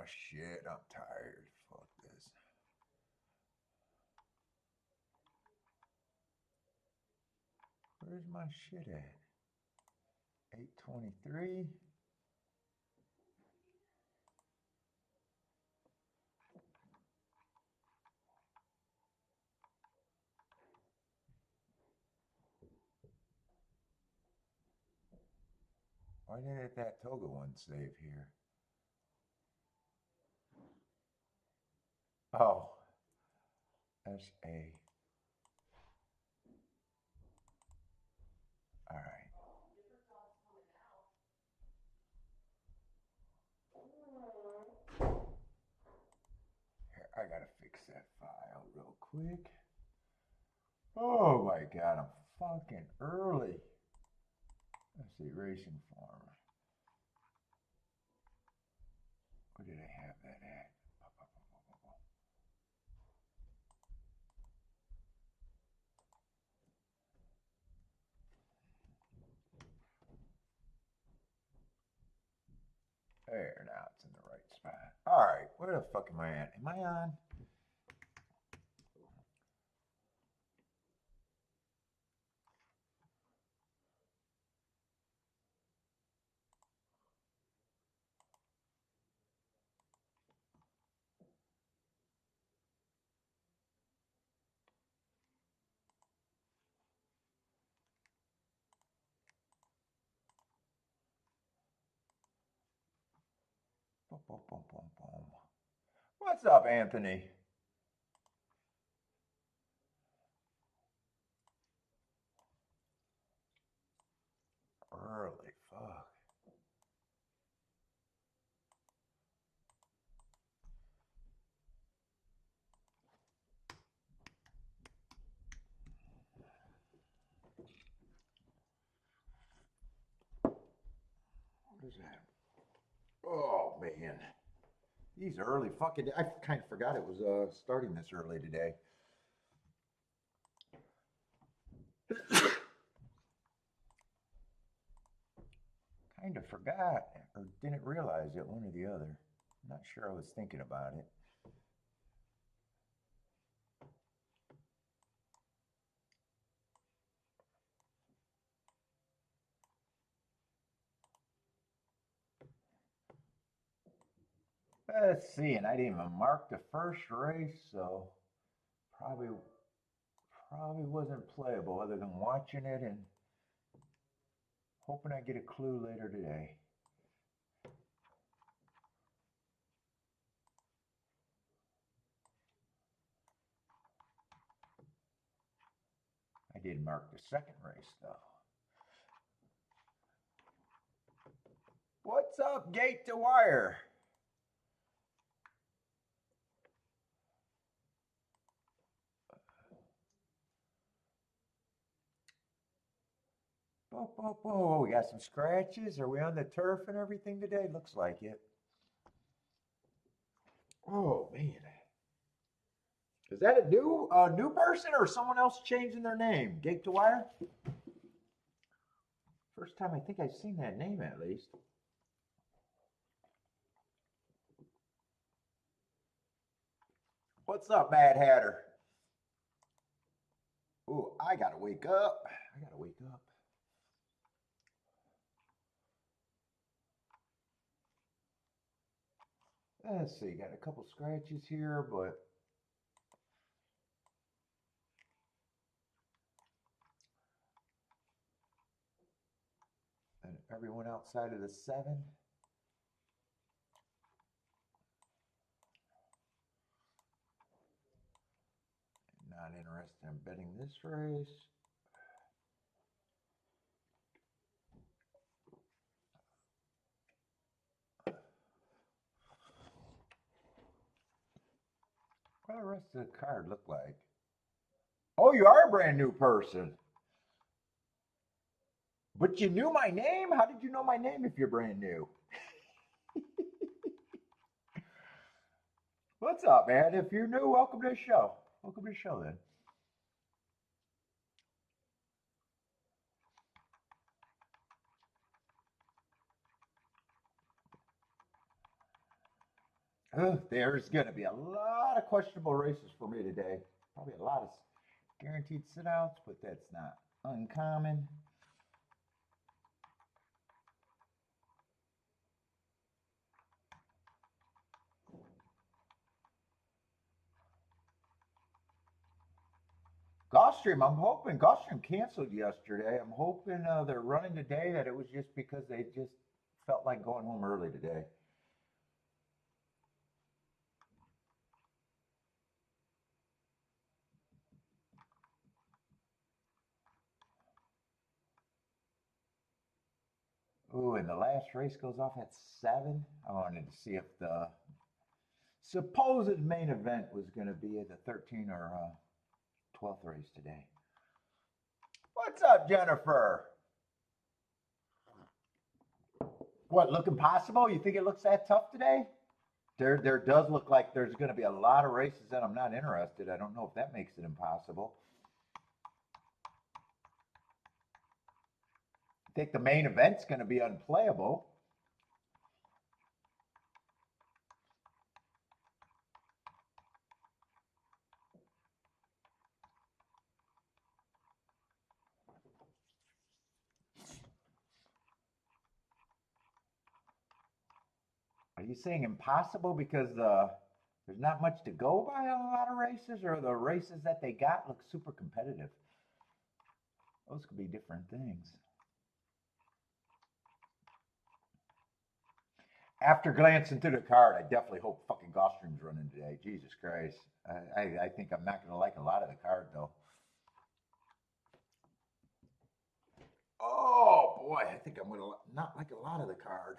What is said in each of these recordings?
shit, I'm tired. Fuck this. Where's my shit at? 8:23. Why didn't that Toga one save here? Oh, SA. All right. Here, I gotta fix that file real quick. Oh my God, I'm fucking early. Let's see, racing farm. Where did I have that at? There, now it's in the right spot. All right, where the fuck am I at? Am I on? Boom, boom, boom, boom, boom. What's up, Anthony? Early, fuck. What is that? Oh, man. These early fucking. I kind of forgot it was starting this early today. Kind of forgot or didn't realize it, one or the other. I'm not sure I was thinking about it. Let's see, and I didn't even mark the first race, so probably wasn't playable other than watching it and hoping I get a clue later today. I did mark the second race though. What's up, Gate to Wire? Oh, we got some scratches. Are we on the turf and everything today? Looks like it. Oh man. Is that a new person or someone else changing their name? Gate to Wire? First time I think I've seen that name at least. What's up, Mad Hatter? Ooh, I gotta wake up. I gotta wake up. Let's see, got a couple scratches here, but and everyone outside of the 7. Not interested in betting this race. What the rest of the card look like? Oh, you are a brand new person. But you knew my name? How did you know my name if you're brand new? What's up, man? If you're new, welcome to the show. Welcome to the show, then. There's going to be a lot of questionable races for me today. Probably a lot of guaranteed sit-outs, but that's not uncommon. Gulfstream, I'm hoping Gulfstream canceled yesterday. I'm hoping they're running today, that it was just because they just felt like going home early today. Ooh, and the last race goes off at 7. I wanted to see if the supposed main event was going to be at the 13 or 12th race today. What's up, Jennifer? What, looking possible? You think it looks that tough today? There does look like there's going to be a lot of races that I'm not interested. I don't know if that makes it impossible. I think the main event's going to be unplayable. Are you saying impossible because there's not much to go by on a lot of races, or the races that they got look super competitive? Those could be different things. After glancing through the card, I definitely hope fucking Gulfstream's running today. Jesus Christ. I think I'm not going to like a lot of the card, though. Oh, boy. I think I'm going to not like a lot of the card.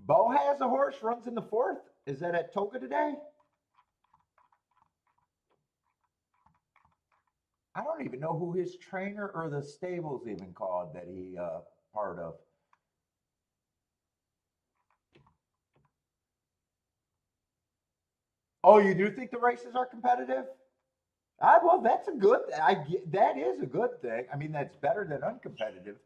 Bo has a horse, runs in the 4th. Is that at Toga today? I don't even know who his trainer or the stable's even called that he part of. Oh, you do think the races are competitive? Well, that's a good. That is a good thing. I mean, that's better than uncompetitive.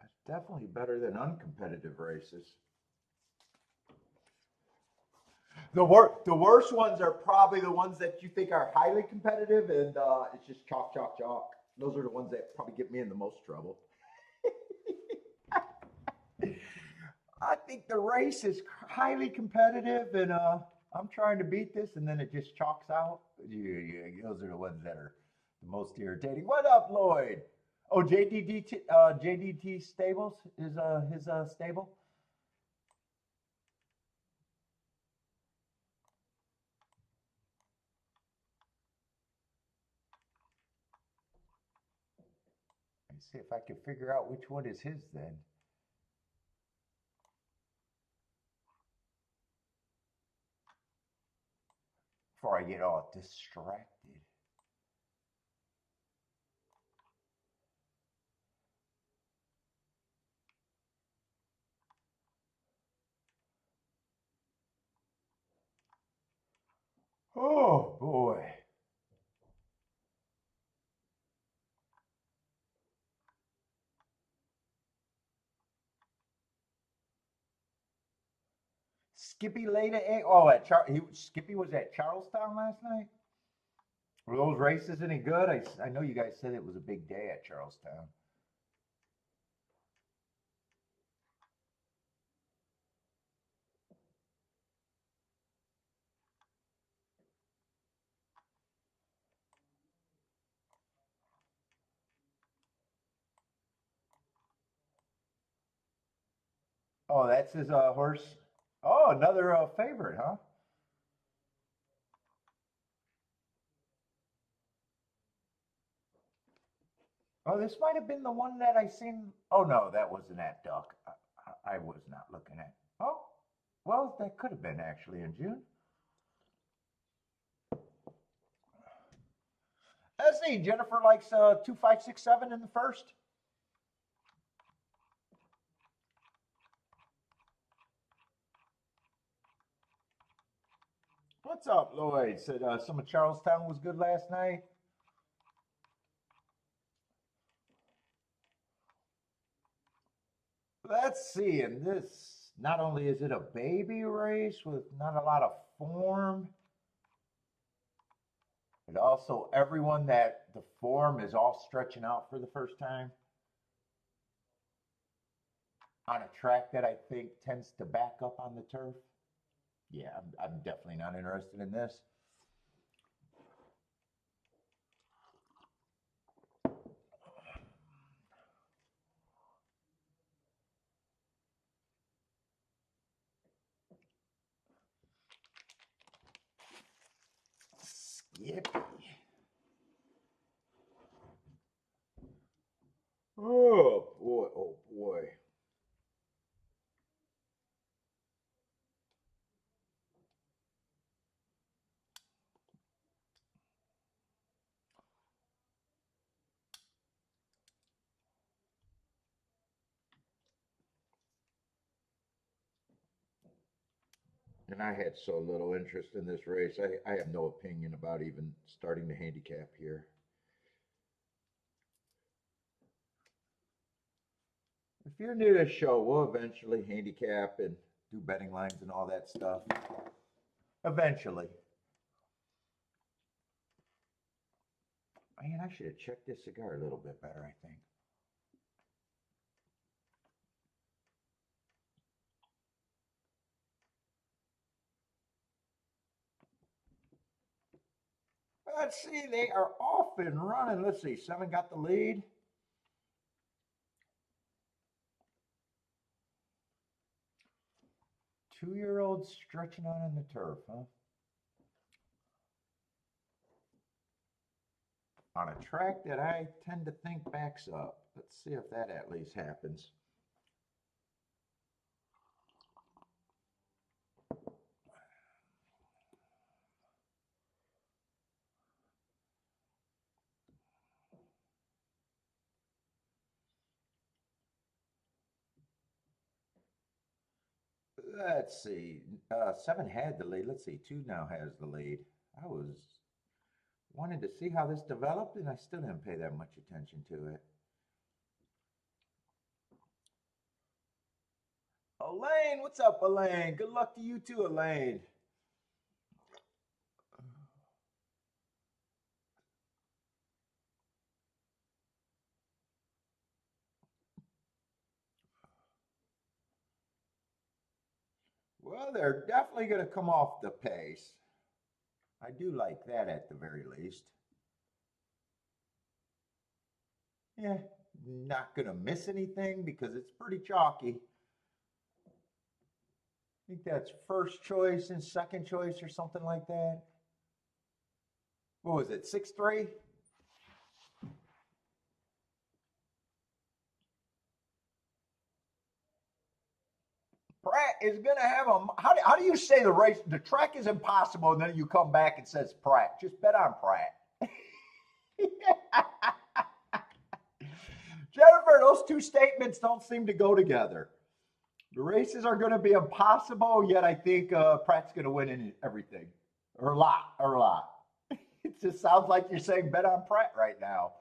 It's definitely better than uncompetitive races. The worst ones are probably the ones that you think are highly competitive, and it's just chalk, chalk, chalk. Those are the ones that probably get me in the most trouble. I think the race is highly competitive, and I'm trying to beat this, and then it just chalks out. Yeah, those are the ones that are the most irritating. What up, Lloyd? Oh, JDT Stables is his stable. Let me see if I can figure out which one is his then. Before I get all distracted. Oh boy. Skippy laid an egg. Oh, Skippy was at Charlestown last night. Were those races any good? I know you guys said it was a big day at Charlestown. Oh, that's his horse. Oh, another favorite, huh? Oh, this might have been the one that I seen. Oh no, that wasn't that duck. I was not looking at. Oh, well, that could have been actually in June. Let's see. Jennifer likes 2567 in the first. What's up, Lloyd? Said some of Charlestown was good last night. Let's see. And this, not only is it a baby race with not a lot of form, but also everyone that the form is all stretching out for the first time on a track that I think tends to back up on the turf. Yeah, I'm definitely not interested in this. Skippy. Oh boy, oh boy. And I had so little interest in this race. I have no opinion about even starting the handicap here. If you're new to the show, we'll eventually handicap and do betting lines and all that stuff. Eventually. Man, I should have checked this cigar a little bit better, I think. Let's see, they are off and running. Let's see, 7 got the lead. Two-year-old stretching out on the turf, huh? On a track that I tend to think backs up. Let's see if that at least happens. Let's see. 7 had the lead. Let's see. 2 now has the lead. I was wanted to see how this developed, and I still didn't pay that much attention to it. Elaine, what's up, Elaine? Good luck to you too, Elaine. Well, they're definitely going to come off the pace. I do like that at the very least. Yeah, not going to miss anything because it's pretty chalky. I think that's first choice and second choice or something like that. What was it, 6-3? Pratt is going to have a. How do you say the race? The track is impossible, and then you come back and says Pratt. Just bet on Pratt. Jennifer, those two statements don't seem to go together. The races are going to be impossible, yet I think Pratt's going to win in everything, or a lot, or a lot. It just sounds like you're saying bet on Pratt right now.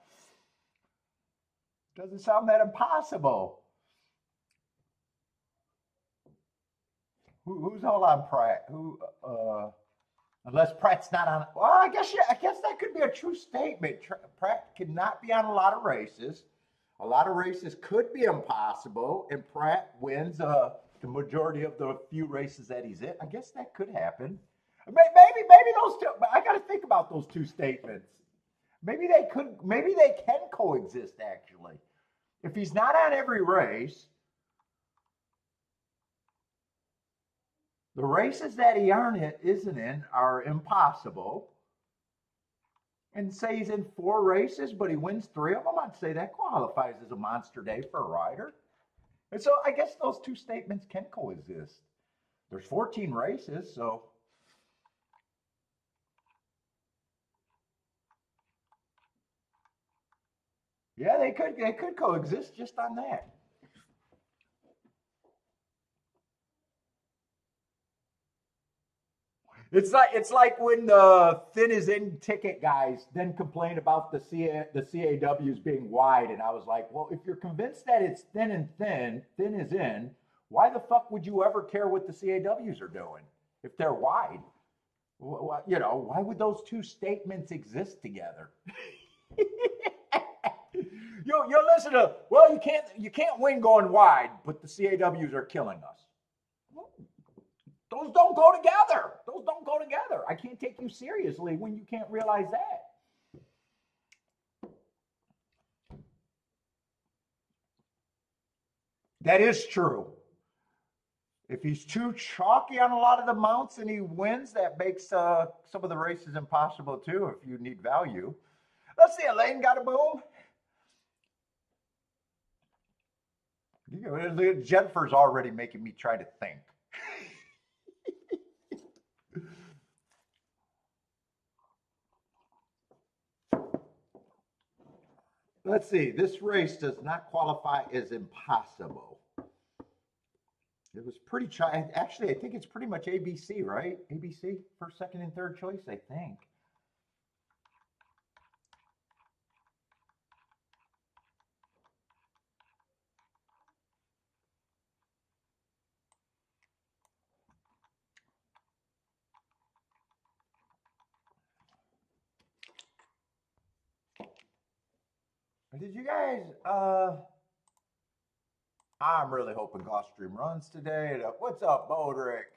Doesn't sound that impossible. Who's all on Pratt? Who? Unless Pratt's not on. Well, I guess that could be a true statement. Pratt cannot be on a lot of races. A lot of races could be impossible, and Pratt wins the majority of the few races that he's in. I guess that could happen. Maybe those two. I got to think about those two statements. Maybe they could. Maybe they can coexist. Actually, if he's not on every race, the races that he isn't in are impossible. and say he's in 4 races, but he wins 3 of them, I'd say that qualifies as a monster day for a rider. And so I guess those two statements can coexist. There's 14 races, so yeah, they could coexist just on that. It's like when the thin is in ticket guys then complain about the CAWs being wide, and I was like, well, if you're convinced that it's thin is in, why the fuck would you ever care what the CAWs are doing if they're wide? Why would those two statements exist together? You listen to, well, you can't win going wide, but the CAWs are killing us. Those don't go together. Those don't go together. I can't take you seriously when you can't realize that. That is true. If he's too chalky on a lot of the mounts and he wins, that makes some of the races impossible too if you need value. Let's see, Elaine got a boom. Jennifer's already making me try to think. Let's see, this race does not qualify as impossible. It was pretty actually, I think it's pretty much ABC, right? ABC, first, second, and third choice, I think. Did you guys, I'm really hoping Gulfstream runs today. What's up, Bodrick?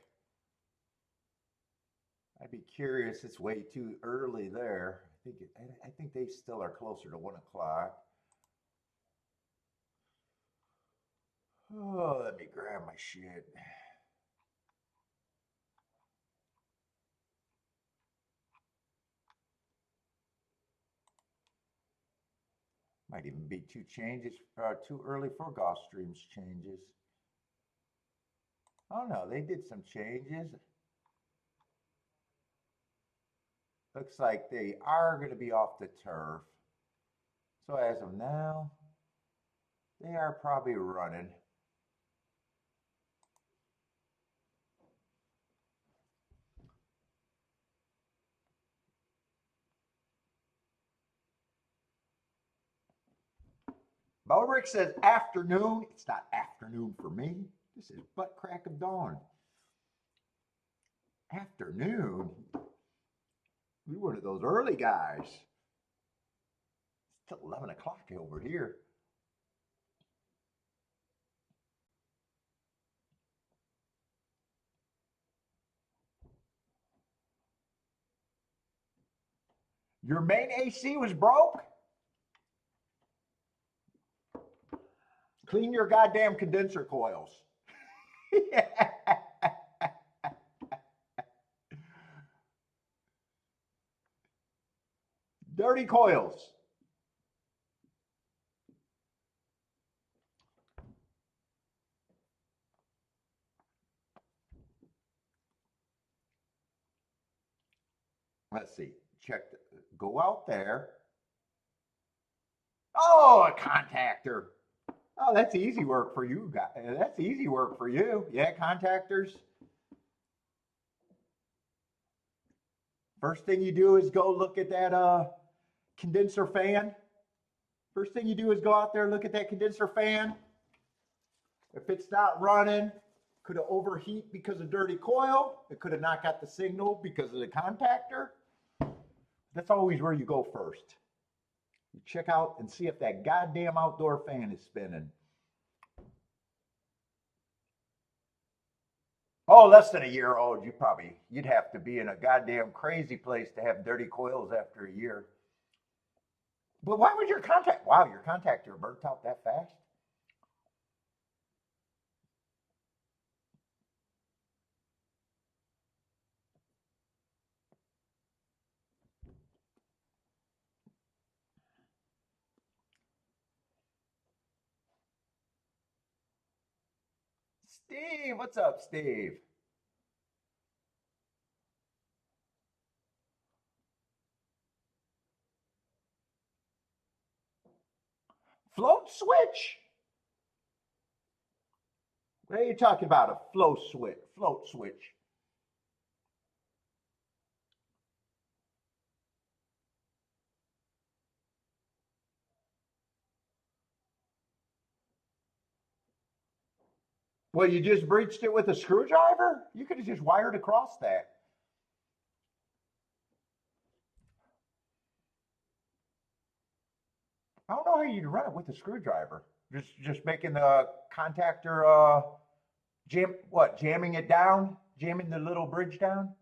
I'd be curious. It's way too early there. I think they still are closer to 1 o'clock. Oh, let me grab my shit. Might even be too early for Gulfstream's changes. Oh no, they did some changes. Looks like they are going to be off the turf. So as of now, they are probably running. Bodrick says afternoon. It's not afternoon for me. This is butt crack of dawn. Afternoon? We one of those early guys. It's 11 o'clock over here. Your main AC was broke? Clean your goddamn condenser coils. Dirty coils. Let's see. Go out there. Oh, a contactor. Oh, that's easy work for you guys. That's easy work for you. Yeah, contactors. First thing you do is go look at that condenser fan. First thing you do is go out there and look at that condenser fan. If it's not running, could have overheat because of dirty coil. It could have not got the signal because of the contactor. That's always where you go first. You check out and see if that goddamn outdoor fan is spinning. Oh, less than a year old, you'd have to be in a goddamn crazy place to have dirty coils after a year. But why would your contactor burnt out that fast? Steve, what's up, Steve? Float switch? What are you talking about? A float switch? Float switch? Well, you just breached it with a screwdriver? You could have just wired across that. I don't know how you'd run it with a screwdriver. Just making the contactor jamming it down, jamming the little bridge down.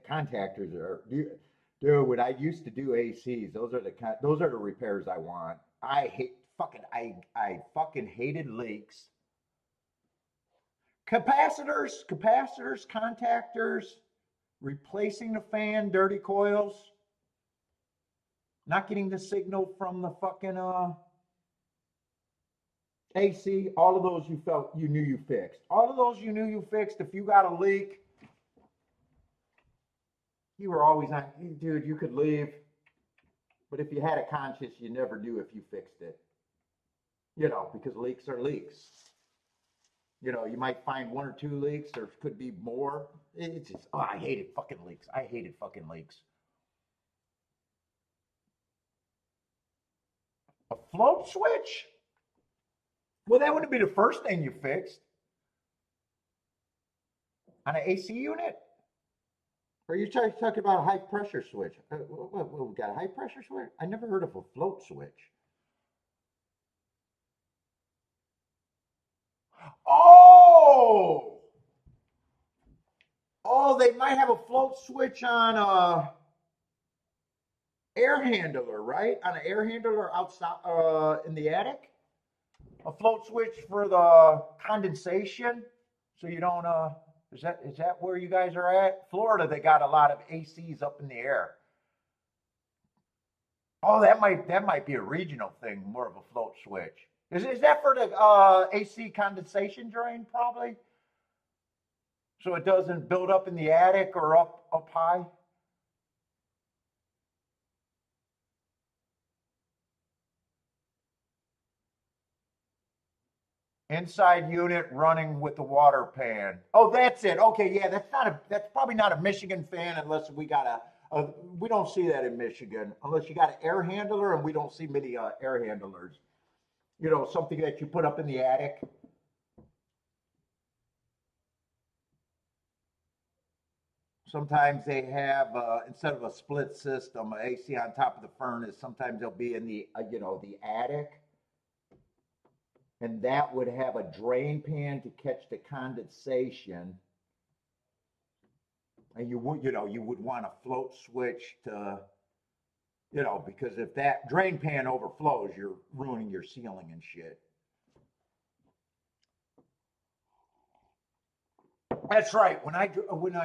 Contactors are dude. When I used to do ACs, those are the repairs I want. I fucking hated leaks. Capacitors, contactors, replacing the fan, dirty coils, not getting the signal from the fucking AC. All of those you knew you fixed. All of those you knew you fixed. If you got a leak, you were always on, dude. You could leave, but if you had a conscience, you never knew if you fixed it. Because leaks are leaks. You might find one or two leaks. There could be more. It's just, oh, I hated fucking leaks. I hated fucking leaks. A float switch? Well, that wouldn't be the first thing you fixed on an AC unit. Or are you talking about a high pressure switch? We got a high pressure switch? I never heard of a float switch. Oh, they might have a float switch on a air handler, right? On an air handler outside in the attic. A float switch for the condensation, so you don't. Is that where you guys are at? Florida, they got a lot of ACs up in the air. Oh, that might be a regional thing, more of a float switch. Is that for the AC condensation drain, probably? So it doesn't build up in the attic or up high? Inside unit running with the water pan. Oh, that's it. Okay, yeah, that's probably not a Michigan fan unless we don't see that in Michigan unless you got an air handler, and we don't see many air handlers. Something that you put up in the attic. Sometimes they have instead of a split system, AC on top of the furnace. Sometimes they'll be in the attic, and that would have a drain pan to catch the condensation. And you would want a float switch to, because if that drain pan overflows, you're ruining your ceiling and shit. That's right. When I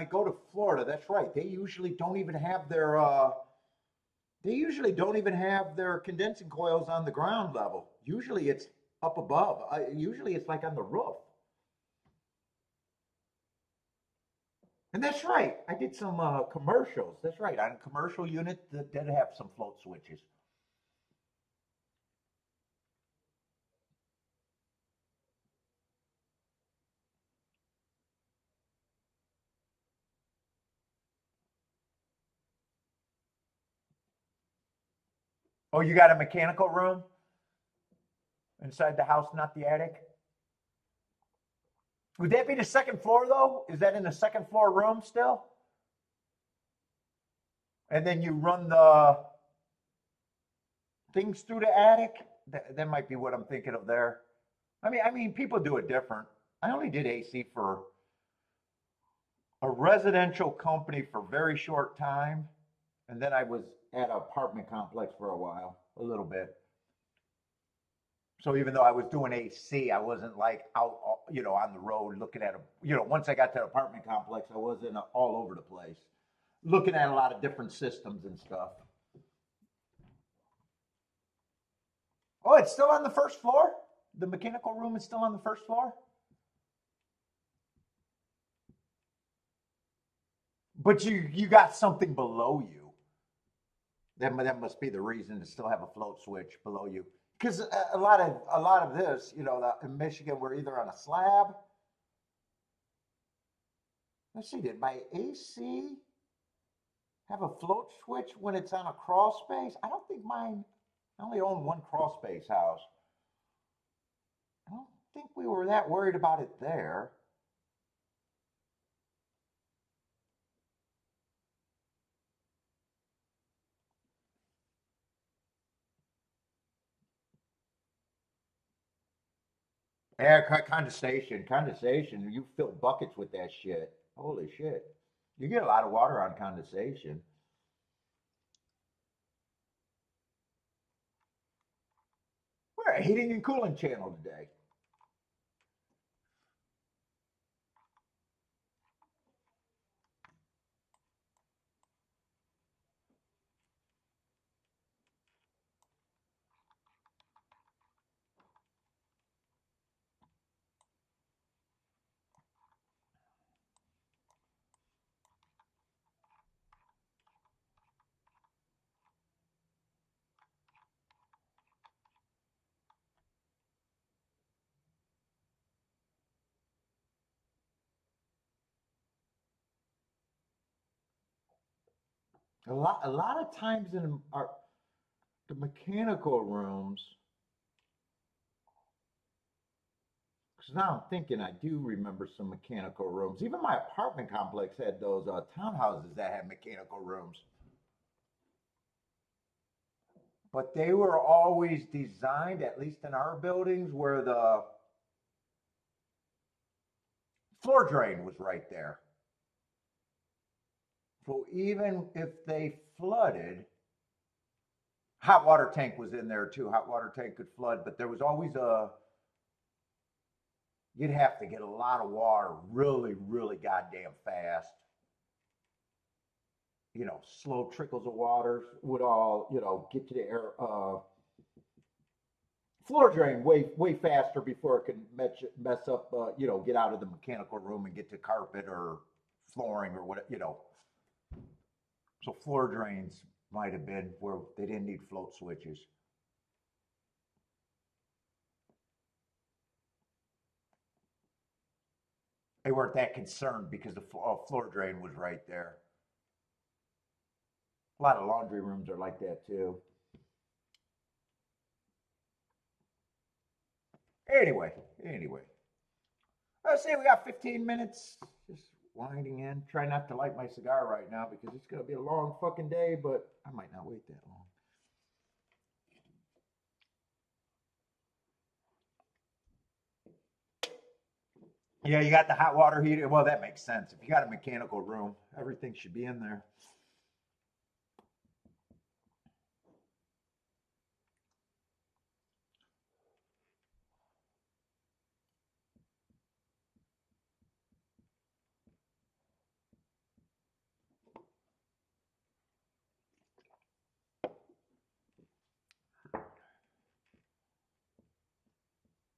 go to Florida, that's right. They usually don't even have their condensing coils on the ground level. Usually it's up above. Usually it's like on the roof. And that's right. I did some commercials. That's right. On a commercial unit that did have some float switches. Oh, you got a mechanical room inside the house, not the attic? Would that be the second floor though? Is that in the second floor room still? And then you run the things through the attic? That might be what I'm thinking of there. I mean, people do it different. I only did AC for a residential company for a very short time, and then I was at an apartment complex for a while, a little bit. So even though I was doing AC, I wasn't like out, on the road looking at once I got to the apartment complex, I wasn't all over the place, looking at a lot of different systems and stuff. Oh, it's still on the first floor? The mechanical room is still on the first floor? But you got something below you. That must be the reason to still have a float switch below you. Because a lot of this, in Michigan, we're either on a slab. Let's see, did my AC have a float switch when it's on a crawl space? I don't think mine. I only own one crawl space house. I don't think we were that worried about it there. Yeah, condensation. You fill buckets with that shit. Holy shit. You get a lot of water on condensation. We're a heating and cooling channel today. A lot of times in the mechanical rooms, because now I'm thinking I do remember some mechanical rooms. Even my apartment complex had those townhouses that had mechanical rooms. But they were always designed, at least in our buildings, where the floor drain was right there. So even if they flooded, hot water tank was in there too. Hot water tank could flood, but there was always you'd have to get a lot of water really, really goddamn fast. Slow trickles of water would all, get to the air, floor drain way, way faster before it could mess up, get out of the mechanical room and get to carpet or flooring or whatever. So floor drains might have been where they didn't need float switches. They weren't that concerned because the floor drain was right there. A lot of laundry rooms are like that too. Anyway, let's say we got 15 minutes. Just winding in. Try not to light my cigar right now because it's gonna be a long fucking day, but I might not wait that long. Yeah, you got the hot water heater. Well, that makes sense. If you got a mechanical room, everything should be in there.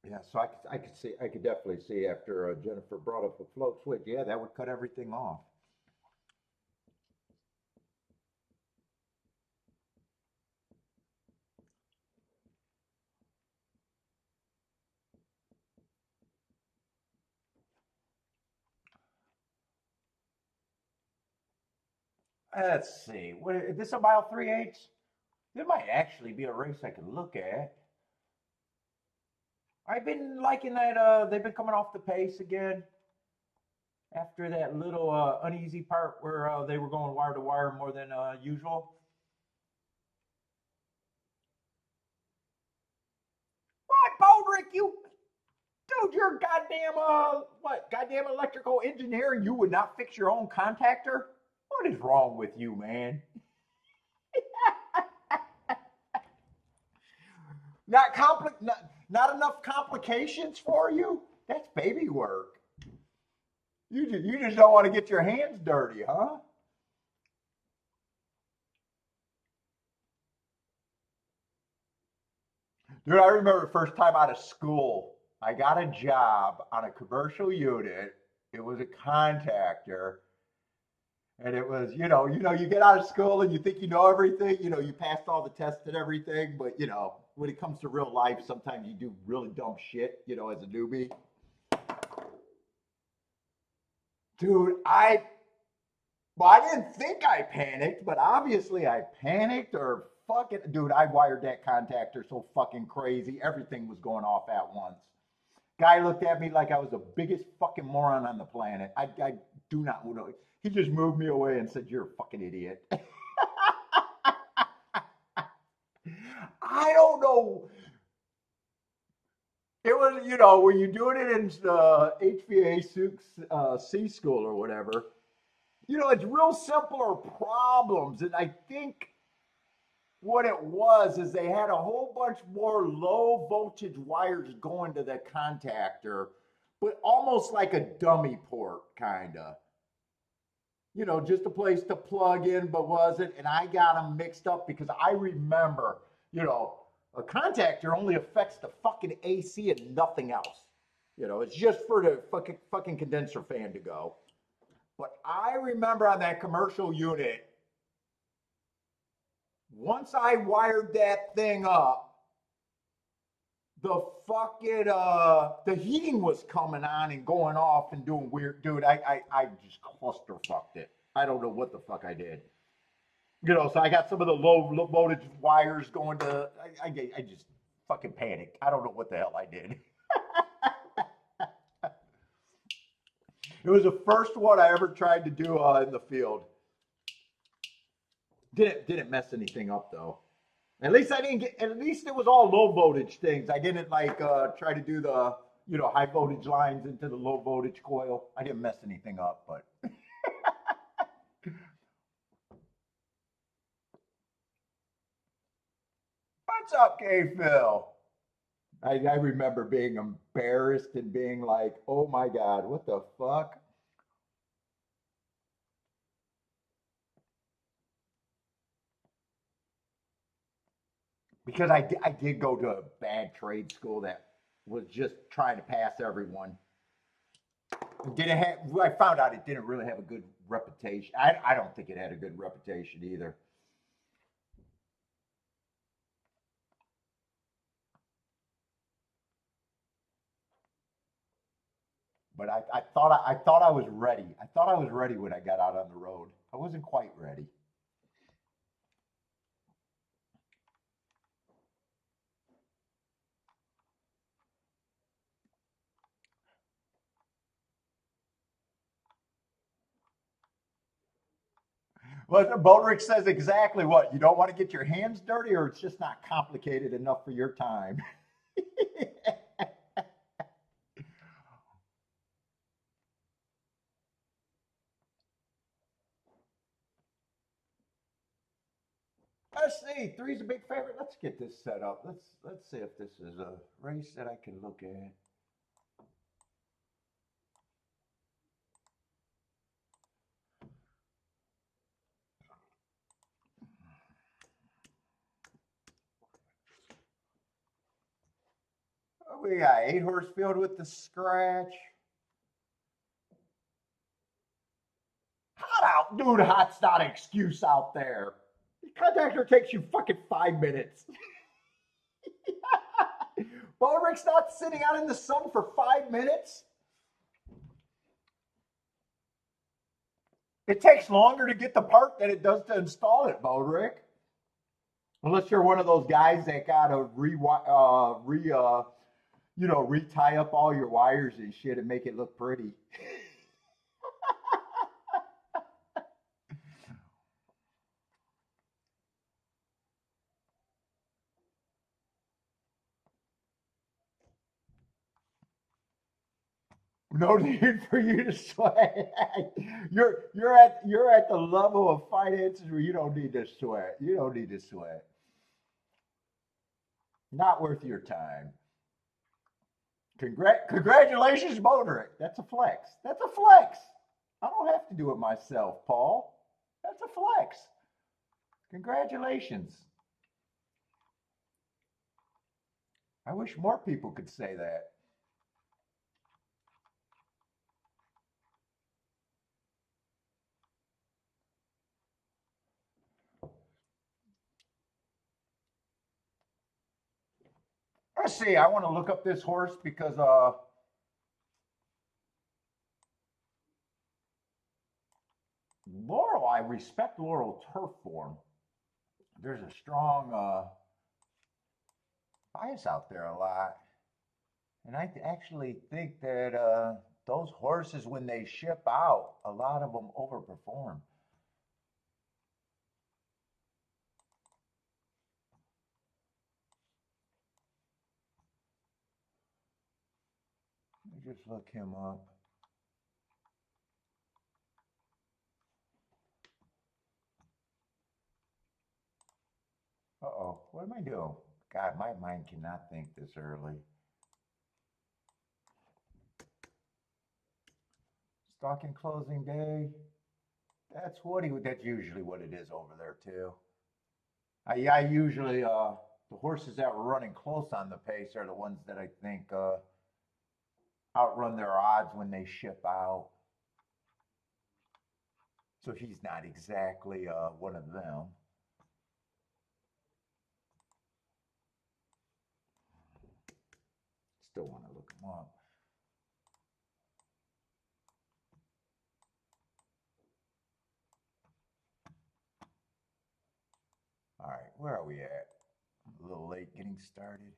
Yeah, so I could definitely see after Jennifer brought up the float switch. Yeah, that would cut everything off. Let's see. What is this, a mile 3/8? There might actually be a race I could look at. I've been liking that. They've been coming off the pace again after that little uneasy part where they were going wire to wire more than usual. What, Baldrick? Dude, you're goddamn what? Goddamn electrical engineer, and you would not fix your own contactor? What is wrong with you, man? Not complex, Not enough complications for you? That's baby work. You just don't want to get your hands dirty, huh? Dude, I remember the first time out of school, I got a job on a commercial unit. It was a contactor, and it was, you get out of school and you think you know everything. You passed all the tests and everything, but when it comes to real life, sometimes you do really dumb shit, as a newbie. Dude, well, I didn't think I panicked, but obviously I panicked or fucking, dude, I wired that contactor so fucking crazy. Everything was going off at once. Guy looked at me like I was the biggest fucking moron on the planet. I do not know. He just moved me away and said, "You're a fucking idiot." I don't know. It was, when you're doing it in HVAC school or whatever, it's real simpler problems. And I think what it was is they had a whole bunch more low voltage wires going to the contactor, but almost like a dummy port, kind of. Just a place to plug in, but wasn't. And I got them mixed up because I remember, a contactor only affects the fucking AC and nothing else. It's just for the fucking condenser fan to go. But I remember on that commercial unit, once I wired that thing up, the fucking the heating was coming on and going off and doing weird. Dude, I just cluster fucked it. I don't know what the fuck I did. So I got some of the low voltage wires going to. I just fucking panicked. I don't know what the hell I did. It was the first one I ever tried to do in the field. Didn't mess anything up though. At least I didn't get. At least it was all low voltage things. I didn't try to do the high voltage lines into the low voltage coil. I didn't mess anything up, but. What's up, K Phil? I remember being embarrassed and being like, "Oh my god, what the fuck?" Because I did go to a bad trade school that was just trying to pass everyone. Didn't have. I found out it didn't really have a good reputation. I don't think it had a good reputation either. But I thought I was ready. I thought I was ready when I got out on the road. I wasn't quite ready. Well, Bodrick says exactly what you don't want to get your hands dirty, or it's just not complicated enough for your time. Let's see. Three's a big favorite. Let's get this set up. Let's see if this is a race that I can look at. Oh, we got 8-horse field with the scratch. Hot out, dude. Hot's not an excuse out there. The contactor takes you fucking 5 minutes. Bodrick's not sitting out in the sun for 5 minutes. It takes longer to get the part than it does to install it, Bodrick. Unless you're one of those guys that gotta re-tie up all your wires and shit and make it look pretty. No need for you to sweat. You're at the level of finances where you don't need to sweat. You don't need to sweat. Not worth your time. Congratulations, Modric. That's a flex. That's a flex. I don't have to do it myself, Paul. That's a flex. Congratulations. I wish more people could say that. Let's see. I want to look up this horse because Laurel. I respect Laurel turf form. There's a strong bias out there a lot, and I actually think that those horses, when they ship out, a lot of them overperform. Let me just look him up. Uh-oh, what am I doing? God, my mind cannot think this early. Stocking closing day. That's usually what it is over there too. I usually the horses that were running close on the pace are the ones that I think outrun their odds when they ship out. So he's not exactly one of them. Still want to look him up. All right, where are we at? I'm a little late getting started.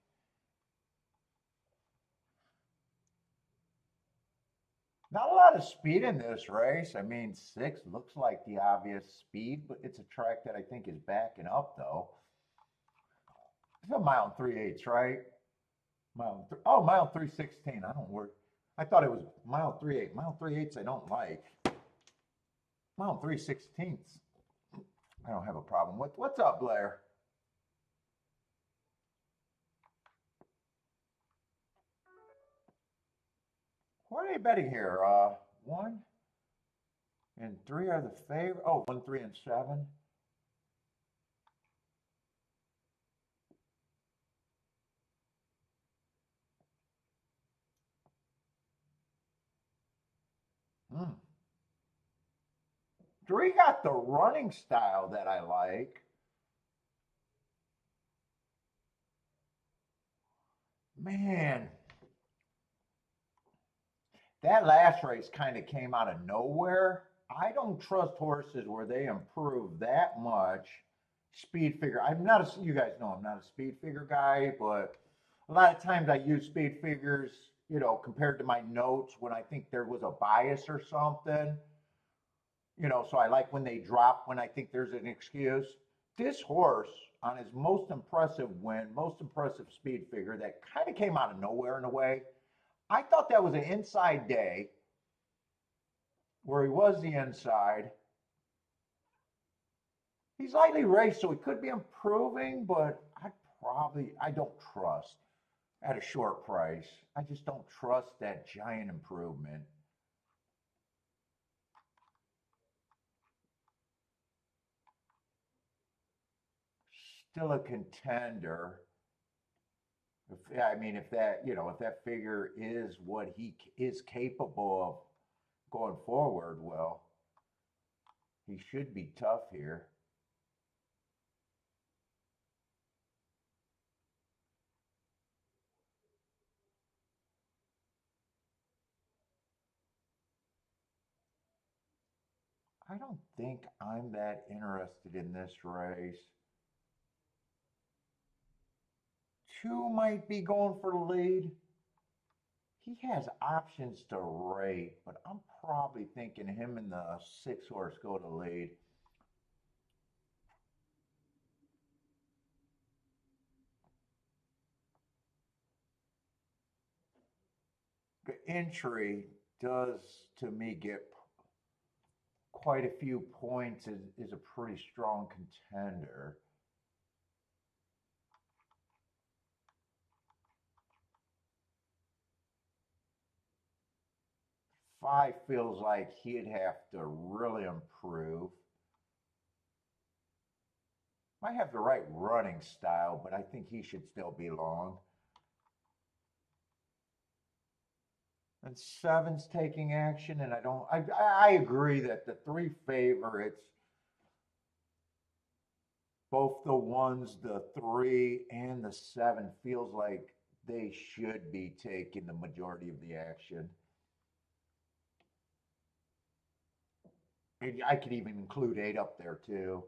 Not a lot of speed in this race. I mean, 6 looks like the obvious speed, but it's a track that I think is backing up, though. It's a mile and 3/8, right? Mile and 3/16. I don't work. I thought it was mile 3/8. Mile 3/8 I don't like. Mile and 3/16. I don't have a problem with. What's up, Blair? What are they betting here? 1 and 3 are the favorite. Oh, 1, 3, and 7. Hmm. 3 got the running style that I like. Man, that last race kind of came out of nowhere. I don't trust horses where they improve that much. Speed figure. I'm not a, you guys know I'm not a speed figure guy, but a lot of times I use speed figures, compared to my notes when I think there was a bias or something. So I like when they drop when I think there's an excuse. This horse on his most impressive win, most impressive speed figure that kind of came out of nowhere in a way. I thought that was an inside day where he was the inside. He's lightly raced, so he could be improving, but I don't trust at a short price. I just don't trust that giant improvement. Still a contender. If that figure is what he is capable of going forward, well, he should be tough here. I don't think I'm that interested in this race. 2 might be going for the lead. He has options to rate, but I'm probably thinking him and the 6 horse go to lead. The entry does, to me, get quite a few points, is a pretty strong contender. 5 feels like he'd have to really improve. Might have the right running style, but I think he should still be long. And 7's taking action, and I agree that the 3 favorites, both the 1s, the 3, and the 7, feels like they should be taking the majority of the action. And I could even include 8 up there too.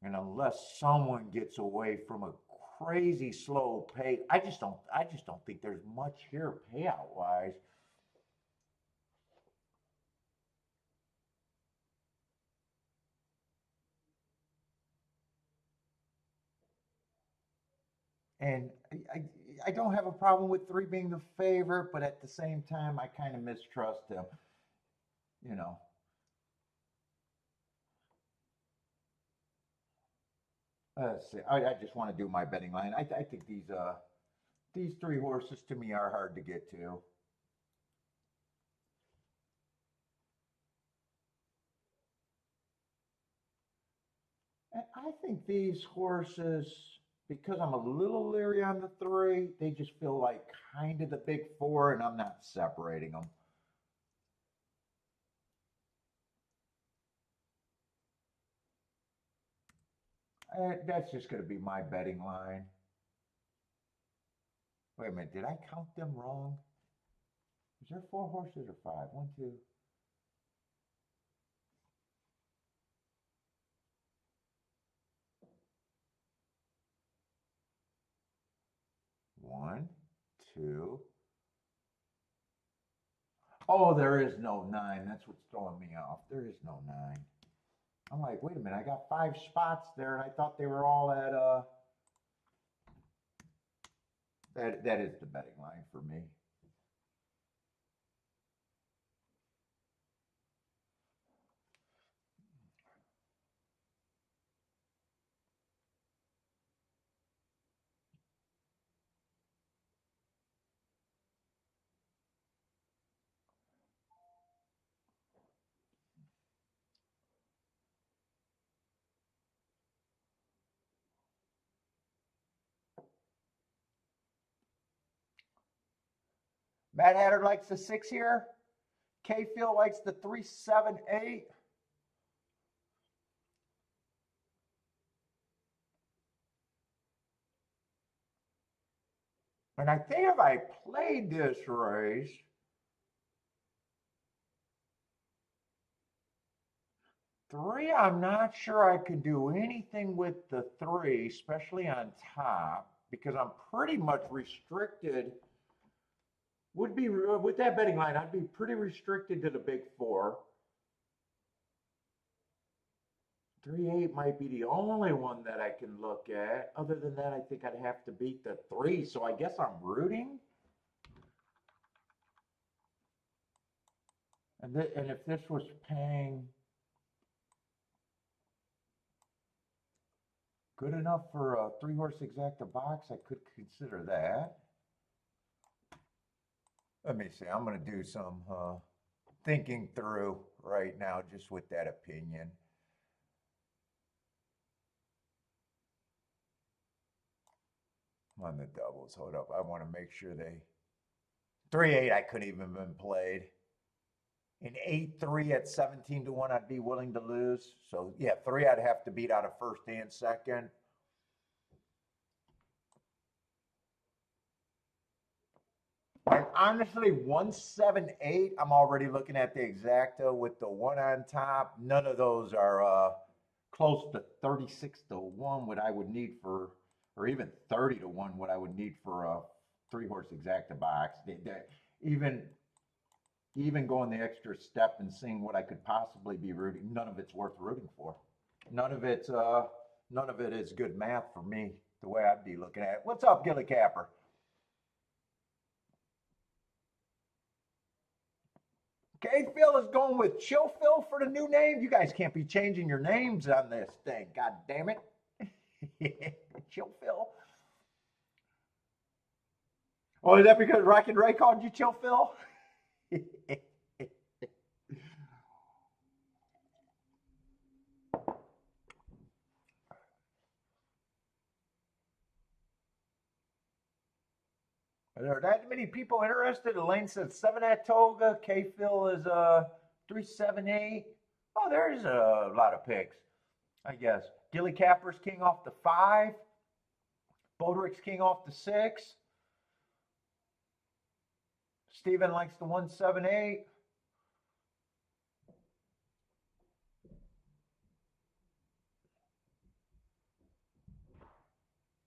And unless someone gets away from a crazy slow pay, I just don't think there's much here payout wise. And I don't have a problem with 3 being the favorite, but at the same time, I kind of mistrust him. You know, let's see. I just want to do my betting line. I think these 3 horses to me are hard to get to. And I think these horses, because I'm a little leery on the 3, they just feel like kind of the big 4, and I'm not separating them. That's just going to be my betting line. Wait a minute, did I count them wrong? Is there 4 horses or 5? 1, 2. 1, 2. Oh, there is no 9. That's what's throwing me off. There is no 9. I'm like, wait a minute, I got 5 spots there, and I thought they were all at that is the betting line for me. Matt Hatter likes the 6 here. K Phil likes the 3, 7, 8. And I think if I played this race, 3, I'm not sure I could do anything with the 3, especially on top, because I'm pretty much restricted. Would be with that betting line, I'd be pretty restricted to the big 4. 3, 8 might be the only one that I can look at. Other than that, I think I'd have to beat the 3. So I guess I'm rooting. And if this was paying good enough for a 3-horse exacta box, I could consider that. Let me see. I'm going to do some thinking through right now just with that opinion. I'm on the doubles. Hold up. I want to make sure they... 3-8 I couldn't even been played. In 8-3 at 17 to 1, I'd be willing to lose. So yeah, 3 I'd have to beat out of first and second. And honestly, 1-7-8, I'm already looking at the exacta with the 1 on top. None of those are close to 36 to 1 what I would need for, or even 30 to 1 what I would need for a 3-horse exacta box. Even going the extra step and seeing what I could possibly be rooting, none of it's worth rooting for. None of it is good math for me, the way I'd be looking at it. What's up, Gilly Capper? Okay, Phil is going with Chill Phil for the new name. You guys can't be changing your names on this thing. God damn it. Chill Phil. Oh, is that because Rock and Ray called you Chill Phil? Are there that many people interested? Elaine said Saratoga. K Phil is 378. Oh, there's a lot of picks, I guess. Dilly Capper's king off the 5. Boderick's king off the 6. Steven likes the 178.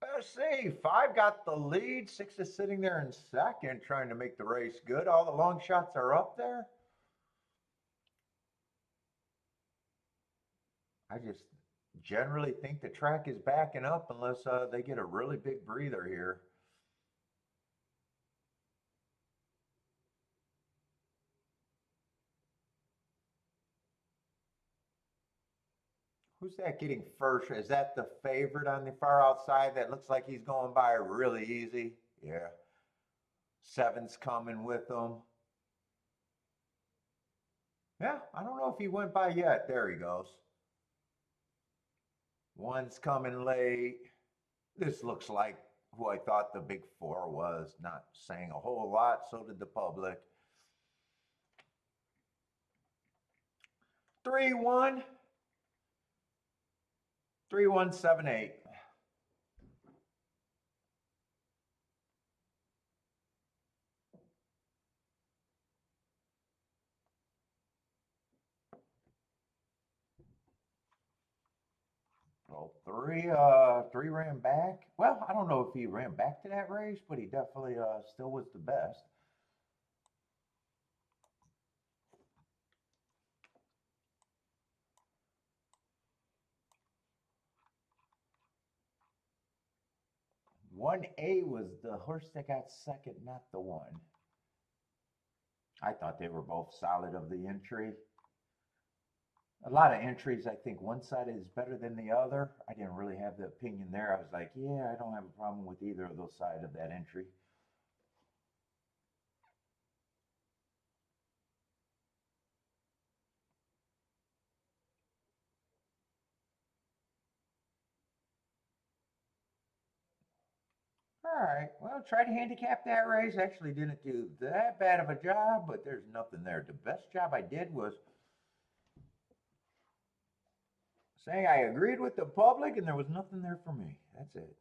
Let's see. 5 got the lead. 6 is sitting there in second, trying to make the race good. All the long shots are up there. I just generally think the track is backing up unless they get a really big breather here. Who's that getting first? Is that the favorite on the far outside that looks like he's going by really easy? Yeah. 7's coming with him. Yeah, I don't know if he went by yet. There he goes. 1's coming late. This looks like who I thought the big 4 was. Not saying a whole lot. So did the public. 3-1. 3-1-7-8. Well, three ran back. Well, I don't know if he ran back to that race, but he definitely still was the best. One A was the horse that got second, not the 1. I thought they were both solid of the entry. A lot of entries, I think one side is better than the other. I didn't really have the opinion there. I was like, yeah, I don't have a problem with either of those sides of that entry. All right, well, try to handicap that race. Actually, didn't do that bad of a job, but there's nothing there. The best job I did was saying I agreed with the public and there was nothing there for me. That's it.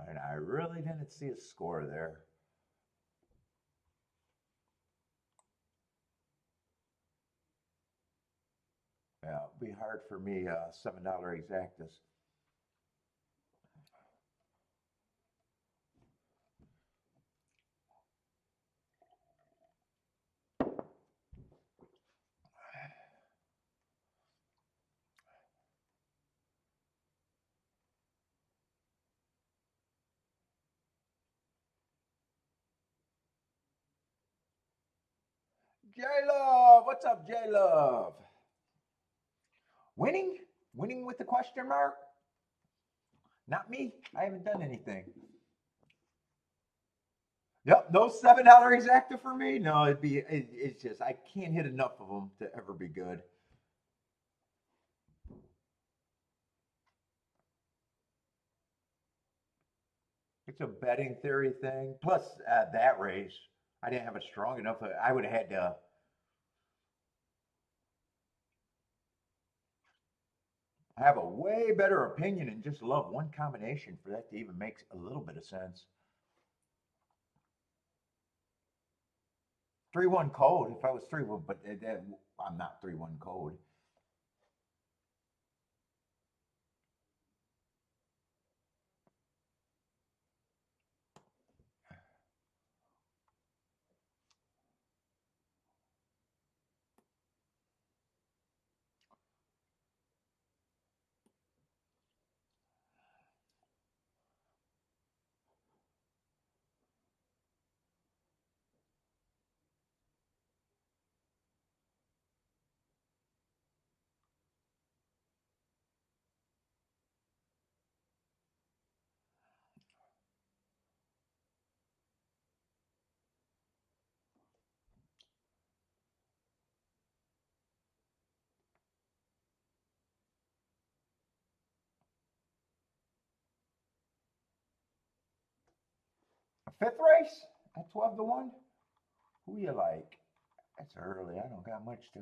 And I really didn't see a score there. Yeah, it'd be hard for me, $7 exactus. J Love, what's up, J Love? Winning? Winning with the question mark? Not me. I haven't done anything. Yep, no $7 exacta for me. No, it's just I can't hit enough of them to ever be good. It's a betting theory thing. Plus, that race, I didn't have a strong enough. I would have had to have a way better opinion and just love one combination for that to even make a little bit of sense. 3-1 code. If I was 3-1, but I'm not 3-1 code. Fifth race at 12-1. Who you like? That's early. I don't got much to.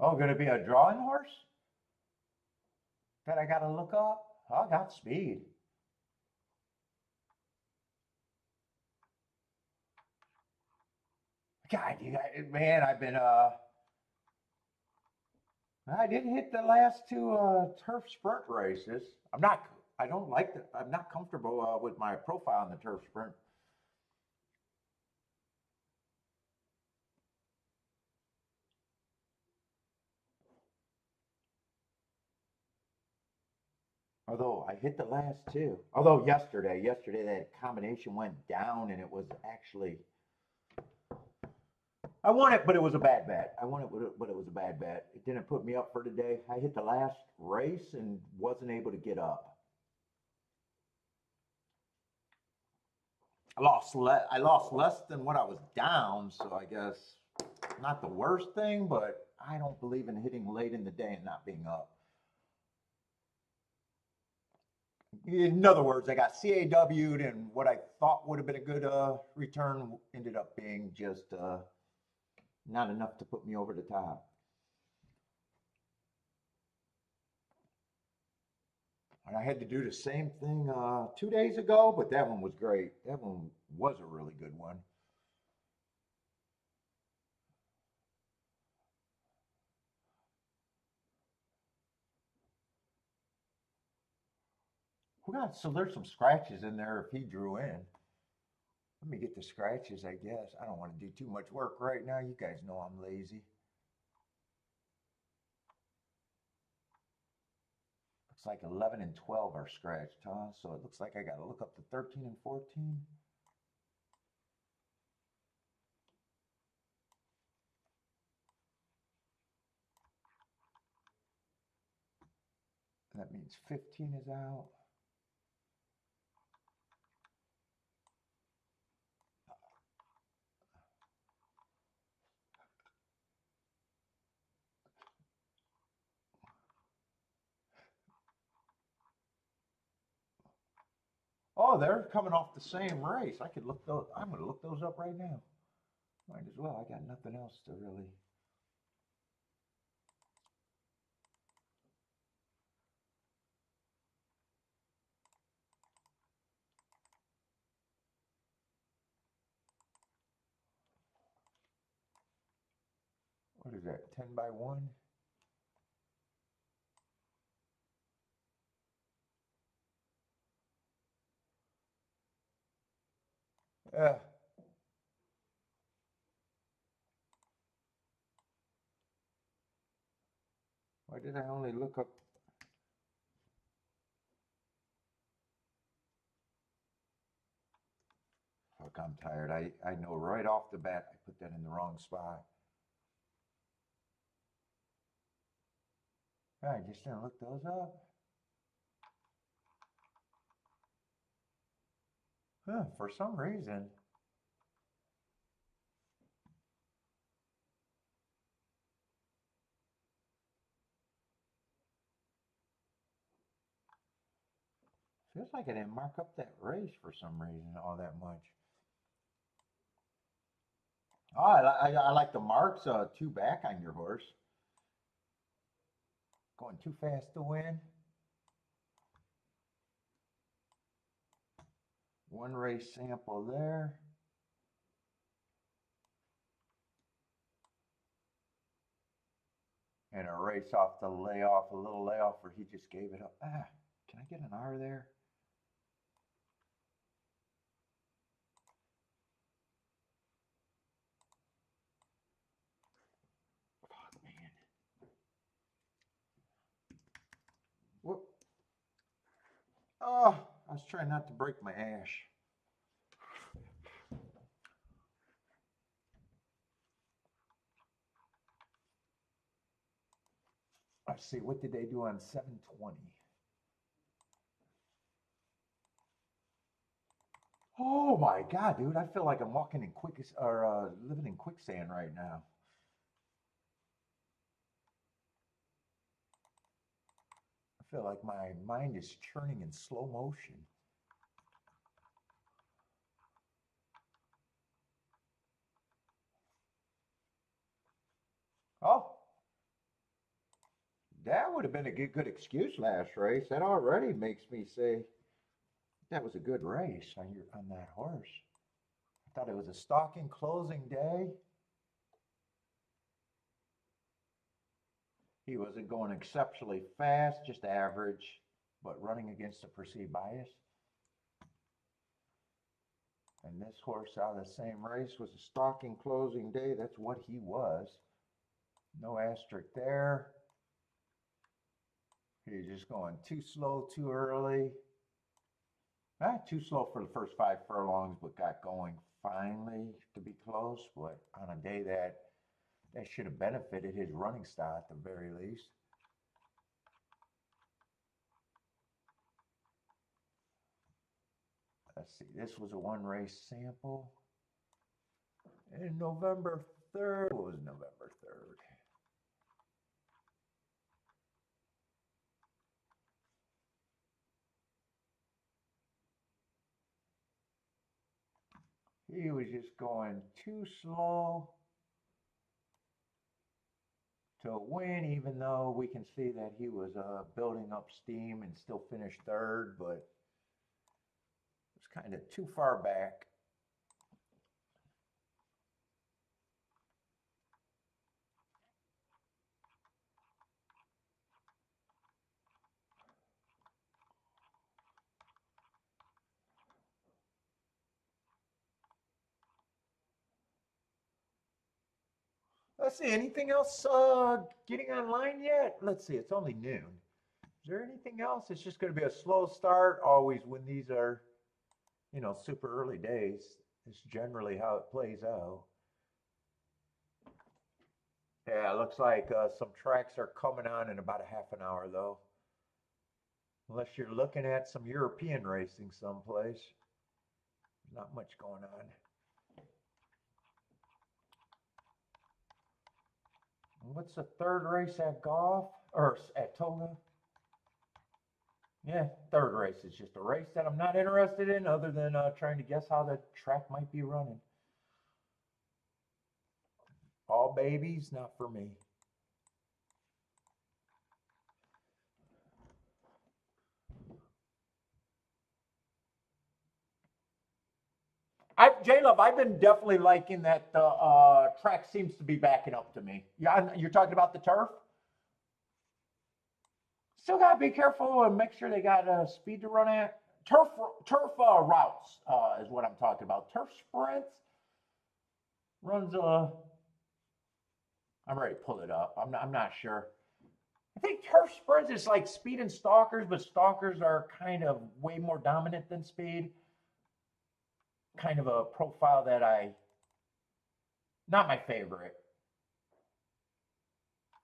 Oh, gonna be a drawing horse that I gotta look up? I got speed. God, you guys, man, I've been I didn't hit the last two turf sprint races. I don't like I'm not comfortable with my profile in the turf sprint. Although I hit the last two. Although yesterday that combination went down and it was actually, I won it, but it was a bad bet. I won it, but it was a bad bet. It didn't put me up for today. I hit the last race and wasn't able to get up. I lost less than what I was down, so I guess not the worst thing, but I don't believe in hitting late in the day and not being up. In other words, I got CAW'd, and what I thought would have been a good return ended up being just not enough to put me over the top. And I had to do the same thing 2 days ago, but that one was great. That one was a really good one. So there's some scratches in there if he drew in. Let me get the scratches, I guess. I don't want to do too much work right now. You guys know I'm lazy. Looks like 11 and 12 are scratched, huh? So it looks like I got to look up to 13 and 14. That means 15 is out. Oh, they're coming off the same race. I could look those. I'm going to look those up right now. Might as well. I got nothing else to really. What is that? 10 by 1? Yeah. Why did I only look up? Fuck, I'm tired. I know right off the bat I put that in the wrong spot. I just didn't look those up. Huh, for some reason. Feels like I didn't mark up that race for some reason all that much. Oh, I like the marks two back on your horse. Going too fast to win. One race sample there. And a race off the layoff, a little layoff where he just gave it up. Ah, can I get an R there? Fuck, man. Whoop. Oh, I was trying not to break my ash. Let's see, what did they do on 720? Oh my God, dude! I feel like I'm walking in living in quicksand right now. I feel like my mind is churning in slow motion. Oh, that would have been a good excuse last race. That already makes me say that was a good race on that horse. I thought it was a stalking closing day. He wasn't going exceptionally fast, just average, but running against the perceived bias. And this horse out of the same race was a stalking closing day. That's what he was. No asterisk there. He's just going too slow, too early. Too slow for the first 5 furlongs, but got going finally to be close. But on a day that should have benefited his running style at the very least. Let's see, this was a one race sample. And November 3rd, what was November 3rd? He was just going too slow to win, even though we can see that he was building up steam and still finished third, but it was kind of too far back. Let's see, anything else getting online yet? Let's see, it's only noon. Is there anything else? It's just going to be a slow start. Always when these are, super early days, it's generally how it plays out. Yeah, it looks like some tracks are coming on in about a half an hour, though. Unless you're looking at some European racing someplace. Not much going on. What's the third race at golf or at Toga? Yeah, third race is just a race that I'm not interested in, other than trying to guess how the track might be running. All babies, not for me. J Love, I've been definitely liking that the track seems to be backing up to me. Yeah, you're talking about the turf. Still gotta be careful and make sure they got speed to run at. Turf routes is what I'm talking about. Turf sprints runs I'm ready to pull it up. I'm not sure. I think turf sprints is like speed and stalkers, but stalkers are kind of way more dominant than speed. Kind of a profile that not my favorite.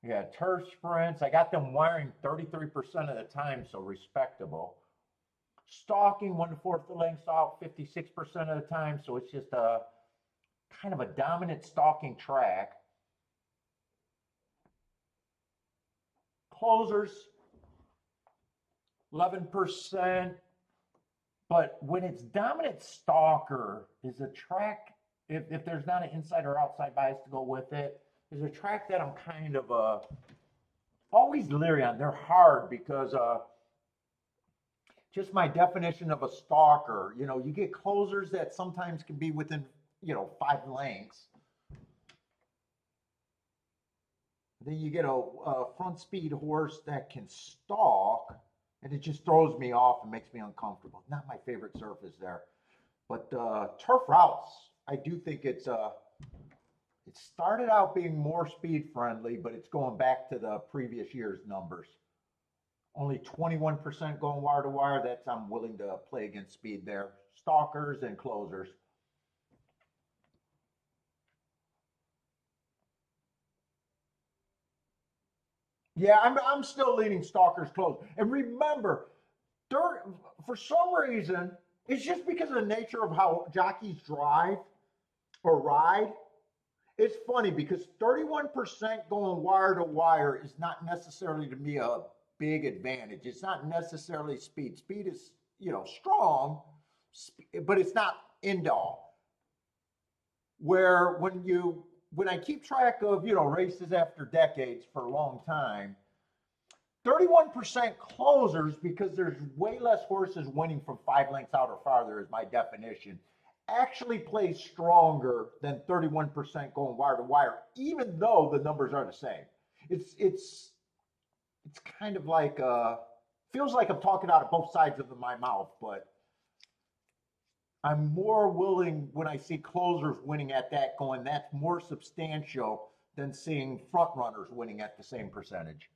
Yeah, turf sprints. I got them wiring 33% of the time, so respectable. Stalking 1/4 the length out 56% of the time, so it's just a kind of a dominant stalking track. Closers 11%, but when it's dominant stalker, is a track, if there's not an inside or outside bias to go with it, is a track that I'm kind of always leery on. They're hard because just my definition of a stalker, you get closers that sometimes can be within, 5 lengths. Then you get a front speed horse that can stalk, and it just throws me off and makes me uncomfortable. Not my favorite surface there. But turf routes, I do think it started out being more speed friendly, but it's going back to the previous year's numbers. Only 21% going wire to wire. That's I'm willing to play against speed there. Stalkers and closers. Yeah, I'm still leaning stalkers close. And remember, for some reason, It's just because of the nature of how jockeys drive or ride. It's funny because 31% going wire to wire is not necessarily to me a big advantage. It's not necessarily speed. Speed is, strong, but it's not end all. Where when I keep track of, races after decades for a long time, 31% closers, because there's way less horses winning from 5 lengths out or farther, is my definition, actually plays stronger than 31% going wire to wire, even though the numbers are the same. It's kind of like feels like I'm talking out of both sides of my mouth, but I'm more willing when I see closers winning at that going, that's more substantial than seeing front runners winning at the same percentage.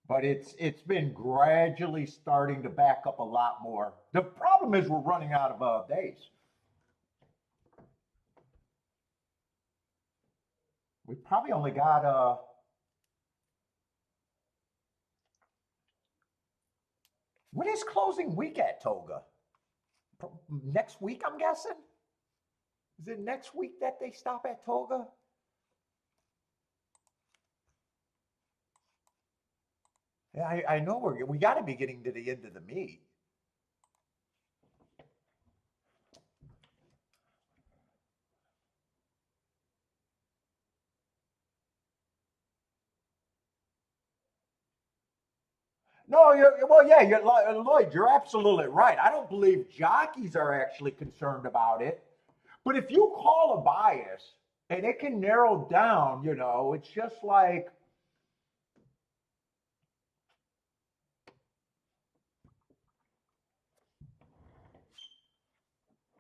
But it's been gradually starting to back up a lot more. The problem is we're running out of days. We probably only got when is closing week at Toga? Next week, I'm guessing. Is it next week that they stop at Toga? Yeah, I know we got to be getting to the end of the meet. No, Lloyd, you're absolutely right. I don't believe jockeys are actually concerned about it. But if you call a bias and it can narrow down, it's just like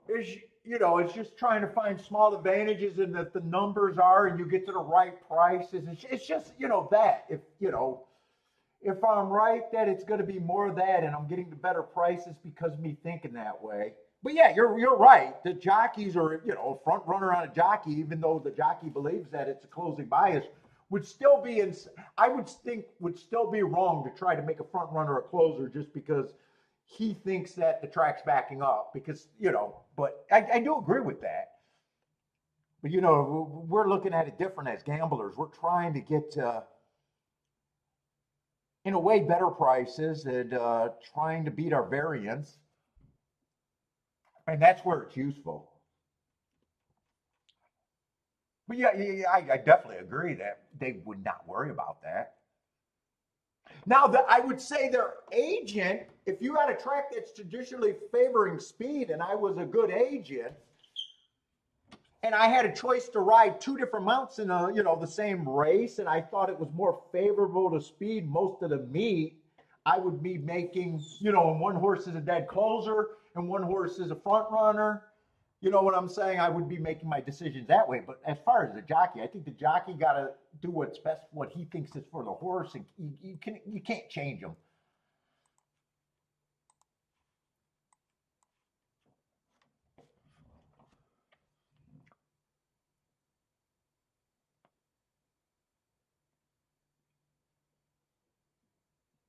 is it's just trying to find small advantages and that the numbers are and you get to the right prices. It's just that if I'm right that it's going to be more of that and I'm getting the better prices because of me thinking that way. But yeah, you're right. The jockeys are a front runner on a jockey, even though the jockey believes that it's a closing bias, would still be in. I would think would still be wrong to try to make a front runner a closer just because he thinks that the track's backing up. Because but I do agree with that. But we're looking at it different as gamblers. We're trying to get in a way better prices and trying to beat our variance. And that's where it's useful. But yeah, I definitely agree that they would not worry about that. Now, I would say their agent, if you had a track that's traditionally favoring speed and I was a good agent, and I had a choice to ride two different mounts in the same race, and I thought it was more favorable to speed most of the meet, I would be making, one horse is a dead closer and one horse is a front runner. You know what I'm saying? I would be making my decisions that way. But as far as the jockey, I think the jockey got to do what's best, what he thinks is for the horse, and you can't change him.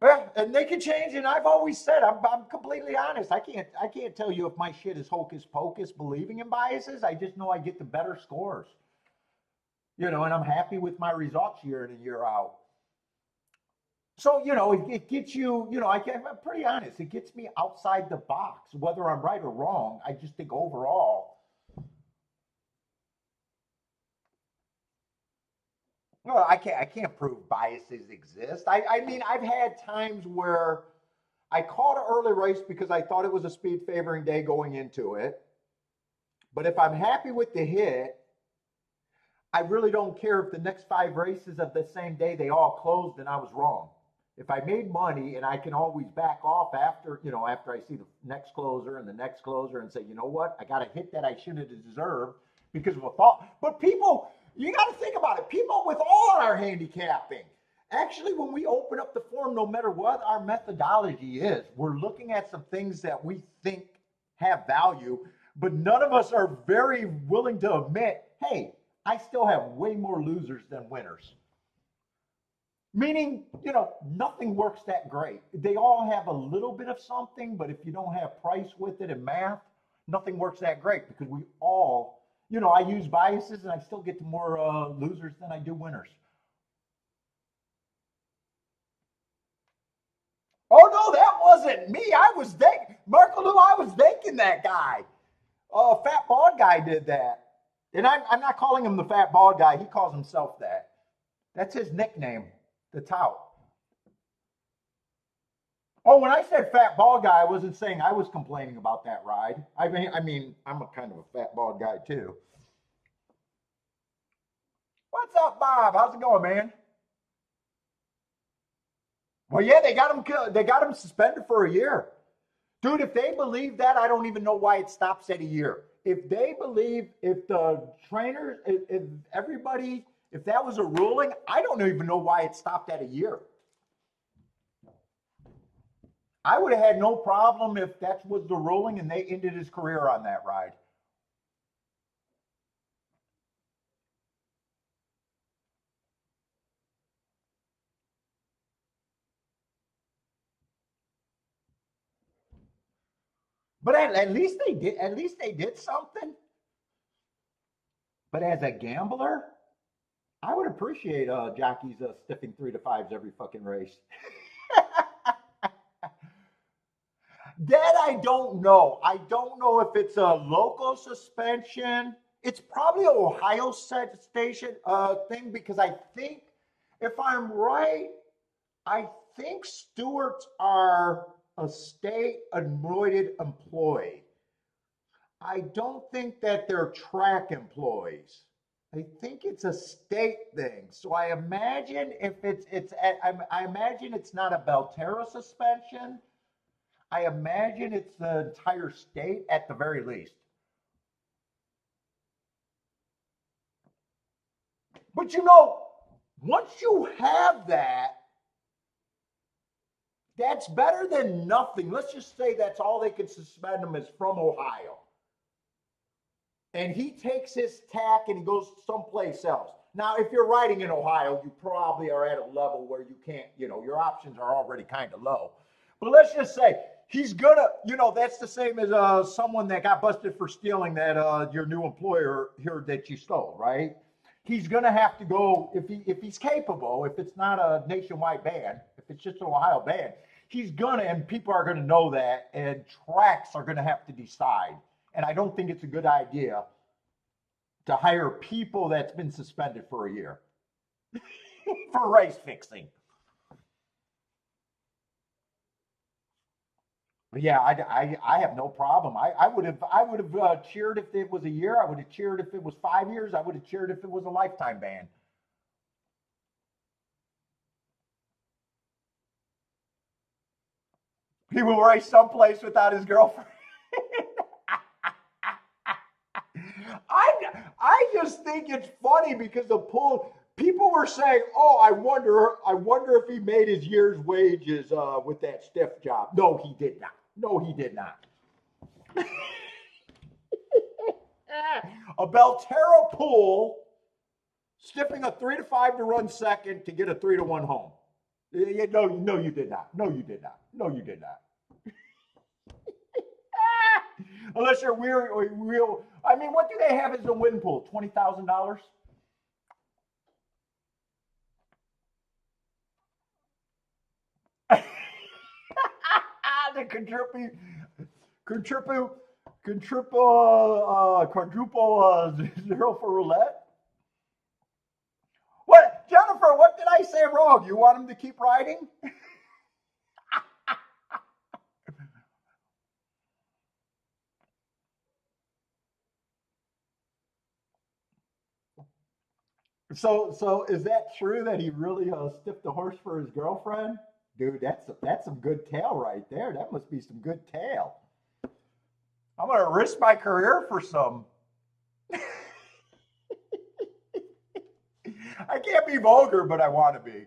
Yeah, and they can change. And I've always said, I'm completely honest. I can't tell you if my shit is hocus pocus, believing in biases. I just know I get the better scores. And I'm happy with my results year in and year out. So, it gets you, I'm pretty honest. It gets me outside the box, whether I'm right or wrong. I just think overall, well, I can't prove biases exist. I mean, I've had times where I called an early race because I thought it was a speed favoring day going into it. But if I'm happy with the hit, I really don't care if the next 5 races of the same day they all closed and I was wrong. If I made money and I can always back off after I see the next closer and the next closer and say, you know what, I got a hit that I shouldn't have deserved because of a thought. But people, you got to think about it. People with all our handicapping, actually, when we open up the form, no matter what our methodology is, we're looking at some things that we think have value, but none of us are very willing to admit, hey, I still have way more losers than winners. Meaning, nothing works that great. They all have a little bit of something, but if you don't have price with it and math, nothing works that great because we all, I use biases and I still get to more losers than I do winners. Oh no, that wasn't me. I was thinking, Marco Lou, I was thinking that guy. Oh, fat bald guy did that. And I'm not calling him the fat bald guy. He calls himself that. That's his nickname, the tout. Oh, when I said fat bald guy, I wasn't saying I was complaining about that ride. I mean, I'm a kind of a fat bald guy too. What's up, Bob? How's it going, man? Well, yeah, they got him. They got him suspended for a year, dude. If they believe that, I don't even know why it stops at a year. If they believe, if the trainers, if everybody, if that was a ruling, I don't even know why it stopped at a year. I would have had no problem if that was the ruling and they ended his career on that ride. But at least they did. At least they did something. But as a gambler, I would appreciate jockeys stiffing 3 to 5s every fucking race. That I don't know. I don't know if it's a local suspension. It's probably an Ohio station thing because I think, if I'm right, I think stewards are a state anointed employee. I don't think that they're track employees. I think it's a state thing. So I imagine if I imagine it's not a Belterra suspension. I imagine it's the entire state at the very least. But once you have that, that's better than nothing. Let's just say that's all they can suspend him is from Ohio. And he takes his tack and he goes someplace else. Now, if you're riding in Ohio, you probably are at a level where you can't, your options are already kind of low. But let's just say he's gonna, that's the same as someone that got busted for stealing that your new employer here that you stole, right? He's gonna have to go if he's capable. If it's not a nationwide ban, if it's just an Ohio ban, he's gonna, and people are gonna know that, and tracks are gonna have to decide. And I don't think it's a good idea to hire people that's been suspended for a year for race fixing. But yeah, I have no problem. I would have cheered if it was a year. I would have cheered if it was 5 years. I would have cheered if it was a lifetime ban. He will race someplace without his girlfriend. I just think it's funny because the pool people were saying, "Oh, I wonder if he made his year's wages with that stiff job." No, he did not. No, he did not. A Belterra pool stiffing a 3 to 5 to run second to get a 3 to 1 home. No, no, you did not. No, you did not. No, you did not. Unless you're real. I mean, what do they have as a win pool? $20,000. The quadruple, quadruple zero for roulette. What, Jennifer? What did I say wrong? You want him to keep riding? So is that true that he really stiffed the horse for his girlfriend? Dude, that's some good tail right there. That must be some good tail. I'm gonna risk my career for some. I can't be vulgar, but I want to be.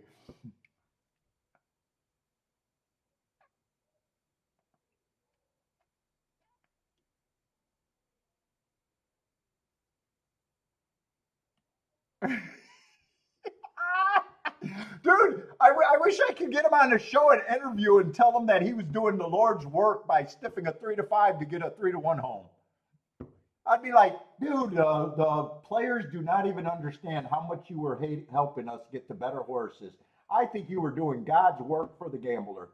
Dude, I wish I could get him on the show and interview and tell him that he was doing the Lord's work by stiffing a 3-5 to get a 3-1 home. I'd be like, dude, the players do not even understand how much you were helping us get the better horses. I think you were doing God's work for the gambler.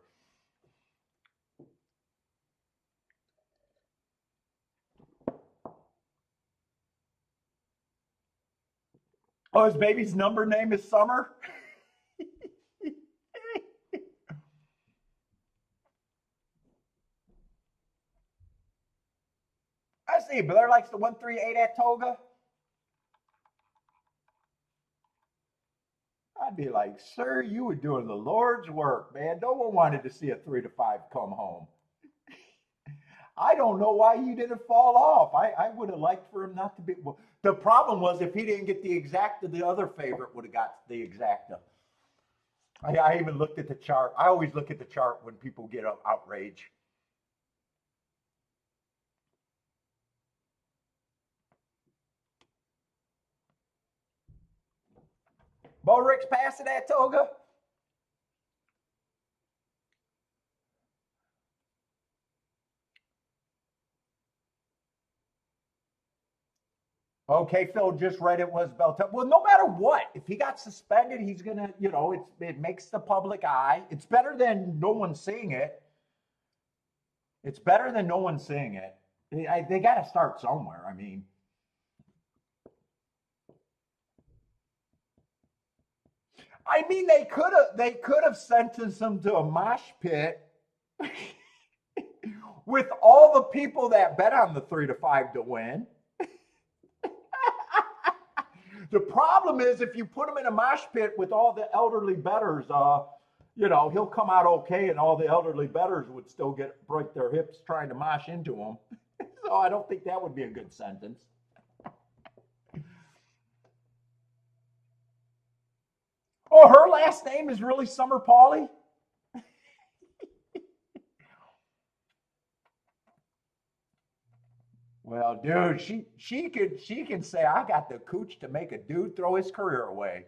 Oh, his baby's number name is Summer? I see. Blair likes the 138 at Toga. I'd be like, sir, you were doing the Lord's work, man. No one wanted to see a 3-5 come home. I don't know why you didn't fall off. I would have liked for him not to be. Well, the problem was if he didn't get the exacta, the other favorite would have got the exacta. I even looked at the chart. I always look at the chart when people get outraged. Bo Rick's passing that Toga. Okay, Phil just read it was Belton. Well, no matter what, if he got suspended, he's gonna, it makes the public eye. It's better than no one seeing it. It's better than no one seeing it. They got to start somewhere. I mean, they could have sentenced him to a mosh pit with all the people that bet on the 3-5 to win. The problem is if you put him in a mosh pit with all the elderly bettors, he'll come out okay, and all the elderly bettors would still break their hips trying to mosh into him. So I don't think that would be a good sentence. Oh, her last name is really Summer Pauly? Well, dude, she can say I got the cooch to make a dude throw his career away.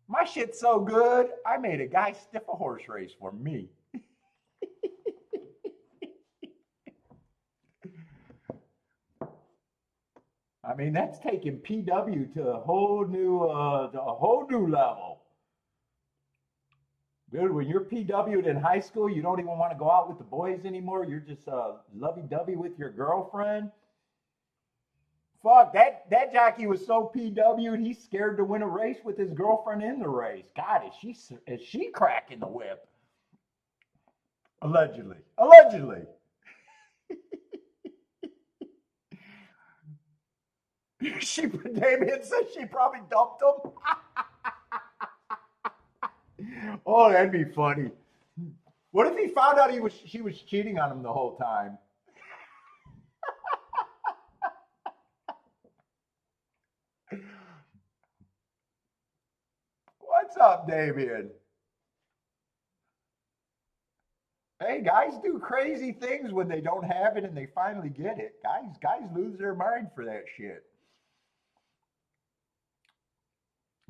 My shit's so good, I made a guy stiff a horse race for me. I mean, that's taking PW to a whole new level. Dude, when you're PW'd in high school, you don't even want to go out with the boys anymore. You're just lovey-dovey with your girlfriend. Fuck, that jockey was so PW'd, he's scared to win a race with his girlfriend in the race. God, is she cracking the whip? Allegedly. Allegedly. Damien says she probably dumped him. Oh, that'd be funny. What if he found out she was cheating on him the whole time? What's up, Damien? Hey, guys do crazy things when they don't have it and they finally get it. Guys lose their mind for that shit.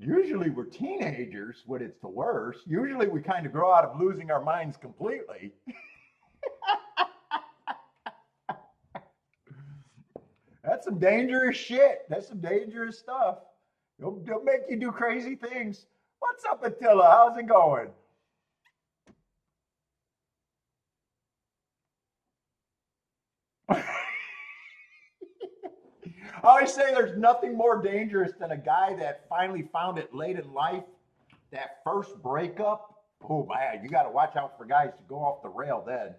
Usually we're teenagers when it's the worst. Usually we kind of grow out of losing our minds completely. That's some dangerous shit. That's some dangerous stuff. They'll make you do crazy things. What's up, Attila? How's it going? I always say there's nothing more dangerous than a guy that finally found it late in life. That first breakup. Oh man, you got to watch out for guys to go off the rail then.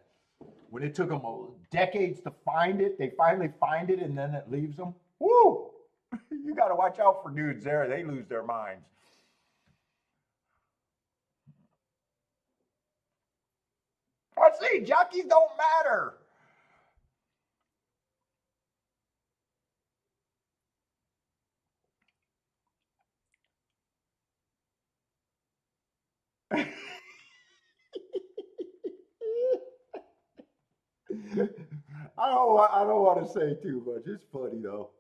When it took them decades to find it, they finally find it and then it leaves them. Woo! You got to watch out for dudes there. They lose their minds. Let's see, jockeys don't matter. I don't want to say too much. It's funny though.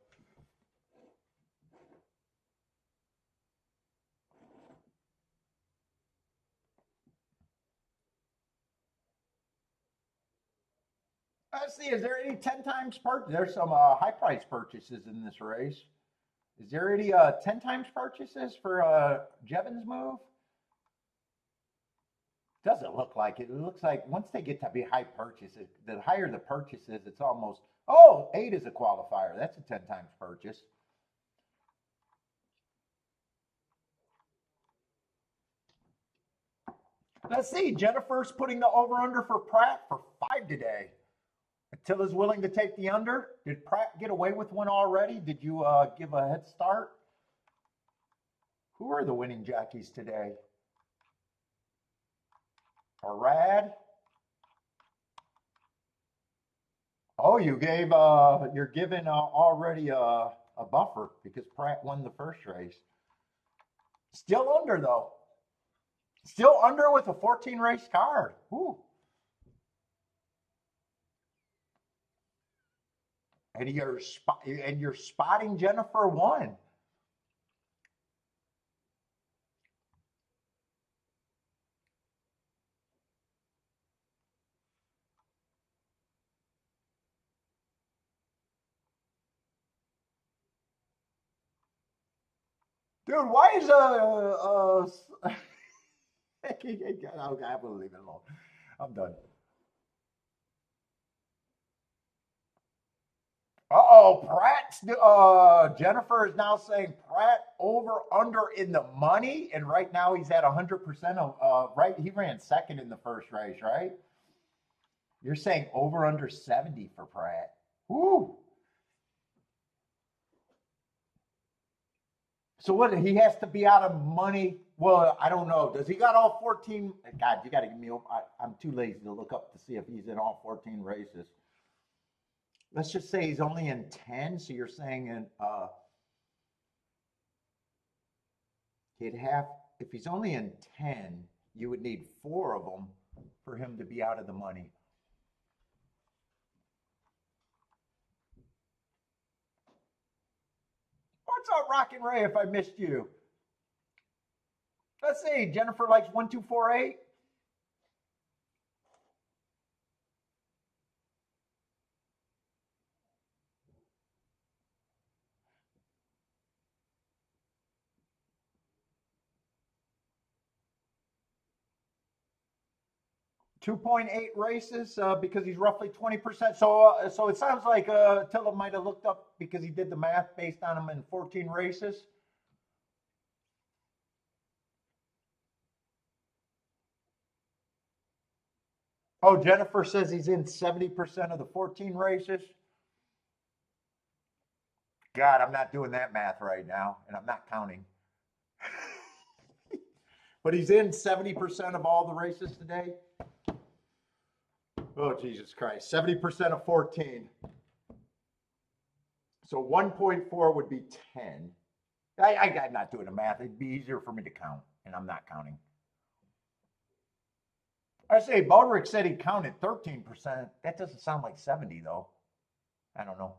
Let's see, is there any 10 times purchase? There's some high price purchases in this race. Is there any 10 times purchases for Jevons move? Doesn't look like it. It looks like once they get to be high purchases, the higher the purchases, it's almost, oh, 8 is a qualifier. That's a 10 times purchase. Let's see. Jennifer's putting the over-under for Pratt for 5 today. Attila's willing to take the under. Did Pratt get away with one already? Did you give a head start? Who are the winning jockeys today? Arad. Oh, you gave you're giving already a buffer because Pratt won the first race. Still under though. Still under with a 14 race card. Ooh. And you're spotting Jennifer 1. Dude, why is okay, I'm gonna leave it alone. I'm done. Uh-oh, Pratt's Jennifer is now saying Pratt over under in the money, and right now he's at 100% of right. He ran second in the first race, right? You're saying over under 70 for Pratt. Woo. So what? He has to be out of money. Well, I don't know. Does he got all 14? God, you got to give me. I'm too lazy to look up to see if he's in all 14 races. Let's just say he's only in 10. So you're saying in he'd have, if he's only in 10, you would need 4 of them for him to be out of the money. What's up, Rockin' Ray, if I missed you? Let's see. Jennifer likes 1248. 2.8 races because he's roughly 20%. So it sounds like Tilla might have looked up because he did the math based on him in 14 races. Oh, Jennifer says he's in 70% of the 14 races. God, I'm not doing that math right now, and I'm not counting. But he's in 70% of all the races today. Oh, Jesus Christ. 70% of 14. So 1.4 would be 10. I'm not doing the math. It'd be easier for me to count, and I'm not counting. I say Bodrick said he counted 13%. That doesn't sound like 70 though. I don't know.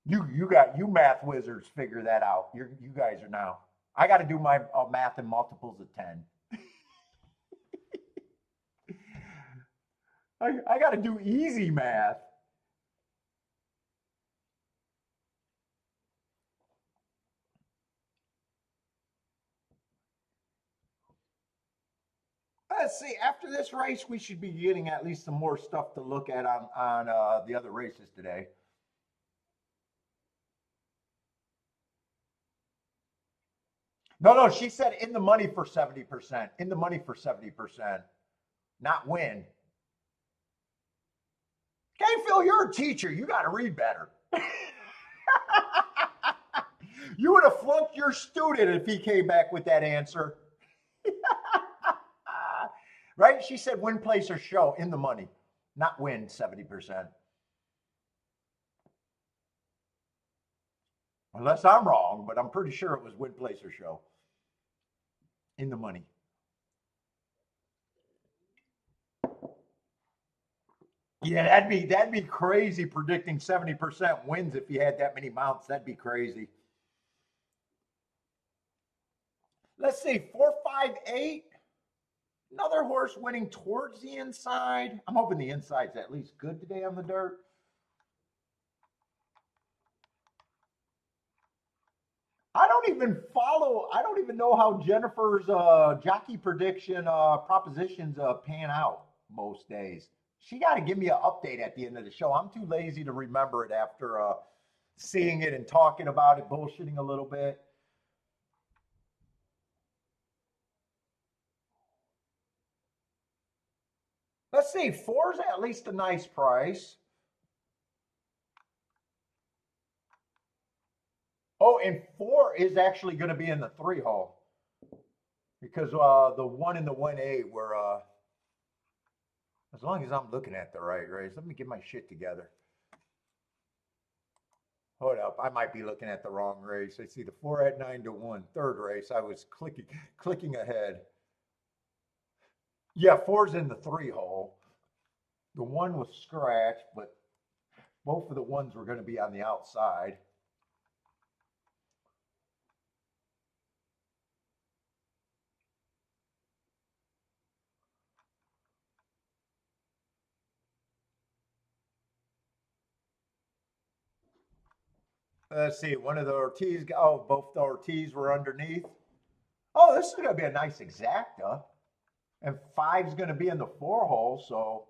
You math wizards figure that out. You guys are now. I got to do my math in multiples of 10. I got to do easy math. Let's see. After this race, we should be getting at least some more stuff to look at on the other races today. No, she said in the money for 70%. In the money for 70%, not win. Okay, Phil, you're a teacher. You got to read better. You would have flunked your student if he came back with that answer. Right? She said win, place, or show in the money, not win 70%. Unless I'm wrong, but I'm pretty sure it was win, place, or show in the money. Yeah, that'd be crazy predicting 70% wins if you had that many mounts. That'd be crazy. Let's see, 458. Another horse winning towards the inside. I'm hoping the inside's at least good today on the dirt. I don't even know how Jennifer's jockey prediction propositions pan out most days. She got to give me an update at the end of the show. I'm too lazy to remember it after seeing it and talking about it, bullshitting a little bit. Let's see, four's at least a nice price. Oh, and four is actually going to be in the 3 hole because the 1 and the 1A were, as long as I'm looking at the right race, let me get my shit together. Hold up, I might be looking at the wrong race. I see the 4 at 9-1. Third race, I was clicking ahead. Yeah, four's in the 3 hole. The 1 was scratched, but both of the ones were going to be on the outside. Let's see, one of the Ortiz, oh, both the Ortiz were underneath. Oh, this is going to be a nice exacta. And 5's going to be in the 4 hole, so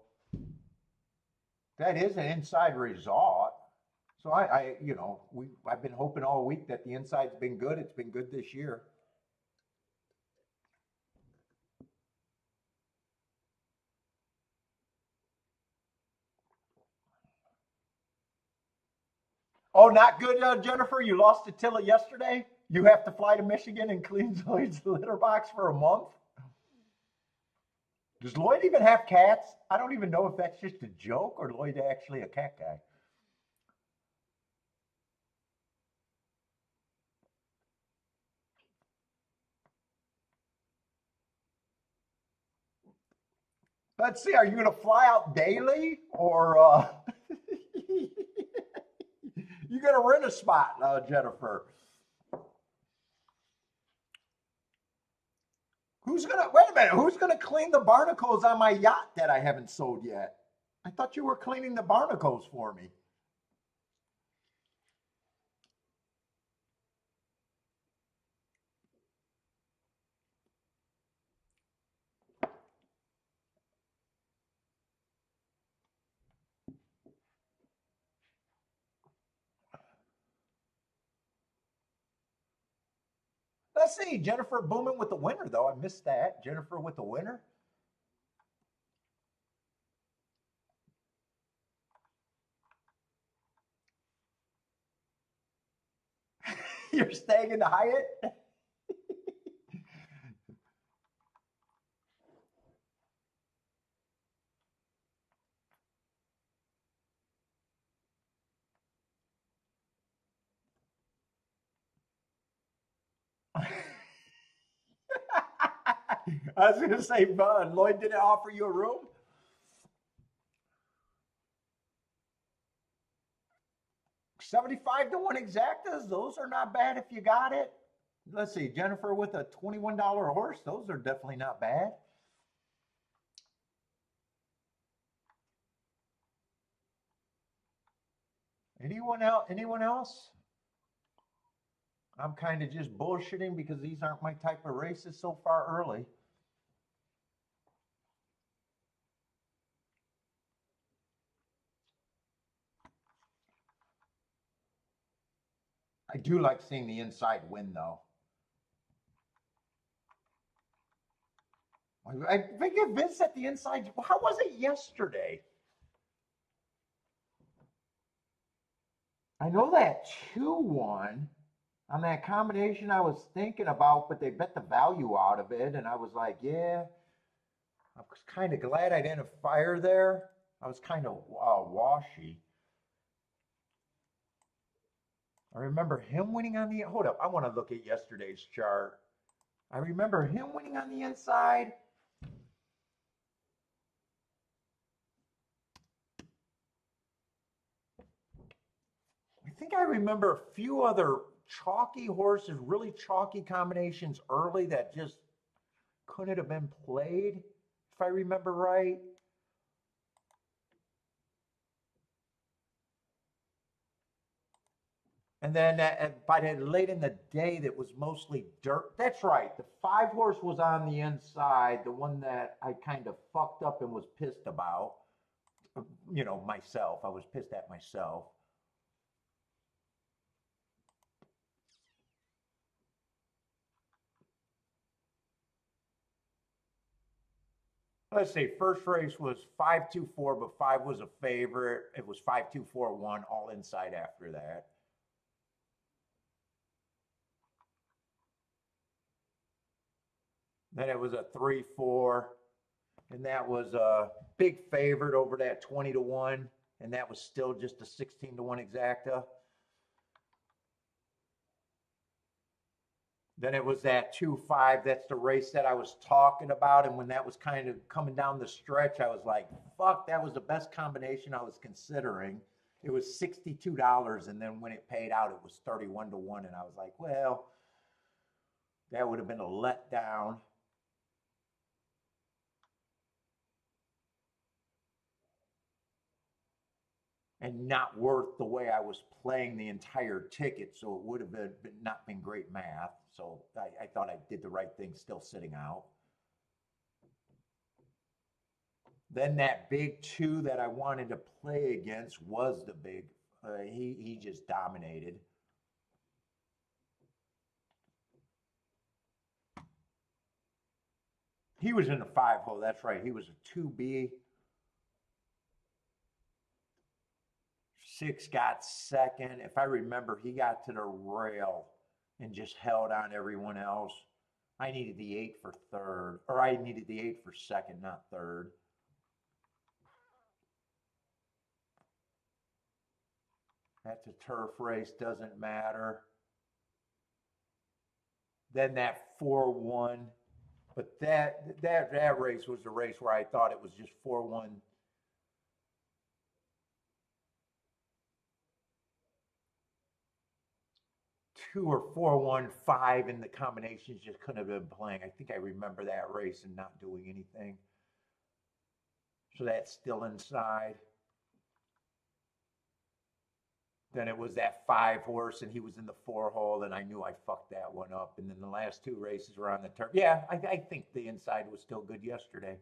that is an inside result. So I've been hoping all week that the inside's been good. It's been good this year. Oh, not good, Jennifer. You lost to Tilla yesterday. You have to fly to Michigan and clean Lloyd's litter box for a month. Does Lloyd even have cats? I don't even know if that's just a joke or Lloyd actually a cat guy. Let's see. Are you going to fly out daily or you going to rent a spot, Jennifer? Wait a minute? Who's gonna clean the barnacles on my yacht that I haven't sold yet? I thought you were cleaning the barnacles for me. Let's see, Jennifer Boomin with the winner though. I missed that. Jennifer with the winner. You're staying in the Hyatt? I was gonna say, Lloyd didn't offer you a room. 75-1 exactas. Those are not bad if you got it. Let's see, Jennifer with a $21 horse. Those are definitely not bad. Anyone else? Anyone else? I'm kind of just bullshitting because these aren't my type of races so far early. I do like seeing the inside win though. I think Vince at the inside. How was it yesterday? I know that 2-1 on that combination I was thinking about, but they bet the value out of it. And I was like, yeah, I was kind of glad I didn't fire there. I was kind of washy. I remember him winning on the, hold up, I want to look at yesterday's chart. I remember him winning on the inside. I think I remember a few other chalky horses, really chalky combinations early that just couldn't have been played. if I remember right. And then by the late in the day, that was mostly dirt. That's right. The 5-horse was on the inside, the one that I kind of fucked up and was pissed about. You know, myself. I was pissed at myself. Let's see. First race was 5-2-4, but 5 was a favorite. It was 5-2-4-1, all inside after that. Then it was a 3-4, and that was a big favorite over that 20-1, and that was still just a 16-1 exacta. Then it was that 2-5. That's the race that I was talking about. And when that was kind of coming down the stretch, I was like, fuck, that was the best combination I was considering. It was $62. And then when it paid out, it was 31-1. And I was like, well, that would have been a letdown. And not worth the way I was playing the entire ticket. So it would have not been great math. So I thought I did the right thing still sitting out. Then that big 2 that I wanted to play against was the big. He just dominated. He was in the 5-hole. That's right. He was a 2B. 6 got second. If I remember, he got to the rail and just held on everyone else. I needed the 8 for third, or I needed the 8 for second, not third. That's a turf race, doesn't matter. Then that 4-1, but that race was the race where I thought it was just 4-1. 2 or 4-1-5, and the combinations just couldn't have been playing. I think I remember that race and not doing anything. So that's still inside. Then it was that 5-horse, and he was in the 4-hole, and I knew I fucked that one up. And then the last 2 races were on the turf. Yeah, I think the inside was still good yesterday.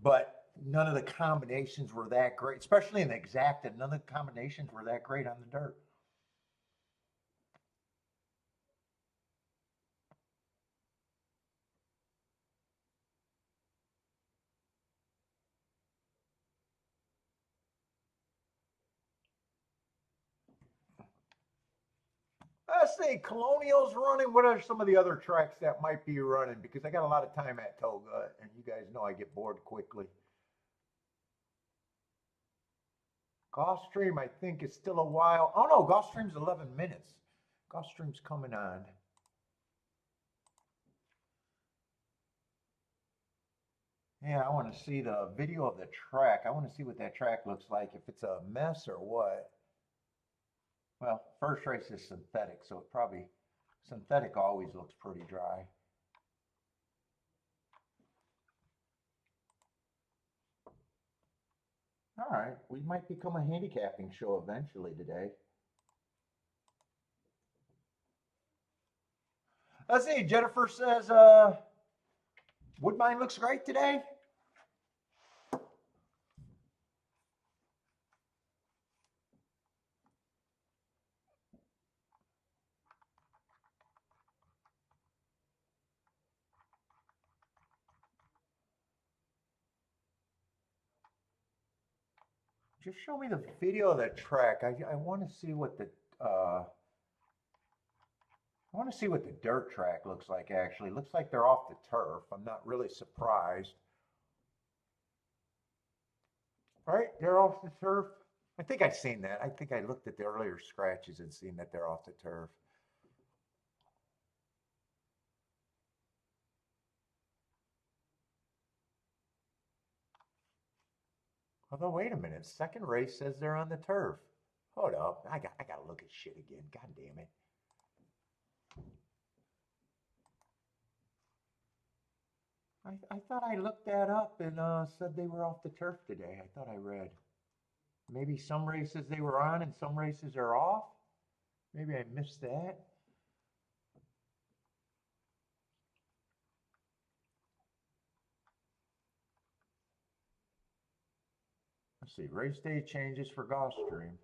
But none of the combinations were that great, especially in the exacta. None of the combinations were that great on the dirt. Let's see, Colonial's running. What are some of the other tracks that might be running? Because I got a lot of time at Toga, and you guys know I get bored quickly. Gulfstream, I think, is still a while. Oh no, Gulfstream's 11 minutes. Gulfstream's coming on. Yeah, I want to see the video of the track. I want to see what that track looks like, if it's a mess or what. Well, first race is synthetic, so it probably, synthetic always looks pretty dry. All right, we might become a handicapping show eventually today. Let's see, Jennifer says, Woodbine looks great today. Just show me the video of the track. I want to see what the I want to see what the dirt track looks like. Actually, looks like they're off the turf. I'm not really surprised. All right, they're off the turf. I think I've seen that. I think I looked at the earlier scratches and seen that they're off the turf. Although, wait a minute. Second race says they're on the turf. Hold up. I got to look at shit again. God damn it. I thought I looked that up and said they were off the turf today. I thought I read. Maybe some races they were on and some races are off. Maybe I missed that. Let's see, race day changes for Gulfstream.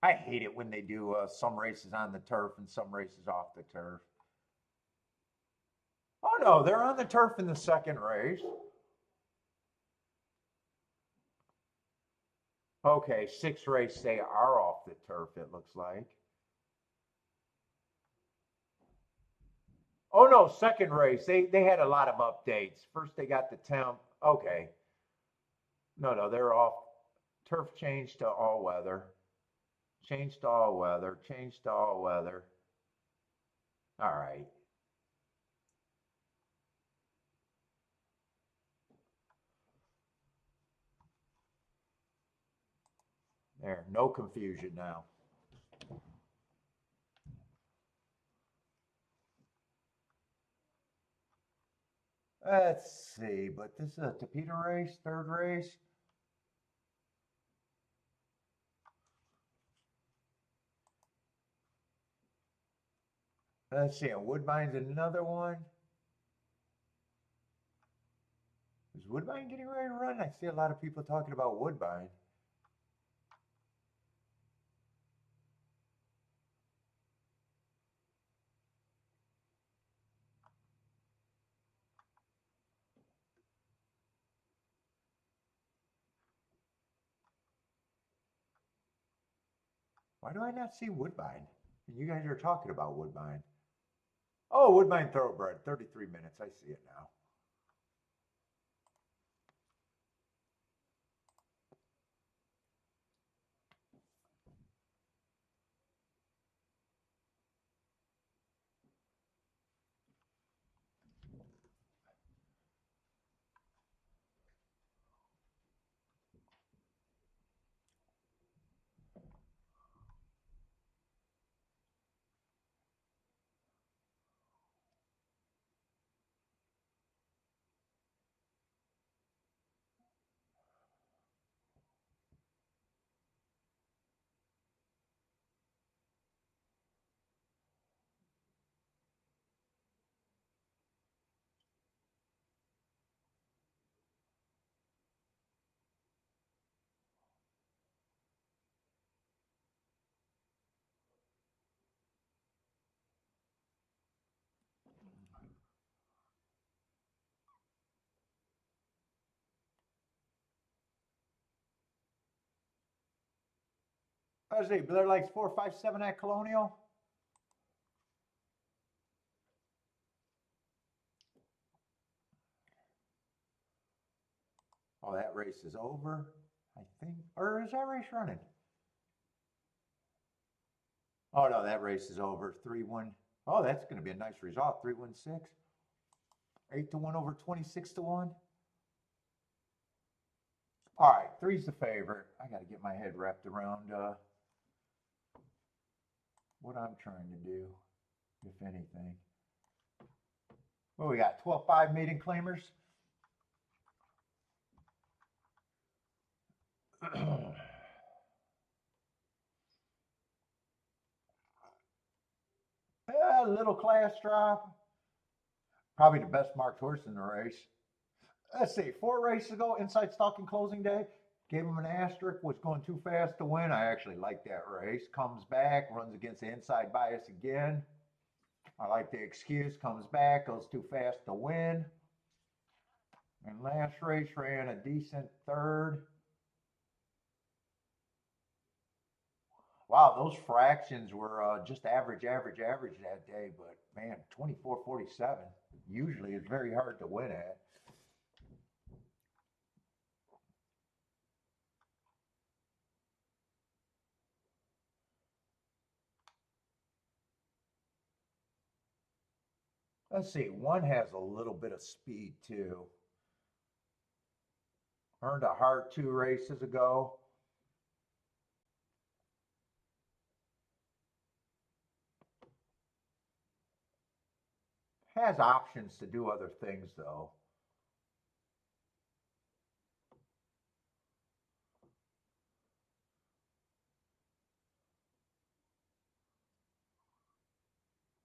I hate it when they do some races on the turf and some races off the turf. Oh no, they're on the turf in the second race. Okay, sixth race they are off the turf, it looks like. Oh no, second race. They had a lot of updates. First they got the temp. Okay. No, they're off. Turf changed to all weather. Changed to all weather. Changed to all weather. All right. There, no confusion now. Let's see, but this is a torpedo race, third race. Let's see, and Woodbine's another one. Is Woodbine getting ready to run? I see a lot of people talking about Woodbine. Why do I not see Woodbine? You guys are talking about Woodbine. Oh, Woodbine Thoroughbred, 33 minutes. I see it now. Let's see, Blair likes 457 at Colonial. Oh, that race is over, I think. Or is that race running? Oh, no, that race is over. 3-1. Oh, that's going to be a nice result. 3-1-6. 8-1 over 26-1. All right, three's the favorite. I got to get my head wrapped around what I'm trying to do, if anything. Well, we got 12-5 maiden claimers. A little class drop. Probably the best marked horse in the race. Let's see, 4 races ago, inside stalking closing day, gave him an asterisk, was going too fast to win. I actually like that race. Comes back, runs against the inside bias again. I like the excuse, comes back, goes too fast to win. And last race ran a decent third. Wow, those fractions were just average that day, but man, 24.47 usually is very hard to win at. Let's see, one has a little bit of speed too. Earned a heart 2 races ago. Has options to do other things though.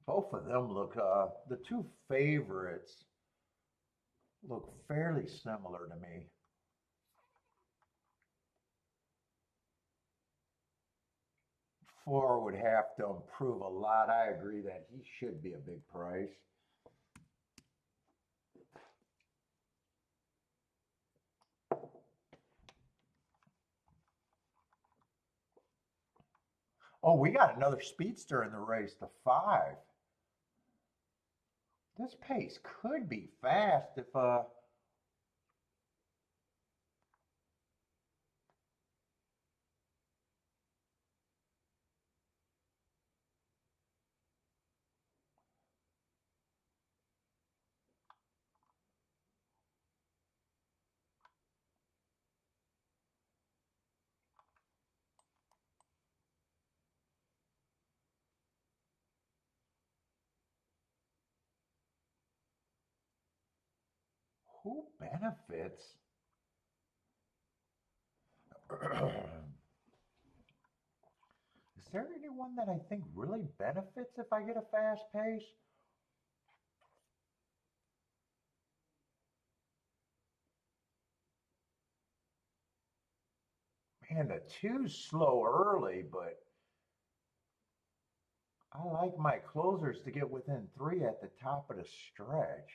Both of them look, the two favorites look fairly similar to me. Four would have to improve a lot. I agree that he should be a big price. Oh, we got another speedster in the race, the 5. This pace could be fast if who benefits? Is there anyone that I think really benefits if I get a fast pace? Man, the 2's slow early, but I like my closers to get within 3 at the top of the stretch.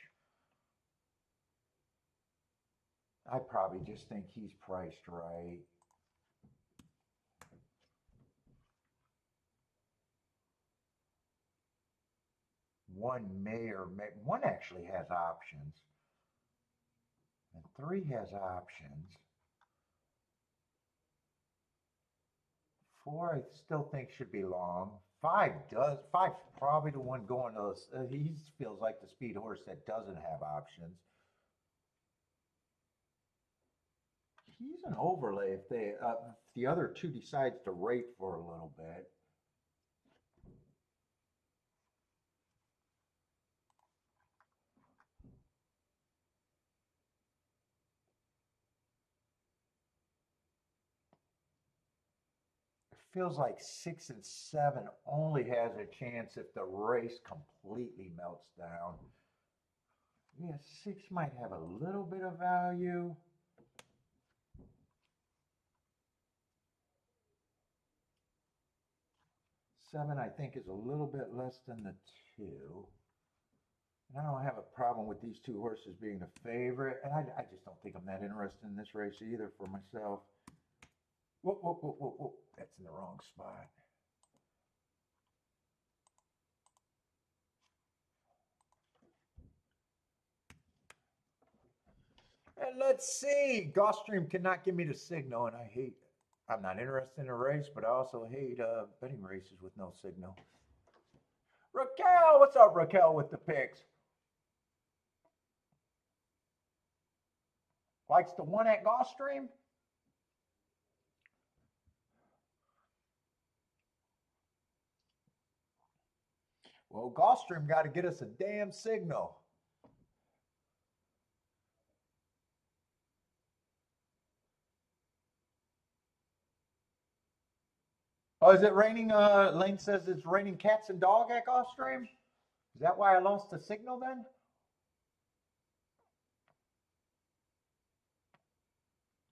I probably just think he's priced right. One actually has options, and 3 has options. 4 I still think should be long. 5 does. 5's probably the one going to. He feels like the speed horse that doesn't have options. He's an overlay if the other 2 decides to rate for a little bit. Feels like 6 and 7 only has a chance if the race completely melts down. Yeah, 6 might have a little bit of value. 7 I think is a little bit less than the 2. And I don't have a problem with these 2 horses being the favorite. And I just don't think I'm that interested in this race either for myself. Whoa, whoa, whoa, whoa, whoa. That's in the wrong spot. And let's see. Gulfstream cannot give me the signal, and I'm not interested in a race, but I also hate betting races with no signal. Raquel, what's up, Raquel, with the picks? Likes the one at Gulfstream? Well, Gulfstream got to get us a damn signal. Oh, is it raining? Lane says it's raining cats and dog at Gulfstream. Is that why I lost the signal then?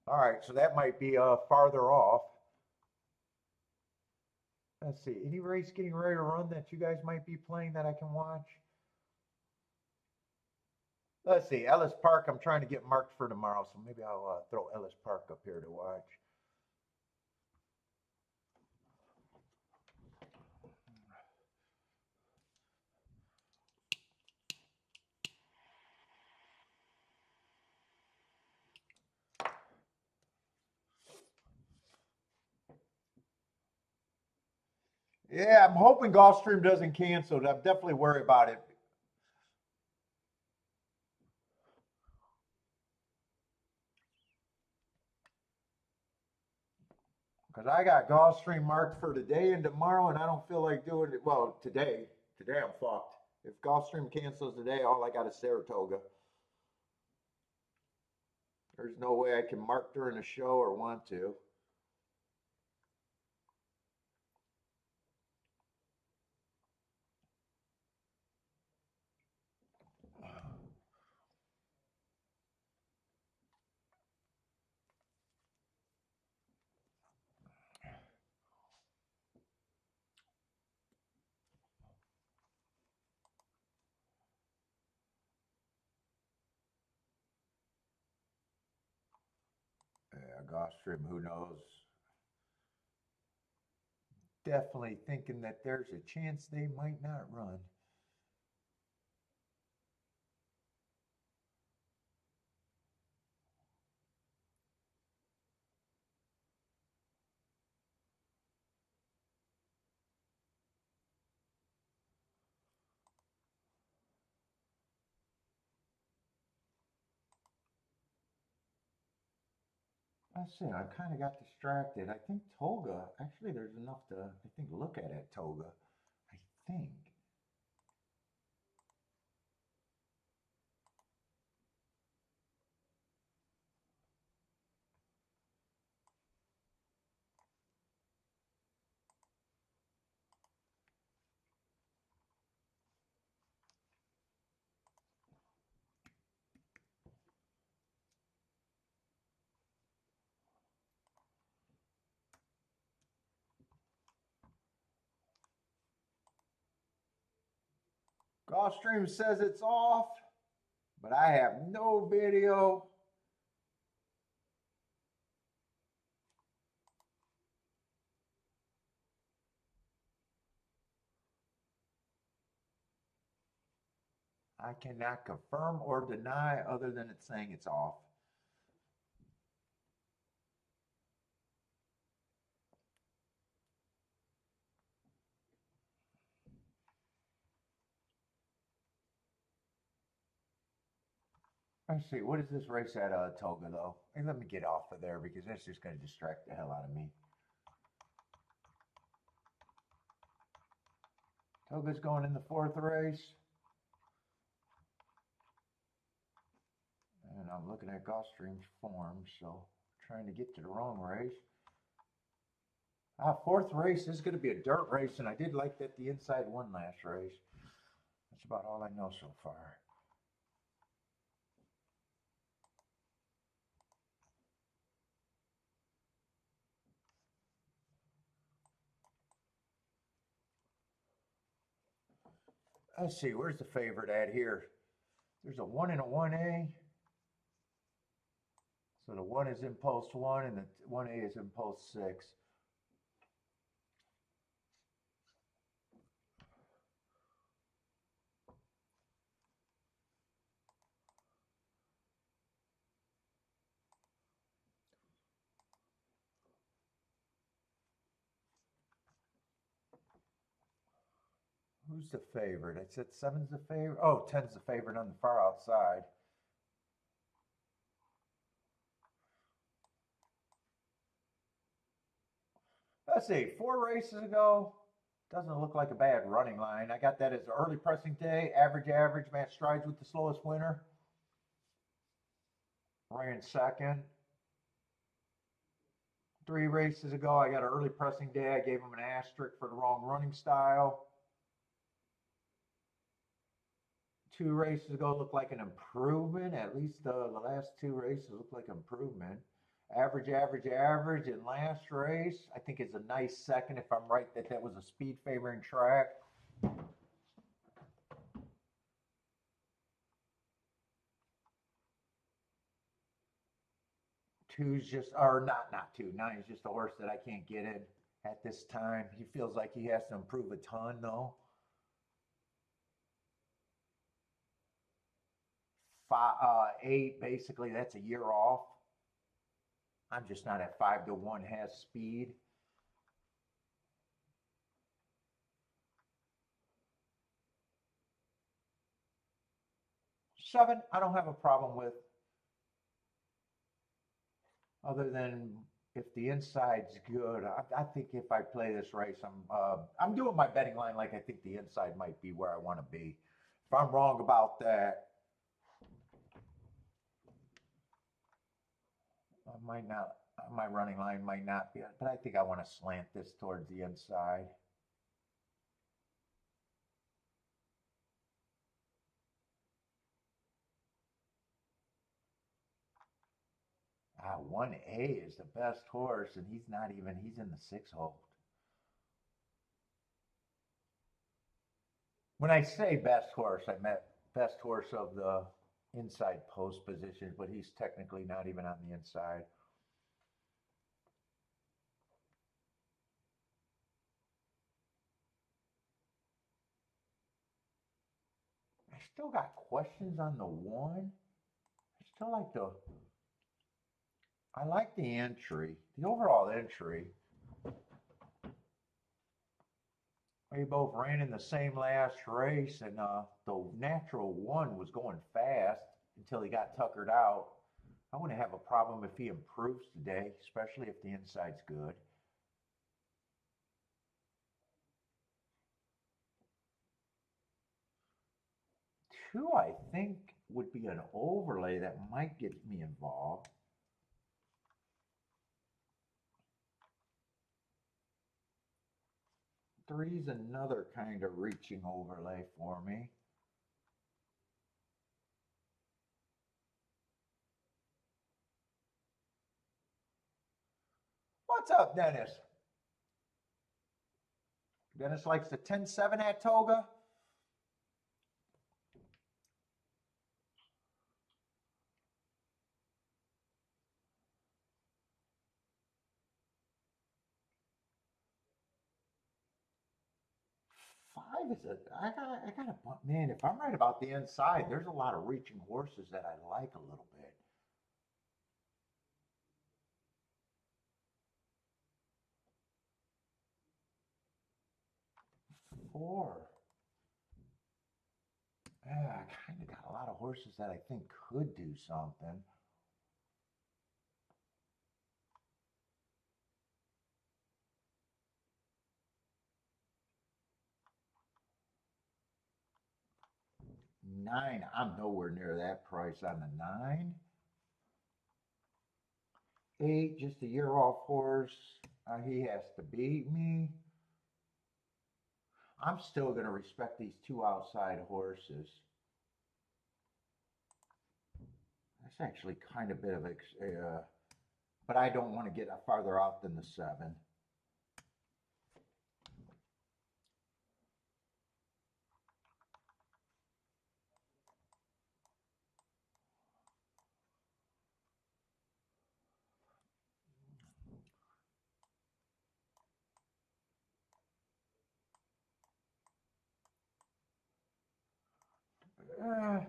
All right, so that might be farther off. Let's see. Any race getting ready to run that you guys might be playing that I can watch? Let's see. Ellis Park, I'm trying to get marked for tomorrow, so maybe I'll throw Ellis Park up here to watch. Yeah, I'm hoping Gulfstream doesn't cancel. I'm definitely worried about it. Because I got Gulfstream marked for today and tomorrow, and I don't feel like doing it. Well, today I'm fucked. If Gulfstream cancels today, all I got is Saratoga. There's no way I can mark during a show or want to. Yeah, Gulfstream, who knows? Definitely thinking that there's a chance they might not run. I see. I kind of got distracted. I think Toga, actually, there's enough to, I think, look at Toga. I think. Gulfstream says it's off, but I have no video. I cannot confirm or deny other than it's saying it's off. Let's see, what is this race at Toga though? Hey, let me get off of there because that's just going to distract the hell out of me. Toga's going in the 4th race. And I'm looking at Gulfstream's form, so trying to get to the wrong race. 4th race, this is going to be a dirt race, and I did like that the inside won last race. That's about all I know so far. Let's see, where's the favorite at here? There's a 1 and a 1A. So the 1 is in post 1 and the 1A is in post 6. Who's the favorite? I said 7's the favorite. Oh, 10's the favorite on the far outside. Let's see, 4 races ago, doesn't look like a bad running line. I got that as early pressing day, average, match strides with the slowest winner. Ran 2nd. 3 races ago, I got an early pressing day. I gave him an asterisk for the wrong running style. 2 races ago looked like an improvement. At least the last 2 races look like improvement. Average, in last race. I think it's a nice 2nd if I'm right that that was a speed favoring track. 2's just, or not 2. 9 is just a horse that I can't get in at this time. He feels like he has to improve a ton though. 8, basically, that's a year off. I'm just not at 5-1 has speed. 7, I don't have a problem with. Other than if the inside's good, I think if I play this race, I'm doing my betting line like I think the inside might be where I want to be. If I'm wrong about that, I might not, my running line might not be, but I think I want to slant this towards the inside. Ah, 1A is the best horse, and he's not even, he's in the 6 hole. When I say best horse, I meant best horse of the inside post position, but he's technically not even on the inside. I still got questions on the 1. I still like the, I like the entry, the overall entry. We both ran in the same last race, and the natural 1 was going fast until he got tuckered out. I wouldn't have a problem if he improves today, especially if the inside's good. 2, I think, would be an overlay that might get me involved. 3's another kind of reaching overlay for me. What's up, Dennis? Dennis likes the 10-7 at Toga. Five is I got a, man, if I'm right about the inside, there's a lot of reaching horses that I like a little bit. 4. Yeah, I kind of got a lot of horses that I think could do something. Nine, I'm nowhere near that price on the 9. 8, just a year off horse. He has to beat me. I'm still going to respect these 2 outside horses. That's actually kind of a bit of a, but I don't want to get farther out than the 7. I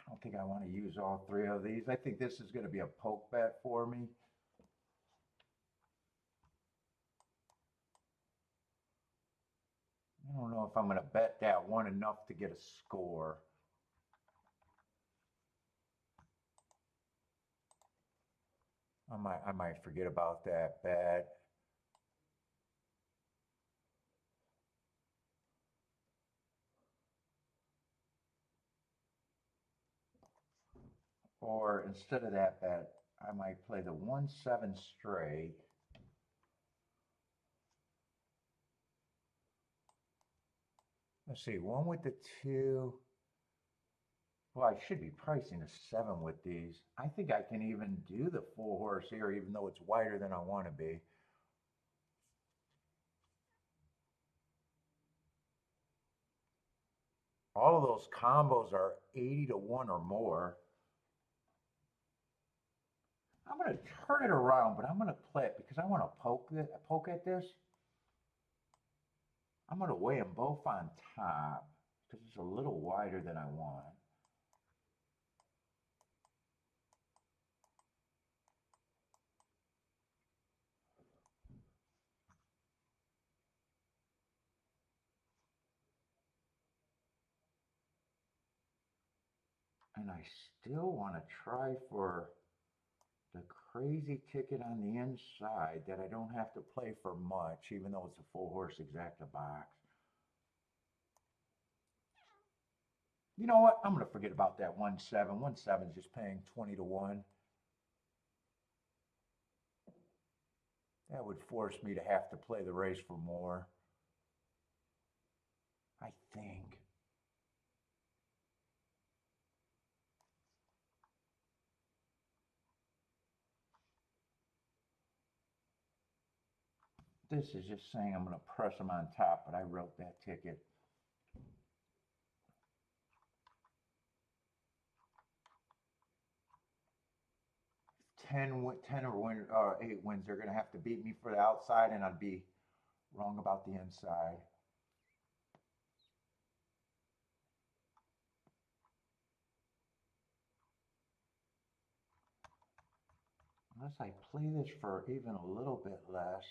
don't think I want to use all 3 of these. I think this is going to be a poke bet for me. I don't know if I'm going to bet that 1 enough to get a score. I might forget about that bet. Or instead of that bet, I might play the 1-7 straight. Let's see, 1 with the 2. Well, I should be pricing a 7 with these. I think I can even do the 4 horse here, even though it's wider than I want to be. All of those combos are 80 to 1 or more. I'm going to turn it around, but I'm going to play it because I want to poke at this. I'm going to weigh them both on top because it's a little wider than I want. And I still want to try for the crazy ticket on the inside that I don't have to play for much, even though it's a full horse exacta box. You know what? I'm going to forget about that 1-7. 1-7 is just paying 20 to 1. That would force me to have to play the race for more, I think. This is just saying I'm going to press them on top, but I wrote that ticket. 10 or 8 wins. They're going to have to beat me for the outside, and I'd be wrong about the inside. Unless I play this for even a little bit less.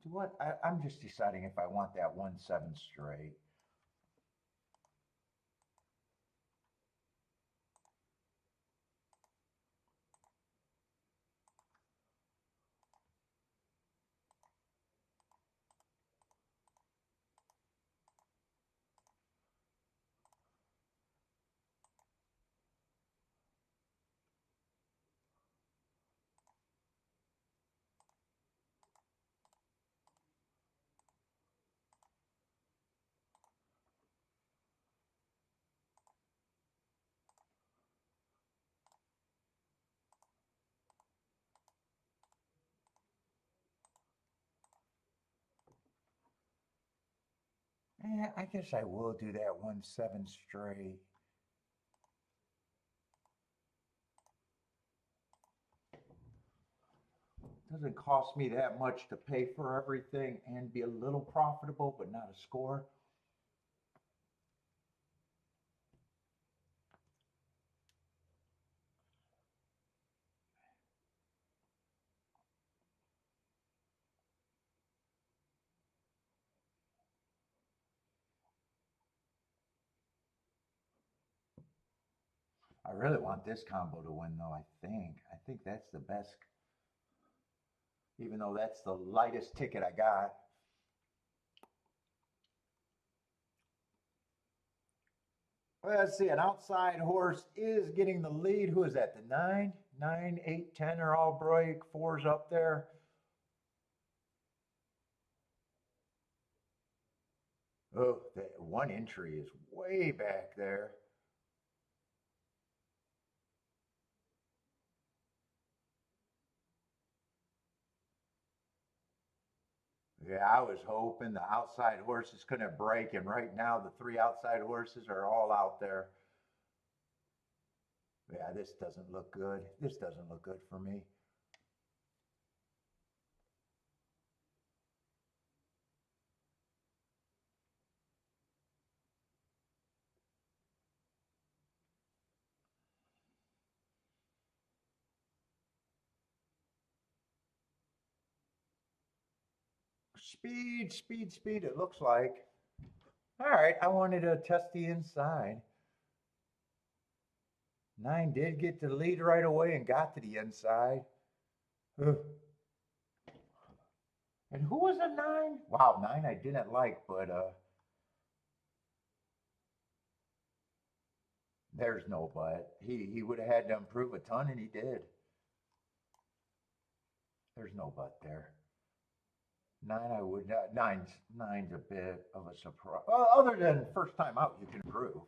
Do what? I'm just deciding if I want that 1-7 straight. I guess I will do that 1-7 straight. Doesn't cost me that much to pay for everything and be a little profitable, but not a score. I really want this combo to win, though. I think that's the best, even though that's the lightest ticket I got. Well, let's see. An outside horse is getting the lead. Who is that? The 9, 9, 8, 10 are all break. 4's up there. Oh, that one entry is way back there. Yeah, I was hoping the outside horses couldn't break, and right now the 3 outside horses are all out there. Yeah, this doesn't look good. This doesn't look good for me. Speed, speed, speed, it looks like. All right, I wanted to test the inside. 9 did get the lead right away and got to the inside. Ugh. And who was a 9? Wow, 9 I didn't like, but there's no but. He would have had to improve a ton, and he did. There's no but there. 9 I would not. Nine's a bit of a surprise. Well, other than first time out, you can improve,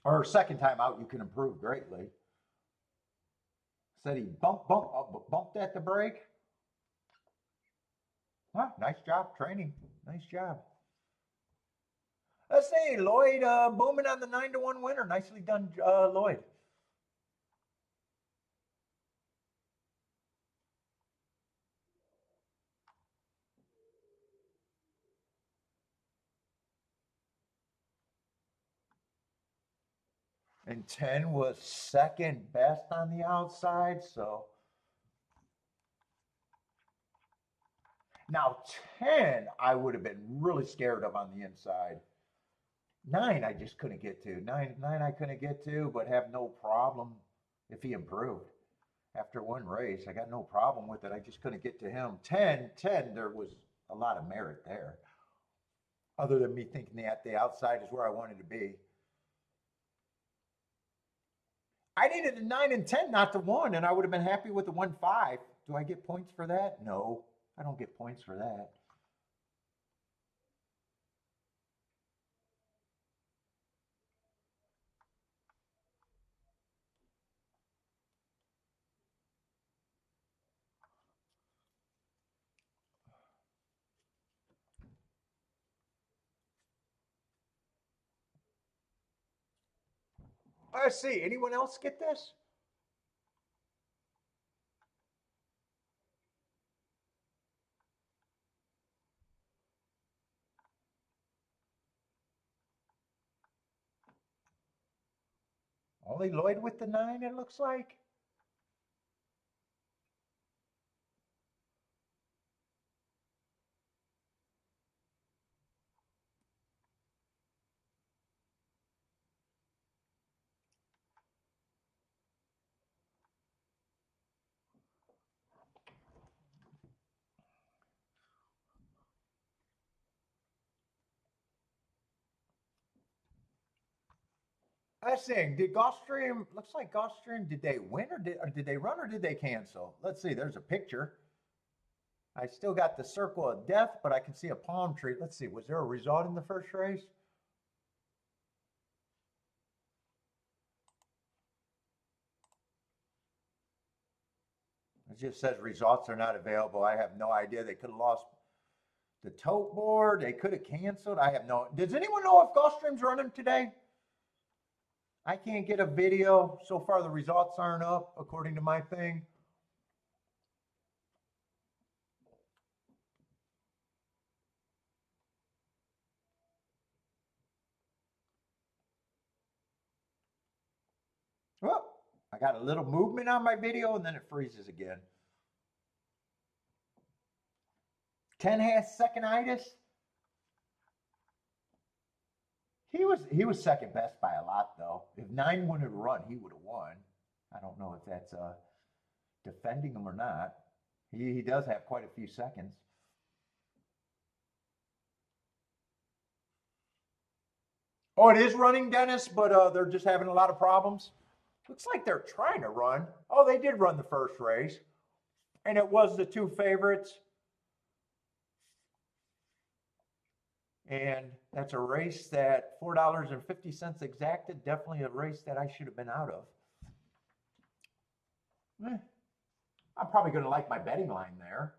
or second time out, you can improve greatly. Said he bumped at the break. Huh, nice job training. Nice job. Let's see, Lloyd booming on the 9 to 1 winner. Nicely done, Lloyd. And 10 was second best on the outside. So now 10, I would have been really scared of on the inside. 9, I just couldn't get to. 9, I couldn't get to, but have no problem if he improved. After one race, I got no problem with it. I just couldn't get to him. 10, there was a lot of merit there. other than me thinking that the outside is where I wanted to be. I needed a 9 and 10, not the 1, and I would have been happy with the 1-5. Do I get points for that? No, I don't get points for that. Let's see. Anyone else get this? Only Lloyd with the 9, it looks like. Let's see. Did Gulfstream, looks like Gulfstream, did they win or did they run or did they cancel? Let's see. There's a picture. I still got the circle of death, but I can see a palm tree. Let's see. Was there a result in the first race? It just says results are not available. I have no idea. They could have lost the tote board. They could have canceled. I have no. Does anyone know if Gulfstream's running today? I can't get a video. So far, the results aren't up according to my thing. Well, I got a little movement on my video and then it freezes again. 10 has second-itis. He was second best by a lot though. If 9 wouldn't have run, he would have won. I don't know if that's defending him or not. He does have quite a few seconds. Oh, it is running, Dennis, but they're just having a lot of problems. Looks like they're trying to run. Oh, they did run the first race. And it was the 2 favorites. And that's a race that $4.50 exacted. Definitely a race that I should have been out of. I'm probably going to like my betting line there.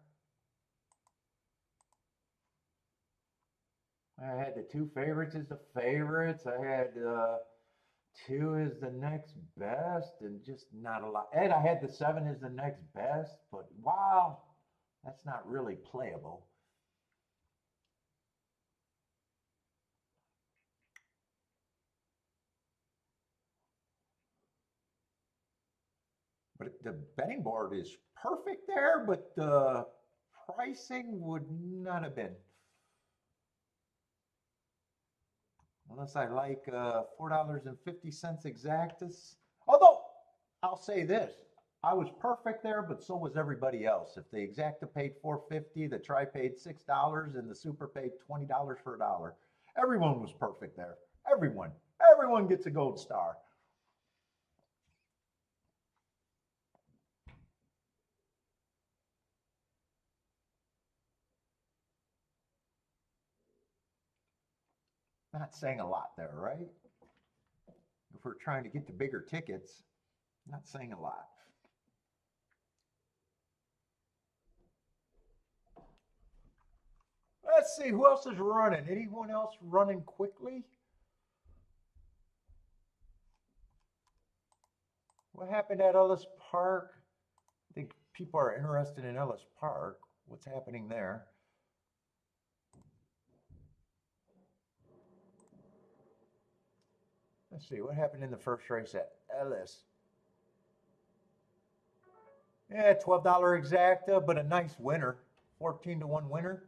I had the 2 favorites as the favorites. I had 2 as the next best, and just not a lot. And I had the 7 as the next best, but wow, that's not really playable. But the betting board is perfect there, but the pricing would not have been. Unless I like $4.50 exactus. Although, I'll say this. I was perfect there, but so was everybody else. If the exacta paid $4.50, the tri paid $6, and the super paid $20 for a dollar. Everyone was perfect there. Everyone. Everyone gets a gold star. Not saying a lot there, right? If we're trying to get the bigger tickets, not saying a lot. Let's see, who else is running? Anyone else running quickly? What happened at Ellis Park? I think people are interested in Ellis Park. What's happening there? Let's see, what happened in the first race at Ellis? Yeah, $12 exacta, but a nice winner. 14-1 winner.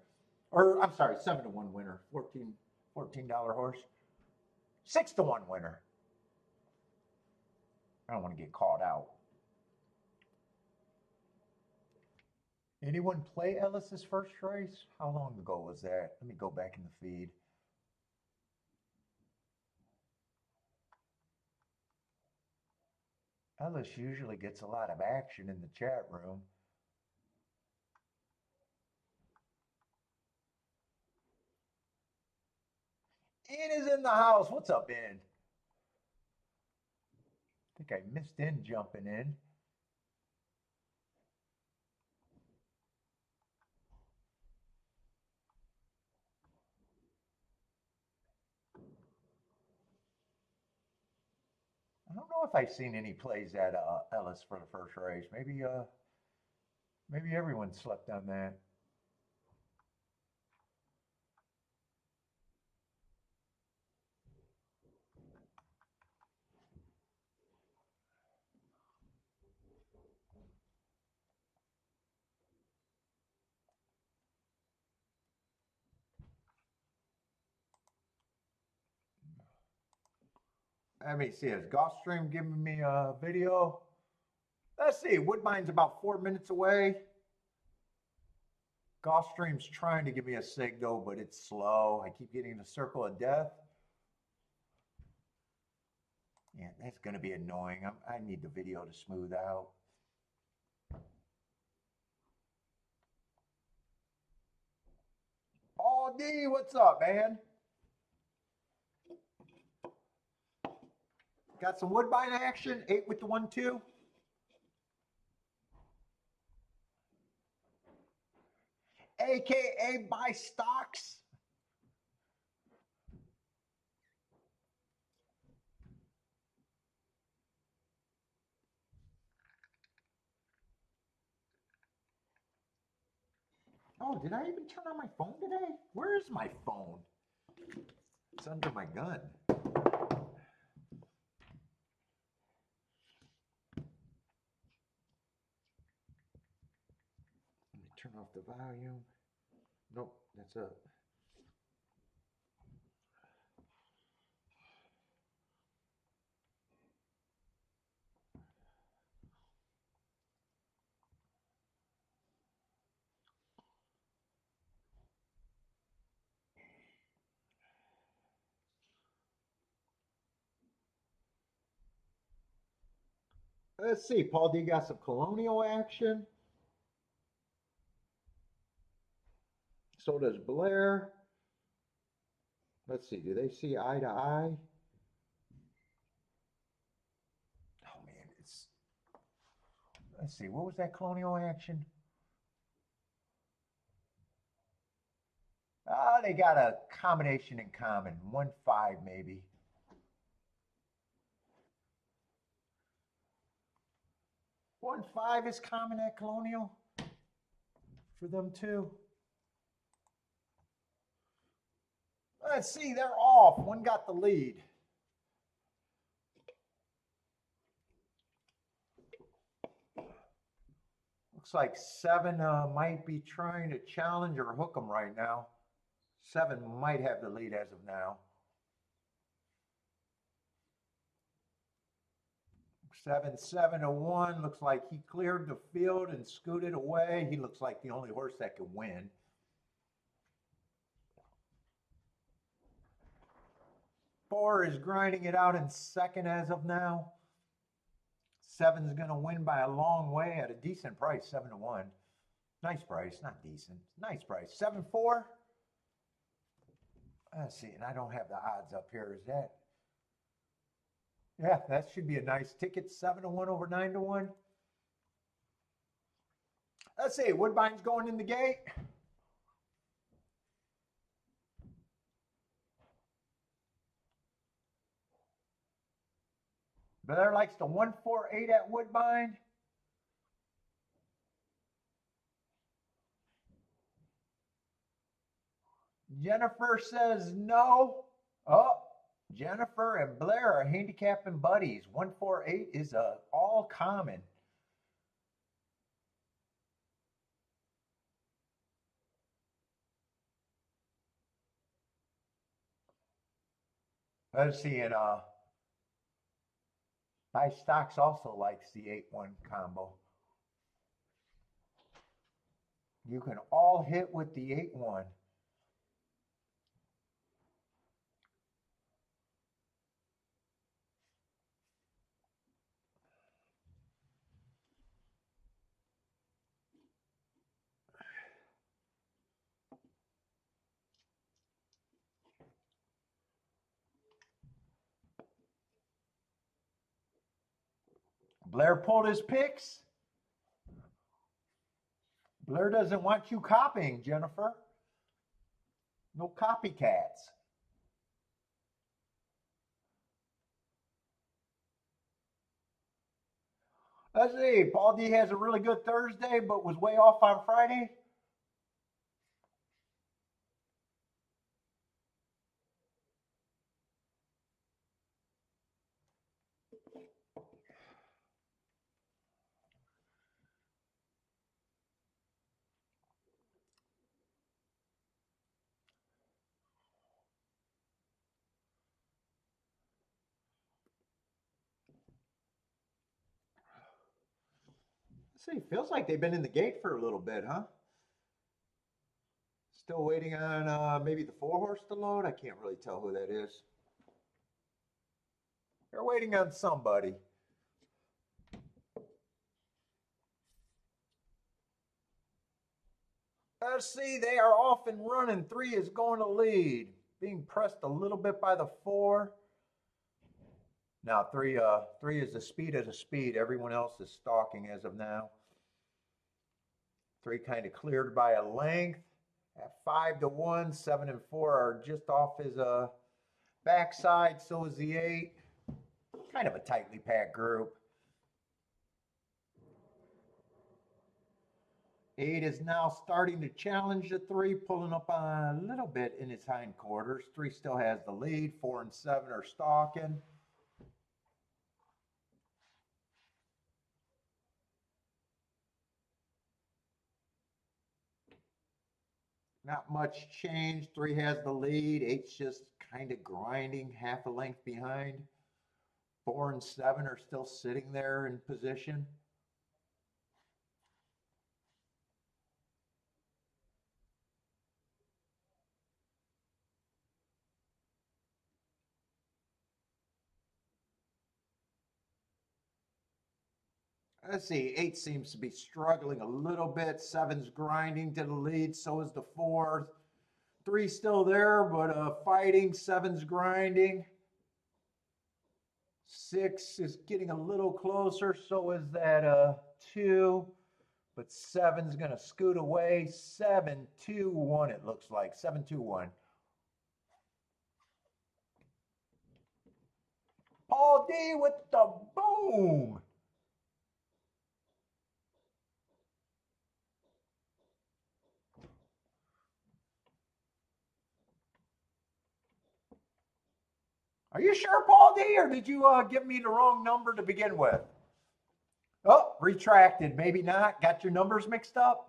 Or, I'm sorry, 7-1 winner. $14 horse. 6-1 winner. I don't want to get caught out. Anyone play Ellis's first race? How long ago was that? Let me go back in the feed. Ellis usually gets a lot of action in the chat room. Ian is in the house. What's up, Ian? I think I missed Ian jumping in. I don't know if I've seen any plays at Ellis for the first race. Maybe everyone slept on that. Let me see. Is Gulfstream giving me a video? Let's see. Woodbine's about 4 minutes away. Gulfstream's trying to give me a signal, but it's slow. I keep getting the circle of death. Yeah, that's going to be annoying. I need the video to smooth out. Paul D, what's up, man? Got some Woodbine action. 8 with the 1-2. AKA buy stocks. Oh, did I even turn on my phone today? Where is my phone? It's under my gun. Let me turn off the volume. Nope, that's up. Let's see, Paul D got some Colonial action. So does Blair. Let's see, do they see eye to eye? Oh man, let's see, what was that Colonial action? They got a combination in common, 1-5 maybe. 1-5 is common at Colonial for them too. Let's see, they're off. One got the lead. Looks like 7 might be trying to challenge or hook them right now. 7 might have the lead as of now. 7-1. Looks like he cleared the field and scooted away. He looks like the only horse that can win. Four is grinding it out in second as of now. 7's going to win by a long way at a decent price, 7-1. Nice price, not decent. Nice price. 7-4. Let's see, and I don't have the odds up here. Is that? Yeah, that should be a nice ticket. 7-1 over 9-1. Let's see, Woodbine's going in the gate. Blair likes the 1-4-8 at Woodbine. Jennifer says no. Oh, Jennifer and Blair are handicapping buddies. 1-4-8 is all common. Let's see, and Buy Stocks also likes the 8-1 combo. You can all hit with the 8-1. Blair pulled his picks. Blair doesn't want you copying, Jennifer. No copycats. Let's see. Paul D has a really good Thursday, but was way off on Friday. Let's see. Feels like they've been in the gate for a little bit, huh? Still waiting on maybe the 4-horse to load. I can't really tell who that is. They're waiting on somebody. Let's see. They are off and running. 3 is going to lead. Being pressed a little bit by the 4. Now 3 is the speed as a speed. Everyone else is stalking as of now. 3 kind of cleared by a length. At 5 to 1, 7 and 4 are just off his backside. So is the 8. Kind of a tightly packed group. 8 is now starting to challenge the 3, pulling up on a little bit in his hindquarters. 3 still has the lead. 4 and 7 are stalking. Not much change. 3 has the lead. 8's just kind of grinding, half a length behind. 4 and 7 are still sitting there in position. Let's see, 8 seems to be struggling a little bit. 7's grinding to the lead, so is the 4. 3's still there, but fighting. 7's grinding. 6 is getting a little closer, so is that 2. But 7's going to scoot away. 7-2-1, it looks like. 7-2-1. Paul D with the boom. Are you sure, Paul D, or did you give me the wrong number to begin with? Oh, retracted. Maybe not. Got your numbers mixed up?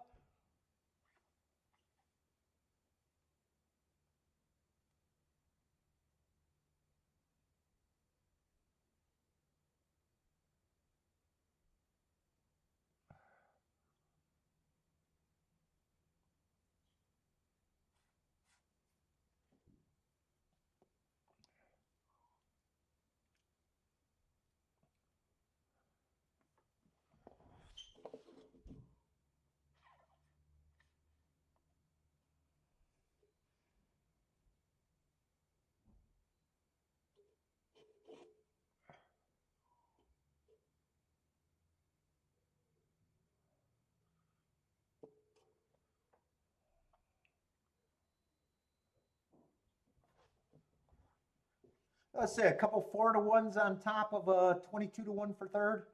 Let's say a couple 4-to-1s on top of a 22-to-1 for third.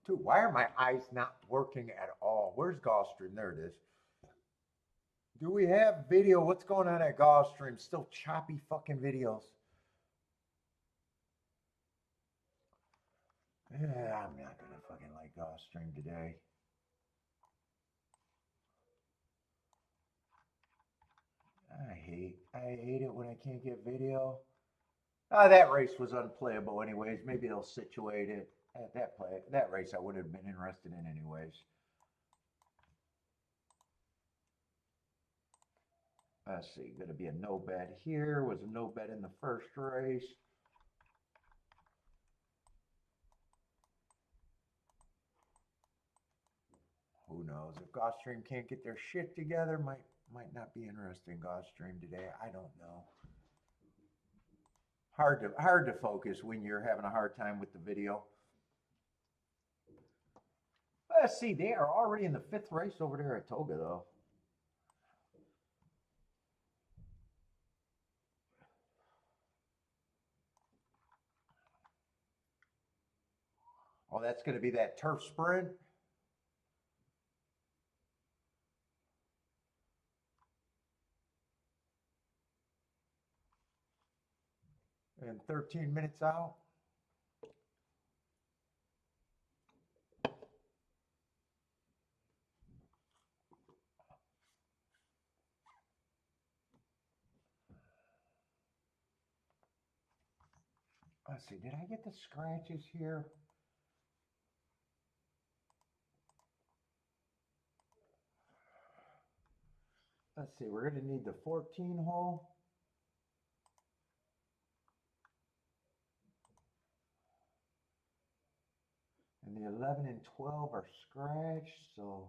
Dude, why are my eyes not working at all? Where's Gulfstream? There it is. Do we have video? What's going on at Gulfstream? Still choppy fucking videos. Yeah, I'm not gonna fucking like Gulfstream today. I hate it when I can't get video. That race was unplayable anyways. Maybe they'll situate it at that race. I would have been interested in anyways. Let's see, going to be a no bet here. Was a no bet in the first race. knows? If Gulfstream can't get their shit together, might not be interested in Gulfstream today. I don't know. Hard to focus when you're having a hard time with the video. Let's see, they are already in the 5th race over there at Toga, though. Oh, that's going to be that turf sprint. And 13 minutes out. Let's see, did I get the scratches here? Let's see, we're going to need the 14 hole. And the 11 and 12 are scratched, so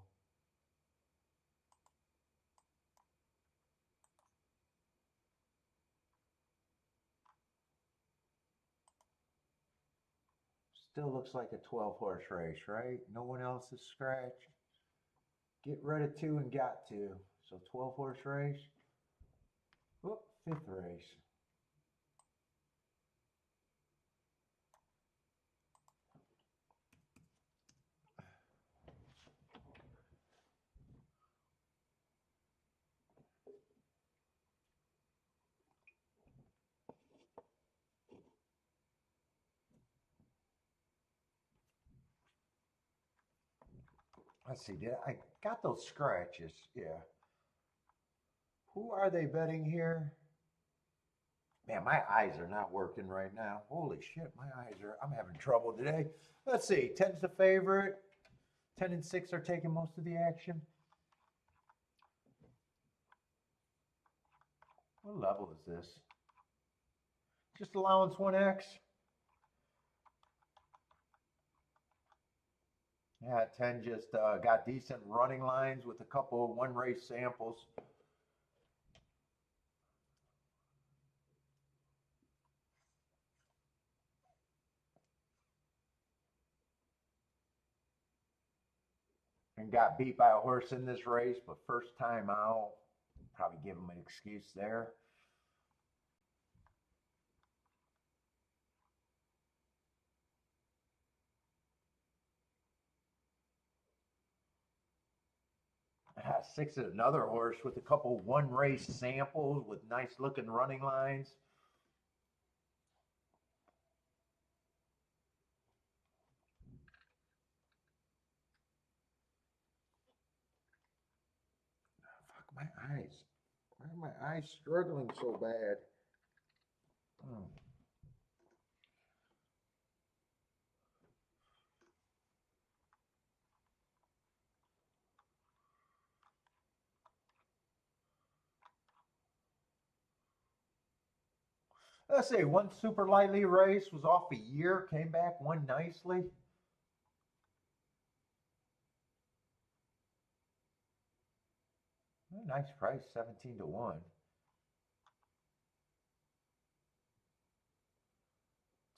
still looks like a 12-horse race, right? No one else is scratched. Get rid of 2 and got 2. So 12-horse race. Whoop, 5th race. Let's see, I got those scratches, yeah. Who are they betting here? Man, my eyes are not working right now. Holy shit, I'm having trouble today. Let's see, 10's the favorite. 10 and 6 are taking most of the action. What level is this? Just allowance 1X. Yeah, 10 just got decent running lines with a couple of one-race samples. And got beat by a horse in this race, but first time out. Probably give him an excuse there. Six is another horse with a couple one-race samples with nice-looking running lines. Fuck, my eyes. Why are my eyes struggling so bad? Let's say one super lightly race, was off a year, came back, won nicely. Nice price, 17 to 1.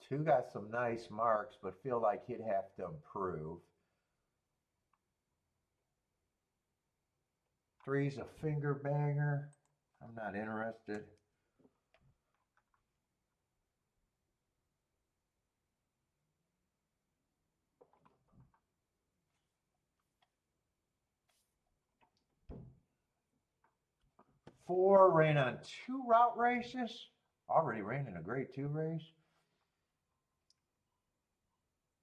2 got some nice marks, but feel like he'd have to improve. 3's a finger banger. I'm not interested. Four ran on 2 route races. Already ran in a grade 2 race.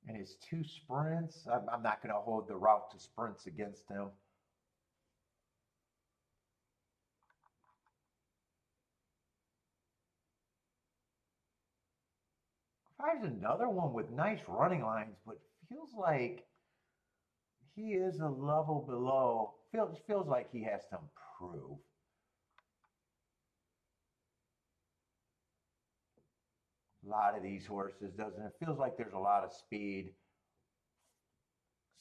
And his 2 sprints. I'm not going to hold the route to sprints against him. 5's another one with nice running lines, but feels like he is a level below. Feels like he has to improve. A lot of these horses, doesn't it? Feels like there's a lot of speed.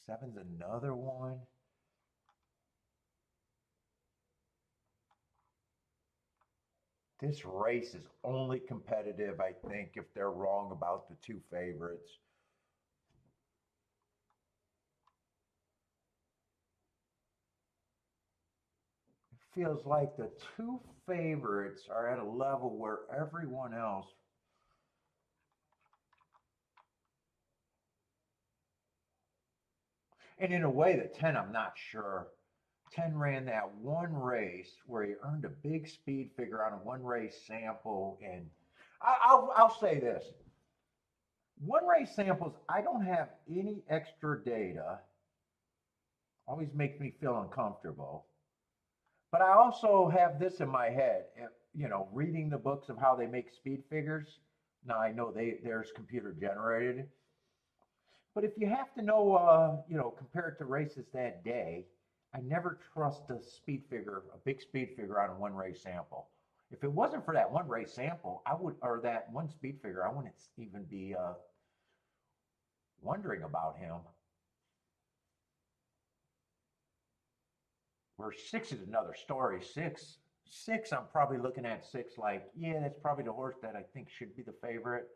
7's another one. This race is only competitive, I think, if they're wrong about the two favorites. It feels like the two favorites are at a level where everyone else, and in a way, the 10, I'm not sure. 10 ran that one race where he earned a big speed figure on a one race sample. And I'll say this, one race samples, I don't have any extra data, always makes me feel uncomfortable. But I also have this in my head, reading the books of how they make speed figures. Now I know there's computer generated, but if you have to know, compare it to races that day, I never trust a speed figure, a big speed figure on a one race sample. If it wasn't for that one race sample, or that one speed figure, I wouldn't even be wondering about him. Where 6 is another story. Six, I'm probably looking at 6 like, yeah, that's probably the horse that I think should be the favorite.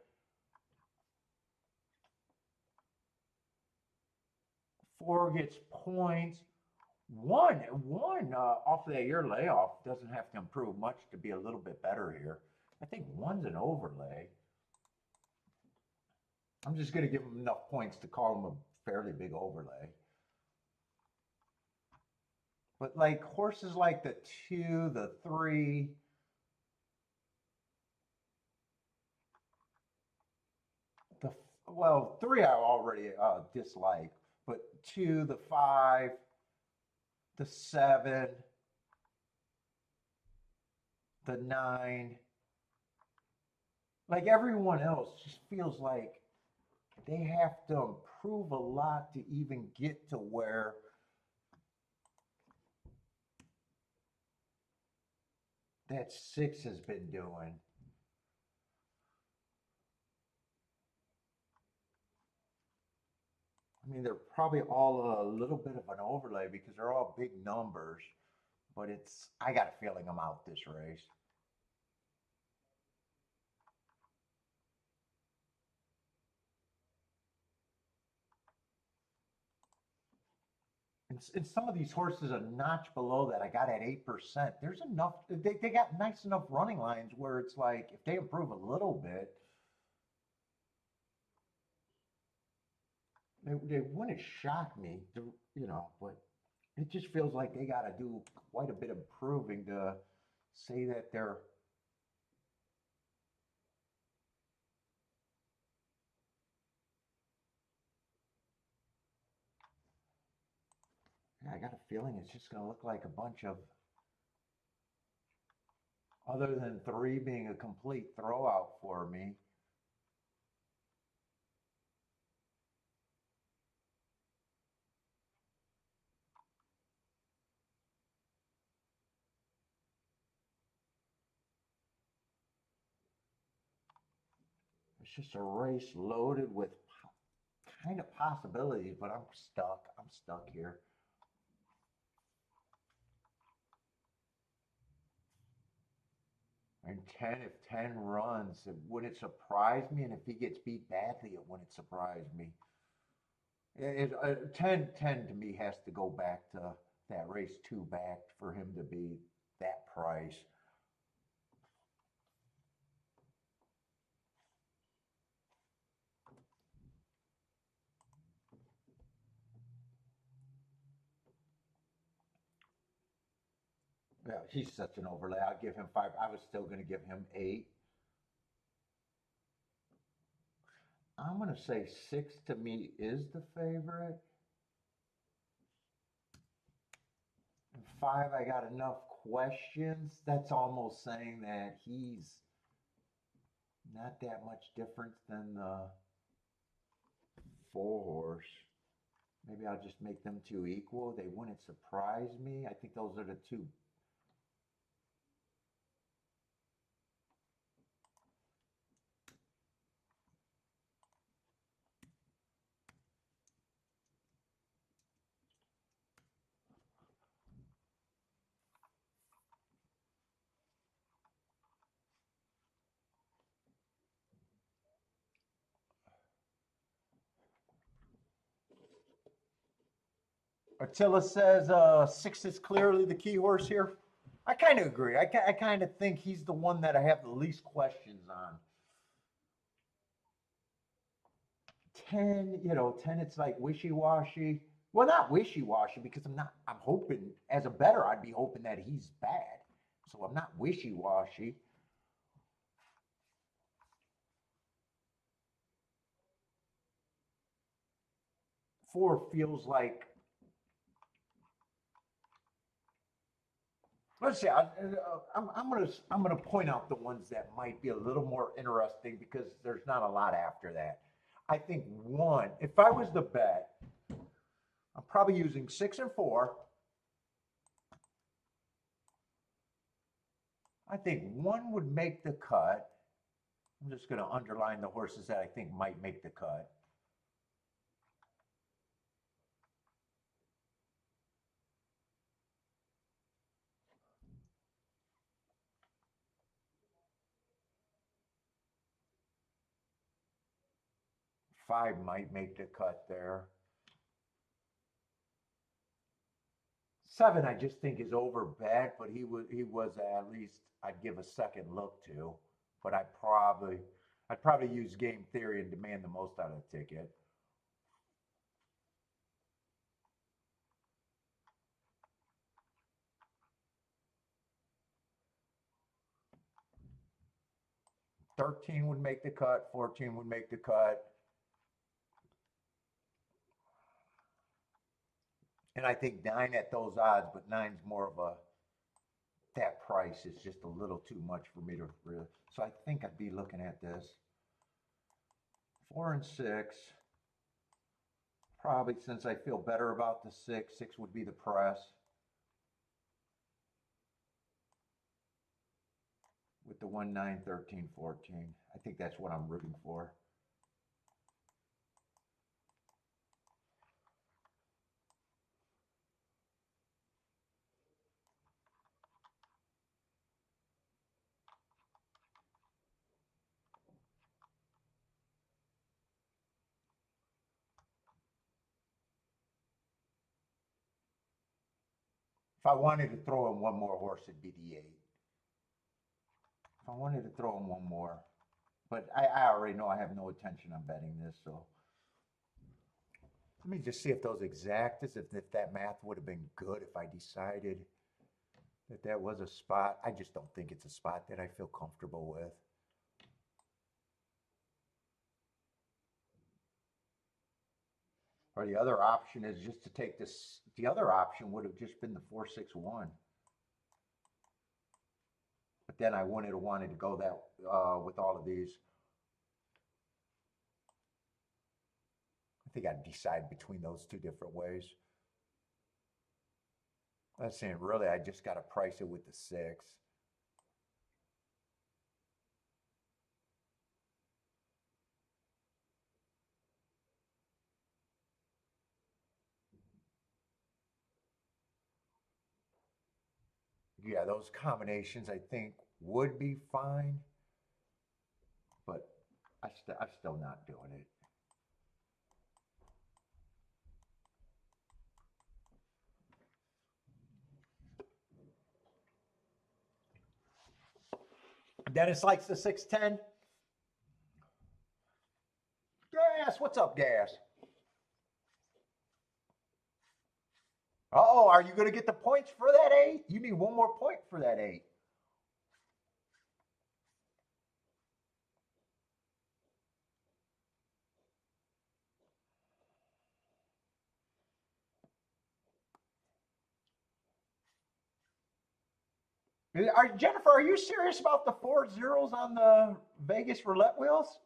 4 gets points. One off of that year layoff doesn't have to improve much to be a little bit better here. I think 1's an overlay. I'm just going to give him enough points to call him a fairly big overlay. But like horses like the 2, the 3, well, 3 I already dislike, but 2, the 5, the 7, the 9, like everyone else just feels like they have to improve a lot to even get to where that 6 has been doing. I mean, they're probably all a little bit of an overlay because they're all big numbers, but I got a feeling I'm out this race. And some of these horses a notch below that I got at 8%. There's enough, they got nice enough running lines where it's like if they improve a little bit, they wouldn't shock me, but it just feels like they got to do quite a bit of proving to say that they're. Yeah, I got a feeling it's just going to look like a bunch of, other than 3 being a complete throwout for me. It's just a race loaded with kind of possibilities, but I'm stuck. I'm stuck here. And 10, if 10 runs, it wouldn't surprise me. And if he gets beat badly, it wouldn't surprise me. 10 to me has to go back to that race 2 back for him to be that price. Yeah, he's such an overlay. I'll give him 5. I was still going to give him 8. I'm going to say 6 to me is the favorite. And 5, I got enough questions. That's almost saying that he's not that much different than the 4 horse. Maybe I'll just make them 2 equal. They wouldn't surprise me. I think those are the 2. Attila says 6 is clearly the key horse here. I kind of agree. I kind of think he's the one that I have the least questions on. 10, 10, it's like wishy-washy. Well, not wishy-washy because I'm hoping, as a bettor, I'd be hoping that he's bad. So I'm not wishy-washy. 4 feels like, let's see, I'm gonna point out the ones that might be a little more interesting because there's not a lot after that. I think 1, if I was to bet, I'm probably using 6 and 4. I think 1 would make the cut. I'm just going to underline the horses that I think might make the cut. Five might make the cut there. 7, I just think is over bet, but he was at least I'd give a second look to. But I'd probably use game theory and demand the most out of the ticket. $13 would make the cut. $14 would make the cut. And I think 9 at those odds, but 9's more of a, that price is just a little too much for me to really. So I think I'd be looking at this. 4 and 6. Probably since I feel better about the 6, 6 would be the press. With the 1, 9, 13, 14. I think that's what I'm rooting for. If I wanted to throw in one more horse, it'd be the 8. If I wanted to throw in one more, but I already know I have no intention on betting this, so let me just see if those exact if that math would have been good if I decided that that was a spot. I just don't think it's a spot that I feel comfortable with. Or the other option is just to take this. The other option would have just been the 4-6-1. But then I wouldn't have wanted to go that with all of these. I think I'd decide between those 2 different ways. I'm saying really I just got to price it with the 6. Yeah, those combinations I think would be fine, but I'm still not doing it. Dennis likes the 610. Gas, what's up, Gas? Oh, are you going to get the points for that 8? You need one more point for that 8. Jennifer, are you serious about the 4 zeros on the Vegas roulette wheels?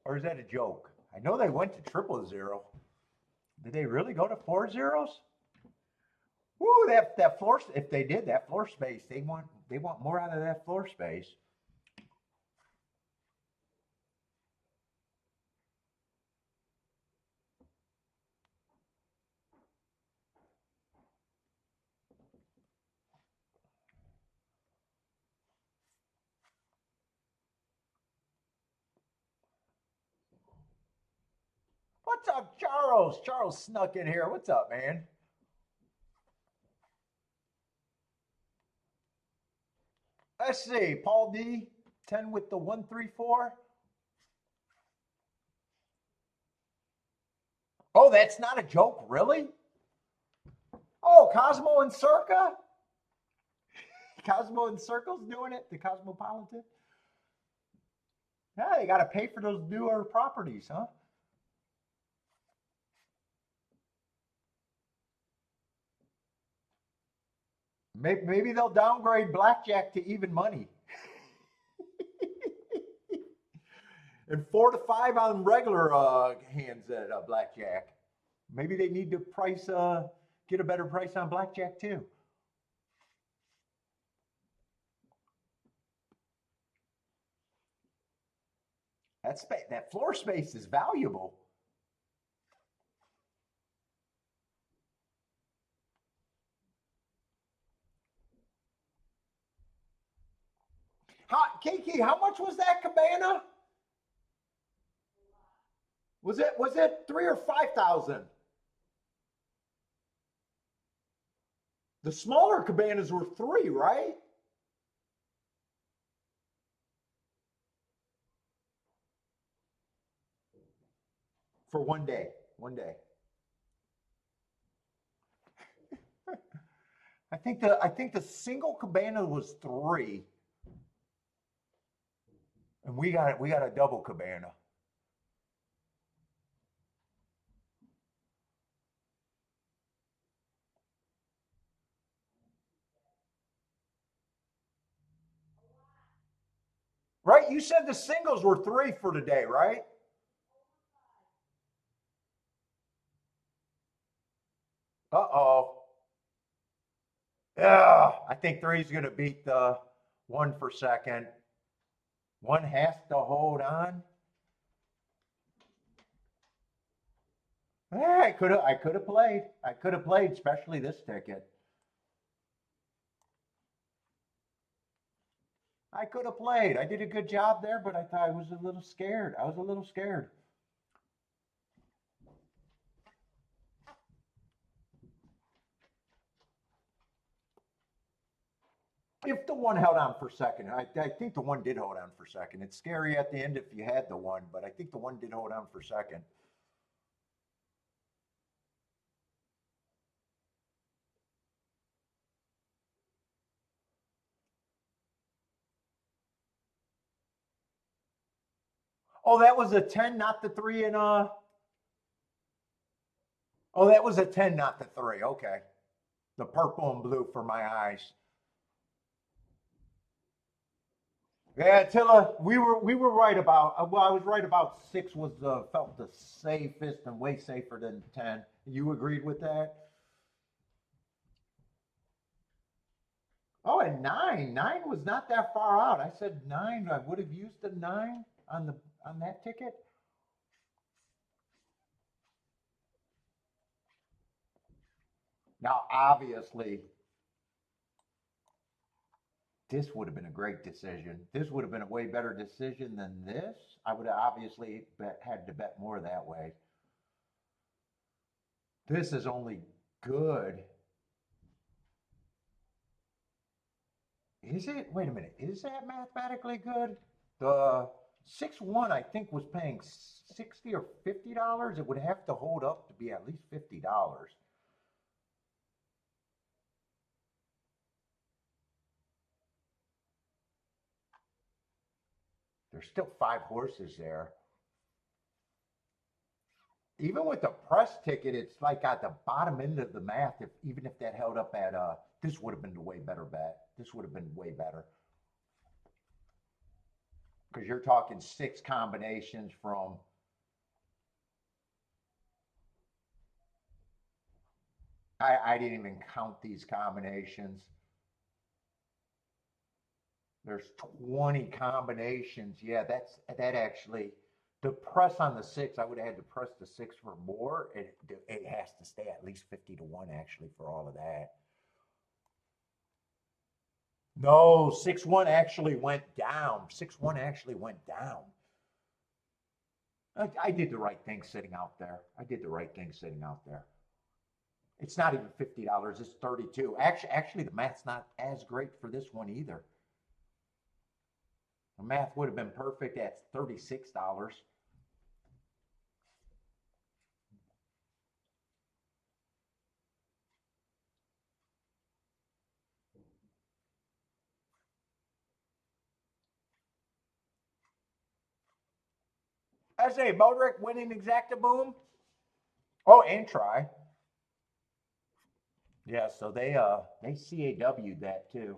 Or is that a joke? I know they went to 000. Did they really go to 4 zeros? Woo, that floor. If they did that floor space, they want more out of that floor space. What's up, Charles? Charles snuck in here. What's up, man? Let's see. Paul D, 10 with the 134. Oh, that's not a joke, really? Oh, Cosmo and Circa? Cosmo and Circle's doing it, the Cosmopolitan? Yeah, you got to pay for those newer properties, huh? Maybe they'll downgrade blackjack to even money. And 4 to 5 on regular hands at blackjack. Maybe they need to get a better price on blackjack too. That floor space is valuable. Kiki, how much was that cabana? Was it 3 or 5,000? The smaller cabanas were 3, right? For one day. One day. I think the single cabana was 3, and we got a double cabana. Right? You said the singles were 3 for today, right? Uh-oh. Yeah, I think three's going to beat the one for second. One has to hold on. Yeah, I could have played. I could have played, especially this ticket. I could have played. I did a good job there, but I thought I was a little scared. I was a little scared. If the one held on for second, I think the one did hold on for second. It's scary at the end if you had the one, but I think the one did hold on for second. Oh, that was a 10, not the 3 and oh, that was a 10, not the 3. Okay. The purple and blue for my eyes. Yeah, Attila, we were right about. Well, I was right about 6 was felt the safest and way safer than 10. You agreed with that? Oh, and 9 was not that far out. I said 9. I would have used the 9 on that ticket. Now, obviously, this would have been a great decision. This would have been a way better decision than this. I would have obviously had to bet more that way. This is only good. Is it? Wait a minute. Is that mathematically good? The 6-1, I think, was paying 60 or $50. It would have to hold up to be at least $50. There's still 5 horses there. Even with the press ticket, it's like at the bottom end of the math. If even if that held up at this would have been the way better bet. This would have been way better because you're talking 6 combinations from. I didn't even count these combinations. There's 20 combinations. Yeah, that actually. The press on the 6, I would have had to press the 6 for more. It has to stay at least 50 to 1 actually for all of that. No, 6-1 actually went down. 6-1 actually went down. I did the right thing sitting out there. I did the right thing sitting out there. It's not even $50. It's 32. Actually, the math's not as great for this one either. The math would have been perfect at $36. I say, Modric winning exacta boom. Oh, and try. Yeah, so they CAW'd that too.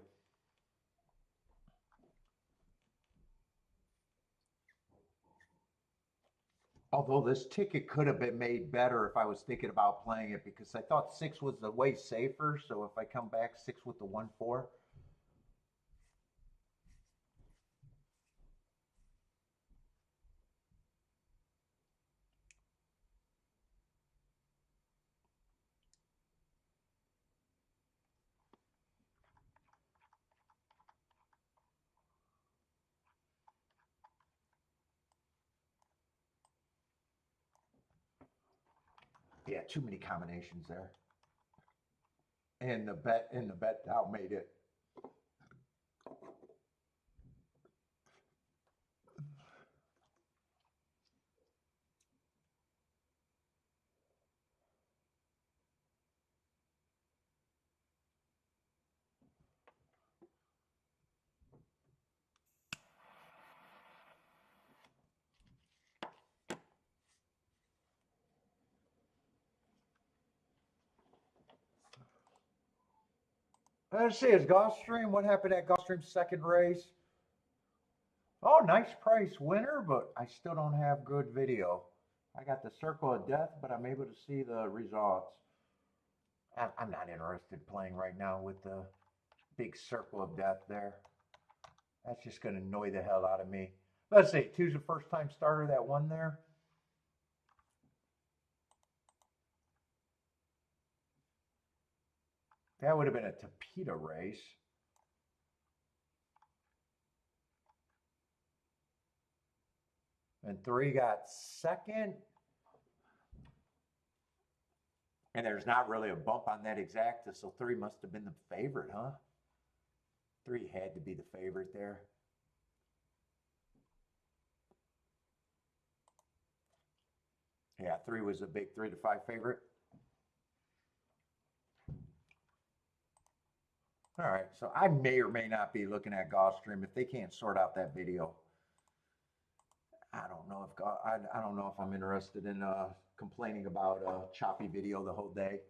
Although this ticket could have been made better if I was thinking about playing it because I thought six was the way safer. So if I come back six with the 1-4. Yeah, too many combinations there. And the bet outmade it. Let's see, is Gulfstream, what happened at Gulfstream's second race? Oh, nice price winner, but I still don't have good video. I got the circle of death, but I'm able to see the results. I'm not interested in playing right now with the big circle of death there. That's just going to annoy the hell out of me. Let's see, two's the first time starter that won there. That would have been a Tapeta race. And three got second. And there's not really a bump on that exacta, so three must have been the favorite, huh? Three had to be the favorite there. Yeah, three was a big 3-5 favorite. All right, so I may or may not be looking at Gulfstream if they can't sort out that video. I don't know if I don't know if I'm interested in complaining about a choppy video the whole day.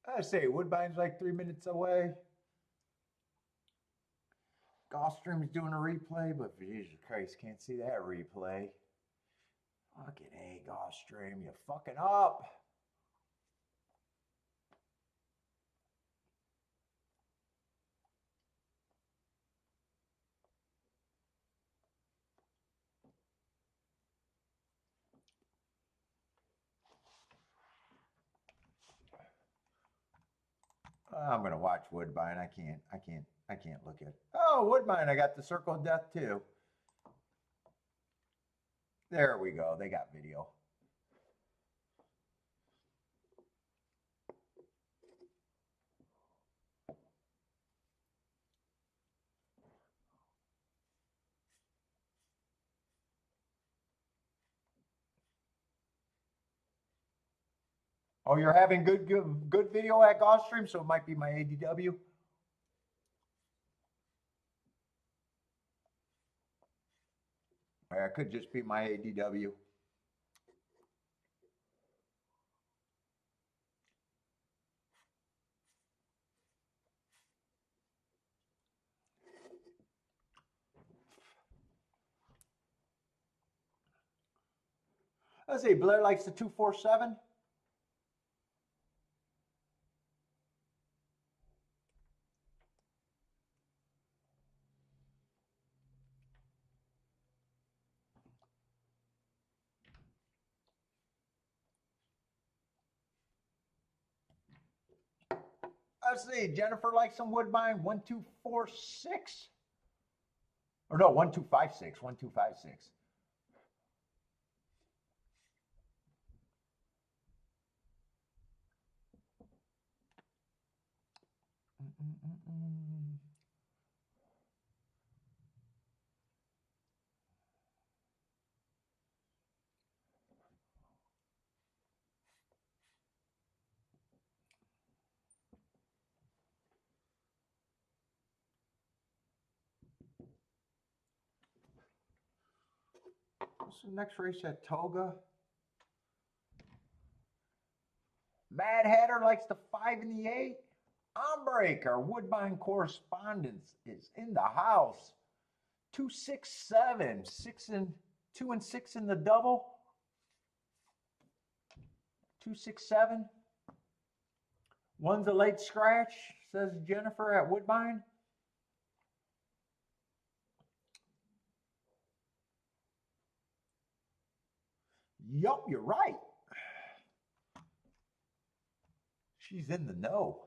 I say Woodbine's like 3 minutes away. Gulfstream's doing a replay, but Jesus Christ, can't see that replay. Fucking A, Gulfstream, you fucking up. I'm gonna watch Woodbine. I can't look at. Oh, Woodbine! I got the Circle of Death too. There we go. They got video. Oh, you're having good video at Gulfstream, so it might be my ADW. Or it could just be my ADW. Let's see, Blair likes the 247. Let's see, Jennifer likes some Woodbine 1246. Or no, 1256. 1256. What's the next race at Toga? Mad Hatter likes the 5 and the 8. Ombreaker, Woodbine correspondence is in the house. 267, 2 and 6 in the double. 267. One's a late scratch, says Jennifer at Woodbine. Yup, you're right. She's in the know.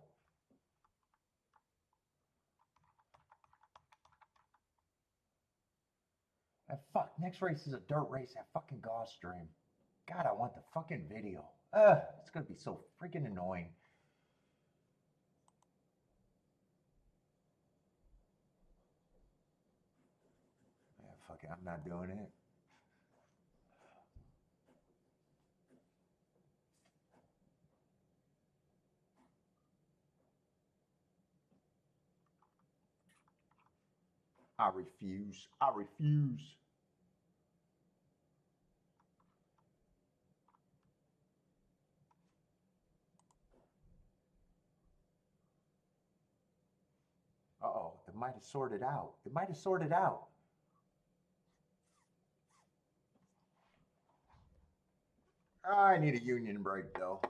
And fuck, next race is a dirt race at fucking Gulfstream. God, I want the fucking video. It's gonna be so freaking annoying. Yeah, fuck it, I'm not doing it. I refuse. I refuse. Uh-oh, it might have sorted out. It might have sorted out. I need a union break, though.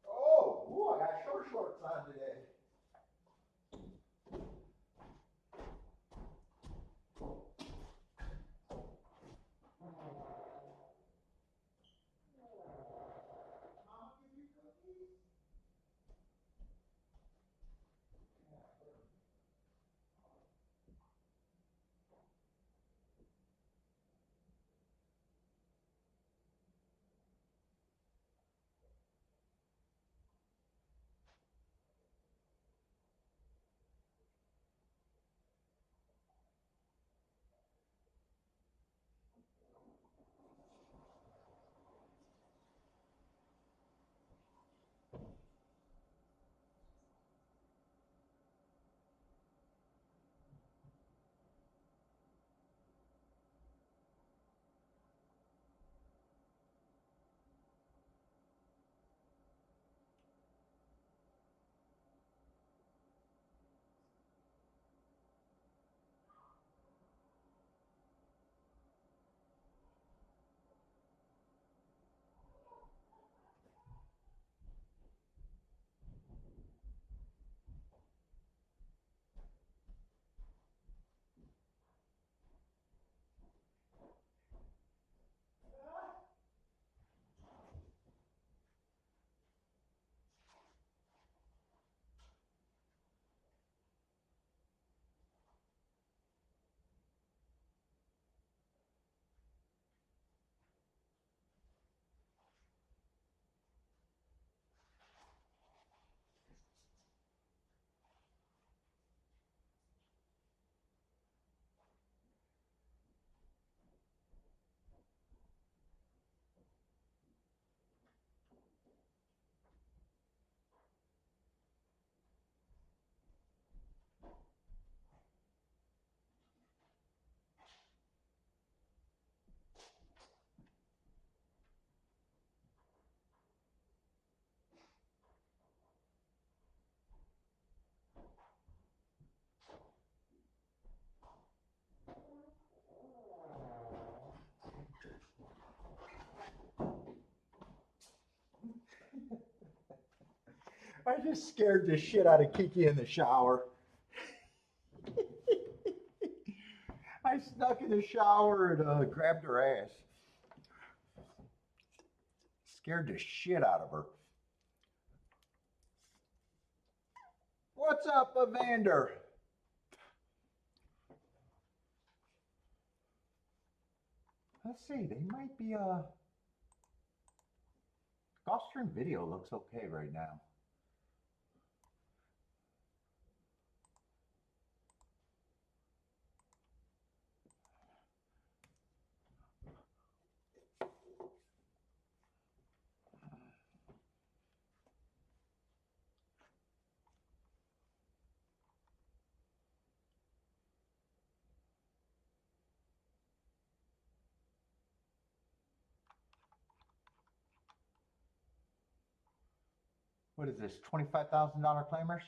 Oh, ooh, I got shorts on today. I just scared the shit out of Kiki in the shower. I snuck in the shower and grabbed her ass. Scared the shit out of her. What's up, Evander? Let's see, they might be Gulfstream video looks okay right now. What is this, $25,000 claimers?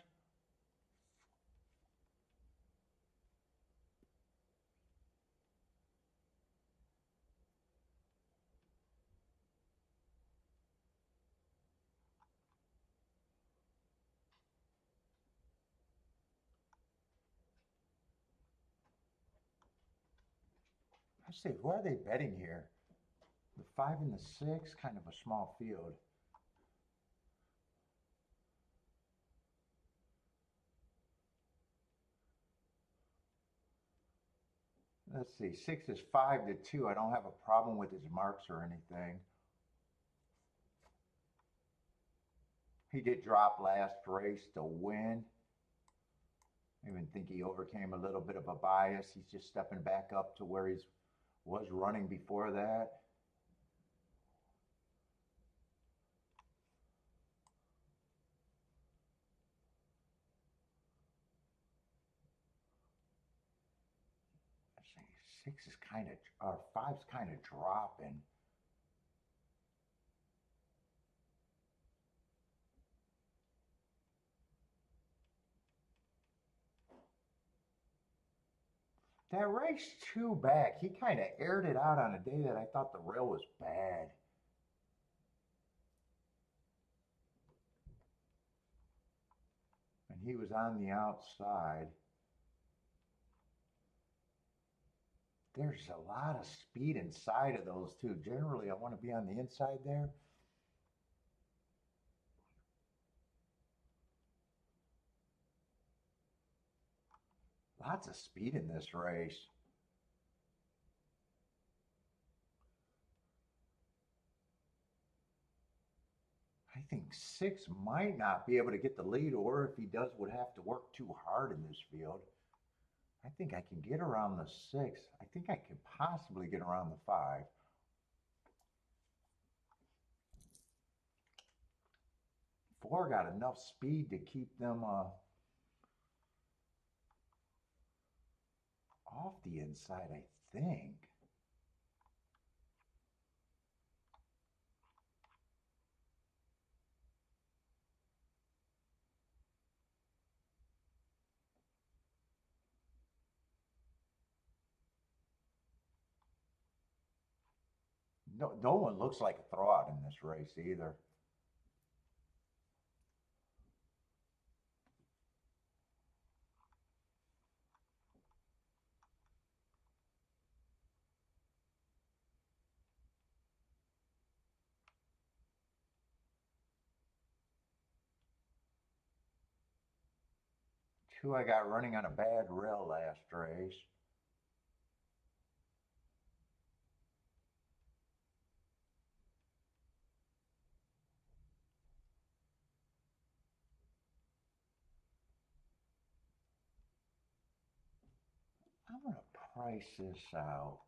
Let's see, who are they betting here? The 5 and the 6, kind of a small field. Let's see, 6 is 5-2. I don't have a problem with his marks or anything. He did drop last race to win. I even think he overcame a little bit of a bias. He's just stepping back up to where he was running before that. Let's see, 6 is kind of, or 5's kind of dropping. That race 2 back, he kind of aired it out on a day that I thought the rail was bad. And he was on the outside. There's a lot of speed inside of those two. Generally, I want to be on the inside there. Lots of speed in this race. I think 6 might not be able to get the lead, or if he does, would have to work too hard in this field. I think I can get around the 6. I think I can possibly get around the 5. Four got enough speed to keep them off the inside, I think. No one looks like a throwout in this race either. Two I got running on a bad rail last race. I'm going to price this out.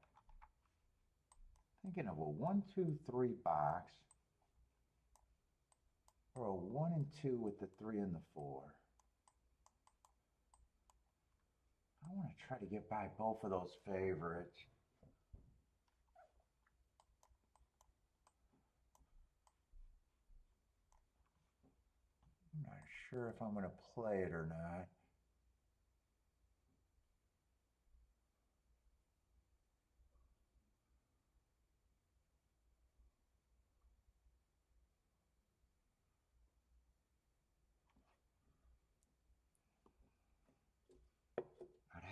Thinking of a 1, 2, 3 box, or a 1 and 2 with the 3 and the 4. I want to try to get by both of those favorites. I'm not sure if I'm going to play it or not.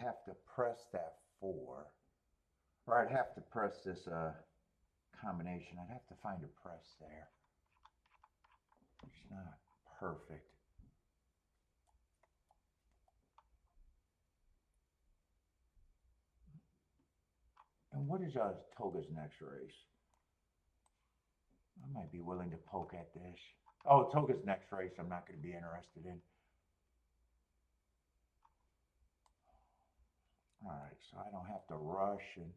have to press that 4. Or I'd have to press this combination. I'd have to find a press there. It's not perfect. And what is Toga's next race? I might be willing to poke at this. Oh, Toga's next race I'm not going to be interested in. All right, so I don't have to rush and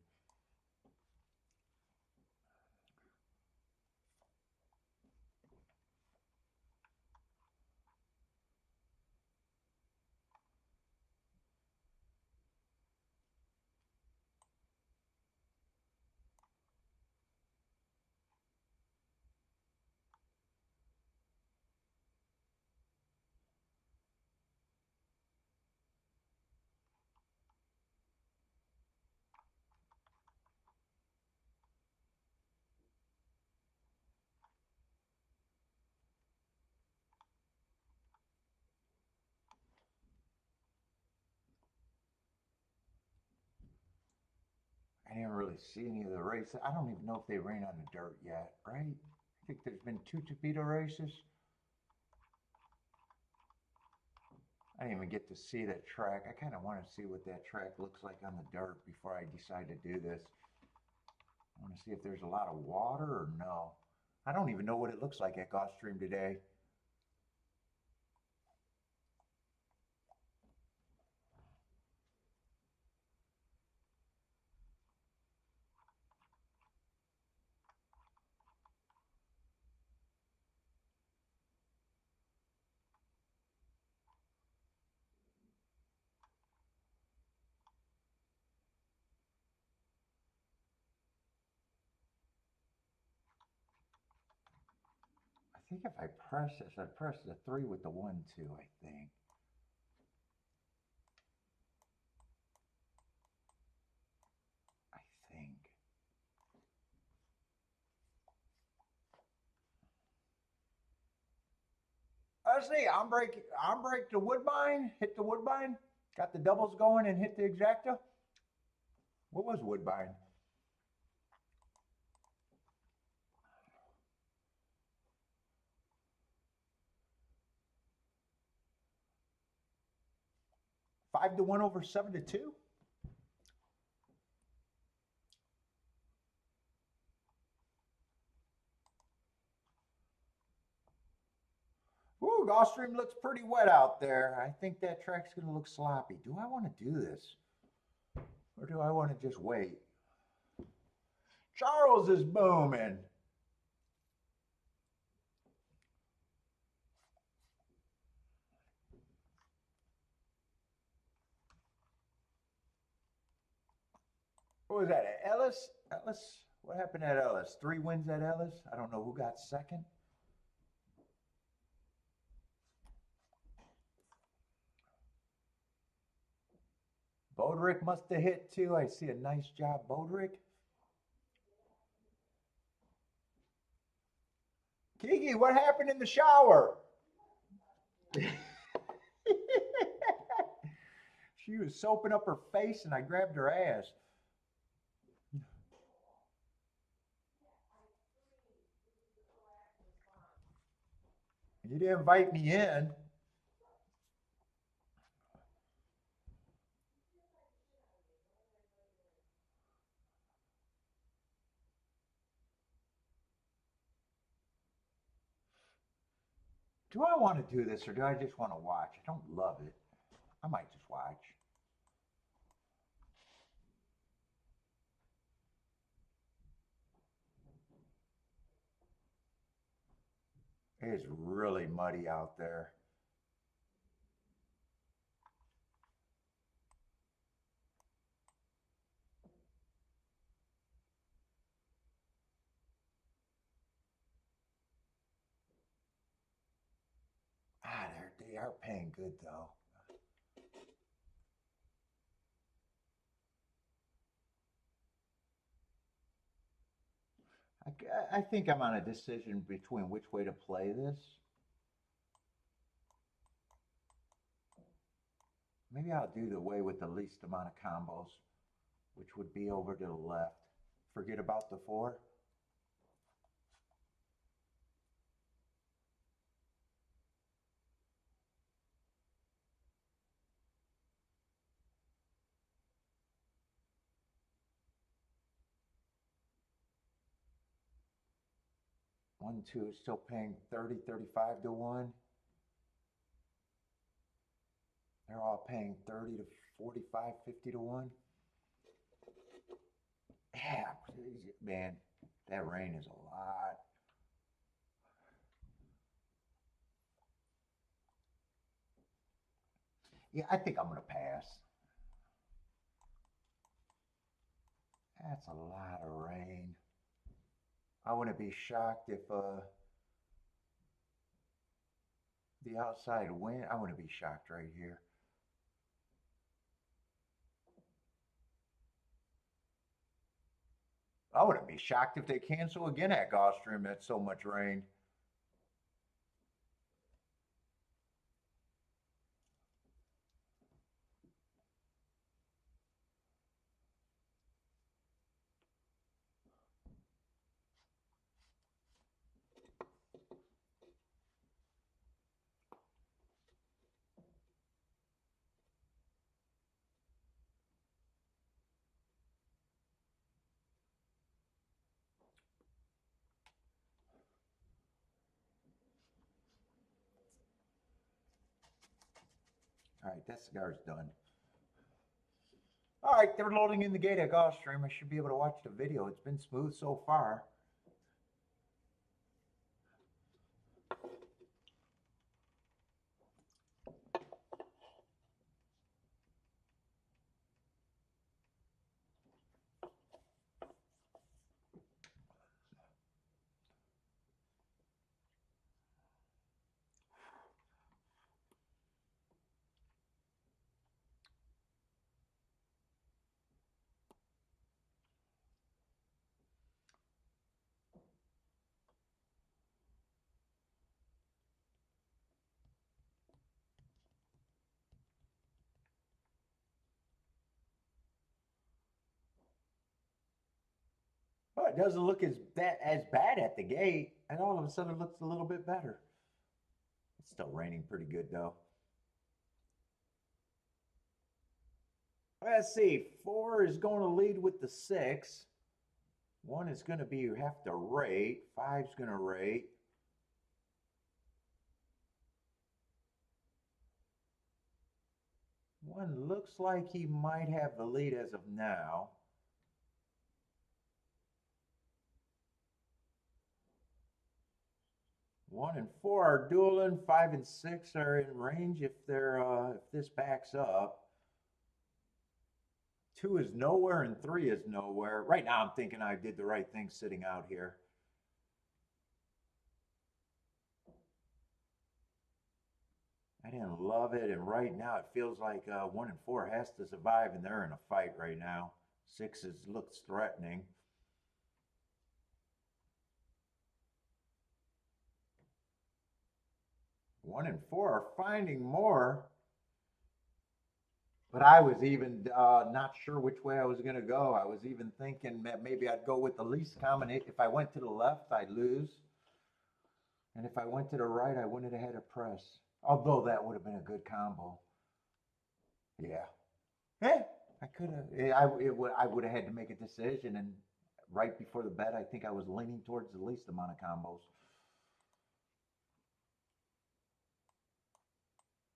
I didn't really see any of the races. I don't even know if they ran on the dirt yet, right? I think there's been 2 torpedo races. I didn't even get to see that track. I kind of want to see what that track looks like on the dirt before I decide to do this. I want to see if there's a lot of water or no. I don't even know what it looks like at Gulfstream today. I think if I press this, I'd press the 3 with the 1, 2, I think. Let's see, I'm break the Woodbine, hit the Woodbine, got the doubles going and hit the exacta. What was Woodbine? Five to 1 over 7 to 2. Ooh, Gulfstream looks pretty wet out there. I think that track's going to look sloppy. Do I want to do this? Or do I want to just wait? Charles is booming. What was that, Ellis? Ellis? What happened at Ellis? 3 wins at Ellis? I don't know who got second. Bodrick must have hit too. I see a nice job, Bodrick. Kiki, what happened in the shower? She was soaping up her face and I grabbed her ass. You didn't invite me in. Do I want to do this or do I just want to watch? I don't love it. I might just watch. It is really muddy out there. Ah, they are paying good though. I think I'm on a decision between which way to play this. maybe I'll do the way with the least amount of combos, which would be over to the left. Forget about the 4. One, two, still paying 30, 35 to 1. They're all paying 30 to 45, 50 to 1. Yeah, man, that rain is a lot. Yeah, I think I'm going to pass. That's a lot of rain. I wouldn't be shocked if the outside wind, I wouldn't be shocked right here. I wouldn't be shocked if they cancel again at Gulfstream. That's so much rain. All right, that cigar's done. All right, they're loading in the gate at Gulfstream. I should be able to watch the video. It's been smooth so far. Oh, it doesn't look as bad at the gate, and all of a sudden it looks a little bit better. It's still raining pretty good though. Let's see. 4 is going to lead with the 6. 1 is going to be you have to rate. 5's going to rate. One looks like he might have the lead as of now. One and 4 are dueling. 5 and 6 are in range if they're if this backs up. 2 is nowhere and 3 is nowhere. Right now I'm thinking I did the right thing sitting out here. I didn't love it, and right now it feels like 1 and 4 has to survive, and they're in a fight right now. 6 looks threatening. One and 4 are finding more, but I was even not sure which way I was going to go. I was even thinking that maybe I'd go with the least common. If I went to the left, I'd lose, and if I went to the right, I wouldn't have had a press. Although that would have been a good combo. Yeah. Yeah, I could have. I would have had to make a decision, and right before the bet, I think I was leaning towards the least amount of combos.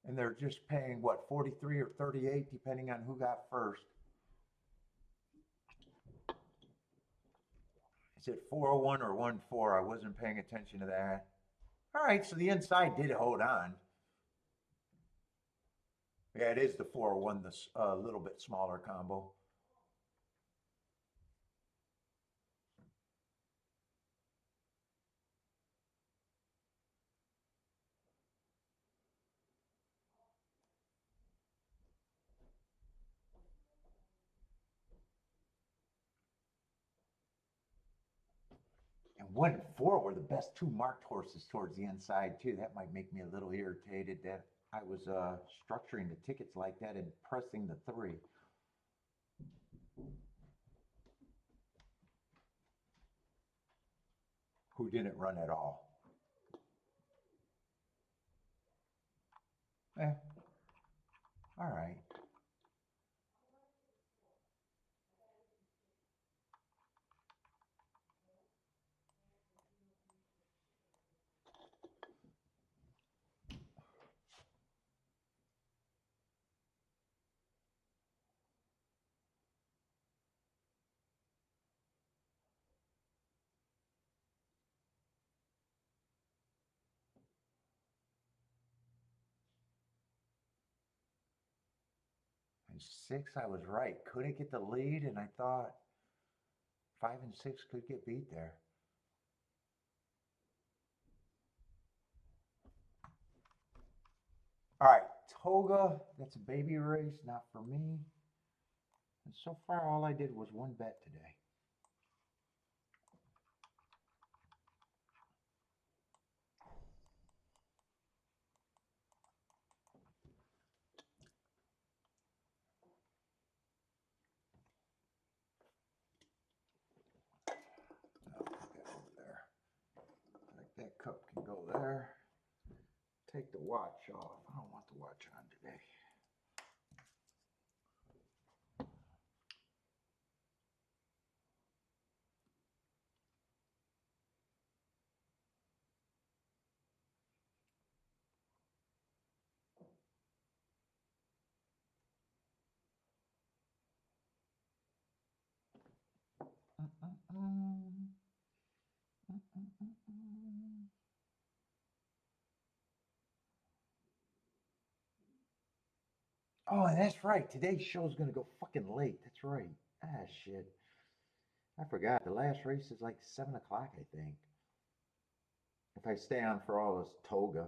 And they're just paying what 43 or 38, depending on who got first. Is it 401 or 14? I wasn't paying attention to that. All right, so the inside did hold on. Yeah, it is the 401, the little bit smaller combo. And 1 and 4 were the best 2 marked horses towards the inside too. That might make me a little irritated that I was structuring the tickets like that and pressing the 3. Who didn't run at all. Eh, all right. And 6, I was right. Couldn't get the lead, and I thought 5 and 6 could get beat there. All right, Toga, that's a baby race, not for me. And so far, all I did was 1 bet today. I'll put that over there. Like that cup can go there. Take the watch off. I don't want the watch on today. Oh, and that's right. Today's show's gonna go fucking late. That's right. Ah, shit. I forgot. The last race is like 7 o'clock, I think. If I stay on for all this Toga.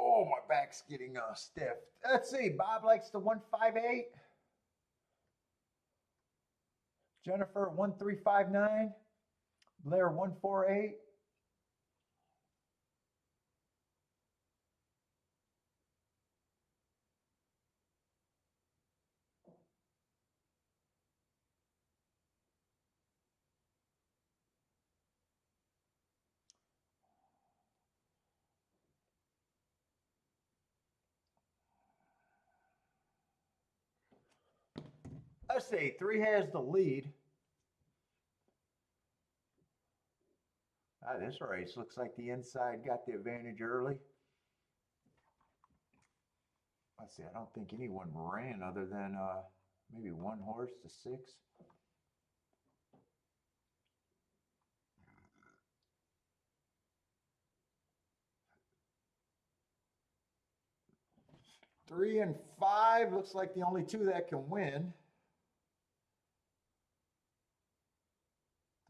Oh, my back's getting stiff. Let's see. Bob likes the 158. Jennifer 1359. Blair 148. Let's see. 3 has the lead. Ah, this race looks like the inside got the advantage early. Let's see. I don't think anyone ran other than maybe 1 horse to 6. 3 and 5 looks like the only two that can win.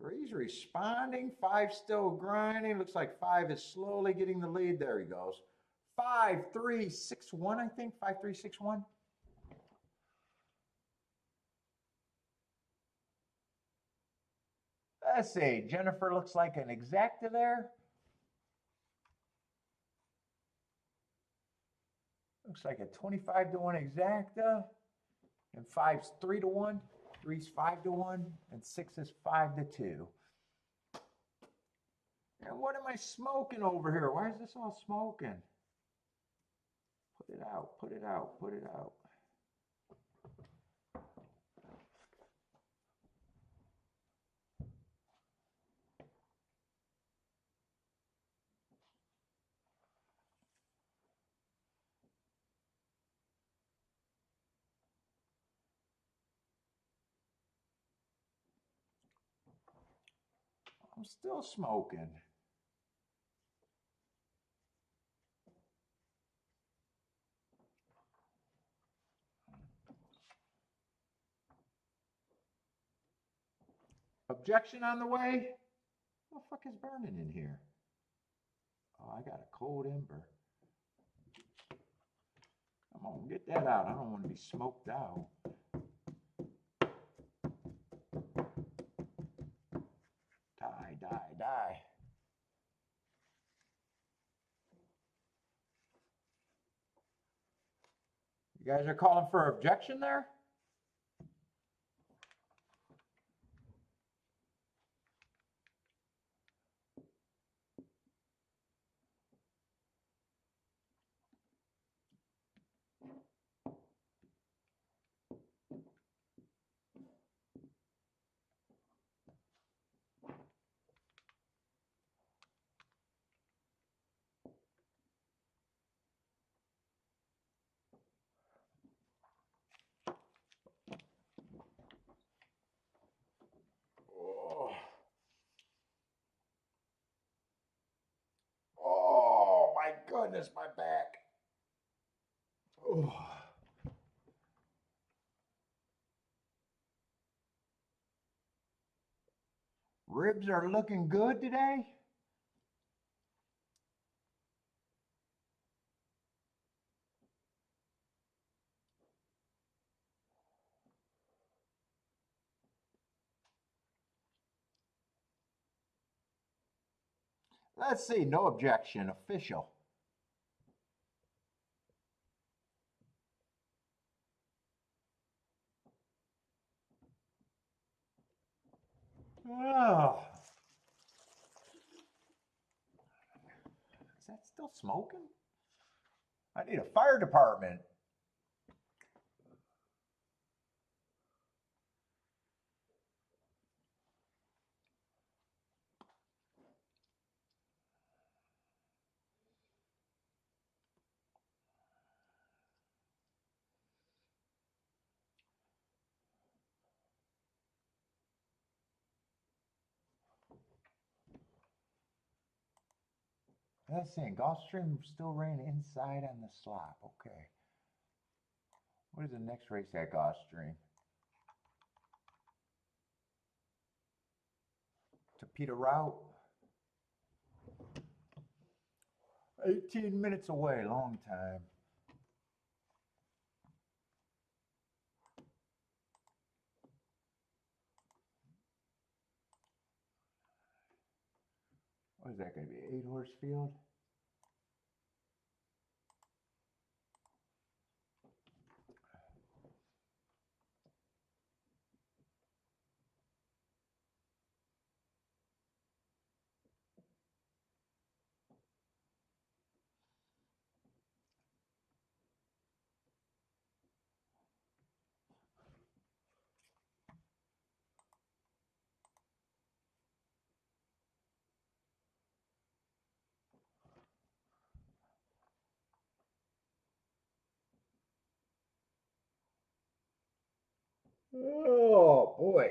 3's responding, 5's still grinding. Looks like 5 is slowly getting the lead. There he goes. 5, 3, 6, 1, I think. 5, 3, 6, 1. Let's see. Jennifer looks like an exacta there. Looks like a 25 to 1 exacta. And 5's 3 to 1. 3's 5 to 1. And 6 is 5 to 2. And what am I smoking over here? Why is this all smoking? Put it out, put it out, put it out. I'm still smoking. Objection on the way? What the fuck is burning in here? Oh, I got a cold ember. Come on, get that out. I don't want to be smoked out. Die, die, die. You guys are calling for objection there? Oh my goodness, my back. Oh. Ribs are looking good today. Let's see, no objection, official. Oh. Is that still smoking? I need a fire department. Let's see, Gulfstream still ran inside on the slop. Okay. What is the next race at Gulfstream? Torpedo route. 18 minutes away, long time. What is that going to be, 8-horse field? Oh boy.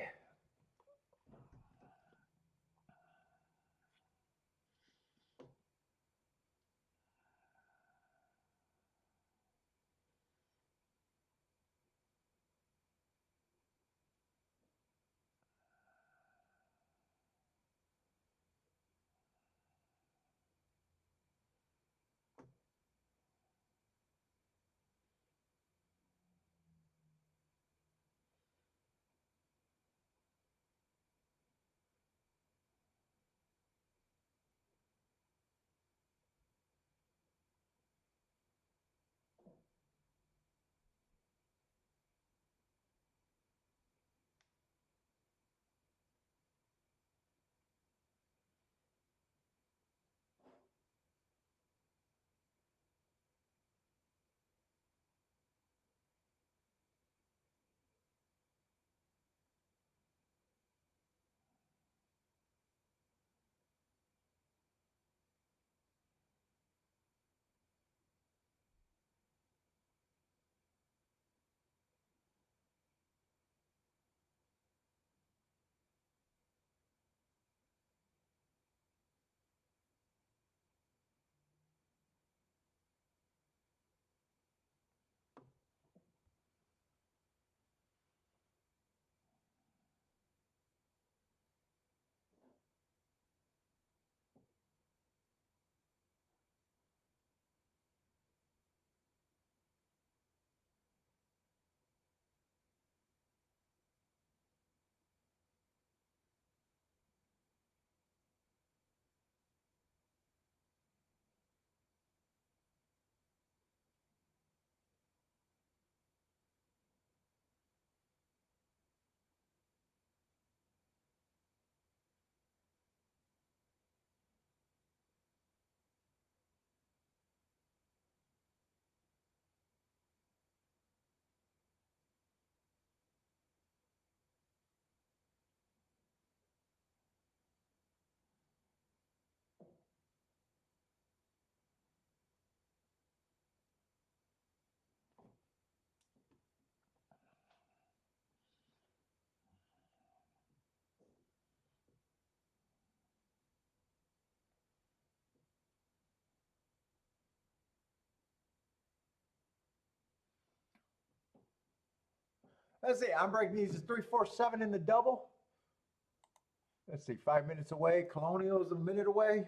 Let's see, Ombre needs a 347 in the double. Let's see, 5 minutes away. Colonial is a minute away.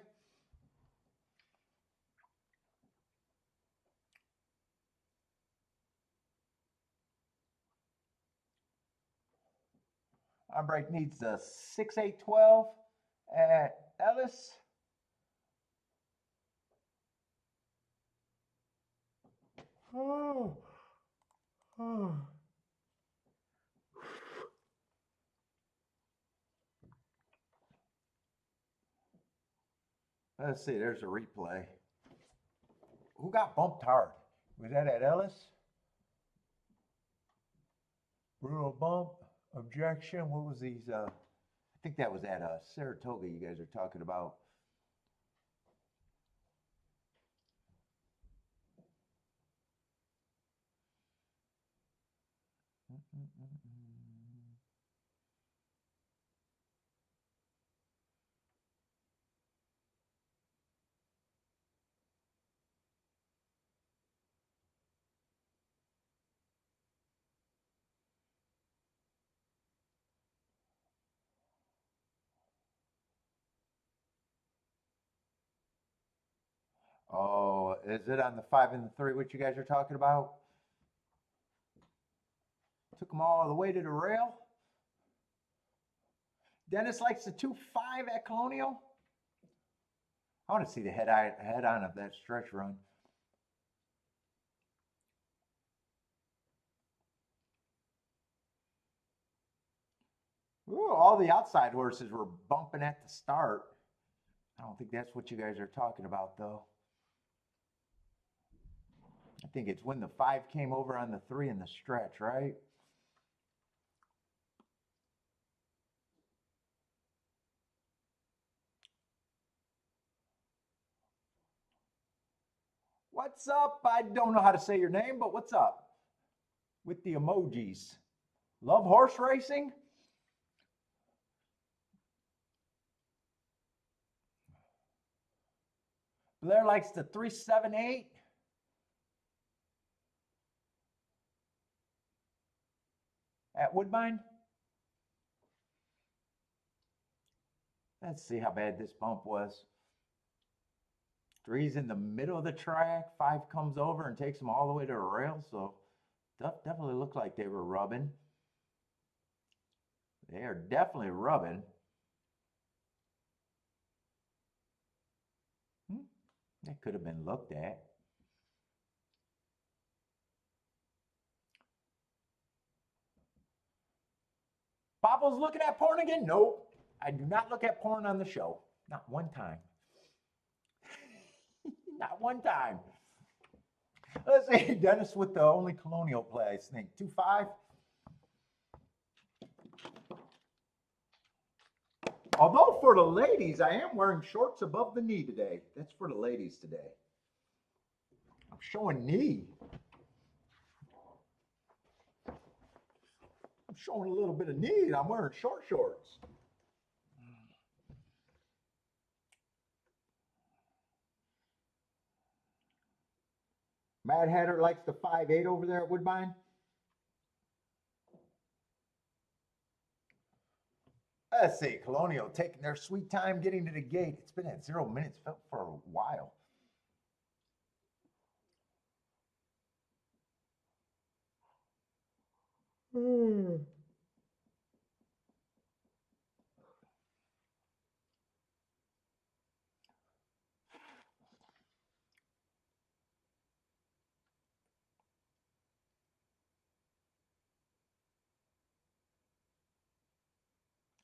Ombre needs a 6-8-12 at Ellis. Oh. Oh. Let's see, there's a replay. Who got bumped hard? Was that at Ellis? Brutal bump, objection. What was these? I think that was at Saratoga you guys are talking about. Oh, is it on the 5 and the 3 what you guys are talking about? Took them all the way to the rail. Dennis likes the 2-5 at Colonial. I want to see the head on of that stretch run. Ooh, all the outside horses were bumping at the start. I don't think that's what you guys are talking about, though. I think it's when the 5 came over on the 3 in the stretch, right? What's up? I don't know how to say your name, but what's up? With the emojis. Love horse racing? Blair likes the 3-7-8. At Woodbine. Let's see how bad this bump was. 3's in the middle of the track. 5 comes over and takes them all the way to a rail. So definitely looked like they were rubbing. They are definitely rubbing. That could have been looked at. Bobo's looking at porn again? Nope. I do not look at porn on the show. Not one time. Not one time. Let's see, Dennis with the only Colonial play, I think. 2-5. Although for the ladies, I am wearing shorts above the knee today. That's for the ladies today. I'm showing knee. I'm showing a little bit of knee and I'm wearing short shorts. Mad Hatter likes the 5-8 over there at Woodbine. Let's see, Colonial taking their sweet time getting to the gate. It's been at 0 minutes for a while.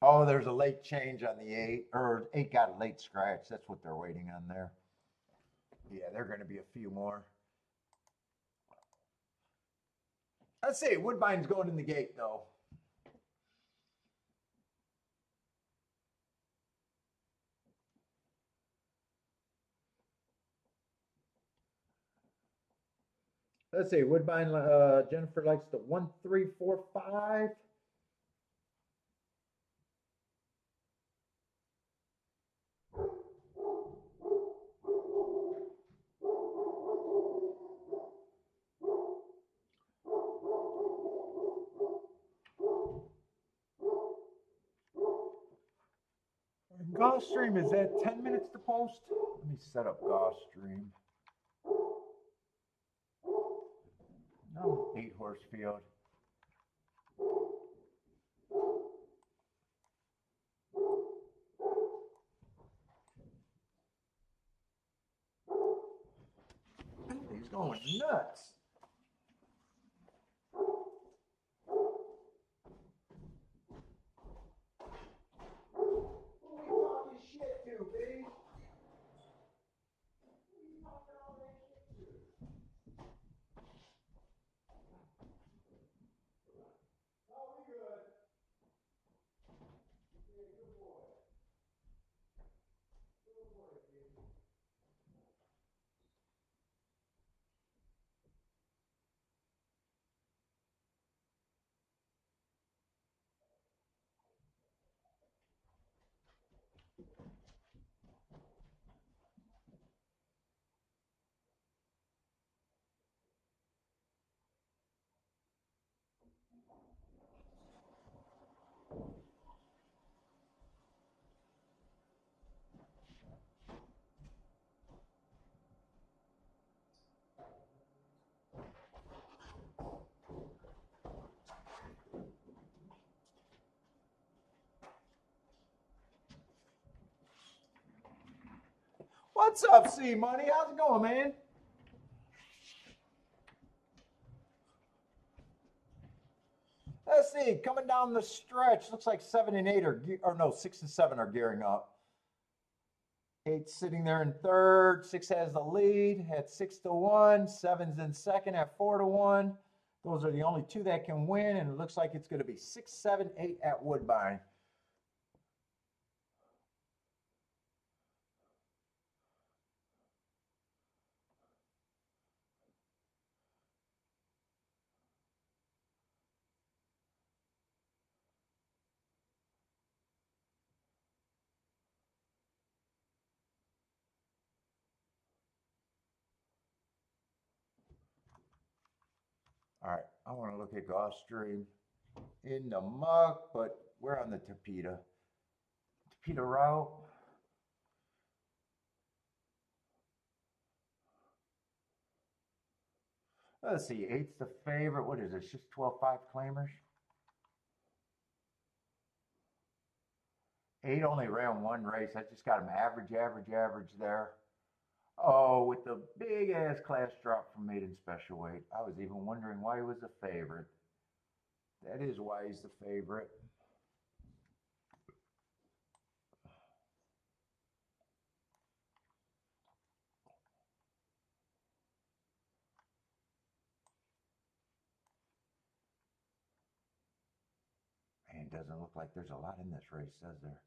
Oh, there's a late change on the 8, or 8 got a late scratch. That's what they're waiting on there. Yeah, they're going to be a few more. Let's see, Woodbine's going in the gate, though. Let's see, Woodbine, Jennifer likes the 1-3-4-5. Gulfstream, is that 10 minutes to post? Let me set up Gulfstream. No, 8-horse field. He's going nuts. What's up, C Money? How's it going, man? Let's see, coming down the stretch, looks like 7 and 8 are, or no, 6 and 7 are gearing up. 8's sitting there in third. 6 has the lead at 6-1. 7's in second at 4-1. Those are the only two that can win, and it looks like it's going to be 6, 7, 8 at Woodbine. All right, I want to look at Gulfstream in the muck, but we're on the Tapeta. Tapeta route. Let's see, 8's the favorite. What is it? It's just 12-5 claimers. 8 only ran one race. I just got him average there. Oh, with the big ass class drop from maiden special weight. I was even wondering why he was the favorite. That is why he's the favorite. Man, it doesn't look like there's a lot in this race, does there?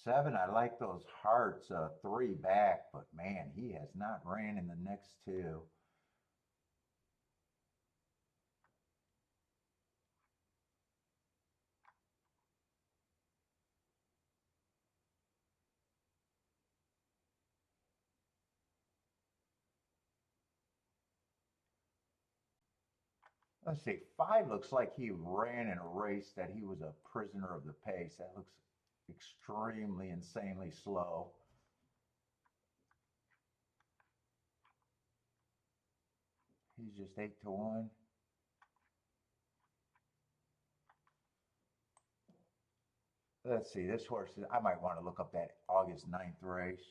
Seven, I like those hearts. 3 back, but man, he has not ran in the next two. Let's see, 5 looks like he ran in a race that he was a prisoner of the pace. That looks extremely, insanely slow. He's just 8-1. Let's see, this horse, I might want to look up that August 9th race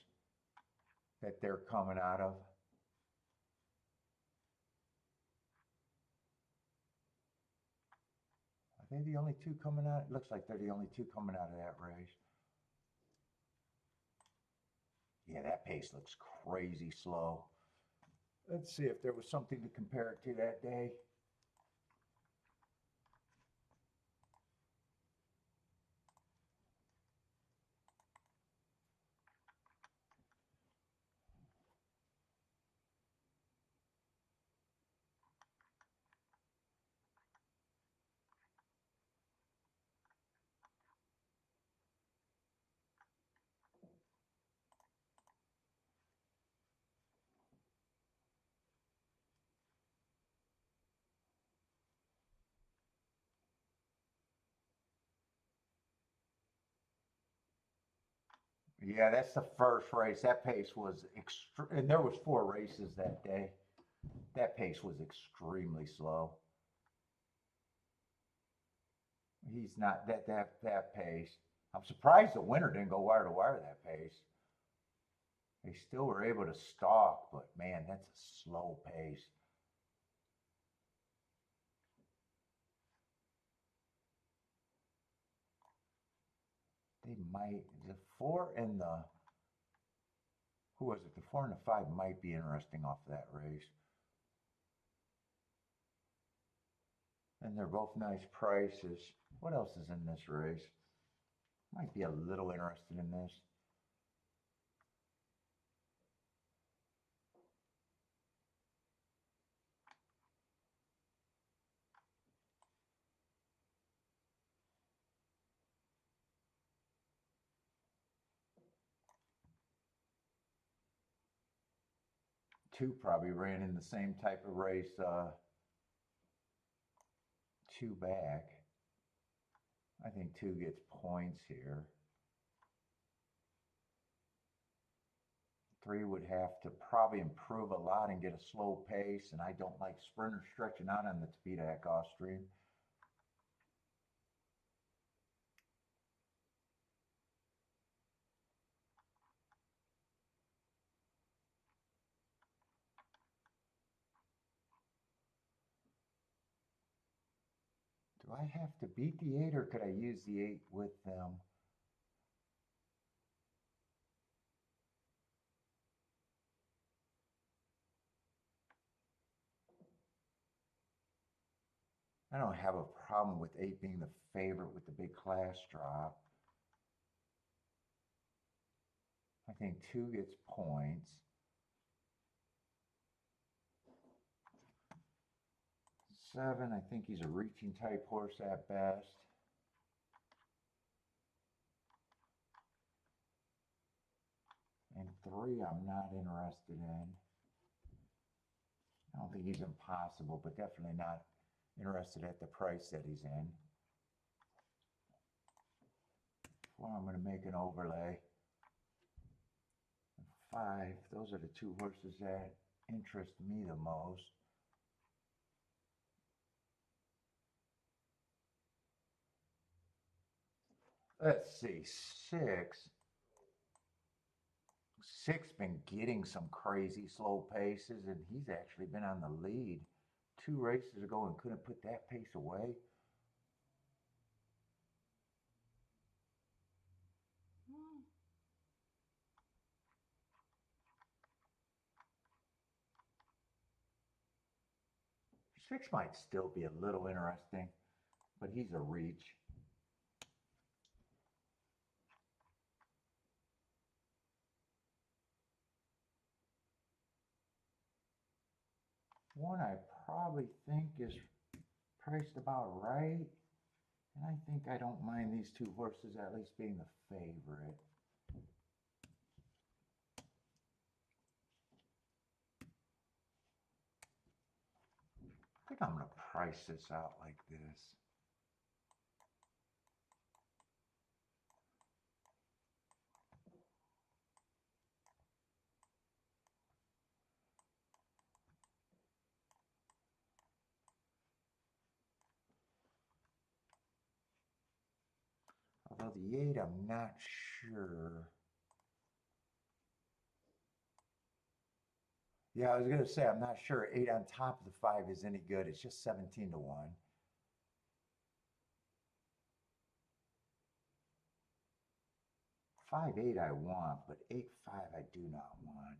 that they're coming out of. Are they the only two coming out? It looks like they're the only two coming out of that race. Yeah, that pace looks crazy slow. Let's see if there was something to compare it to that day. Yeah, that's the first race. That pace was and there was 4 races that day. That pace was extremely slow. He's not that pace. I'm surprised the winner didn't go wire to wire that pace. They still were able to stalk, but man, that's a slow pace. They might the 4 and the who was it? The 4 and the 5 might be interesting off that race. And they're both nice prices. What else is in this race? Might be a little interested in this. Two probably ran in the same type of race, two back. I think two gets points here. Three would have to probably improve a lot and get a slow pace, and I don't like sprinters stretching out on the speed at Gulfstream. Do I have to beat the 8 or could I use the 8 with them? I don't have a problem with 8 being the favorite with the big class drop. I think 2 gets points. 7, I think he's a reaching type horse at best. And 3, I'm not interested in. I don't think he's impossible, but definitely not interested at the price that he's in. 4, I'm going to make an overlay. 5, those are the 2 horses that interest me the most. Let's see, 6. 6 been getting some crazy slow paces, and he's actually been on the lead 2 races ago and couldn't put that pace away. Six might still be a little interesting, but he's a reach. One I probably think is priced about right. And I think I don't mind these 2 horses at least being the favorite. I think I'm going to price this out like this. Although the 8, I'm not sure. Yeah, I was going to say, I'm not sure 8 on top of the 5 is any good. It's just 17 to 1. 5-8 I want, but 8-5 I do not want.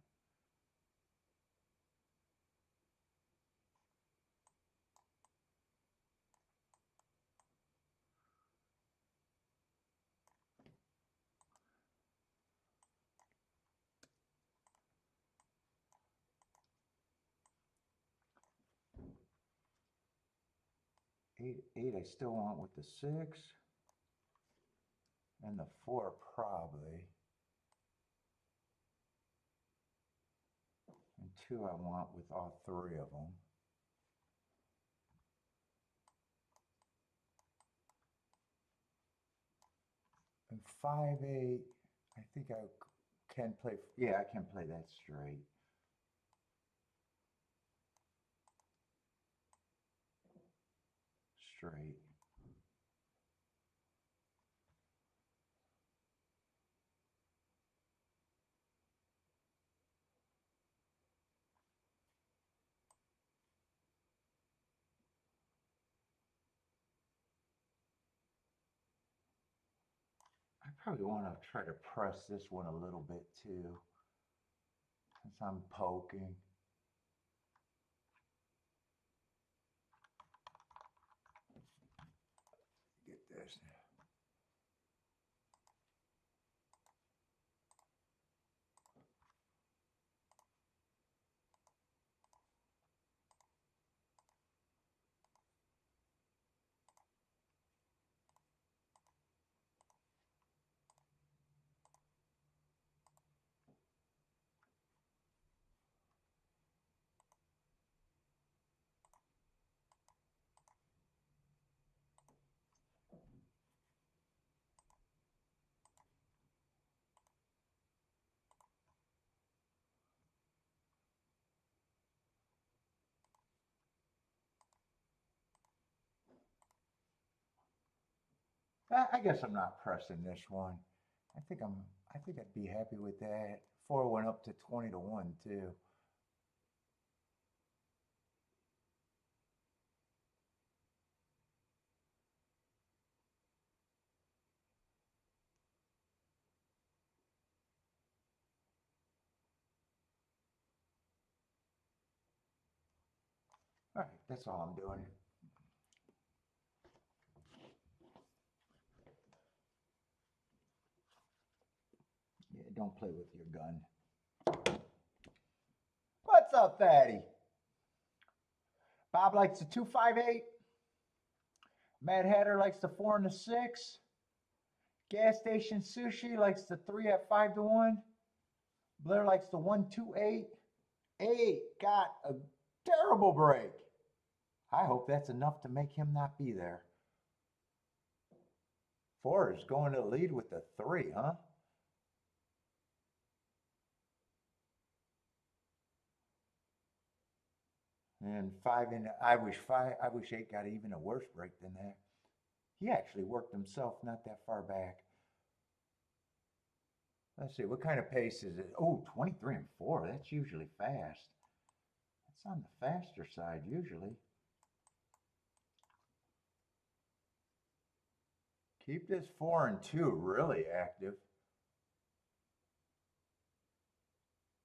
Eight I still want with the 6. And the 4 probably. And 2 I want with all 3 of them. And 5-8, I think I can play. Yeah, I can play that straight. Straight. I probably want to try to press this one a little bit too, since I'm poking. Get this. I guess I'm not pressing this one. I think I'm. I think I'd be happy with that. Four went up to 20 to 1 too. All right, that's all I'm doing. Yeah, don't play with your gun. What's up, fatty? Bob likes the 258. Mad Hatter likes the 4 and the 6. Gas Station Sushi likes the 3 at 5 to 1. Blair likes the 128. 8 got a terrible break. I hope that's enough to make him not be there. 4 is going to lead with the 3, huh? And 5 in. I wish 8 got even a worse break than that. He actually worked himself not that far back. Let's see, what kind of pace is it? Oh, 23 and 4. That's usually fast. That's on the faster side usually. Keep this 4 and 2 really active.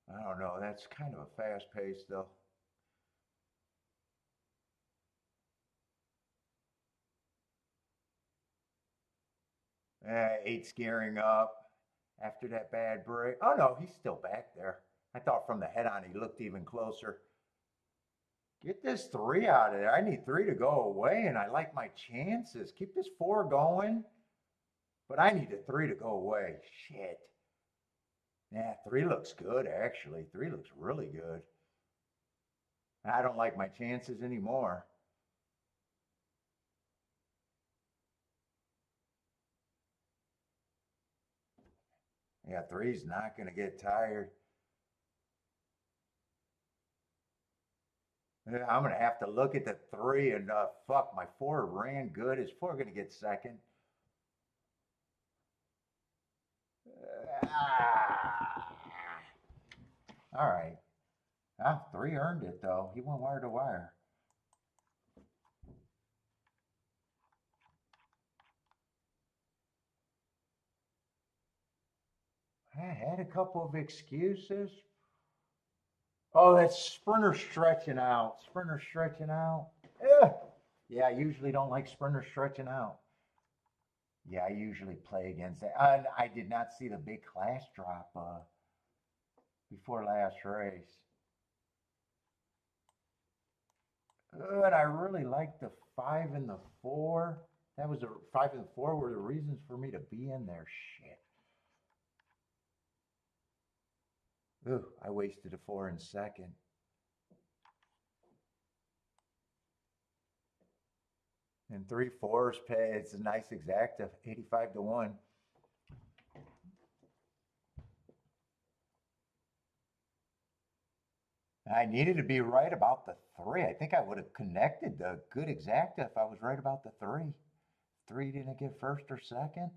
I don't know. That's kind of a fast pace though. 8's gearing up after that bad break. Oh no, he's still back there. I thought from the head on he looked even closer. Get this 3 out of there. I need 3 to go away, and I like my chances. Keep this 4 going, but I need a 3 to go away. Shit. Yeah, 3 looks good, actually. 3 looks really good. I don't like my chances anymore. Yeah, 3's not going to get tired. I'm going to have to look at the 3 and fuck, my 4 ran good. Is 4 going to get second? Ah. All right. 3 earned it, though. He went wire to wire. I had a couple of excuses. Oh, that's Sprinter stretching out. Sprinter stretching out. Ugh. Yeah, I usually don't like Sprinter stretching out. Yeah, I usually play against that. I did not see the big class drop before last race. And I really liked the 5 and the 4. That was a 5 and 4 were the reasons for me to be in there. Shit. Ooh, I wasted a 4 in second. And 3 4s pay. It's a nice exacta, 85 to 1. I needed to be right about the three. I think I would have connected the good exacta if I was right about the three. Three didn't get first or second.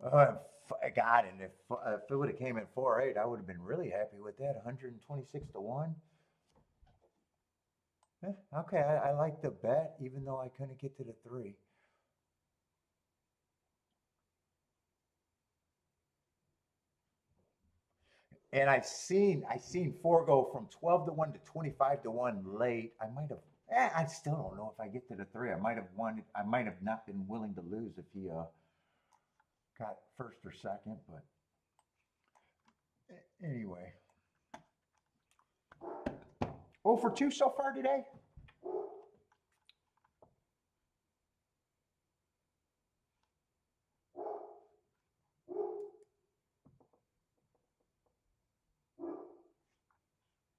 Oh, God, and if it would have came in 4-8, I would have been really happy with that. 126 to 1. Okay, I like the bet, even though I couldn't get to the three. And I seen four go from 12 to 1 to 25 to 1 late. I might have I still don't know if I get to the three. I might have not been willing to lose if he got first or second, but anyway. Oh, for two so far today?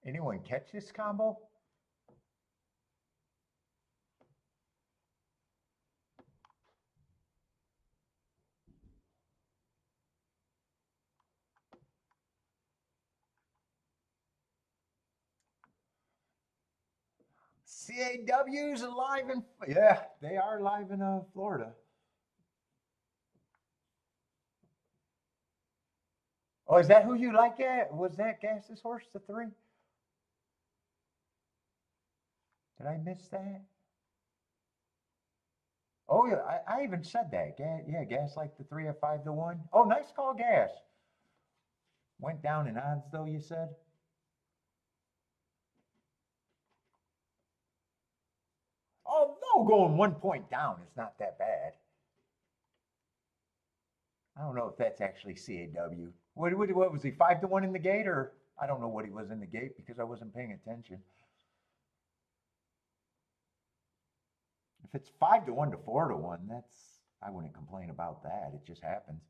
Anyone catch this combo? CAW's alive in, yeah, they are live in Florida. Oh, is that who you like? Was that Gas's horse, the three? Did I miss that? Oh yeah, I even said that. Yeah, Gas like the three at 5 to 1. Oh, nice call, Gas. Went down in odds though, you said? Oh no, going 1 point down is not that bad. I don't know if that's actually CAW. What was he, 5 to 1 in the gate, or I don't know what he was in the gate because I wasn't paying attention. If it's 5 to 1 to 4 to 1, I wouldn't complain about that. It just happens.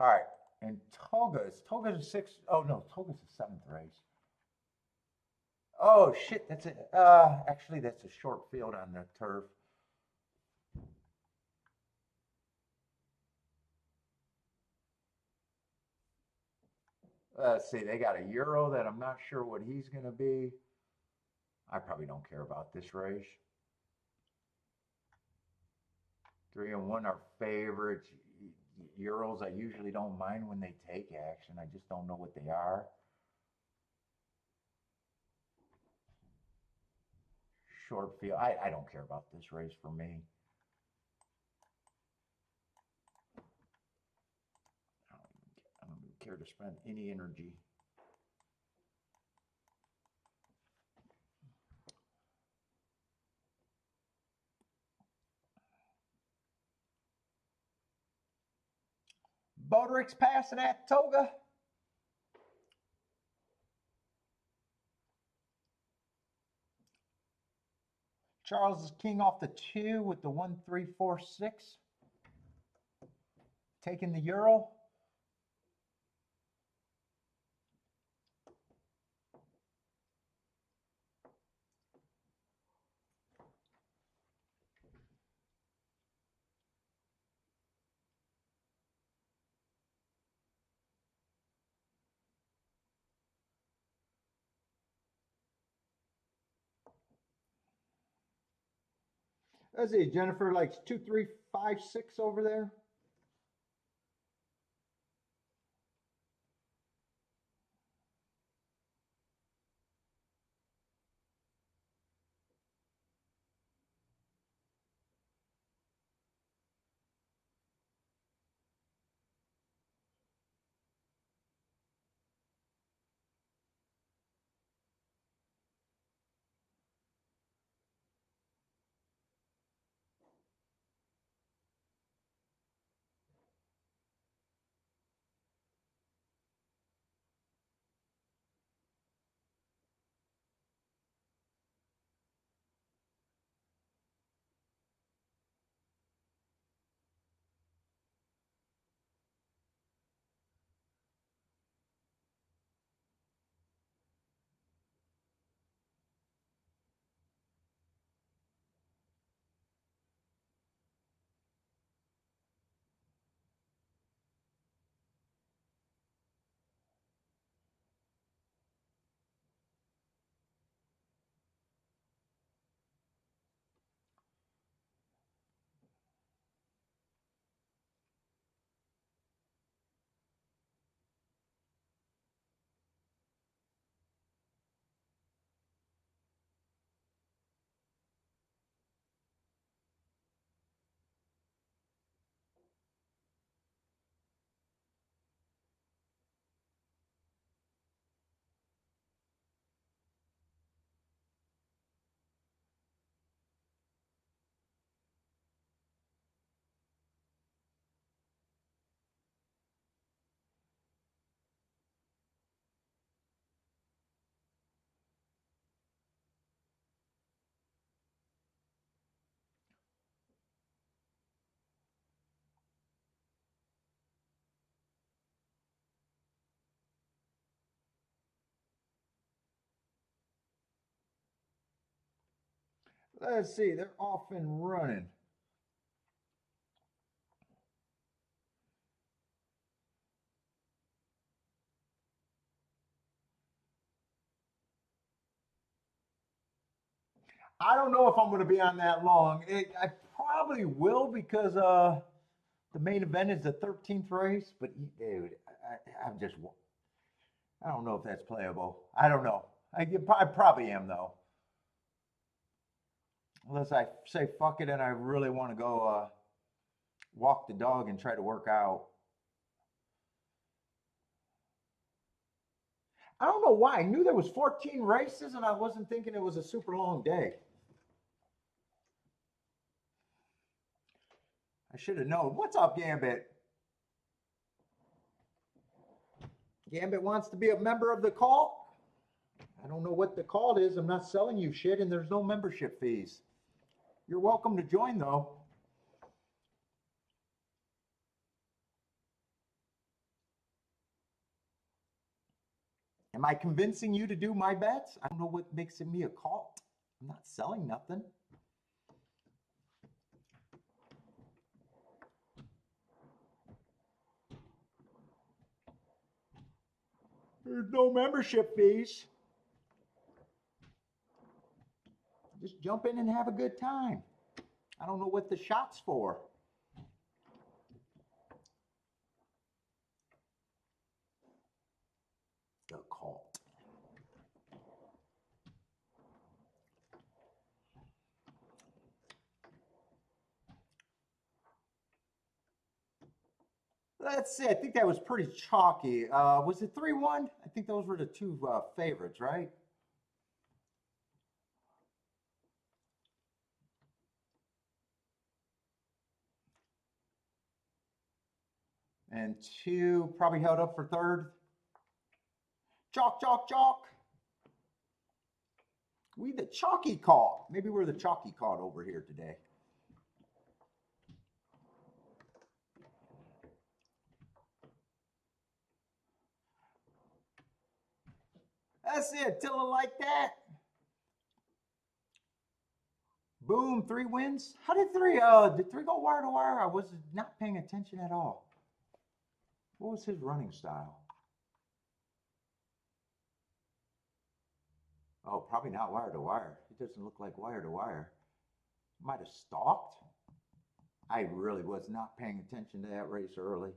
All right. And Toga's a six. Oh no, Toga's a seventh race. Oh shit, that's it. Actually, that's a short field on the turf. Let's see, they got a Euro that I'm not sure what he's gonna be. I probably don't care about this race. 3 and 1 are favorites. Euros, I usually don't mind when they take action. I just don't know what they are. Short field. I don't care about this race for me. I don't even care to spend any energy. Boderick's passing at Toga. Charles is king off the 2 with the 1-3-4-6. Taking the Euro. Let's see, Jennifer likes 2-3-5-6 over there. Let's see, they're off and running. I don't know if I'm going to be on that long. I probably will because the main event is the 13th race. But dude, I'm just I don't know if that's playable. I don't know. I probably am though, unless I say fuck it and I really want to go walk the dog and try to work out. I don't know why. I knew there was 14 races and I wasn't thinking it was a super long day. I should have known. What's up, Gambit? Gambit wants to be a member of the cult. I don't know what the cult is. I'm not selling you shit, and there's no membership fees. You're welcome to join, though. Am I convincing you to do my bets? I don't know what makes me a cult. I'm not selling nothing. There's no membership fees. Just jump in and have a good time. I don't know what the shot's for. The cult. Let's see. I think that was pretty chalky. Was it 3-1? I think those were the two favorites, right? And two probably held up for third. Chalk, chalk, chalk. We the chalky call. Maybe we're the chalky call over here today. That's it. Till it like that. Boom, 3 wins. How did did 3 go wire to wire? I was not paying attention at all. What was his running style? Oh, probably not wire to wire. It doesn't look like wire to wire. Might have stalked. I really was not paying attention to that race early.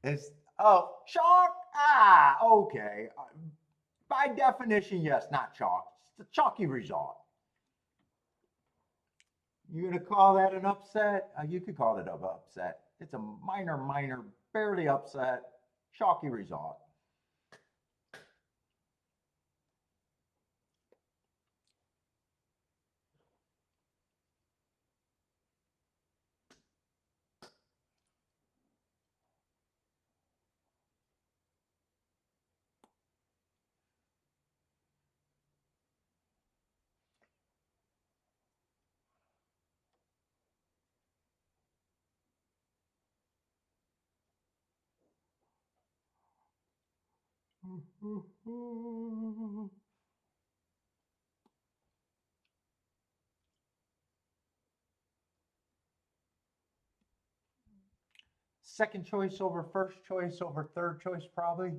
It's chalk. Ah, okay. By definition, yes, not chalk. It's a chalky result. You're gonna call that an upset? You could call it an upset. It's a minor, barely upset, chalky result. Second choice over first choice over third choice, probably.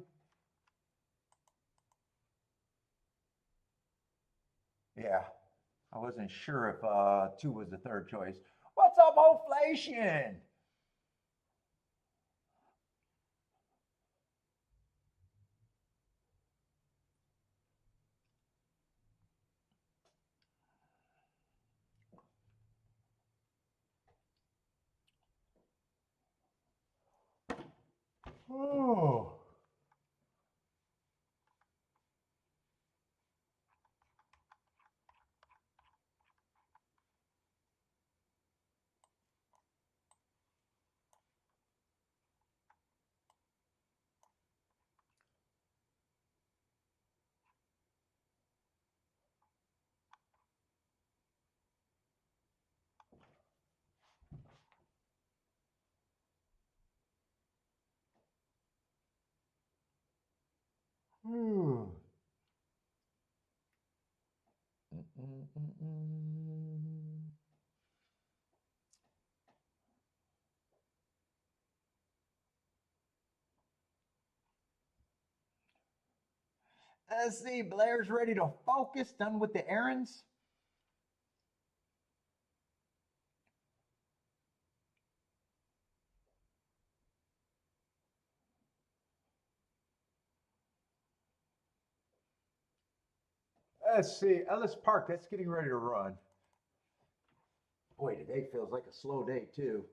Yeah, I wasn't sure if 2 was the third choice. What's up, inflation? Oh. Ooh. Mm-mm-mm-mm. Let's see, Blair's ready to focus, done with the errands. Let's see, Ellis Park, that's getting ready to run. Boy, today feels like a slow day, too.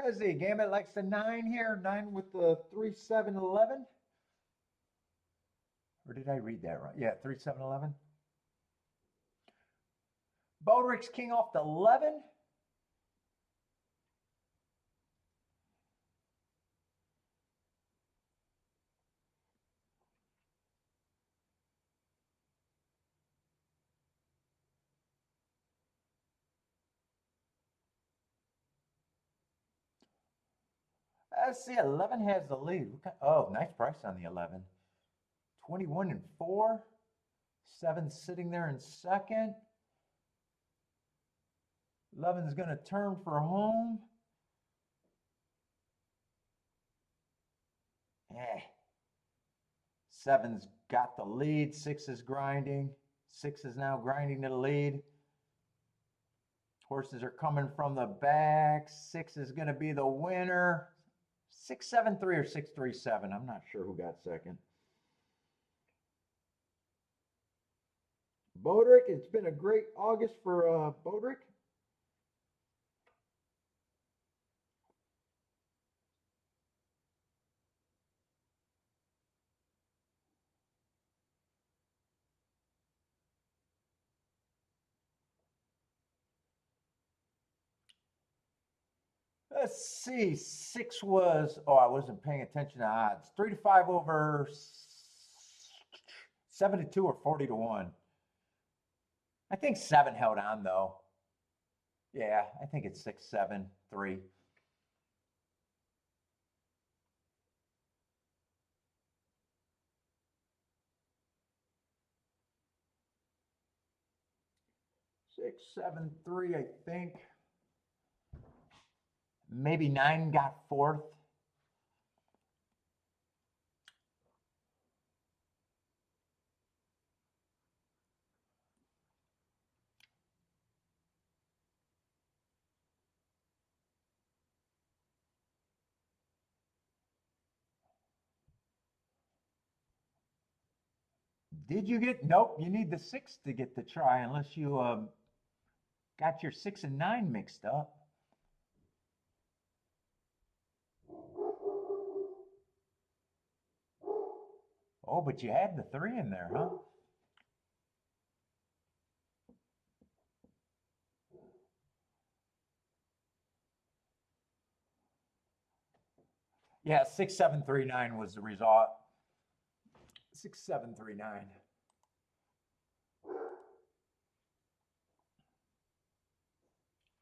Let's see, Gambit likes the 9 here, 9 with the 3, 7, 11. Or did I read that right? Yeah, 3, 7, 11. Bodrick's king off the 11. Let's see, 11 has the lead. Oh, nice price on the 11. 21 and 4. 7 sitting there in second. 11 is going to turn for home. Eh. 7's got the lead. 6 is grinding. 6 is now grinding to the lead. Horses are coming from the back. 6 is going to be the winner. 6-7-3 or 6-3-7. I'm not sure who got second. Bodrick, it's been a great August for Bodrick. Let's see. 6 was, oh, I wasn't paying attention to odds. 3 to 5 over 7 to 2 or 40 to 1. I think 7 held on though. Yeah, I think it's 6-7-3. 6-7-3, I think. Maybe 9 got fourth. Did you get? Nope. You need the 6 to get the try, unless you got your 6 and 9 mixed up. Oh, but you had the 3 in there, huh? Yeah, 6739 was the result. 6739.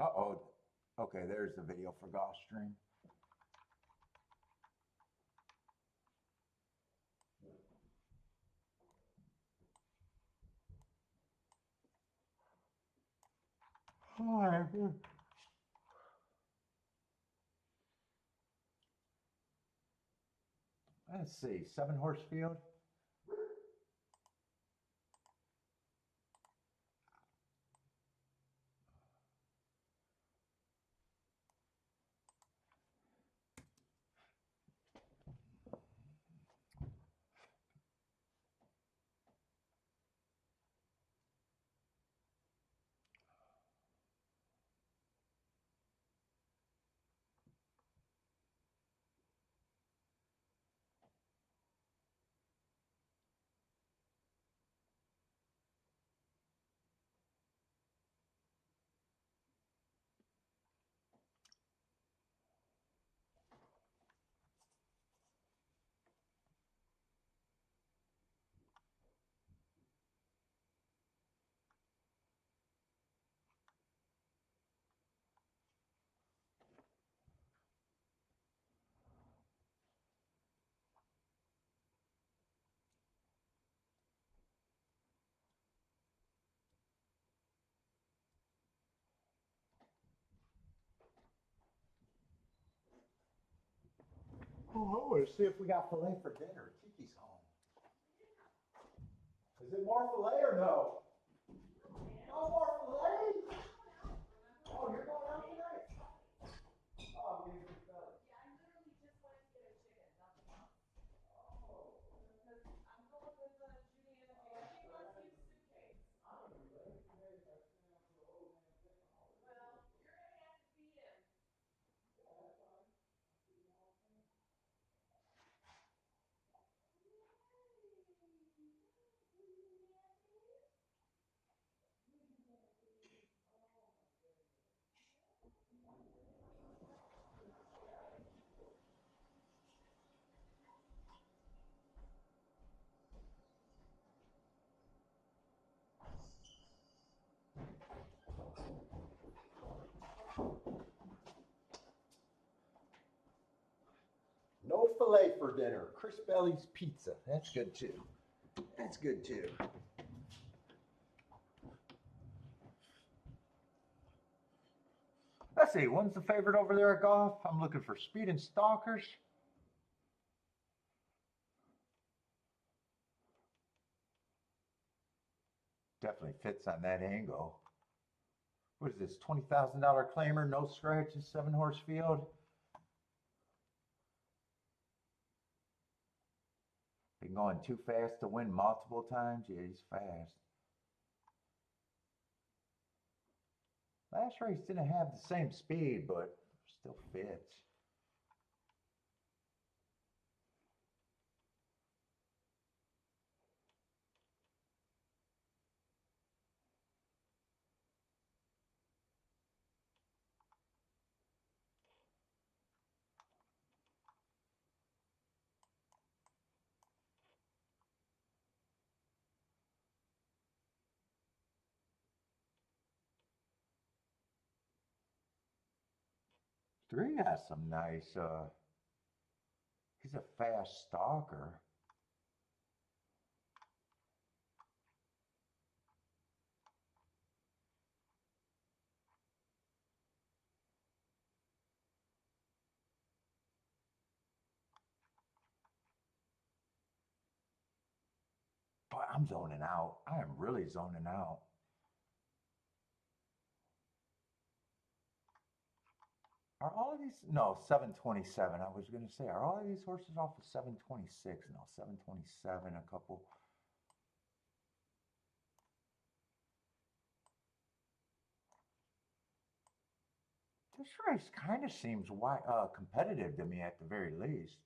Uh-oh. Okay, there's the video for Gulfstream. Let's see, 7-horse field. Oh, let's see if we got filet for dinner. Kiki's home. Is it more filet or no? No more filet? Oh, you're going out tonight? Oh, I'm getting some belly. Yeah, I literally just went to get a chicken, nothing else. Oh. Because I'm going with Judy and the family. Let's use suitcase. I'm going to be late today if I stay up till old man thing. Well, you're going to have to feed him. Yeah, that's fine. No filet for dinner. Chris Belly's pizza. That's good too. That's good too. Let's see, one's the favorite over there at golf. I'm looking for Speed and Stalkers. Definitely fits on that angle. What is this, $20,000 claimer, no scratches, 7-horse field? Been going too fast to win multiple times? Yeah, he's fast. Last race didn't have the same speed, but still fits. Three has some nice, he's a fast stalker. Boy, I'm zoning out. I am really zoning out. Are all of these, no, 727. I was going to say, are all of these horses off of 726? No, 727, a couple. This race kind of seems competitive to me at the very least.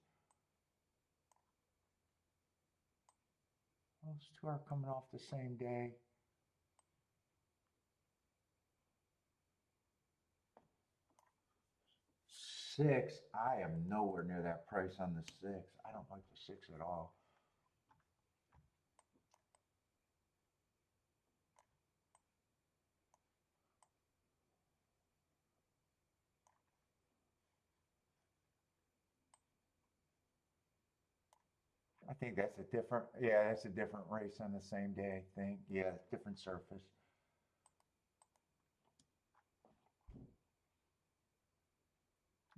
Those two are coming off the same day. 6, I am nowhere near that price on the 6. I don't like the 6 at all. I think that's a different, yeah, that's a different race on the same day, I think. Yeah, different surface.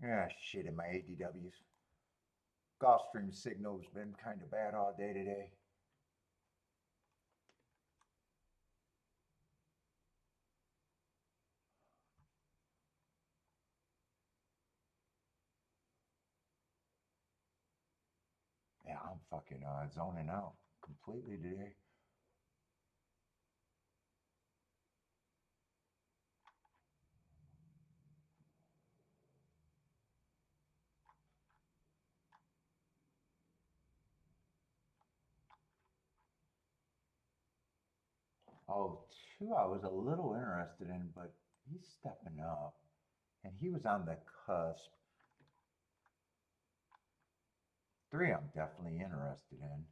Yeah, shit in my ADWs. Gulfstream signal's been kind of bad all day today. Yeah, I'm fucking zoning out completely today. Oh, 2 I was a little interested in, but he's stepping up. And he was on the cusp. 3 I'm definitely interested in.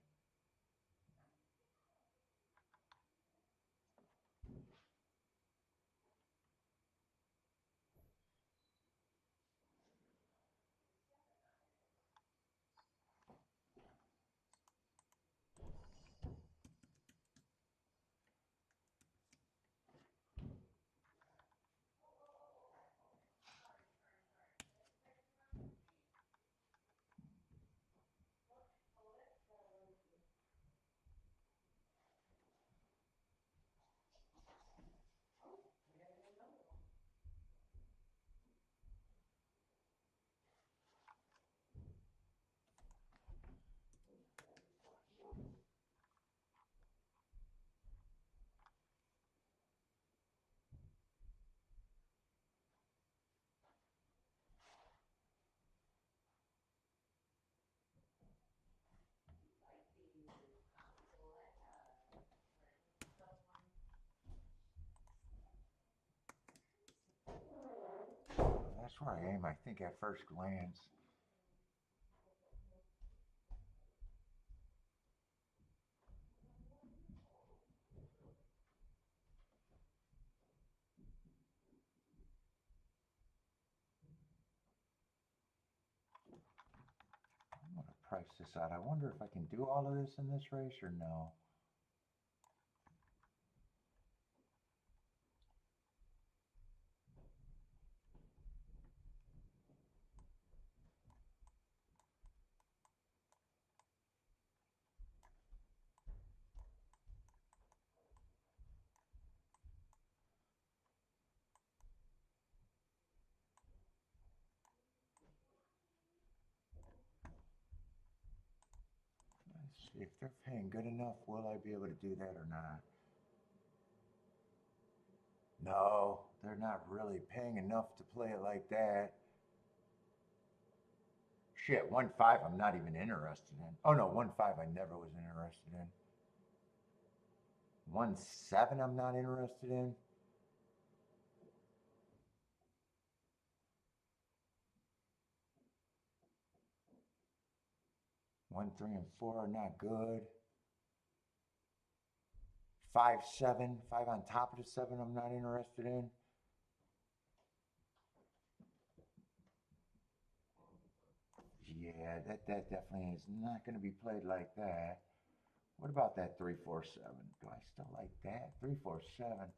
That's where I aim, I think, at first glance. I'm going to price this out. I wonder if I can do all of this in this race or no. Let's see if they're paying good enough. Will I be able to do that or not? No, they're not really paying enough to play it like that. Shit, 1.5 I'm not even interested in. Oh no, 1.5 I never was interested in. 1.7 I'm not interested in. 1.3 and 4 are not good. 5.7, 5 on top of the 7 I'm not interested in. Yeah, that definitely is not going to be played like that. What about that 3.47? Do I still like that? 3.47.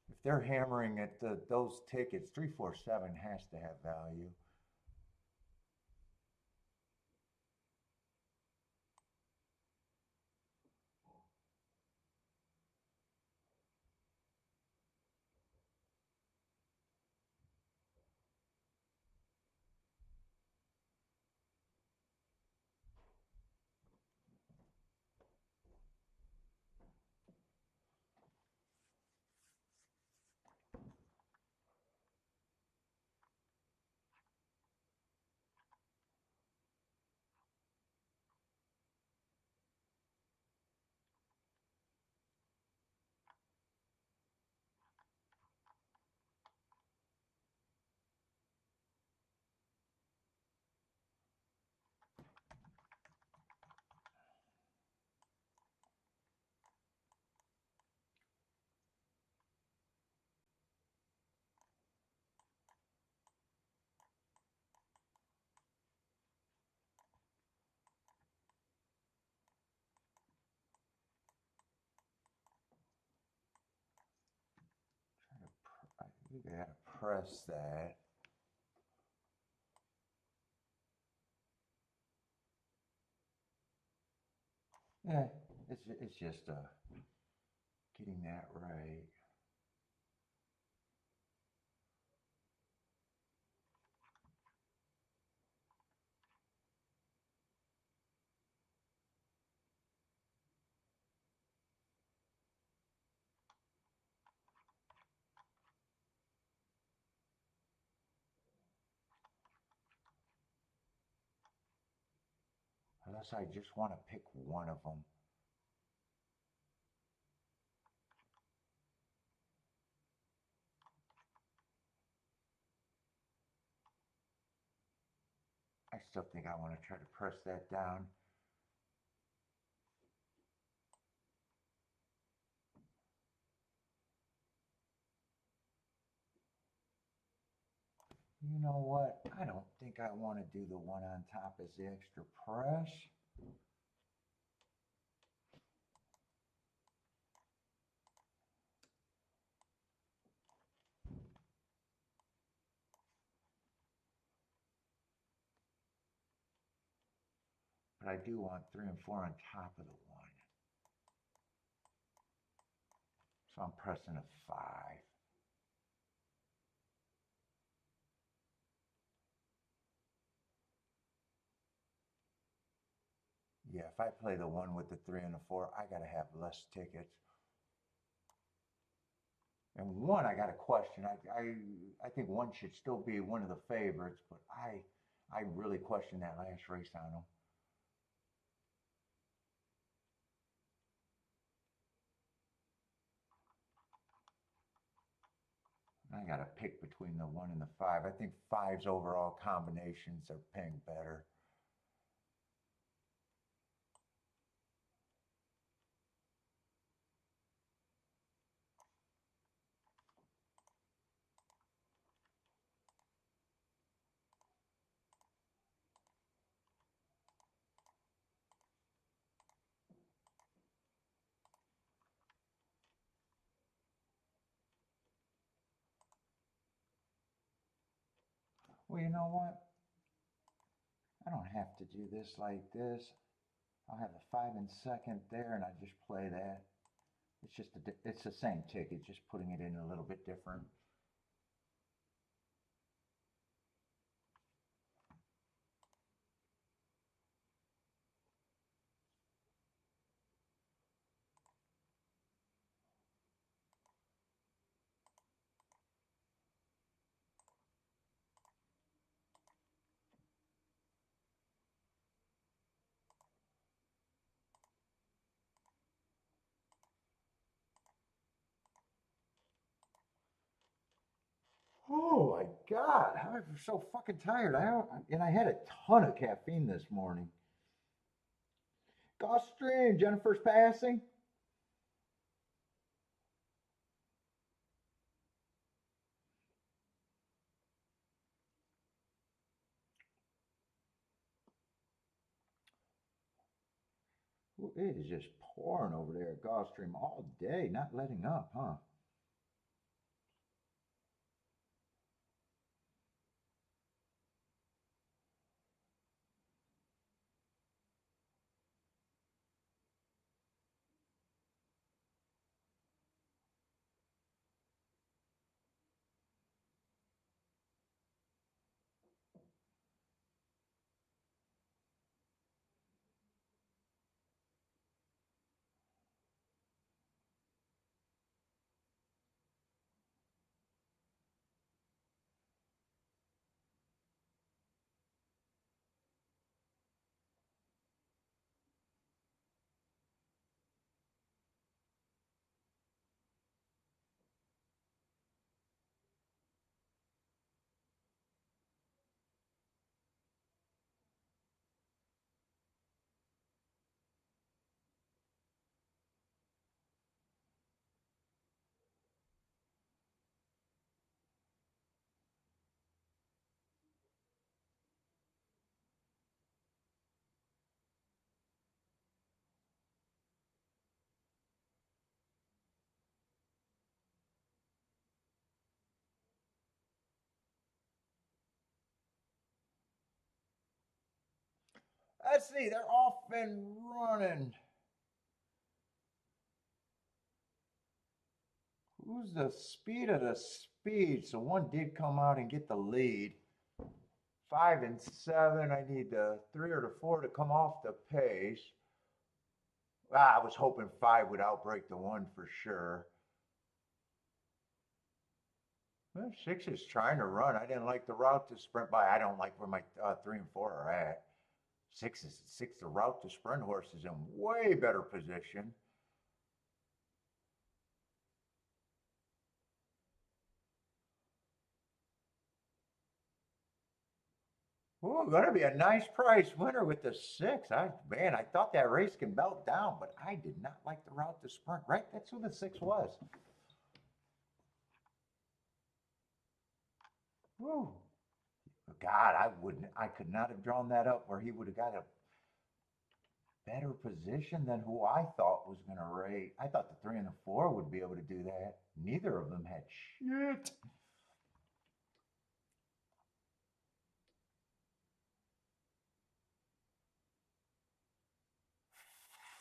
If they're hammering at those tickets, 3.47 has to have value. We gotta press that. Yeah, it's just getting that right. Unless I just want to pick one of them. I still think I want to try to press that down. You know what? I don't think I want to do the one on top as the extra press. But I do want 3 and 4 on top of the 1. So I'm pressing a 5. Yeah, if I play the 1 with the 3 and the 4, I gotta have less tickets. And 1, I got a question. I think 1 should still be one of the favorites, but I really questioned that last race on him. I got to pick between the 1 and the 5. I think 5's overall combinations are paying better. Well, you know what? I don't have to do this like this. I'll have the 5 and second there, and I just play that. It's just it's the same ticket, just putting it in a little bit different. Oh my God, I'm so fucking tired. And I had a ton of caffeine this morning. Gulfstream, Jennifer's passing. Ooh, it is just pouring over there at Gulfstream all day, not letting up, huh? let's see. They're off and running. Who's the speed of the speed? So one did come out and get the lead. 5 and 7. I need the 3 or the 4 to come off the pace. I was hoping 5 would outbreak the 1 for sure. Well, 6 is trying to run. I didn't like the route to sprint by. I don't like where my 3 and 4 are at. 6, the route to sprint horse is in way better position. Ooh, gonna be a nice price winner with the 6. I thought that race can melt down, but I did not like the route to sprint. Right, that's who the 6 was. Ooh. God, I could not have drawn that up where he would have got a better position than who I thought was going to rate. I thought the 3 and the 4 would be able to do that. Neither of them had shit.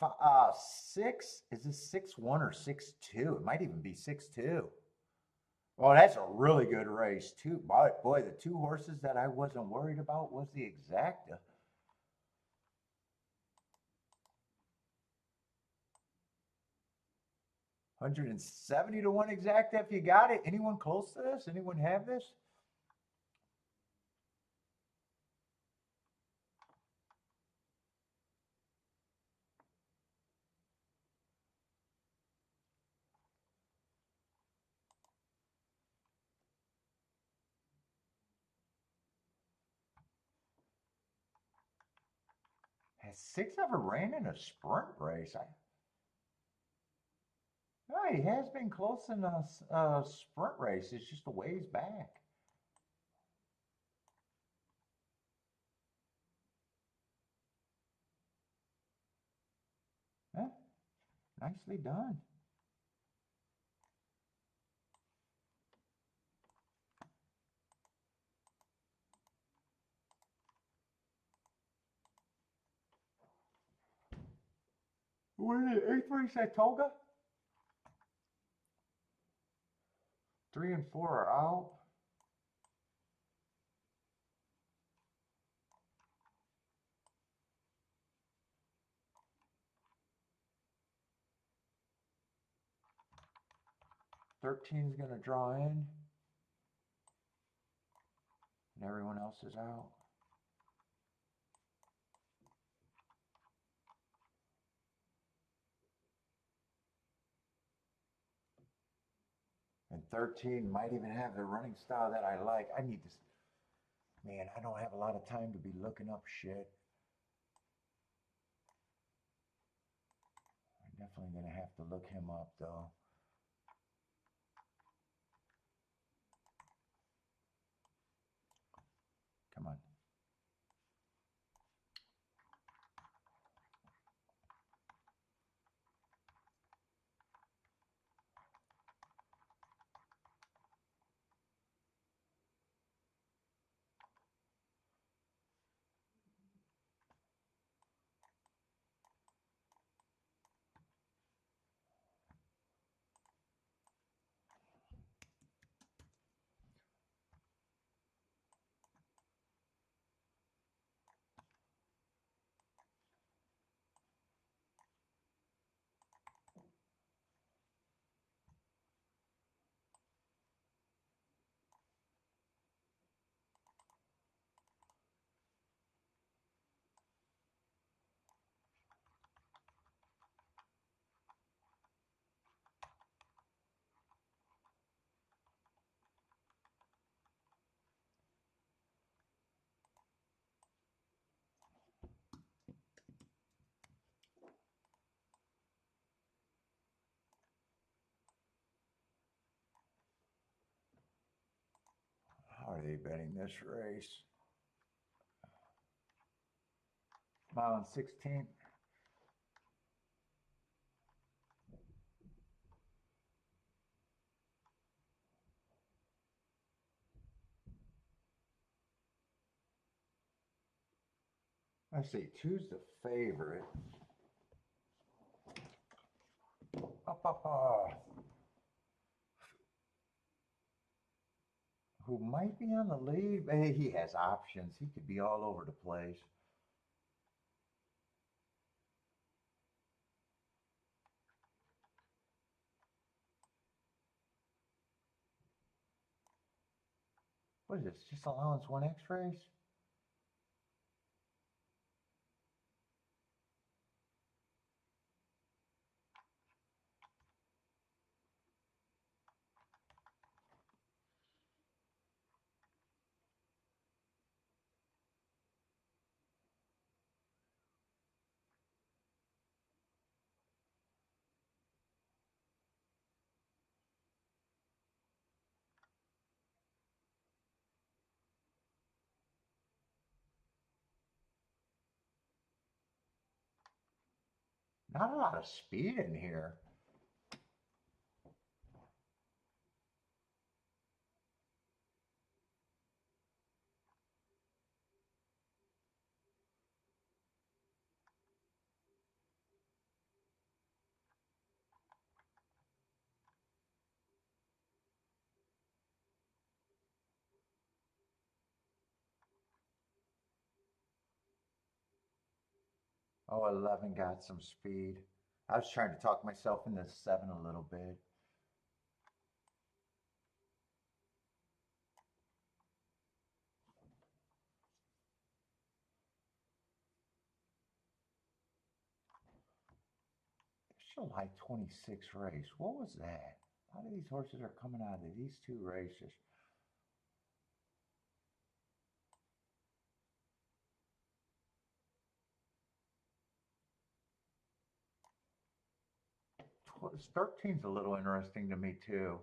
Uh, 6, is this 6-1 or 6-2? It might even be 6-2. Well, that's a really good race too. Boy, the 2 horses that I wasn't worried about was the exacta. $170 to 1 exacta if you got it. Anyone close to this? Anyone have this? Has 6 ever ran in a sprint race? No, he has been close in a sprint race. It's just a ways back. Huh? Nicely done. What is it? 8th race Saratoga? 3 and 4 are out. Thirteen's gonna draw in. And everyone else is out. And 13 might even have the running style that I like. I need this. Man, I don't have a lot of time to be looking up shit. I'm definitely gonna have to look him up though. Come on. How are they betting this race? Mile and 16th. I say two's the favorite. Who might be on the lead? Hey, he has options. He could be all over the place. What is this? Just allowance 1X race? Not a lot of speed in here. Oh, 11 got some speed. I was trying to talk myself into 7 a little bit. July 26 race. What was that? A lot of these horses are coming out of these two races. Tw 13's a little interesting to me too.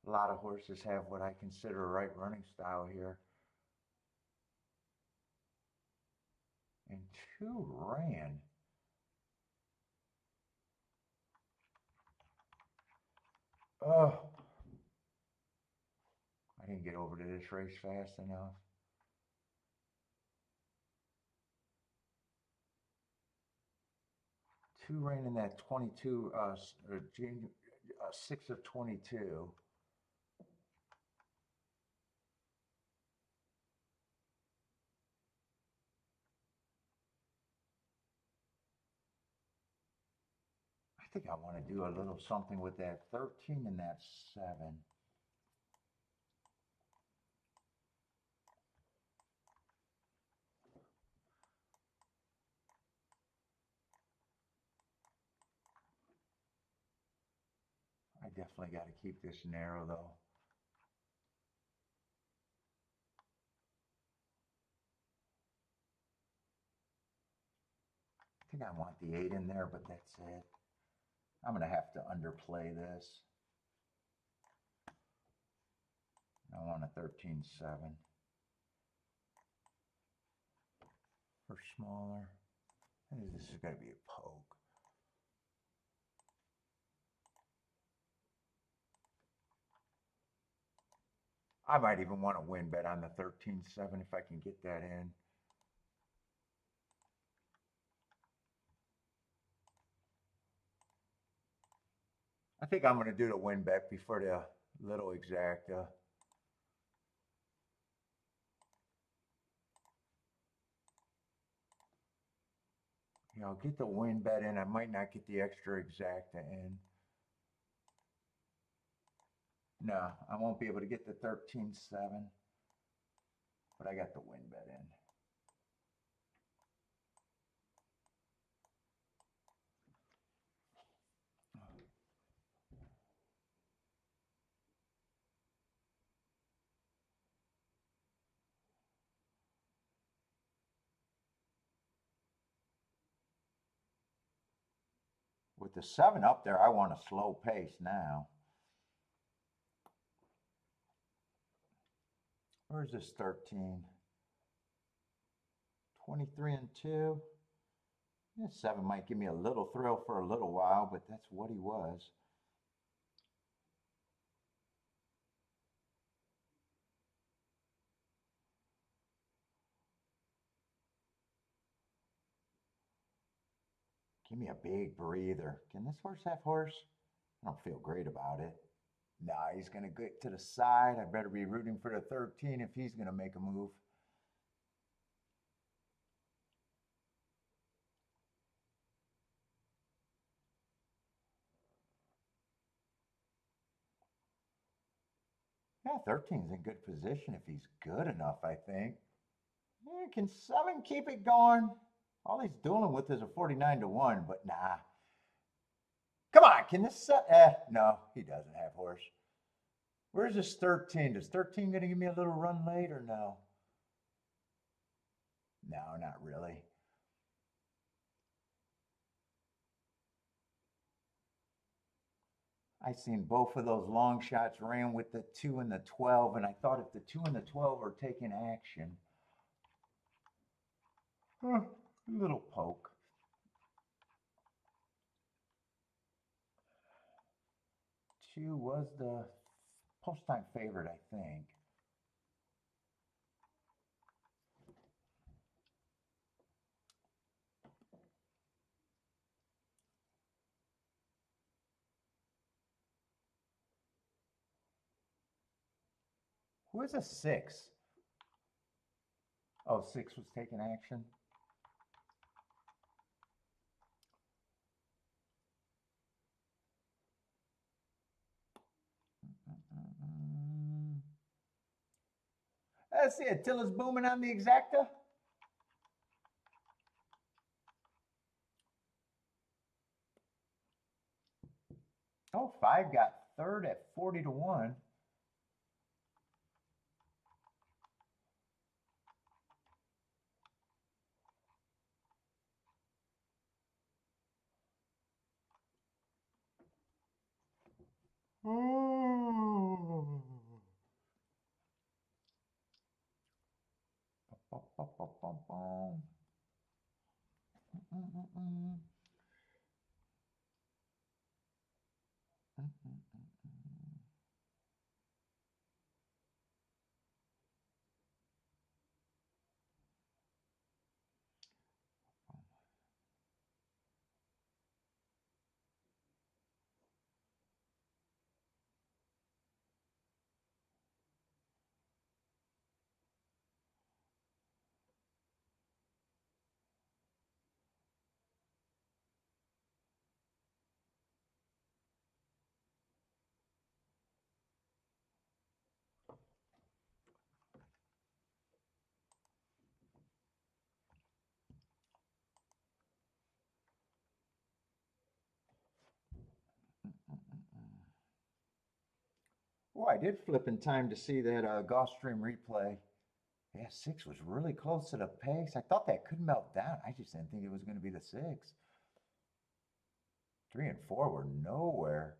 A lot of horses have what I consider a right running style here. And 2 ran. Oh, I didn't get over to this race fast enough. Two ran in that 22, 6 of 22. I think I want to do a little something with that 13 and that 7. I definitely got to keep this narrow though. I think I want the 8 in there, but that's it. I'm going to have to underplay this. I want a 13-7. Or smaller. I think this is going to be a poke. I might even want to win bet on the 13-7 if I can get that in. I think I'm going to do the win bet before the little exacta. You know, get the win bet in. I might not get the extra exacta in. No, I won't be able to get the 13-7, but I got the win bet in. With the 7 up there, I want a slow pace now. Where's this 13? 23 and 2. Yeah, 7 might give me a little thrill for a little while, but that's what he was. Give me a big breather. Can this horse have horse? I don't feel great about it. Nah, he's going to get to the side. I better be rooting for the 13 if he's going to make a move. Yeah, 13's in good position if he's good enough, I think. Yeah, can 7 keep it going? All he's dueling with is a 49 to 1, but nah. Come on, can this no, he doesn't have horse. Where's this 13? Is 13 gonna give me a little run late or no? No, not really. I seen both of those long shots ran with the 2 and the 12, and I thought if the 2 and the 12 are taking action, a little poke. Two was the post time favorite, I think. Who is a 6? Oh, 6 was taking action. Let's see, Attila's booming on the exacta. Oh, 5 got third at 40 to 1. Ooh. Oh, I did flip in time to see that Gulfstream replay. Yeah, 6 was really close to the pace. I thought that could melt down. I just didn't think it was going to be the 6. 3 and 4 were nowhere.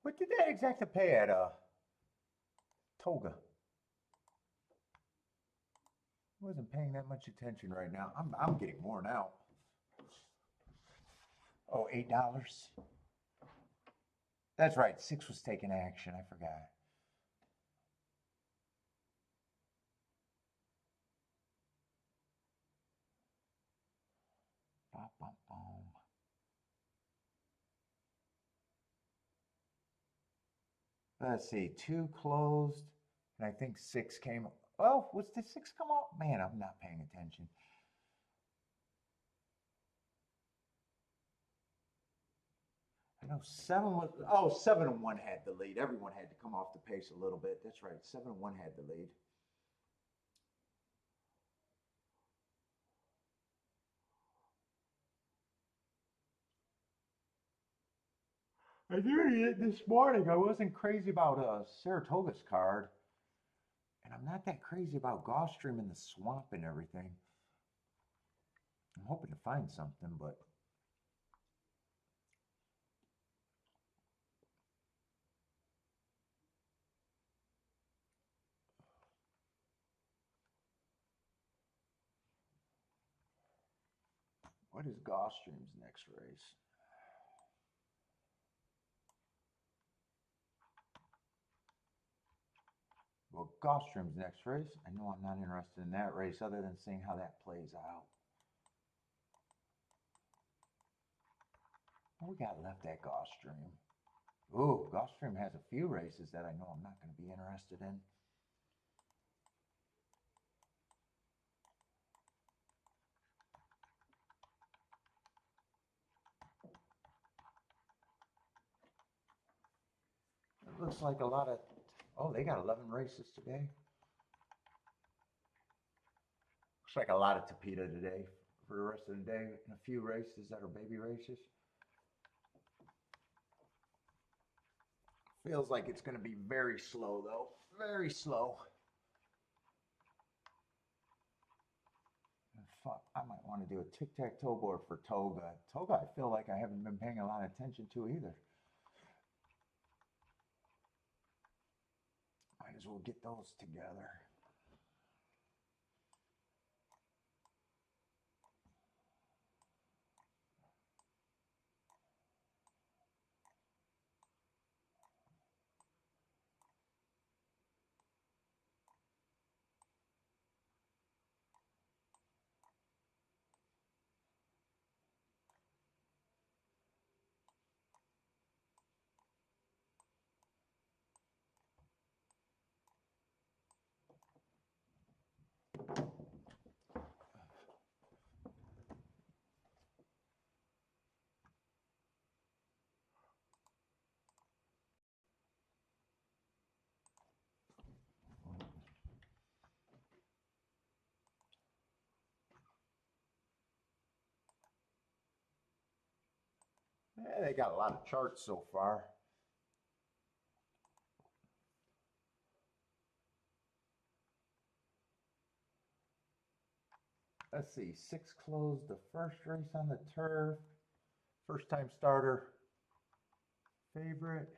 What did that exacta pay at Toga? I wasn't paying that much attention right now. I'm getting worn out. Oh, $8. That's right. 6 was taking action. I forgot. Bum, bum, bum. Let's see. 2 closed, and I think 6 came. Oh, was the 6 come off? Man, I'm not paying attention. I know 7 was. Oh, 7 and 1 had the lead. Everyone had to come off the pace a little bit. That's right. 7 and 1 had the lead. I knew it this morning. I wasn't crazy about Saratoga's card, and I'm not that crazy about Gulfstream and the swamp and everything. I'm hoping to find something, but what is Gulfstream's next race? Well, Gulfstream's next race. I know I'm not interested in that race other than seeing how that plays out. What we got left at Gulfstream? Ooh, Gulfstream has a few races that I know I'm not going to be interested in. It looks like a lot of, oh, they got 11 races today. Looks like a lot of tapita today for the rest of the day, and a few races that are baby races. Feels like it's going to be very slow though, very slow. I might want to do a tic-tac-toe board for Toga. Toga, I feel like I haven't been paying a lot of attention to either. Might as well get those together. Yeah, they got a lot of charts so far. Let's see, 6 closed the first race on the turf. First time starter favorite.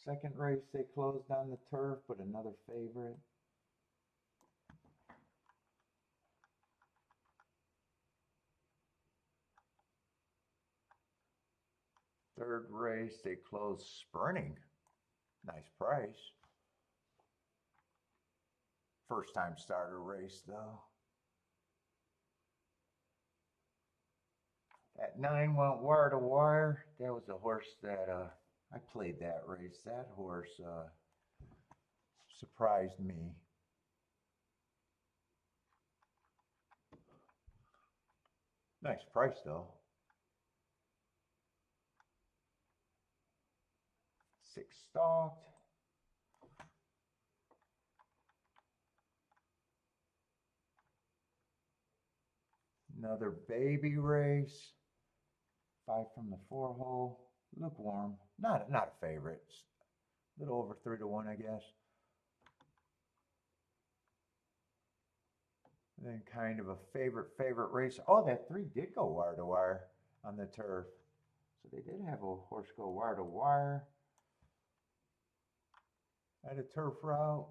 Second race they closed on the turf, but another favorite. Third race they closed sprinting. Nice price. First time starter race though. That 9 went wire to wire. That was a horse that I played that race. That horse surprised me. Nice price though. 6 stalked. Another baby race. 5 from the 4 hole. Lukewarm. Not a favorite. A little over 3 to 1, I guess. And then kind of a favorite race. Oh, that 3 did go wire to wire on the turf. So they did have a horse go wire to wire at a turf route.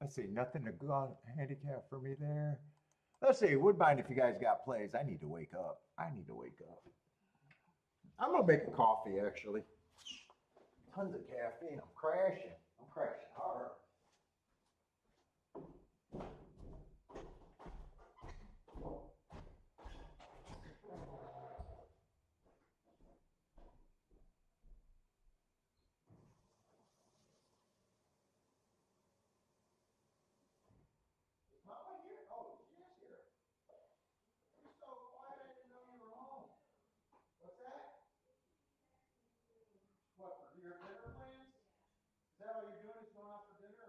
Let's see, nothing to go on handicap for me there. Let's see, Woodbine, if you guys got plays, I need to wake up. I need to wake up. I'm gonna make a coffee actually. Tons of caffeine. I'm crashing. I'm crashing hard. Mama here? Oh, she is here. You're so quiet, I didn't know you were home. What's that? What, for your dinner plans? Is that all you're doing is going out for dinner?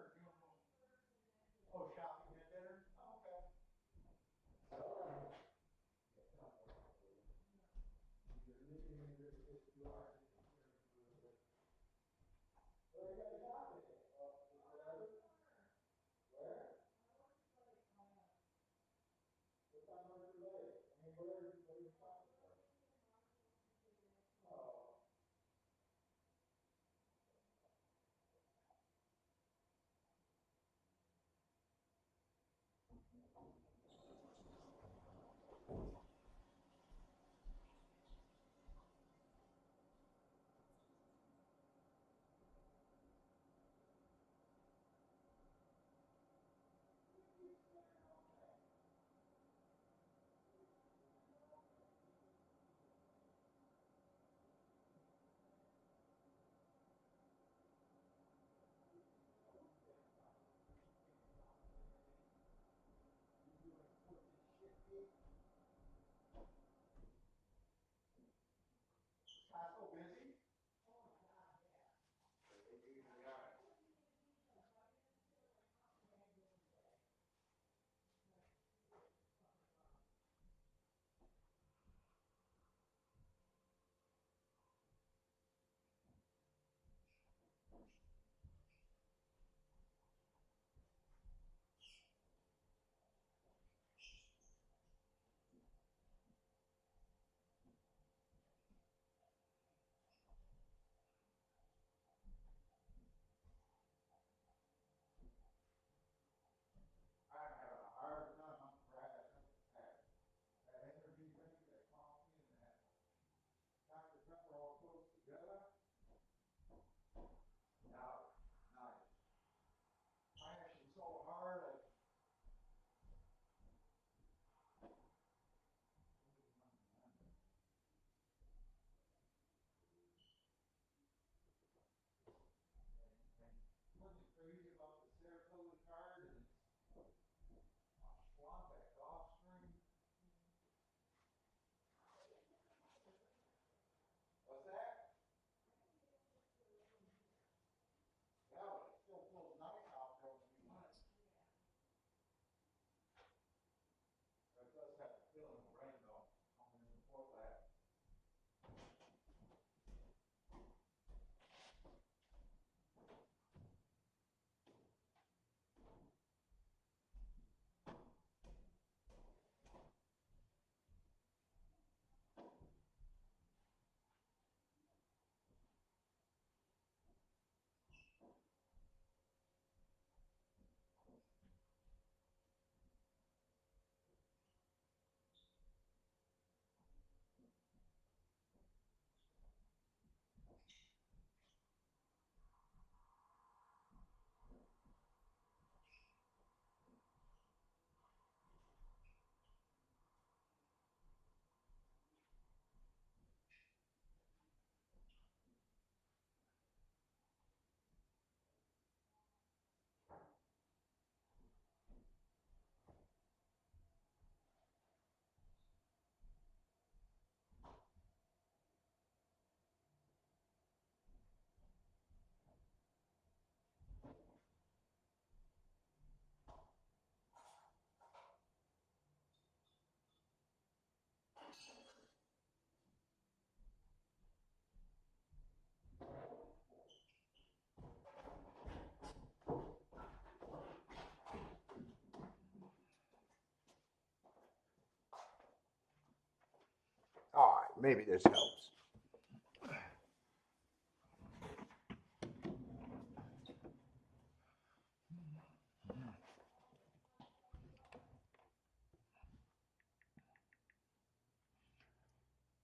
Maybe this helps.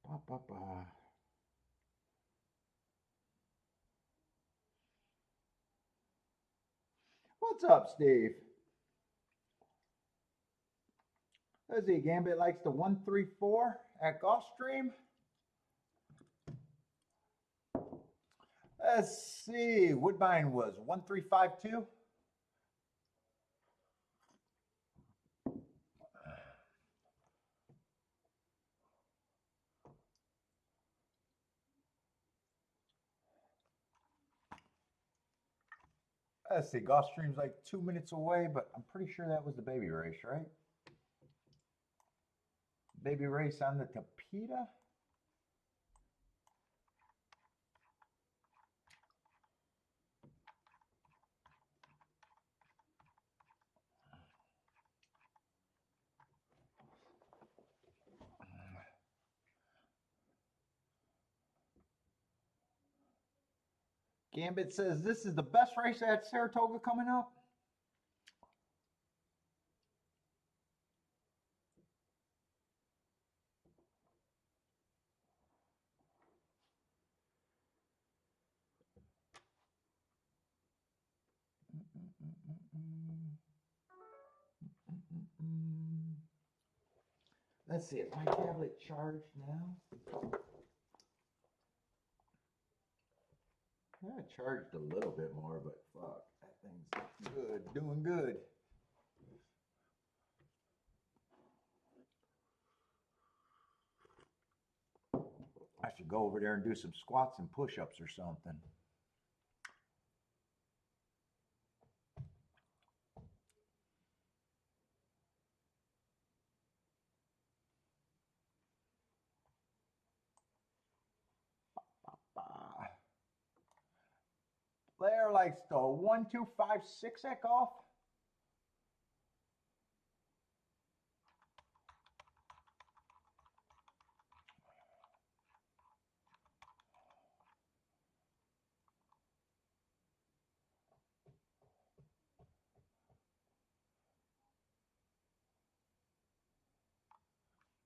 Ba, ba, ba. What's up, Steve? Let's see, Gambit likes the 134 at Gulfstream. Let's see, Woodbine was 1352. Let's see, Gulfstream's like 2 minutes away, but I'm pretty sure that was the baby race, right? Baby race on the Tapeta. Gambit says this is the best race at Saratoga coming up. Let's see, is my tablet charged now? Yeah, it charged a little bit more, but fuck, that thing's good, doing good. I should go over there and do some squats and push-ups or something. Blair likes the 1256 at golf.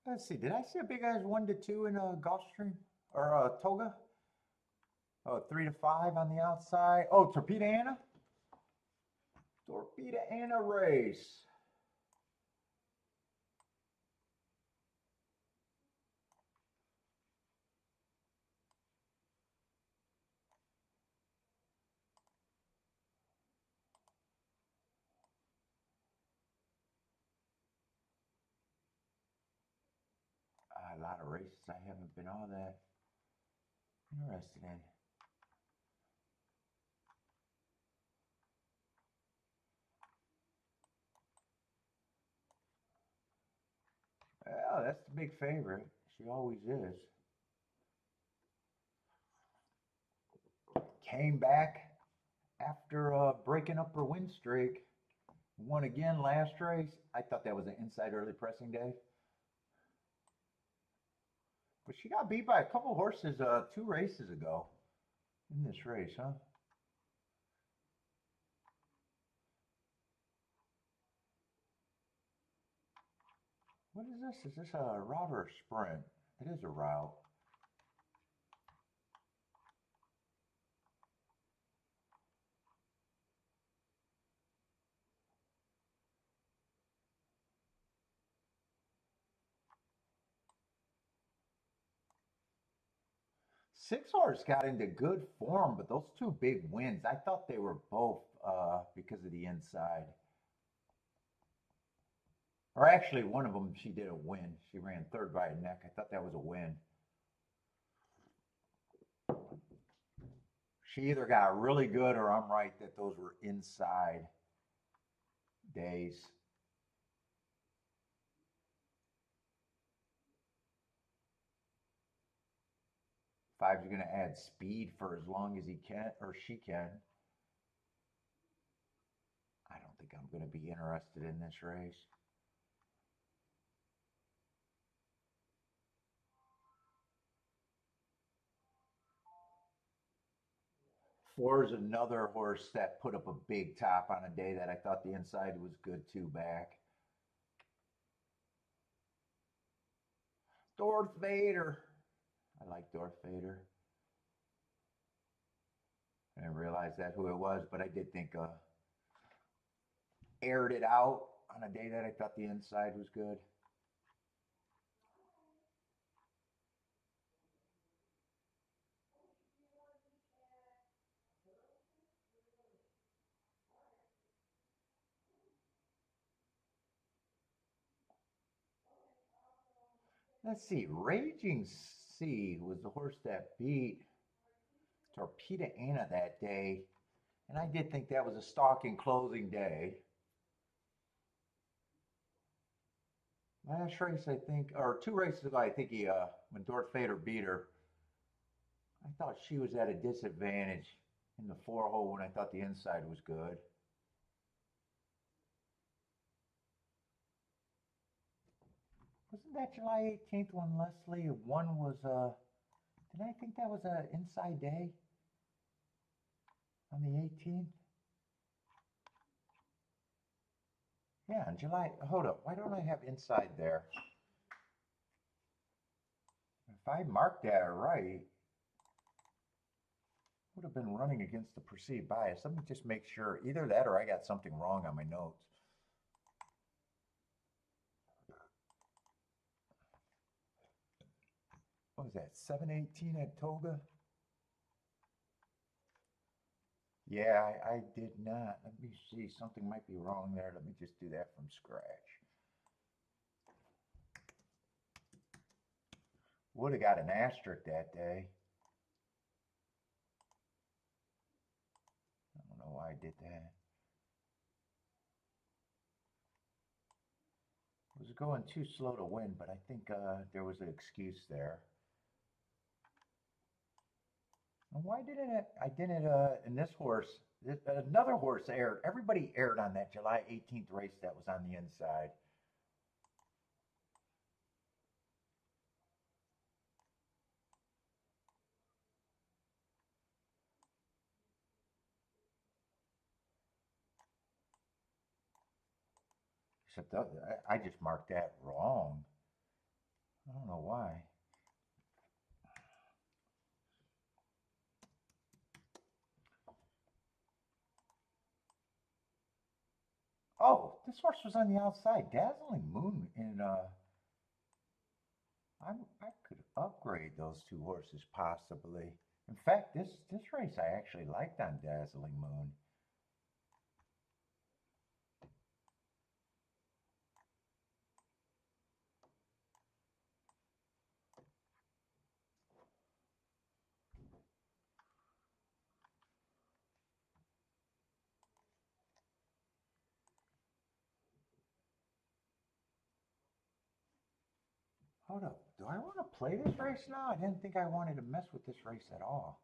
Let's see, did I see a big ass 1 to 2 in a Gulfstream or a Toga? Oh, 3 to 5 on the outside. Oh, Torpedo Anna? Torpedo Anna race. A lot of races I haven't been all that interested in. Well, that's the big favorite. She always is. Came back after breaking up her win streak. Won again last race. I thought that was an inside early pressing day. But she got beat by a couple horses 2 races ago in this race, huh? What is this? Is this a route or a sprint? It is a route. Six Horse got into good form, but those 2 big wins, I thought they were both because of the inside. Or actually, one of them, she did a win. She ran 3rd by a neck. I thought that was a win. She either got really good or I'm right that those were inside days. Five's going to add speed for as long as he can or she can. I don't think I'm going to be interested in this race. 4 is another horse that put up a big top on a day that I thought the inside was good too back. Darth Vader. I like Darth Vader. I didn't realize that who it was, but I did think aired it out on a day that I thought the inside was good. Let's see, Raging Sea was the horse that beat Torpedo Anna that day, and I did think that was a stalking closing day. Last race, I think, or 2 races ago, I think he, when Darth Vader beat her, I thought she was at a disadvantage in the 4-hole when I thought the inside was good. Wasn't that July 18th when Leslie one was did I think that was a inside day on the 18th? Yeah, on July, hold up, why don't I have inside there? If I marked that right, would have been running against the perceived bias. Let me just make sure, either that or I got something wrong on my notes. What was that, 718 at Toga? Yeah, I did not. Let me see, something might be wrong there. Let me just do that from scratch. Would have got an asterisk that day. I don't know why I did that. It was going too slow to win, but I think there was an excuse there. And why didn't it? I didn't. In this horse, another horse aired. Everybody aired on that July 18th race that was on the inside. Except I just marked that wrong. I don't know why. Oh, this horse was on the outside. Dazzling Moon in I could upgrade those 2 horses possibly. In fact, this race I actually liked on Dazzling Moon. Hold up. Do I want to play this race now? I didn't think I wanted to mess with this race at all.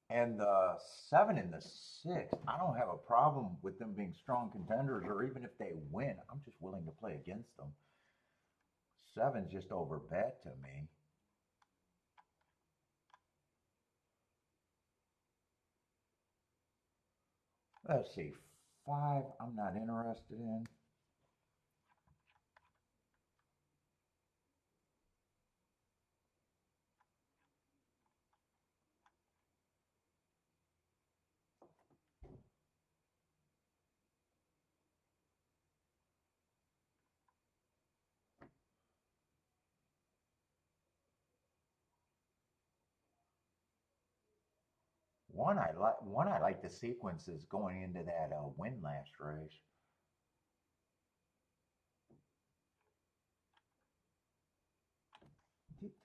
And the 7 and the 6, I don't have a problem with them being strong contenders, or even if they win, I'm just willing to play against them. 7's just over bet to me. Let's see, 5, I'm not interested in. One I like the sequences going into that win last race.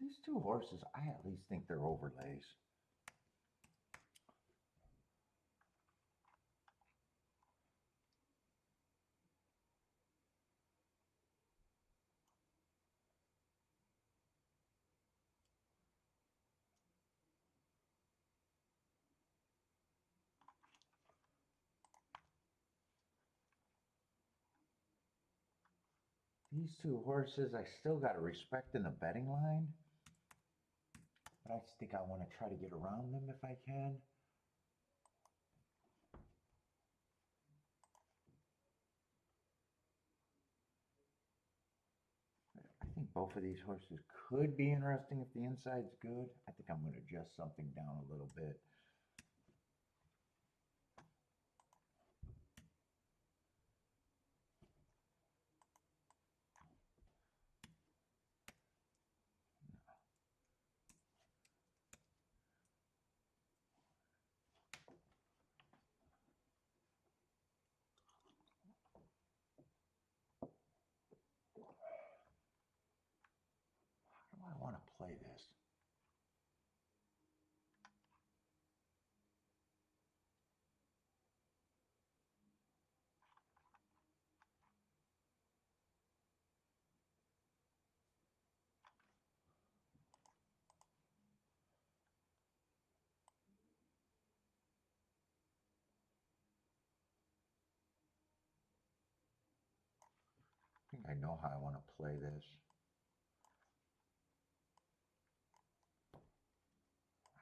These 2 horses, I at least think they're overlays. These two horses, I still got to respect in the betting line. But I just think I want to try to get around them if I can. I think both of these horses could be interesting if the inside's good. I think I'm going to adjust something down a little bit. How do I want to play this? I think I know how I want to play this.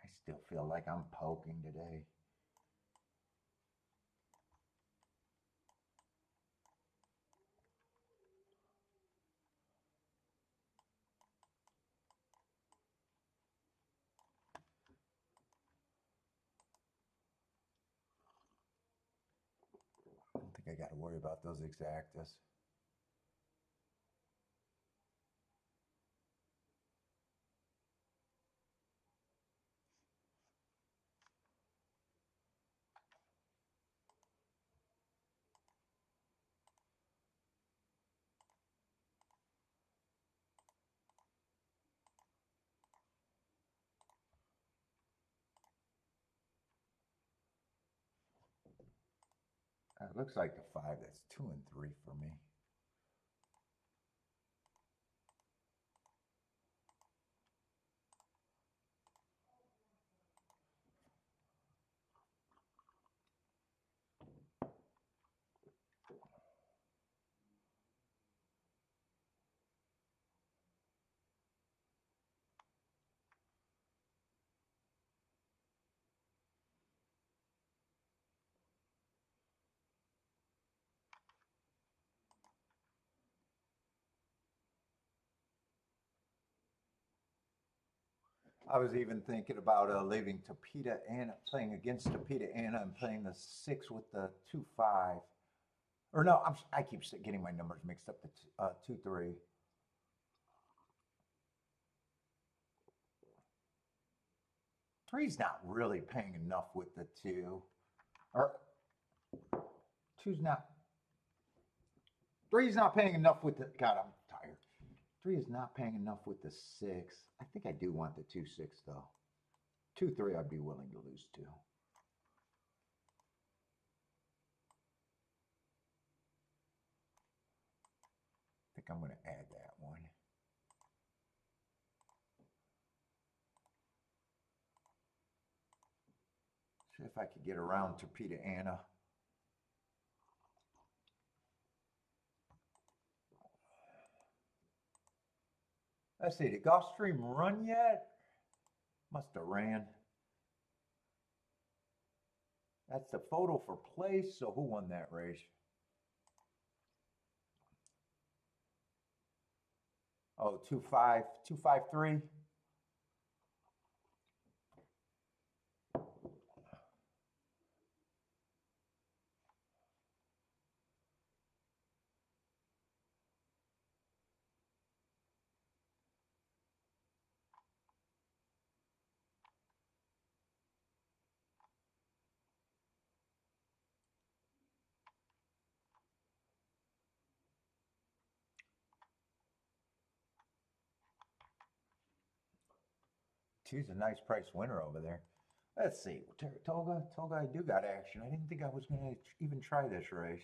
I still feel like I'm poking today. I don't think I got to worry about those exactas. It looks like the 5. That's 2 and 3 for me. I was even thinking about leaving Topita Anna, playing against Topita Anna and playing the 6 with the 2-5. Or no, I keep getting my numbers mixed up. The 2-3. Three's not really paying enough with the 2. Or 2's not. 3's not paying enough with the. God, I'm tired. 3 is not paying enough with the 6. I think I do want the 2-6 though. 2-3, I'd be willing to lose to. I think I'm going to add that one. See if I could get around Topita Anna. Let's see, did Gulfstream run yet? Must have ran. That's the photo for place, so who won that race? Oh, 2-5, 2-5-3. She's a nice price winner over there. Let's see, Saratoga, I do got action. I didn't think I was going to even try this race.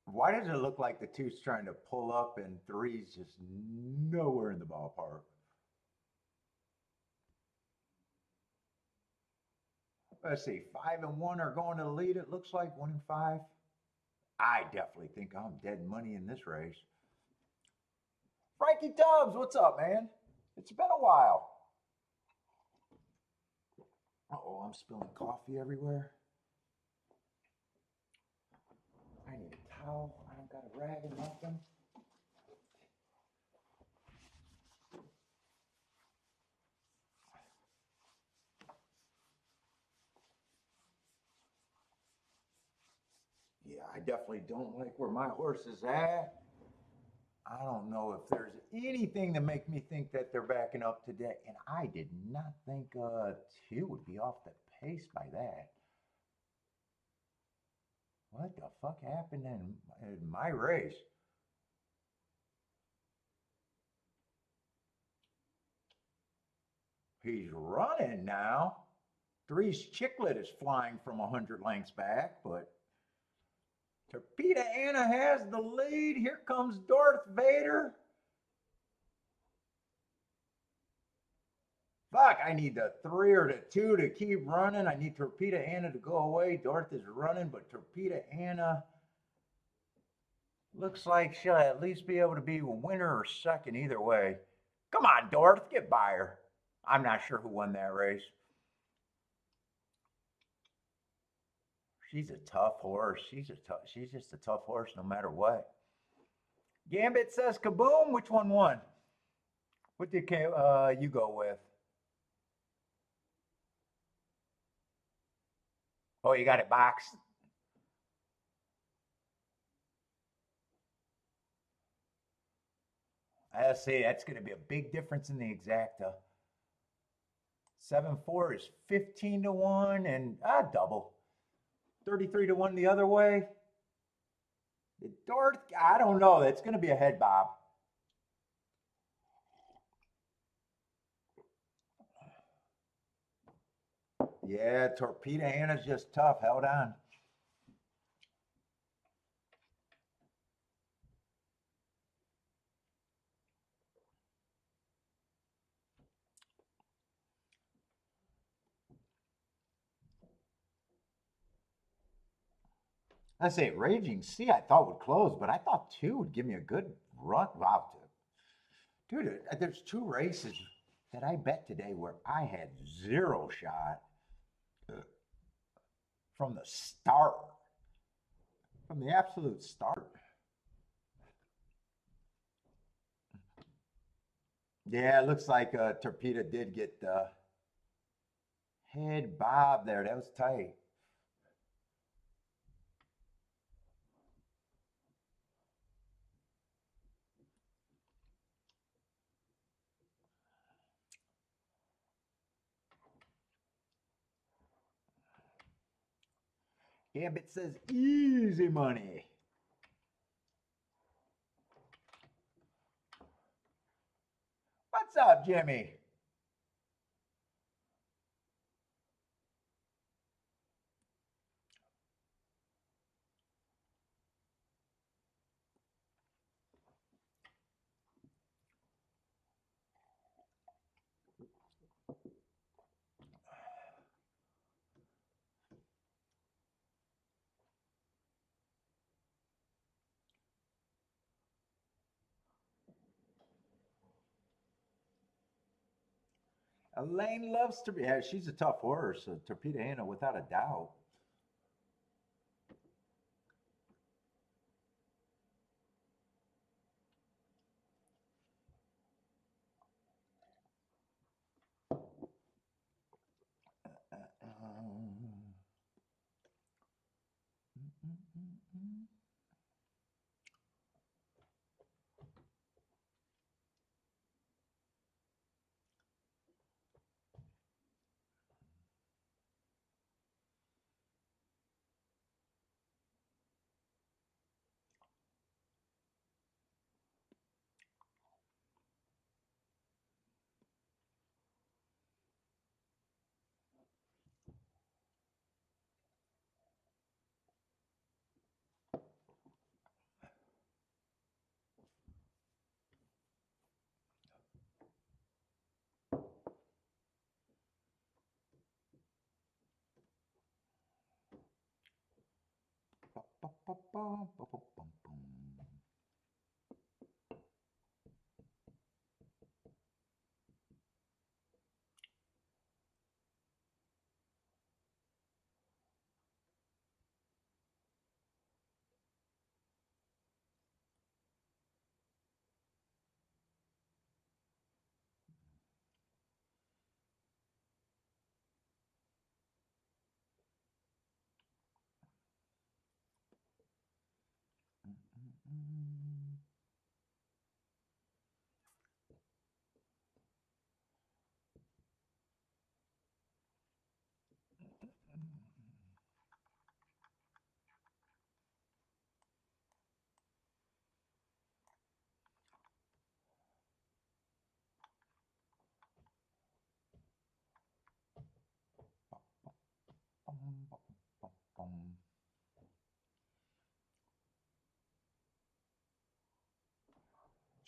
Why does it look like the two's trying to pull up and three's just nowhere in the ballpark? Let's see, 5-1 are going to the lead. It looks like 1-5. I definitely think I'm dead money in this race. Frankie Tubbs, what's up, man? It's been a while. Uh-oh, I'm spilling coffee everywhere. I need a towel. I don't got a rag or nothing. Yeah, I definitely don't like where my horse is at. I don't know if there's anything to make me think that they're backing up today. And I did not think 2 would be off the pace by that. What the fuck happened in my race? He's running now. 3's Chicklet is flying from 100 lengths back, but Torpedo Anna has the lead. Here comes Darth Vader. Fuck, I need the 3 or the 2 to keep running. I need Torpedo Anna to go away. Darth is running, but Torpedo Anna looks like she'll at least be able to be a winner or second either way. Come on, Darth, get by her. I'm not sure who won that race. She's a tough horse. She's just a tough horse no matter what. Gambit says kaboom. Which one won? What did you go with? Oh, you got it boxed. I see. That's going to be a big difference in the exacta. 7-4 is 15-1 and double. 33-1 the other way. The Darth, I don't know. That's going to be a head bob. Yeah, Torpedo Anna's just tough. Held on. I say Raging Sea I thought would close, but I thought 2 would give me a good run. Wow. Dude, there's 2 races that I bet today where I had 0 shot from the start. From the absolute start. Yeah, it looks like Torpedo did get the head bob there. That was tight. Gambit says easy money. What's up, Jimmy? Elaine loves to be. Yeah, she's a tough horse. Torpedo Anna, without a doubt.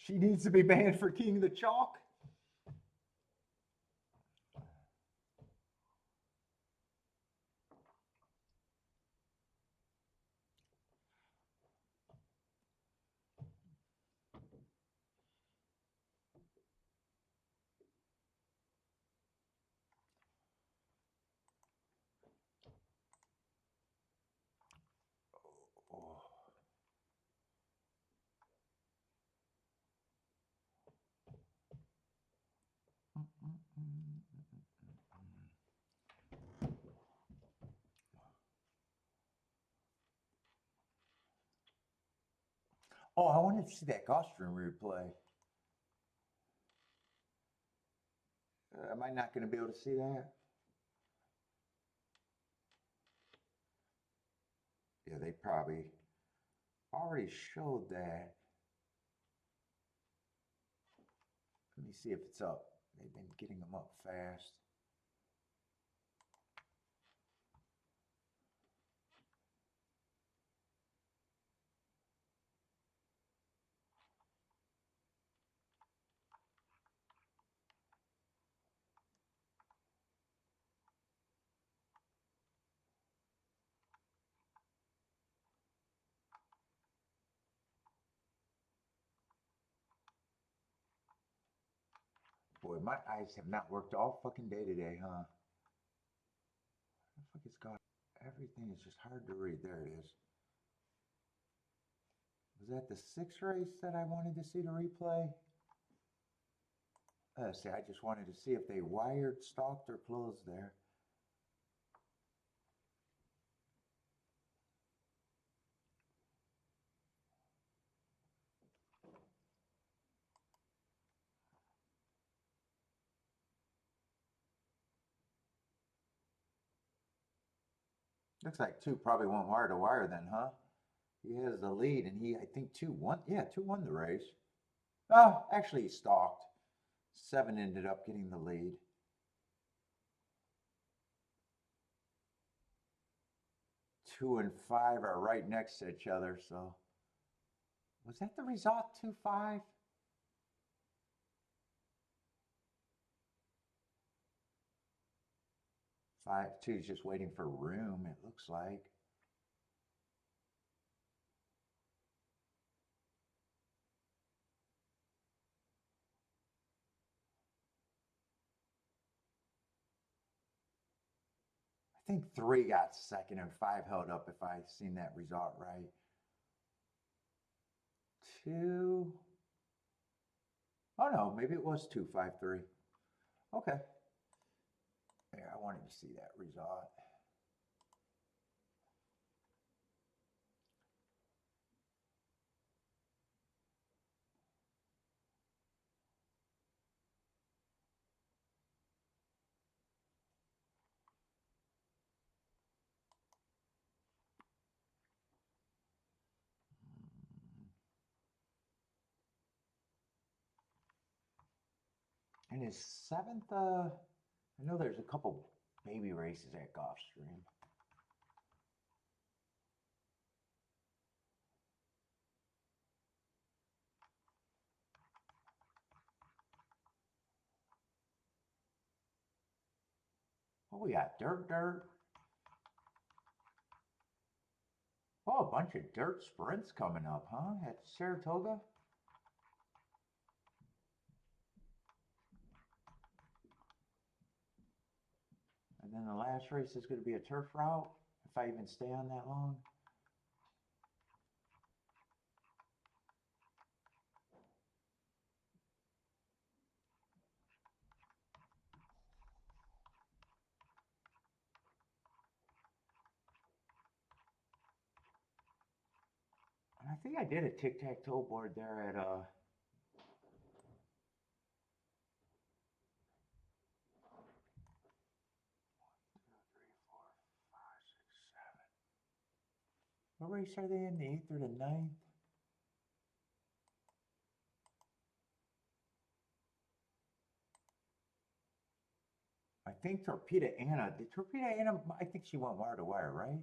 She needs to be banned for King the Chalk. Oh. Oh, I wanted to see that Gulfstream replay. Am I not going to be able to see that? Yeah, they probably already showed that. Let me see if it's up. They've been getting them up fast. Boy, my eyes have not worked all fucking day today, huh? The fuck it's got everything is just hard to read. There it is. Was that the 6th race that I wanted to see the replay? See, I just wanted to see if they wired, stalked, or closed there. Looks like 2 probably went wire to wire then, huh? He has the lead, and I think 2 won. Yeah, 2 won the race. Oh, actually, he stalked. 7 ended up getting the lead. 2 and 5 are right next to each other, so. Was that the result, 2-5? 5-2 is just waiting for room, it looks like. I think 3 got second and 5 held up if I seen that result right. 2. Oh no, maybe it was 2-5-3. Okay. Yeah, I wanted to see that result. And his 7th, I know there's a couple baby races at Gulfstream. What we got? Dirt. Oh, a bunch of dirt sprints coming up, huh? At Saratoga? And then the last race is going to be a turf route, if I even stay on that long. And I think I did a tic-tac-toe board there at 7. What race are they in? The 8th or the 9th? I think Torpedo Anna. Did Torpedo Anna? I think she went wire to wire, right?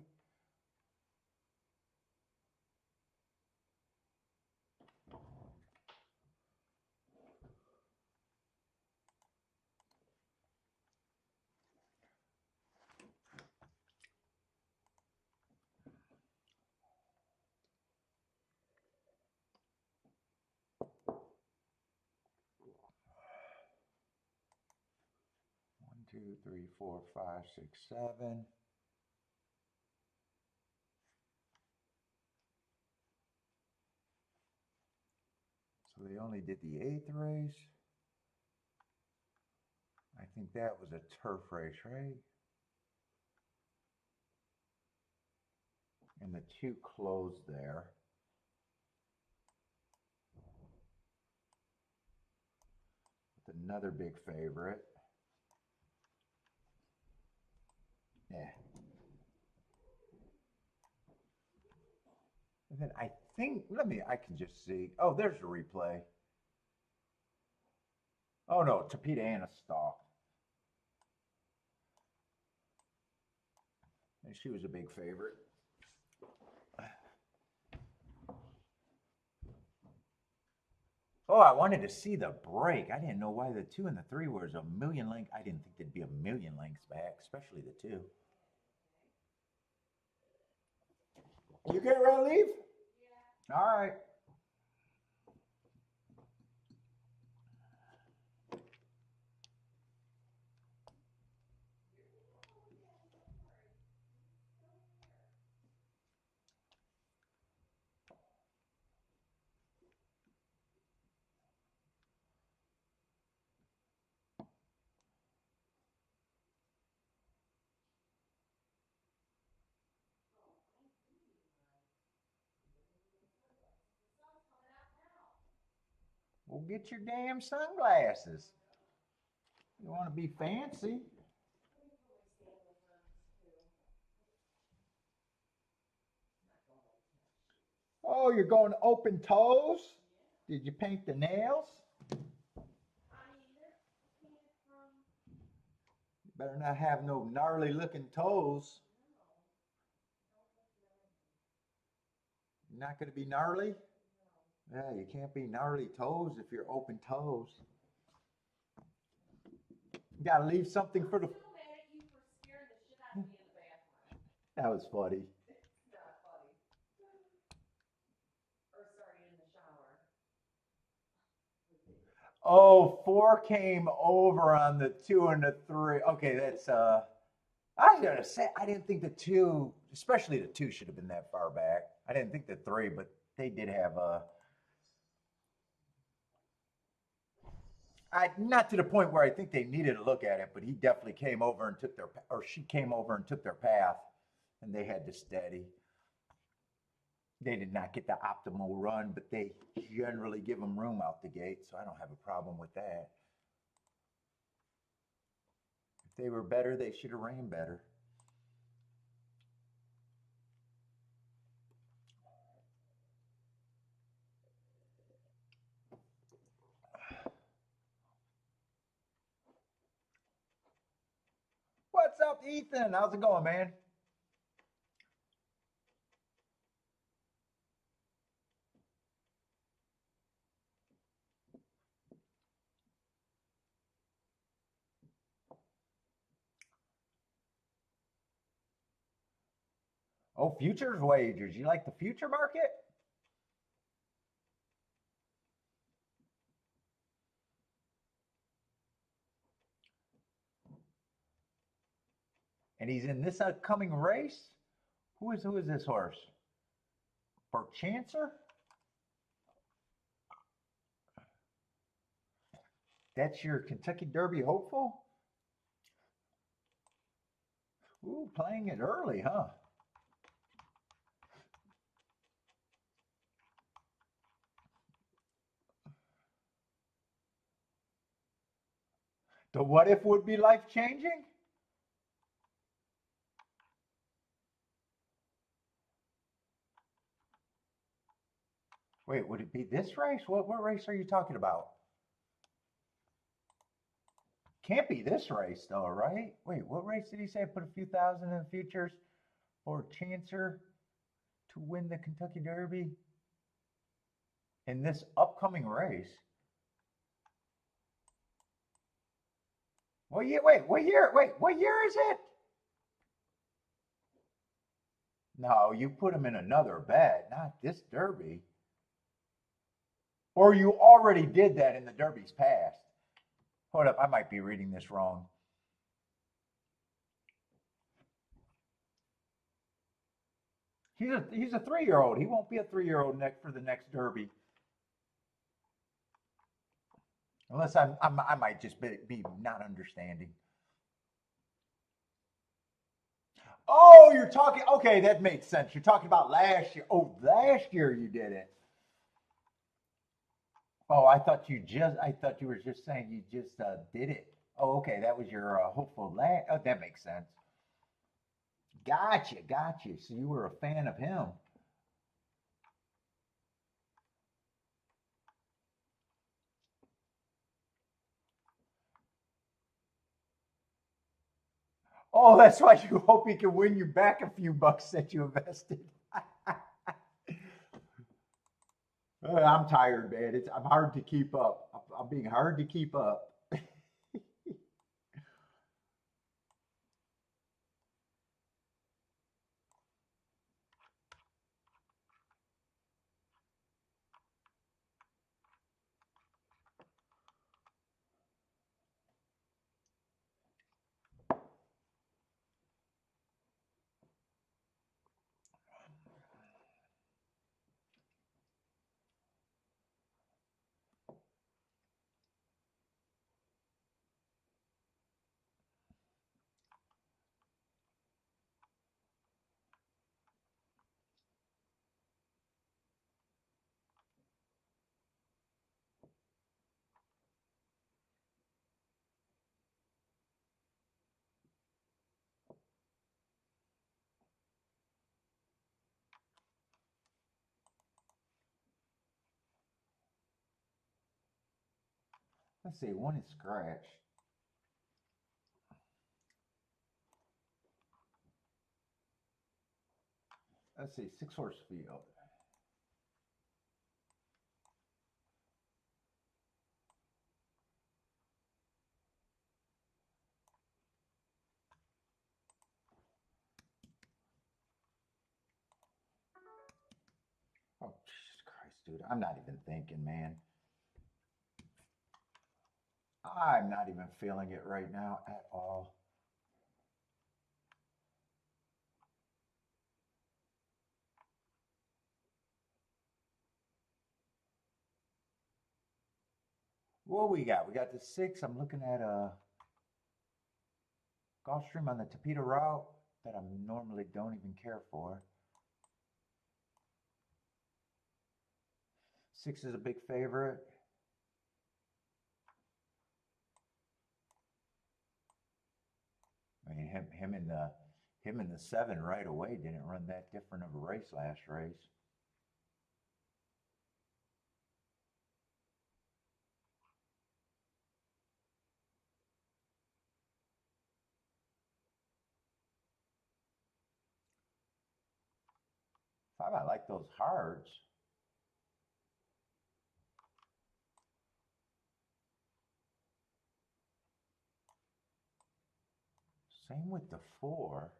One, two, three, four, five, six, 7. So they only did the 8th race. I think that was a turf race, right? And the 2 closed there. With another big favorite. Yeah. And then I think, I can just see. Oh, there's the replay. Oh no, Torpedo Anna stalked. And she was a big favorite. Oh, I wanted to see the break. I didn't know why the 2 and the 3 was a million lengths. I didn't think they'd be a million lengths back, especially the 2. You get ready to leave? Yeah. All right. Well, get your damn sunglasses. You want to be fancy? Oh, you're going open toes? Did you paint the nails? You better not have no gnarly looking toes. You're not going to be gnarly? Yeah, you can't be gnarly toes if you're open toes. You got to leave something for the... That was funny. It's not funny. Or sorry, in the shower. Oh, 4 came over on the 2 and the 3. Okay, that's I was gonna say I didn't think the 2, especially the 2, should have been that far back. I didn't think the 3, but they did have not to the point where I think they needed to look at it, but he definitely came over and took their, or she came over and took their path, and they had to steady. They did not get the optimal run, but they generally give them room out the gate, so I don't have a problem with that. If they were better, they should have ran better. What's up, Ethan? How's it going, man? Oh, futures wagers. You like the future market? And he's in this upcoming race. Who is this horse? For Chancer? That's your Kentucky Derby hopeful? Ooh, playing it early, huh? The what if would be life changing? Wait, would it be this race? What race are you talking about? Can't be this race though, right? Wait, what race did he say? Put a few thousand in the futures for Chancer to win the Kentucky Derby in this upcoming race. What year? Wait, what year? Wait, what year is it? No, you put him in another bet, not this Derby. Or you already did that in the Derby's past. Hold up, I might be reading this wrong. He's a 3-year-old. He won't be a 3-year-old next for the next Derby. Unless I might just be not understanding. Oh, you're talking. Okay, that makes sense. You're talking about last year. Oh, last year you did it. Oh, I thought you were just saying you just did it. Oh, okay, that was your hopeful last. Oh, that makes sense. Gotcha, gotcha. So you were a fan of him. Oh, that's why you hope he can win you back a few bucks that you invested. I'm tired, man. I'm hard to keep up. I'm being hard to keep up. Let's see, one is scratched. Let's see, 6-horse field. Oh, Jesus Christ, dude. I'm not even thinking, man. I'm not even feeling it right now at all. What we got? We got the 6. I'm looking at a Gulfstream on the Tapeta route that I normally don't even care for. 6 is a big favorite. I mean, him in the 7 right away didn't run that different of a race last race. I like those hards. Same with the 4.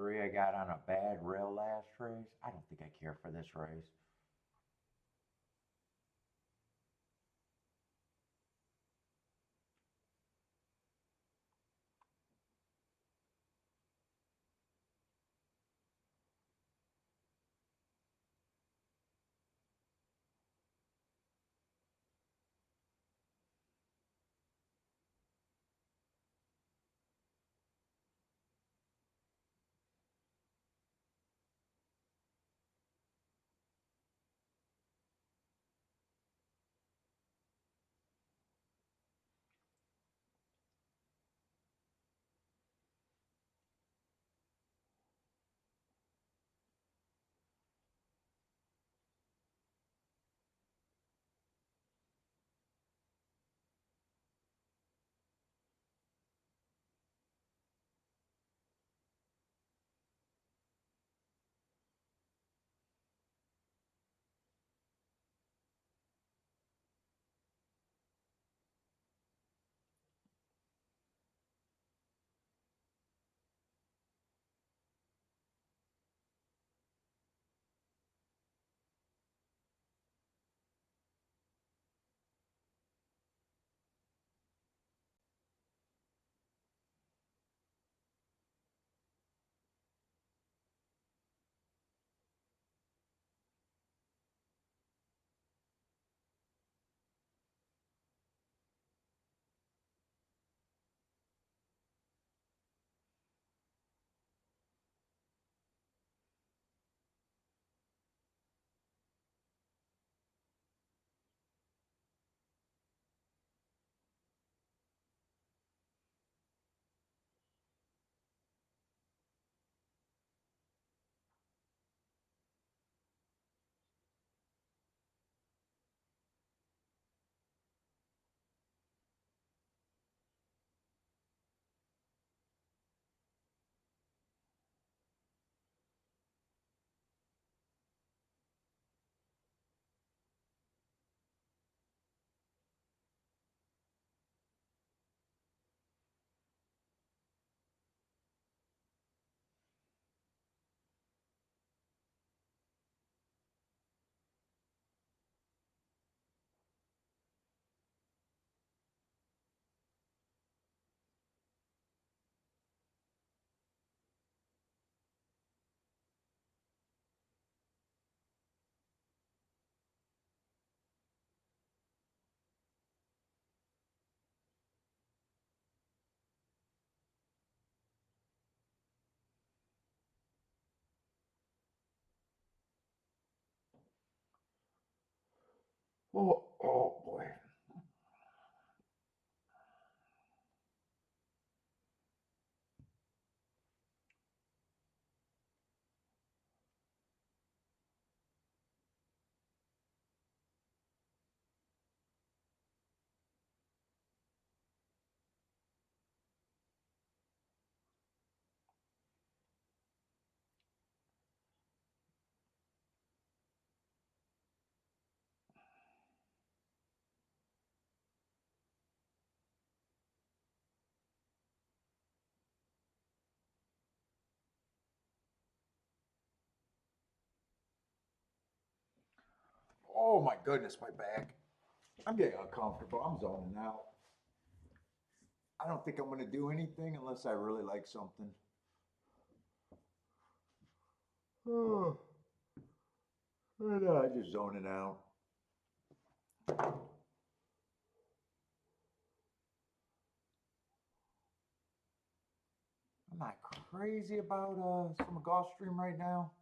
3 I got on a bad rail last race. I don't think I care for this race. Oh boy. Oh my goodness, my back. I'm getting uncomfortable. I'm zoning out. I don't think I'm going to do anything unless I really like something. Oh, I just zoning out. I'm not crazy about some Gulfstream right now.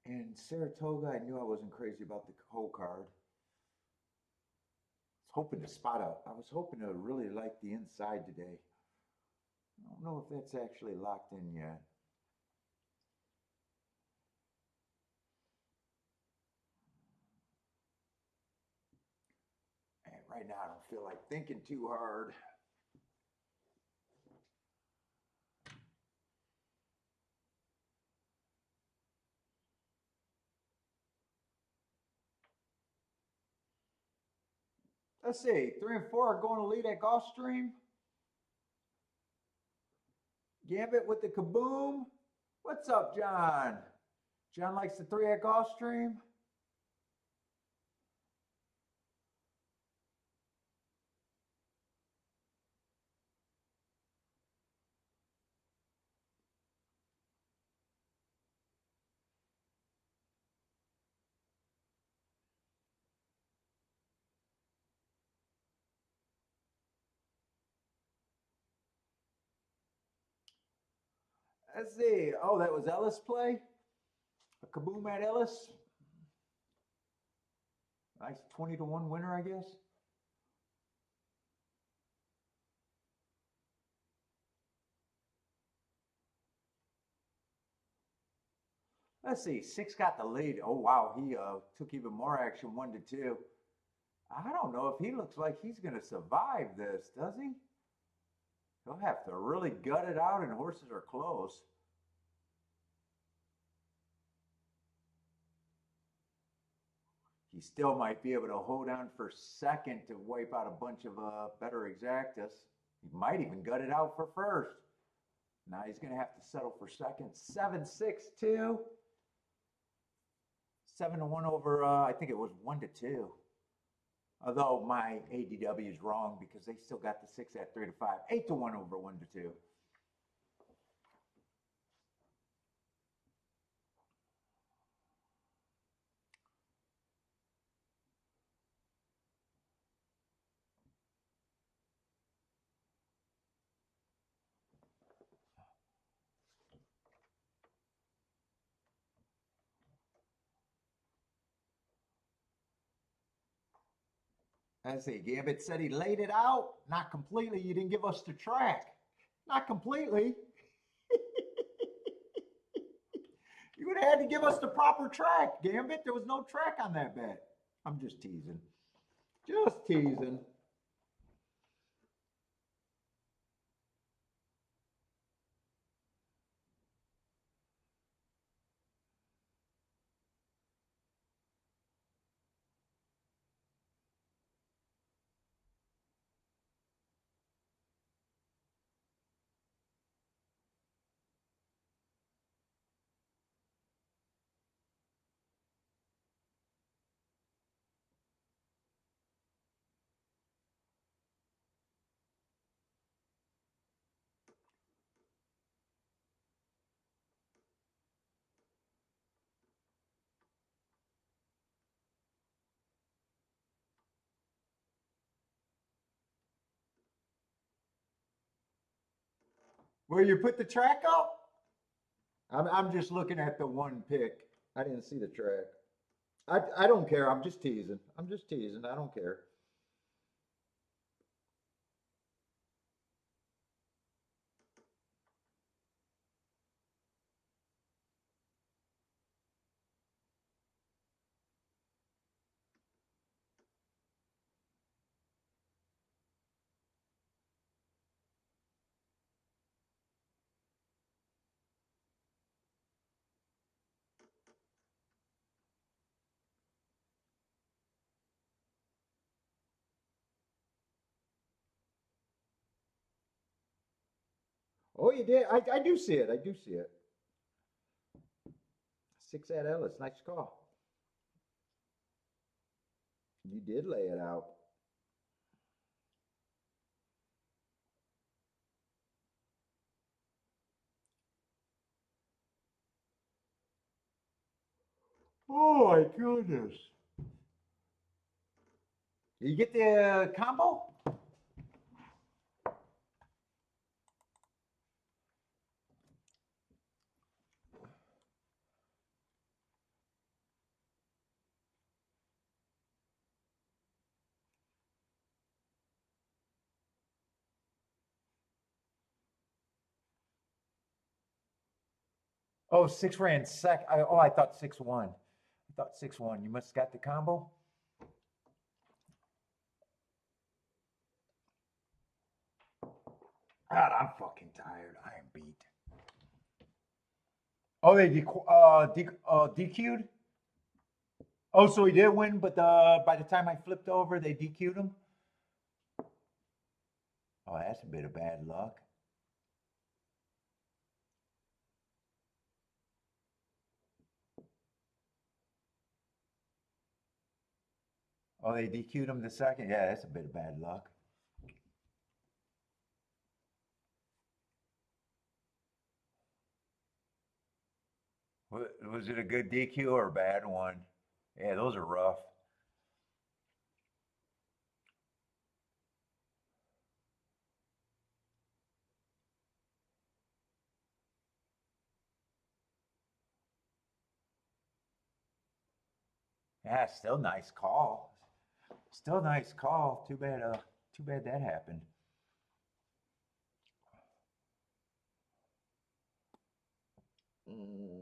And Saratoga, I knew I wasn't crazy about the whole card. I was hoping to really like the inside today. I don't know if that's actually locked in yet. And right now, I don't feel like thinking too hard. Let's see, 3 and 4 are going to lead at Gulfstream. Gambit with the kaboom. What's up, John? John likes the 3 at Gulfstream. Let's see. Oh, that was Ellis play. A kaboom at Ellis. Nice 20-1 winner, I guess. Let's see. 6 got the lead. Oh wow, he took even more action, 1-2. I don't know if he looks like he's going to survive this, does he? He'll have to really gut it out, and horses are close. He still might be able to hold on for second to wipe out a bunch of bettor exactus. He might even gut it out for first. Now he's going to have to settle for second. 7-6-2. 7-1 over, I think it was 1-2. Although my ADW is wrong because they still got the 6 at 3-5. 8-1 over 1-2. I see. Gambit said he laid it out. Not completely. You didn't give us the track. Not completely. You would have had to give us the proper track, Gambit. There was no track on that bet. I'm just teasing. Just teasing. Where you put the track up? I'm just looking at the one pick. I didn't see the track. I don't care. I'm just teasing. I'm just teasing. I don't care. Oh, you did? I do see it. I do see it. 6 at Ellis. Nice call. You did lay it out. Oh my goodness. You get the combo? Oh, 6 ran sec. I thought 6-1. I thought 6-1. You must have got the combo. God, I'm fucking tired. I am beat. Oh, they DQ'd? Oh, so he did win, but by the time I flipped over, they DQ'd him? Oh, that's a bit of bad luck. Oh, they DQ'd him the second? Yeah, that's a bit of bad luck. Was it a good DQ or a bad one? Yeah, those are rough. Yeah, still nice call. Still nice call. Too bad that happened. Mm.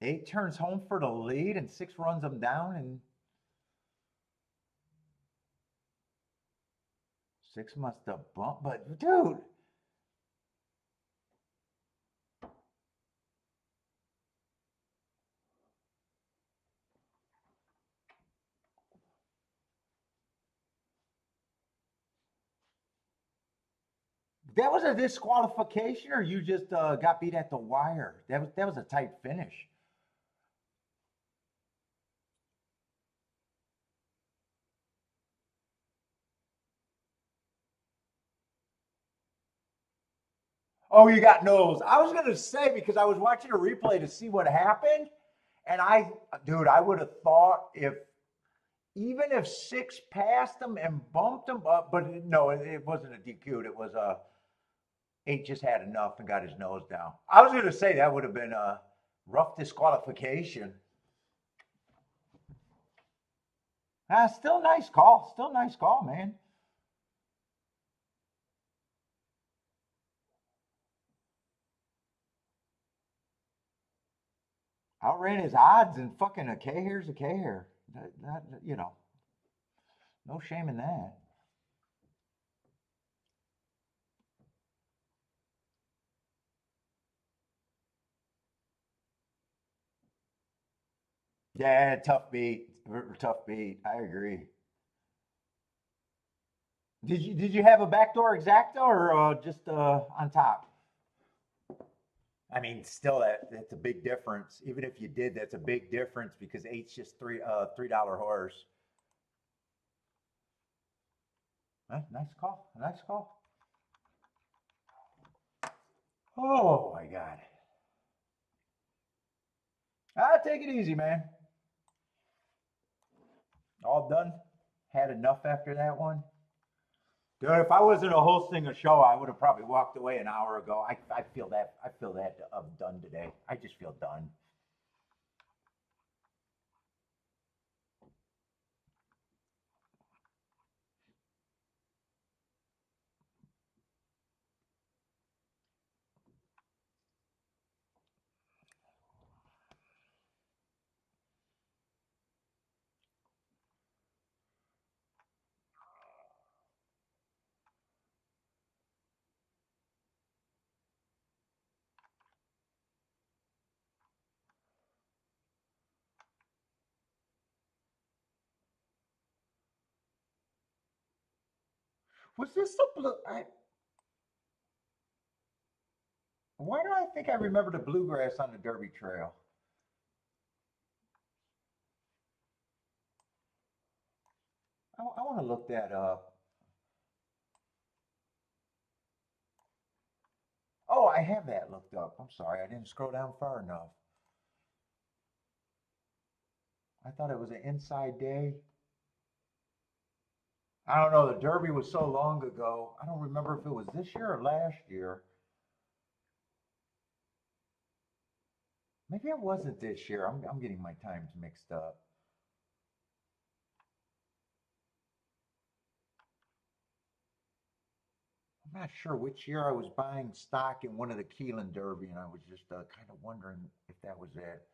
8 turns home for the lead and 6 runs them down and 6 must have bumped. But dude, that was a disqualification, or you just got beat at the wire. That was a tight finish. Oh, you got nose. I was gonna say because I was watching a replay to see what happened, and dude, I would have thought if even if 6 passed him and bumped him up, but no, it wasn't a DQ. It was a 8 just had enough and got his nose down. I was gonna say that would have been a rough disqualification. Ah, still nice call. Still nice call, man. Outran his odds and fucking a K hair's a K hair. No shame in that. Yeah, tough beat. Tough beat. I agree. Did you have a backdoor exacta or just on top? I mean, still that's a big difference. Even if you did, that's a big difference because eight's just $3 horse. Nice call. Nice call. Oh my God. Take it easy, man. All done. Had enough after that one. Dude, if I wasn't hosting a show, I would have probably walked away an hour ago. I feel that. I feel that I'm done today. I just feel done. Was this the blue? Why do I think I remember the bluegrass on the Derby Trail? I want to look that up. Oh, I have that looked up. I'm sorry, I didn't scroll down far enough. I thought it was an inside day. I don't know. The Derby was so long ago. I don't remember if it was this year or last year. Maybe it wasn't this year. I'm getting my times mixed up. I'm not sure which year I was buying stock in one of the Keelan Derby, and I was just kind of wondering if that was it.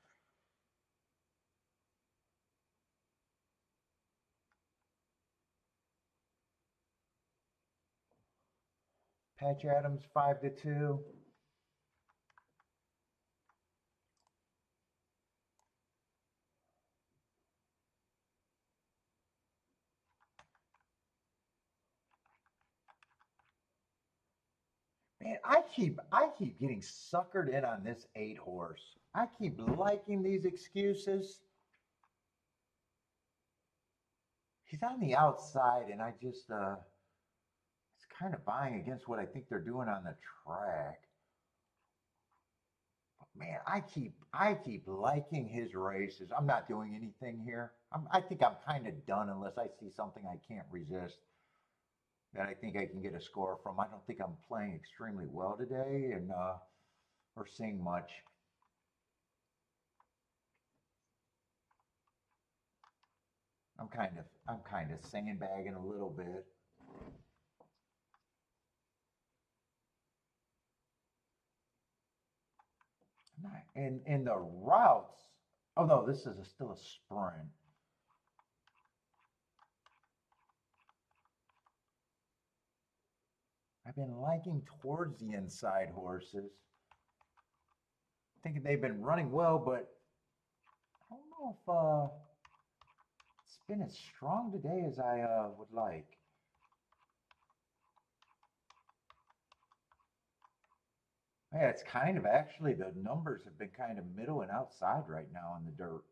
Patch Adams 5-2. Man, I keep getting suckered in on this 8 horse. I keep liking these excuses. He's on the outside, and I just it's kind of buying against what I think they're doing on the track. But man, I keep liking his races. I'm not doing anything here. I think I'm kind of done unless I see something I can't resist that I think I can get a score from. I don't think I'm playing extremely well today, and or seeing much. I'm kind of sandbagging a little bit. And the routes. Oh no, this is still a sprint. I've been liking towards the inside horses, thinking they've been running well, but I don't know if it's been as strong today as I would like. Yeah, it's kind of actually the numbers have been kind of middle and outside right now on the dirt.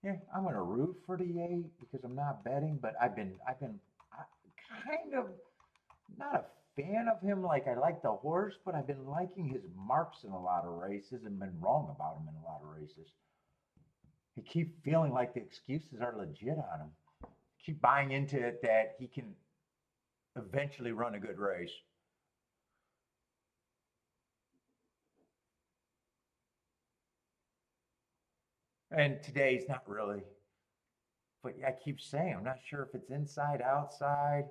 Yeah, I'm gonna root for the 8 because I'm not betting, but I've been kind of not a fan of him. Like I like the horse, but I've been liking his marks in a lot of races and been wrong about him in a lot of races. I keep feeling like the excuses are legit on him. Keep buying into it that he can eventually run a good race. And today's not really. But I keep saying I'm not sure if it's inside, outside.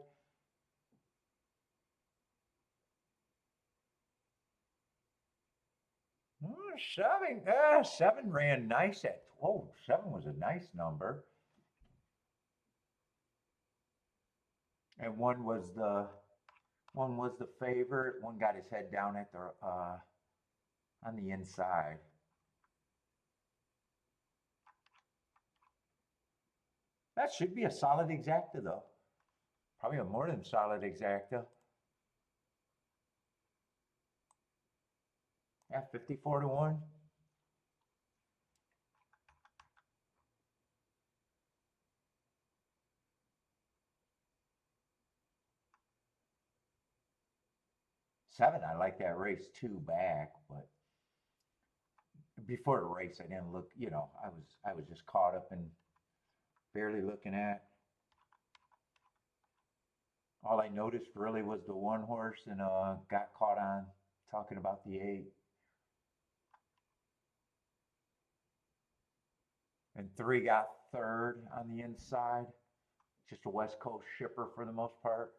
Oh, seven ran nice at. Oh, 7 was a nice number. And one was the favorite. One got his head down at the on the inside. That should be a solid exacta though. Probably a more than solid exacta. Yeah, 54-1. 7, I like that race 2 back, but before the race I didn't look, I was just caught up and barely looking at. All I noticed really was the 1 horse and got caught on talking about the 8. And 3 got third on the inside. Just a West Coast shipper for the most part.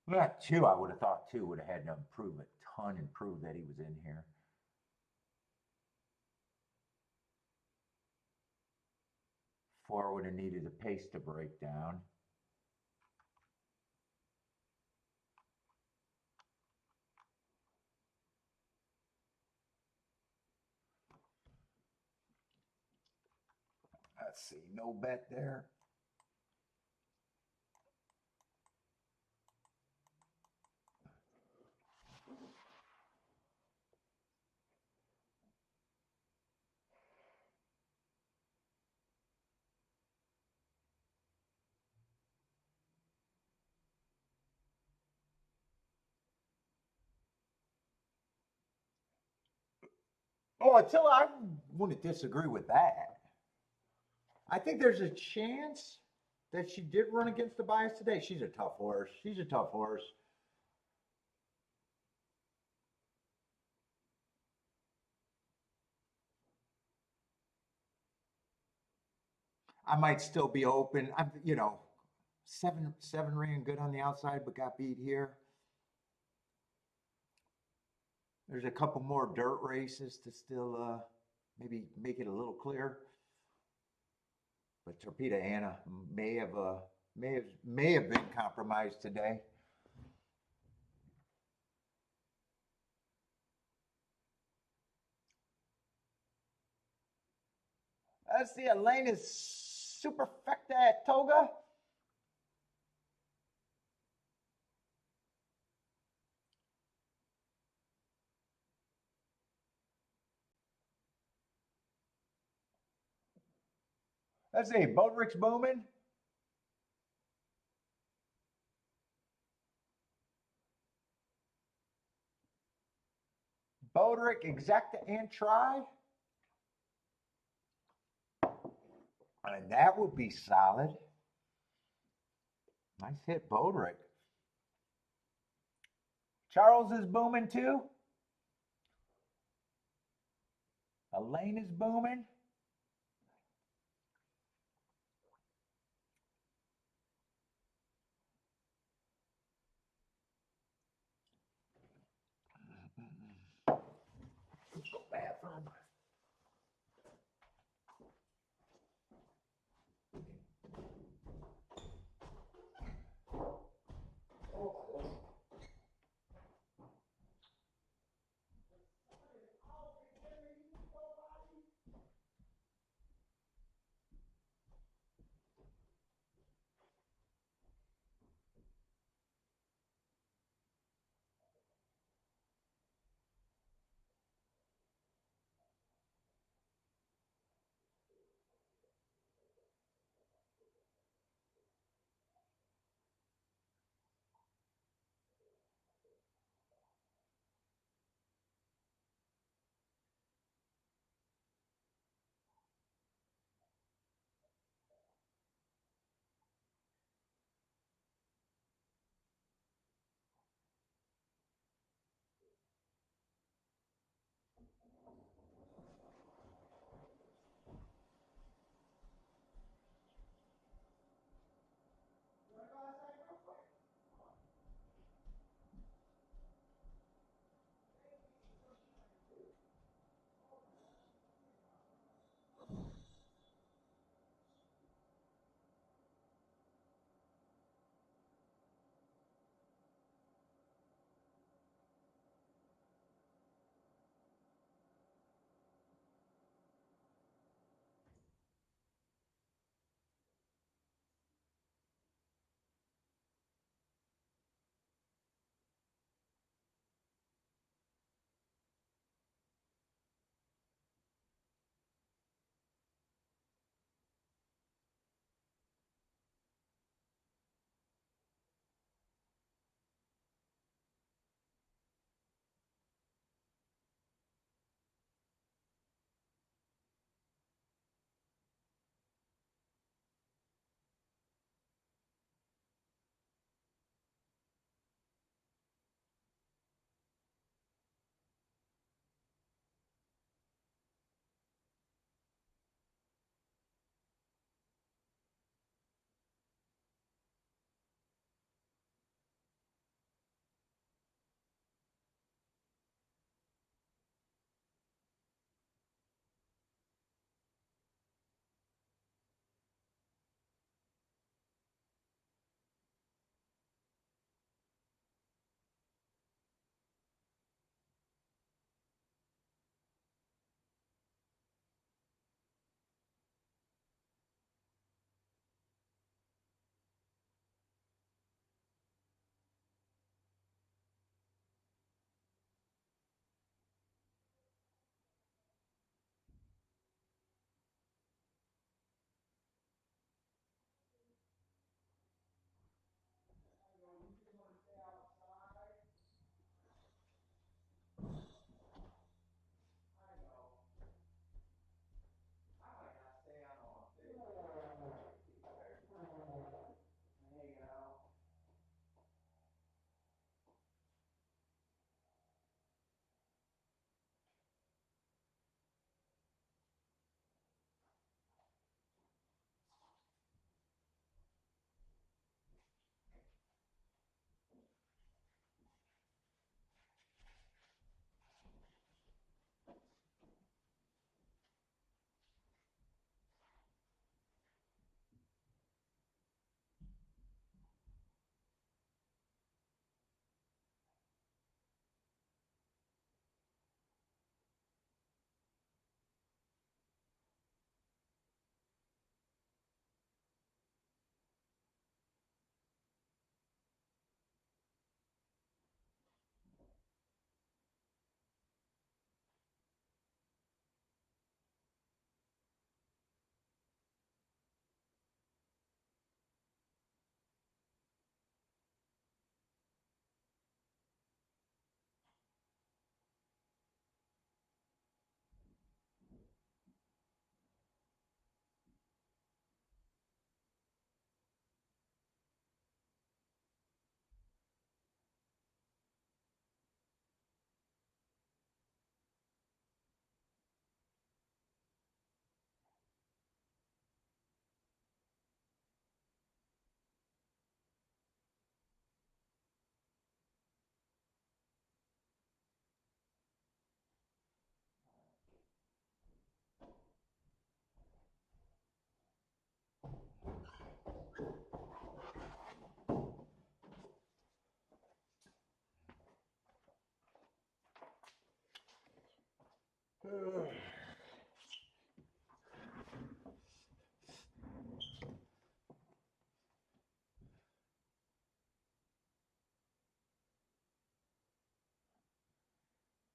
Well, that 2, I would have thought 2 would have had to improve a ton and prove that he was in here. 4 would have needed a pace to break down. Let's see, no bet there. Oh, until I wouldn't disagree with that. I think there's a chance that she did run against the bias today. She's a tough horse. She's a tough horse. I might still be open. Seven ran good on the outside, but got beat here. There's a couple more dirt races to still maybe make it a little clearer. But Torpedo Anna may have been compromised today. Let's see, Elena's Superfecta Let's see, Bodrick's booming. Bodrick, Exacta, and try. And that would be solid. Nice hit, Bodrick. Charles is booming too. Elaine is booming. Let's go bathroom.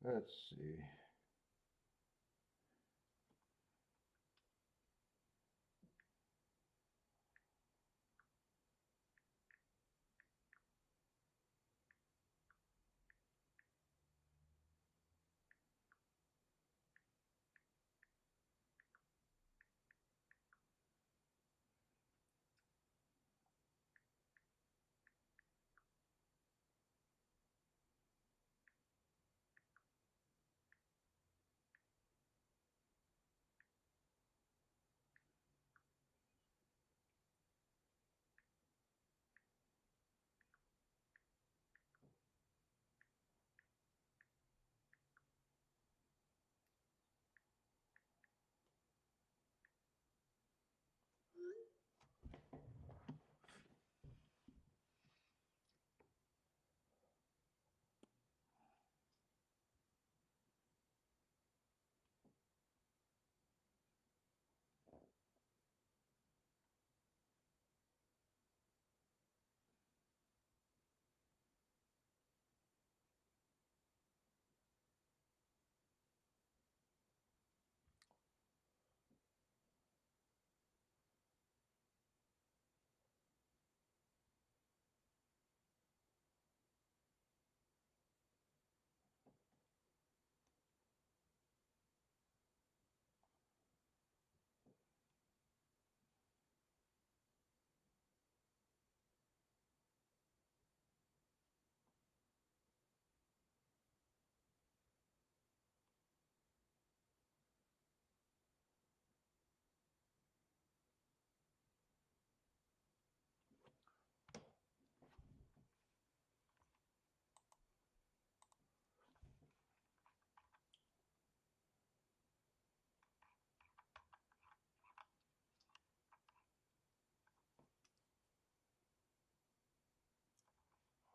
Let's see.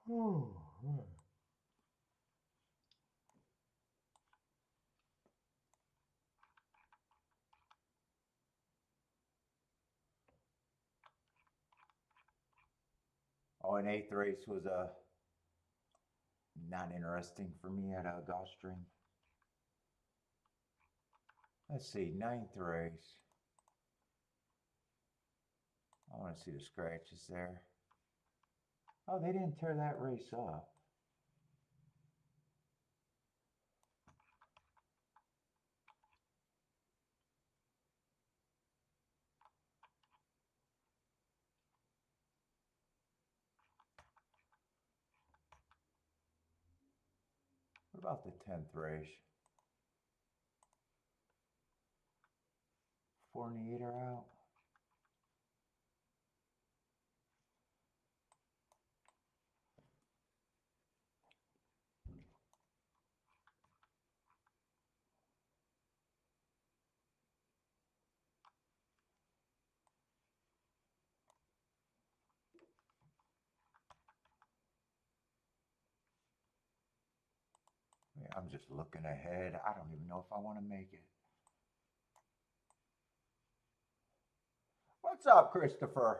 Oh, an eighth race was not interesting for me at Gulfstream. Let's see, ninth race. I want to see the scratches there. Oh, they didn't tear that race up. What about the 10th race? 48 are out. I'm just looking ahead. I don't even know if I want to make it. What's up, Christopher?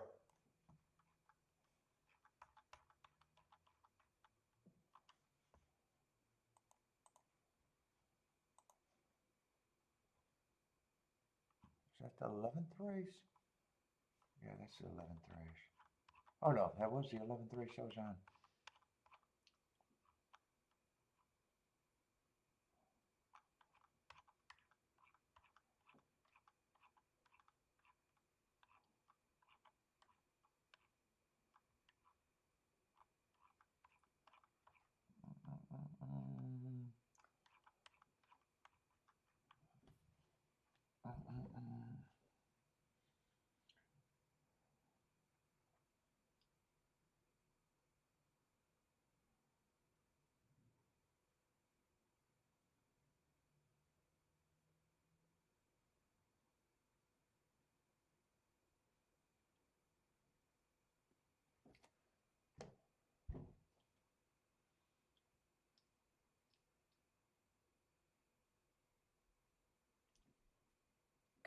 Is that the 11th race? Yeah, that's the 11th race. Oh no, that was the 11th race I was on.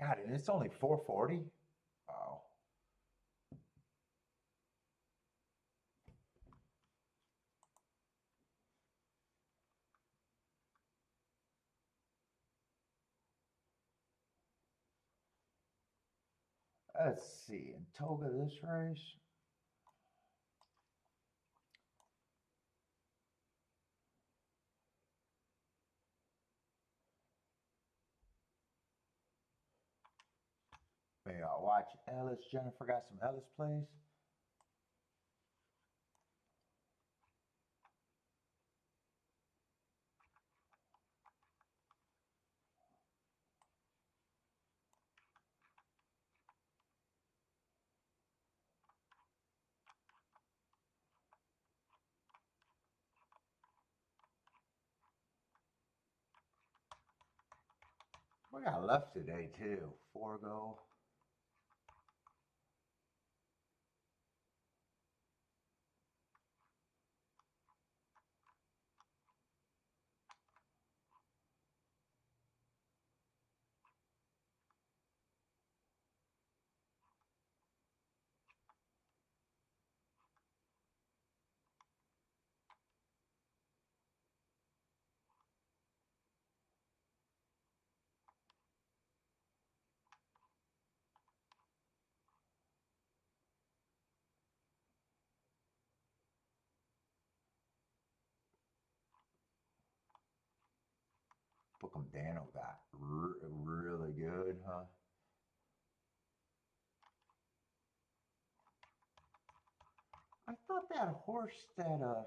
God, and it's only 440? Wow. Let's see, in Toga this race. Maybe I'll watch Ellis. Jennifer got some Ellis plays. We got left today too. 4 go. Bookham Dano got really good, huh? I thought that horse that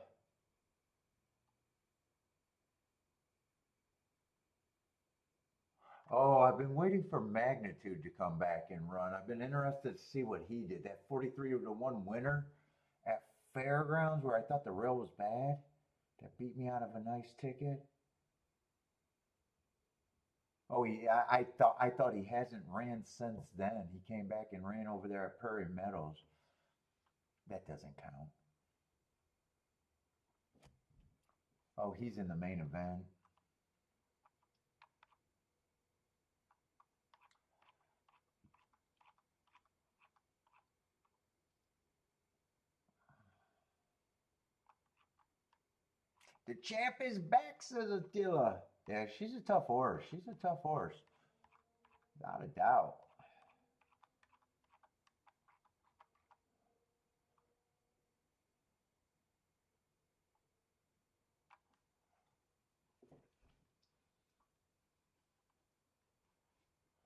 oh, I've been waiting for Magnitude to come back and run. I've been interested to see what he did. That 43-1 winner at Fairgrounds where I thought the rail was bad. That beat me out of a nice ticket. Oh yeah, I thought he hasn't ran since then. He came back and ran over there at Prairie Meadows. That doesn't count. Oh, he's in the main event. The champ is back, says Attila. Yeah, she's a tough horse. She's a tough horse. Without a doubt.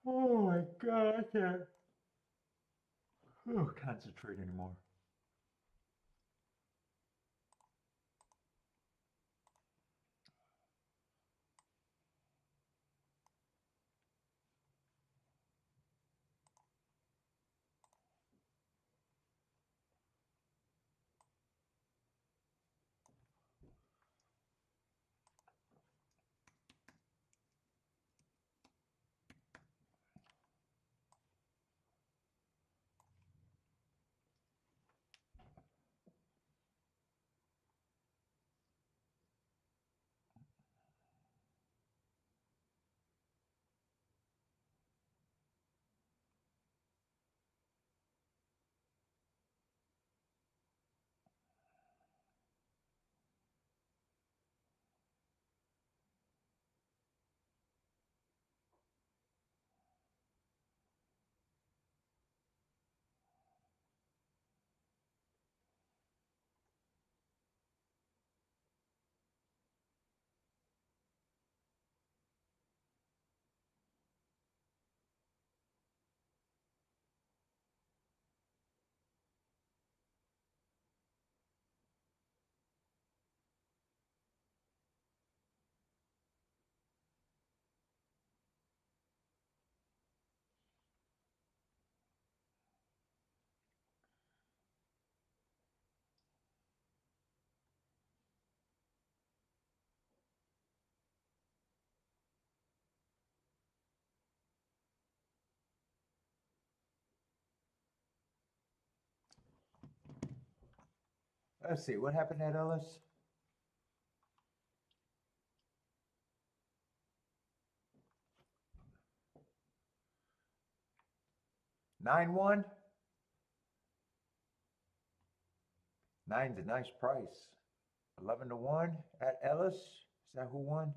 Oh my God, I can't concentrate anymore. Let's see, what happened at Ellis? Nine one. Nine's a nice price. 11-1 at Ellis. Is that who won?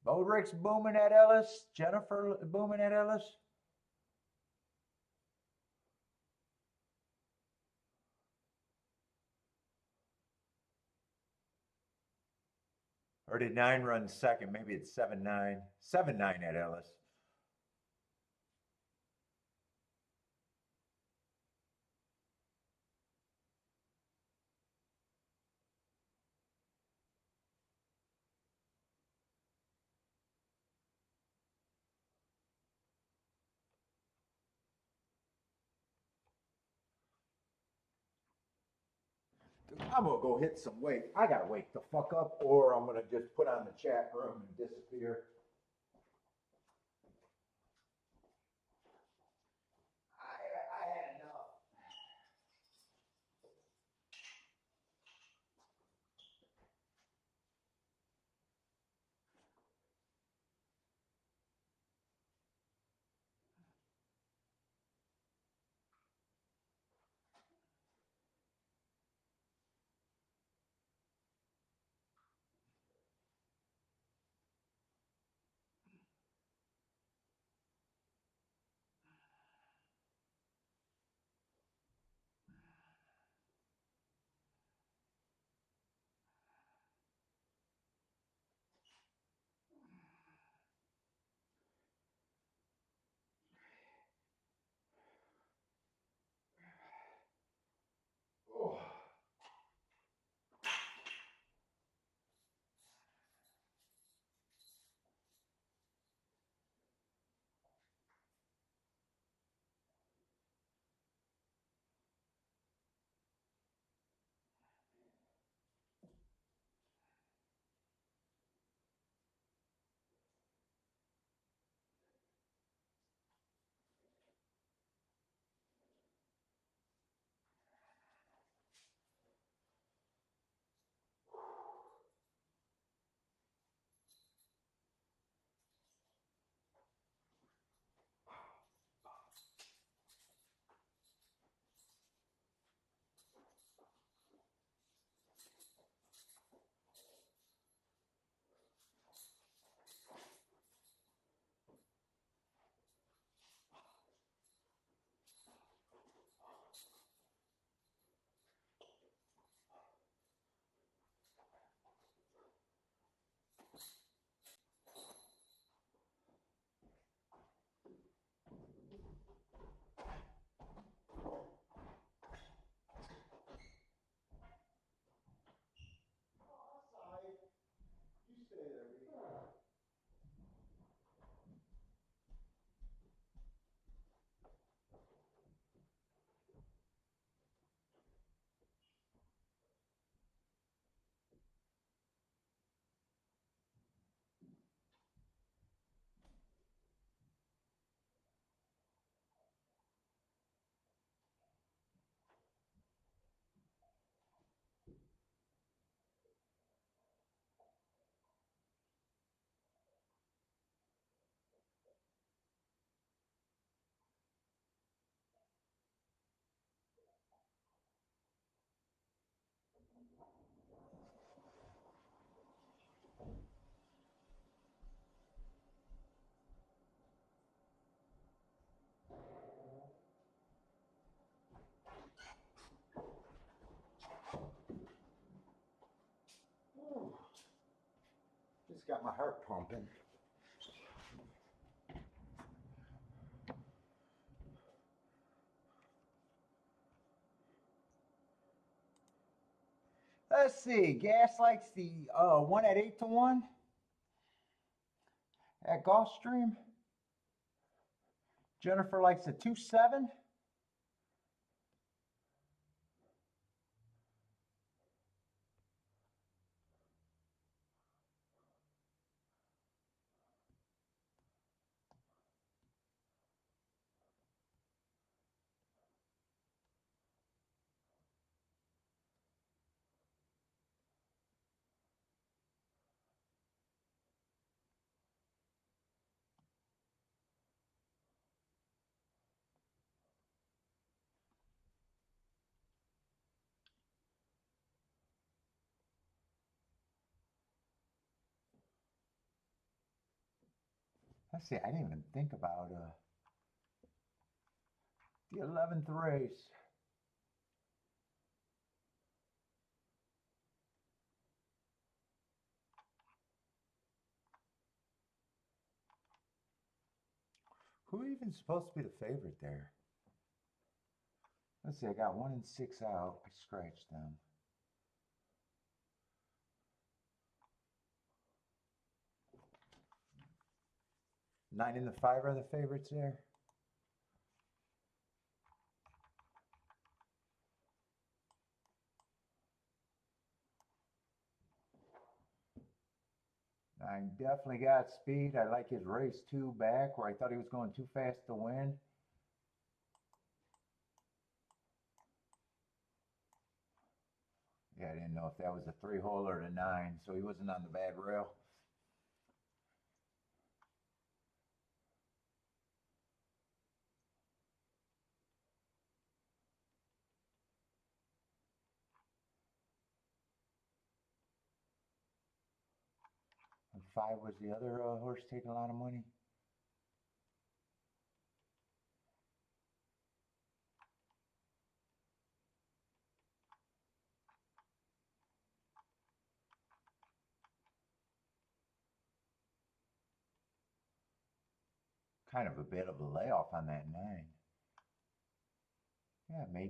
Bodrick's booming at Ellis. Jennifer booming at Ellis. Or did 9 run second? Maybe it's 7-9. 7-9 at Ellis. I'm gonna go hit some weight. I gotta wake the fuck up, or I'm gonna just put on the chat room and disappear. I had enough. Oh. You stay there, B. Just got my heart pumping. Let's see. Gas likes the one at 8-1 at Gulfstream. Jennifer likes the 2-7. Let's see, I didn't even think about the 11th race. Who even supposed to be the favorite there? Let's see, I got 1 and 6 out. I scratched them. 9 and the 5 are the favorites there. I definitely got speed. I like his race 2 back where I thought he was going too fast to win. Yeah, I didn't know if that was a 3-hole or a 9, so he wasn't on the bad rail. And 5 was the other horse taking a lot of money. Kind of a bit of a layoff on that 9. Yeah, May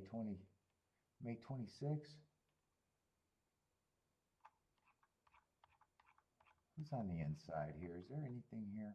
26. Who's on the inside here? Is there anything here?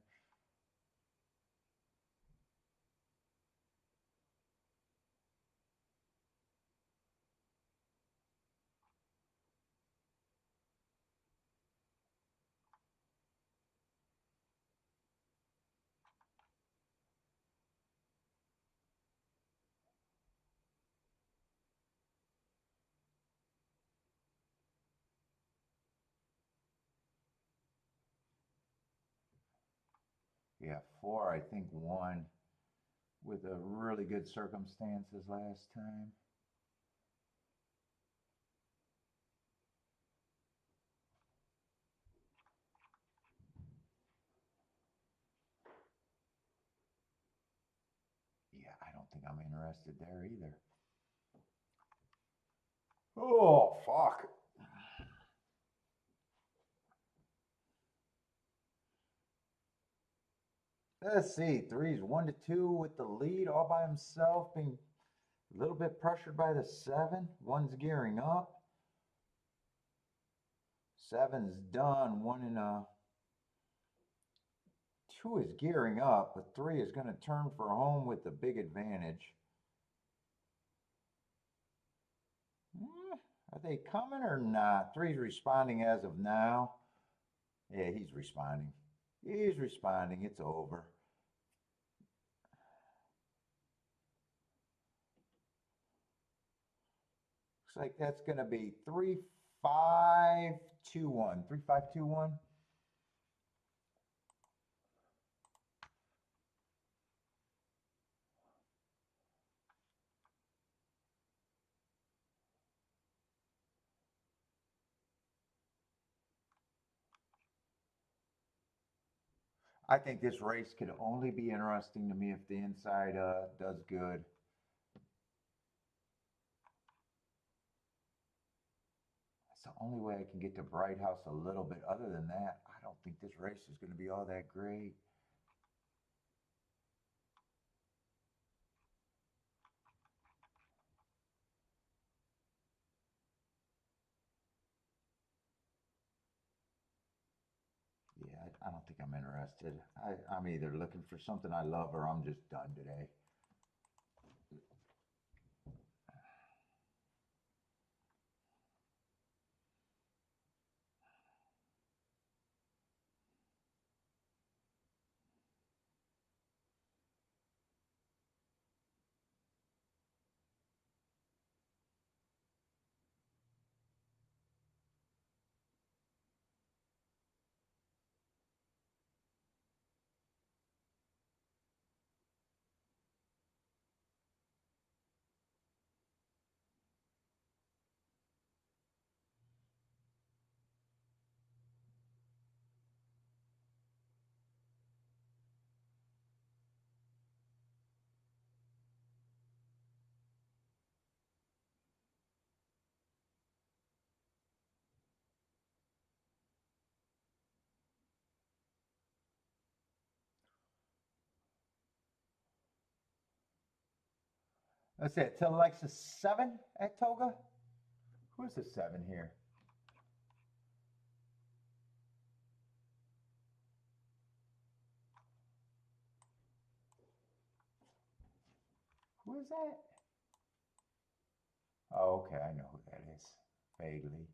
Yeah, 4, I think, won with a really good circumstances last time. Yeah, I don't think I'm interested there either. Oh, fuck. Let's see. 3's 1 to 2 with the lead all by himself, being a little bit pressured by the 7. 1's gearing up. 7's done. 1 and 2 is gearing up, but 3 is going to turn for home with the big advantage. Are they coming or not? 3's responding as of now. Yeah, he's responding. He's responding. It's over. Looks like that's going to be 3, 5, 2, 1. 3, 5, 2, 1. I think this race could only be interesting to me if the inside does good. That's the only way I can get to Bright House a little bit. Other than that, I don't think this race is going to be all that great. Yeah, I don't think I'm interested. I'm either looking for something I love or I'm just done today. Let's say till likes a 7 at Toga. Who's the 7 here? Who is that? Oh, okay, I know who that is. Vaguely.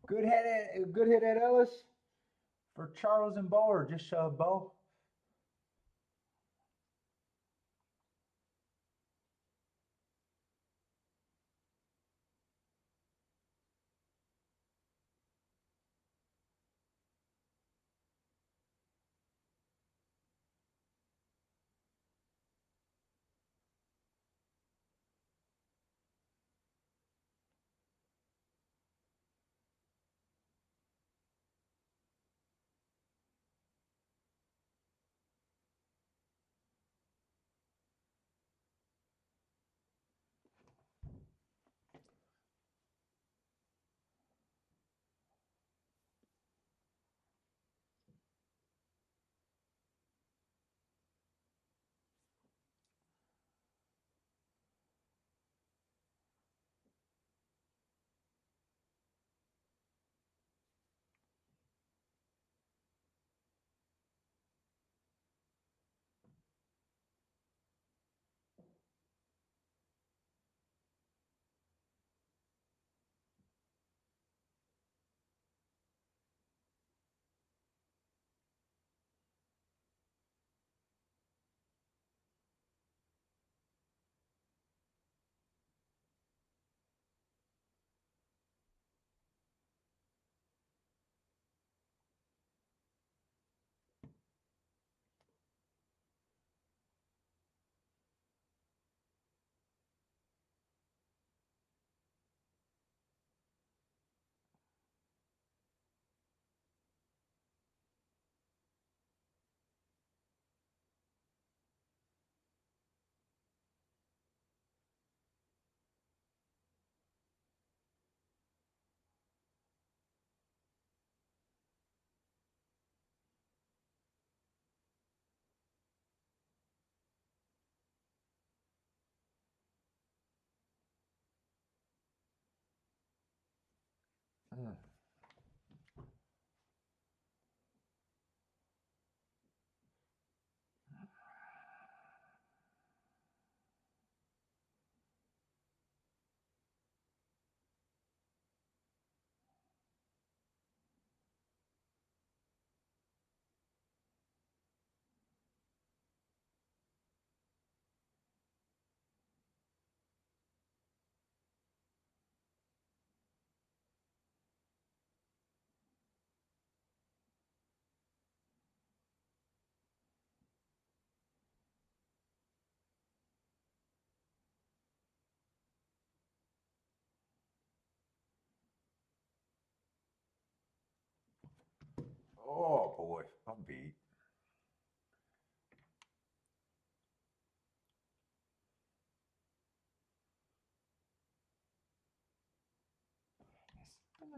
Good hit at Ellis for Charles and Bo, or just Bo.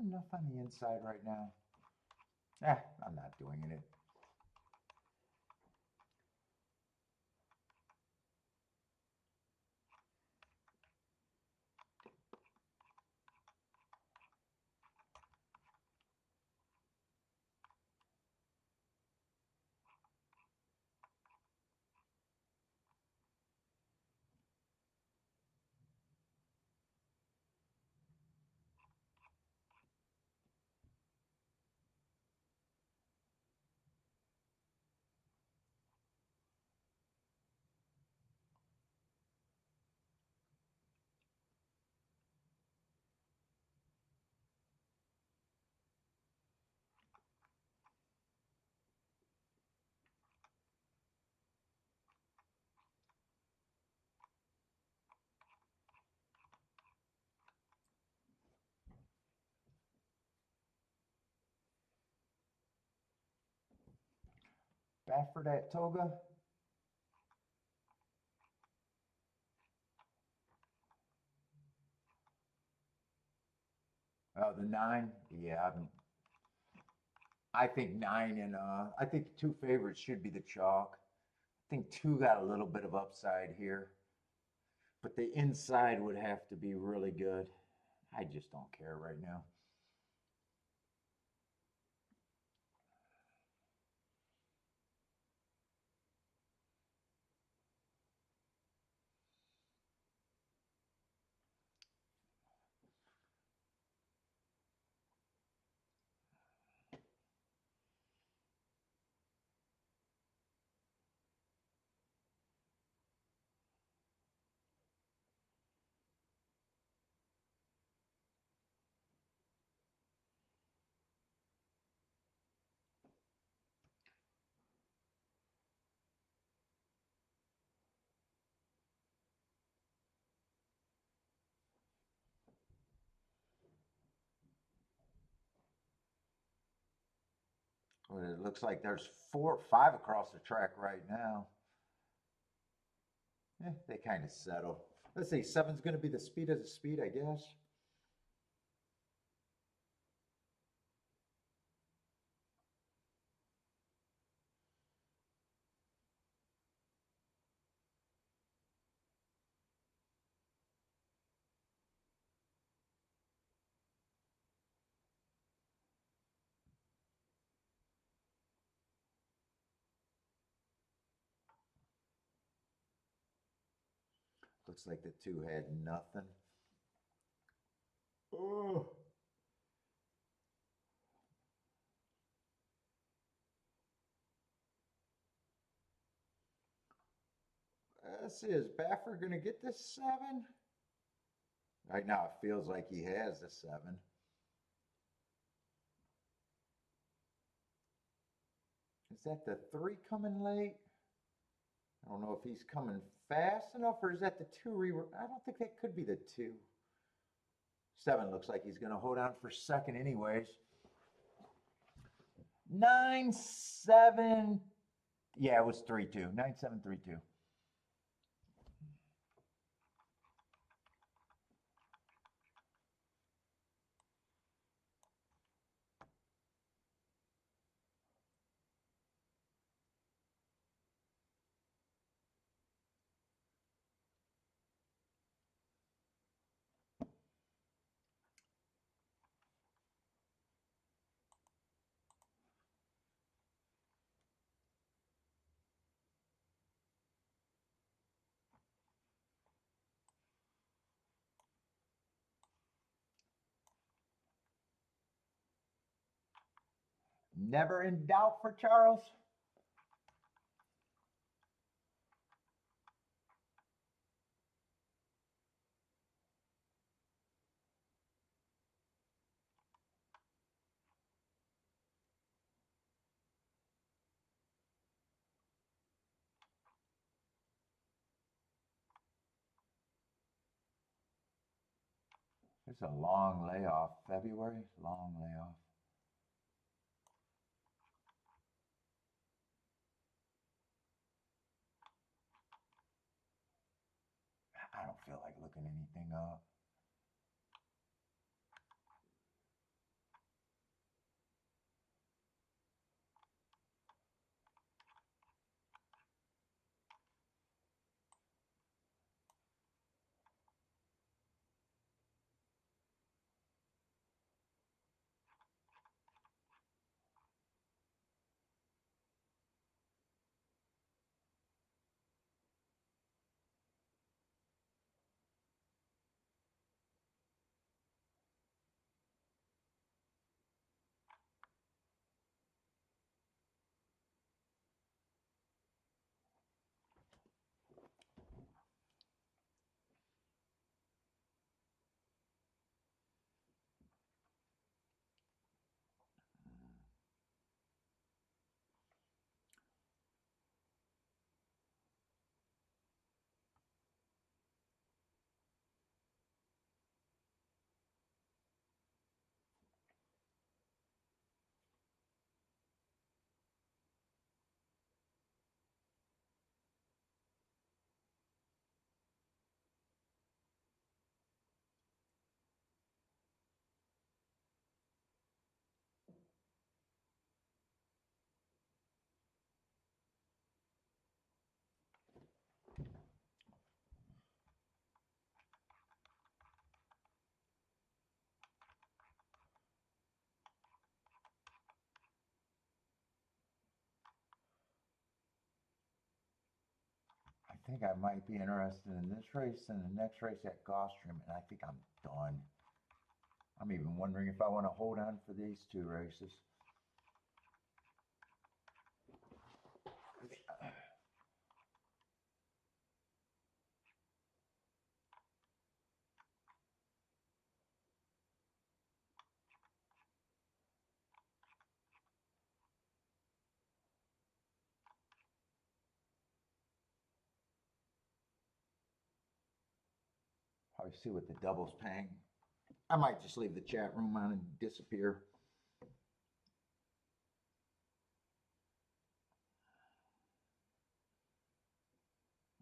enough on the inside right now. I'm not doing it. Bat for that toga. Oh, the 9. Yeah, I think 9 and I think the 2 favorites should be the chalk. I think 2 got a little bit of upside here, but the inside would have to be really good. I just don't care right now. Well, it looks like there's 4, 5 across the track right now. They kind of settle. Let's see, 7's going to be the speed of the speed, I guess. Looks like the 2 had nothing. Oh. Let's see, is Baffer going to get this 7? Right now it feels like he has the 7. Is that the 3 coming late? I don't know if he's coming fast enough, or is that the 2 I don't think that could be the 2. 7 looks like he's going to hold on for second anyways. 9, 7. Yeah, it was 3-2. 9, 7, 3-2. Never in doubt for Charles. It's a long layoff. February, long layoff. I don't feel like looking anything up. think I might be interested in this race and the next race at Gulfstream, and I think I'm done. I'm even wondering if I want to hold on for these two races. Probably see what the double's paying. I might just leave the chat room on and disappear.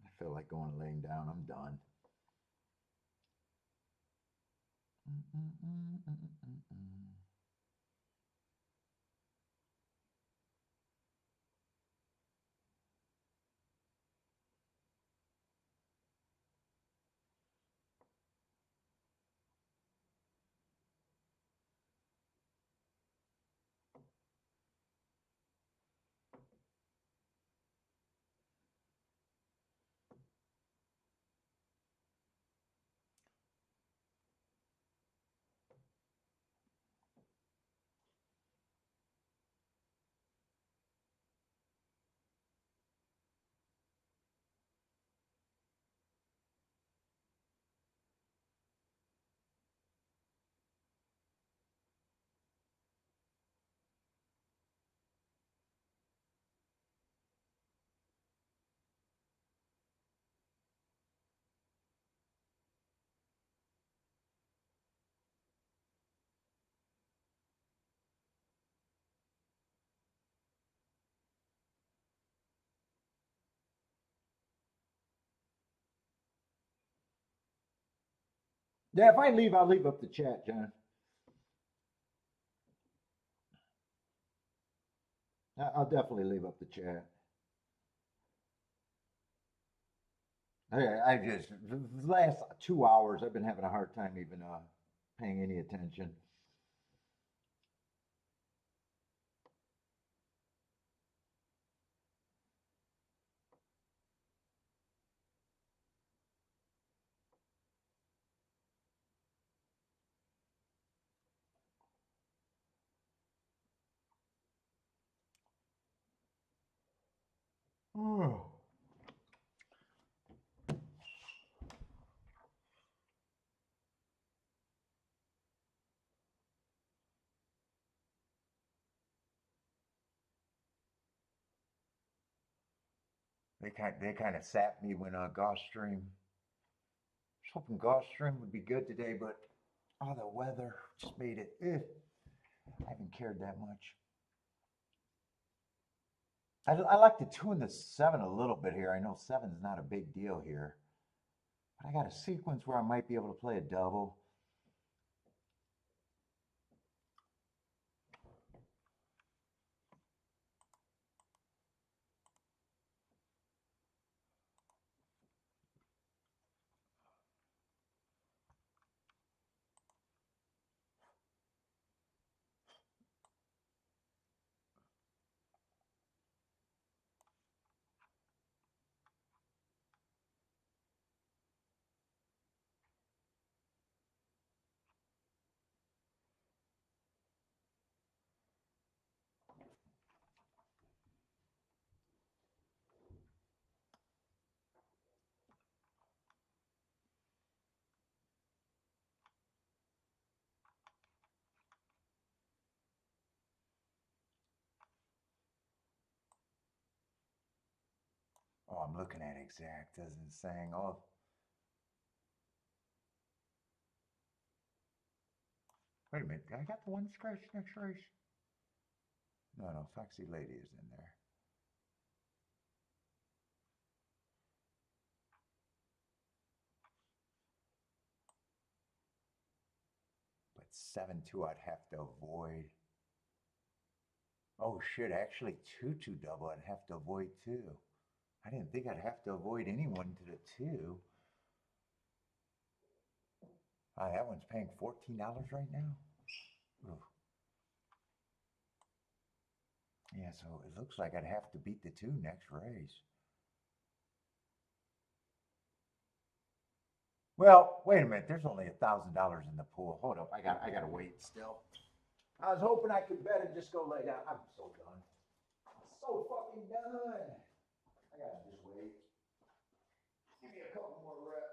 I feel like going and laying down. I'm done. Yeah, if I leave, I'll leave up the chat, John. I'll definitely leave up the chat. I just, the last 2 hours, I've been having a hard time even paying any attention. Oh. They kind of sapped me when Gulfstream. I was hoping Gulfstream would be good today, but the weather just made it. I haven't cared that much. I like to tune the 7 a little bit here. I know 7's not a big deal here, but I got a sequence where I might be able to play a double. Oh, I'm looking at exact as in saying, oh, wait a minute, I got the one scratch next race? No, Foxy Lady is in there. But 7-2 I'd have to avoid. Oh shit, actually 2-2 double I'd have to avoid too. I didn't think I'd have to avoid anyone to the 2. That one's paying $14 right now. Ooh. Yeah, so it looks like I'd have to beat the 2 next race. Well, wait a minute. There's only $1,000 in the pool. Hold up. I gotta wait still. I was hoping I could bet and just go lay down. I'm so done. So fucking done. I gotta just wait. Give me a couple more reps.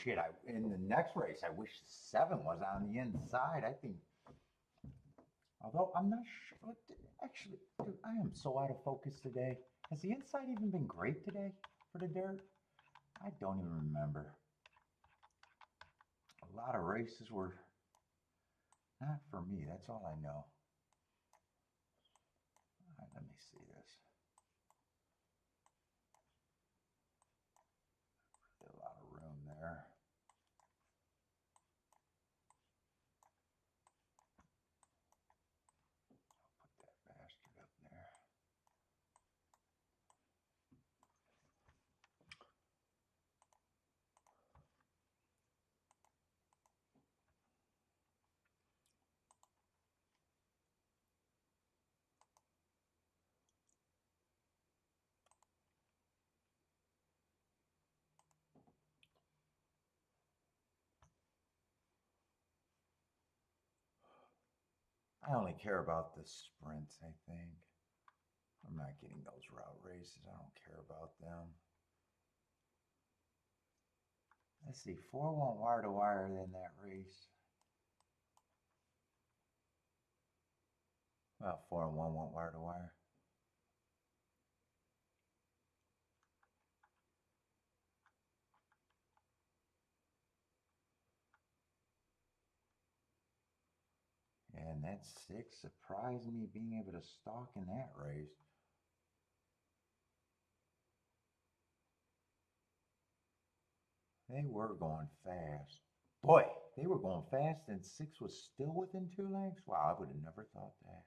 Shit, in the next race, I wish 7 was on the inside. I think, although I'm not sure. Actually, dude, I am so out of focus today. Has the inside even been great today for the dirt? I don't even remember. A lot of races were not for me. That's all I know. All right, let me see this. A lot of room there. Put that bastard up there. I only care about the sprints, I think. I'm not getting those route races. I don't care about them. Let's see, 4 went wire to wire in that race. Well, 4 and 1 went wire to wire. Man, that 6 surprised me being able to stalk in that race. They were going fast. Boy, they were going fast and 6 was still within 2 lengths? Wow, I would have never thought that.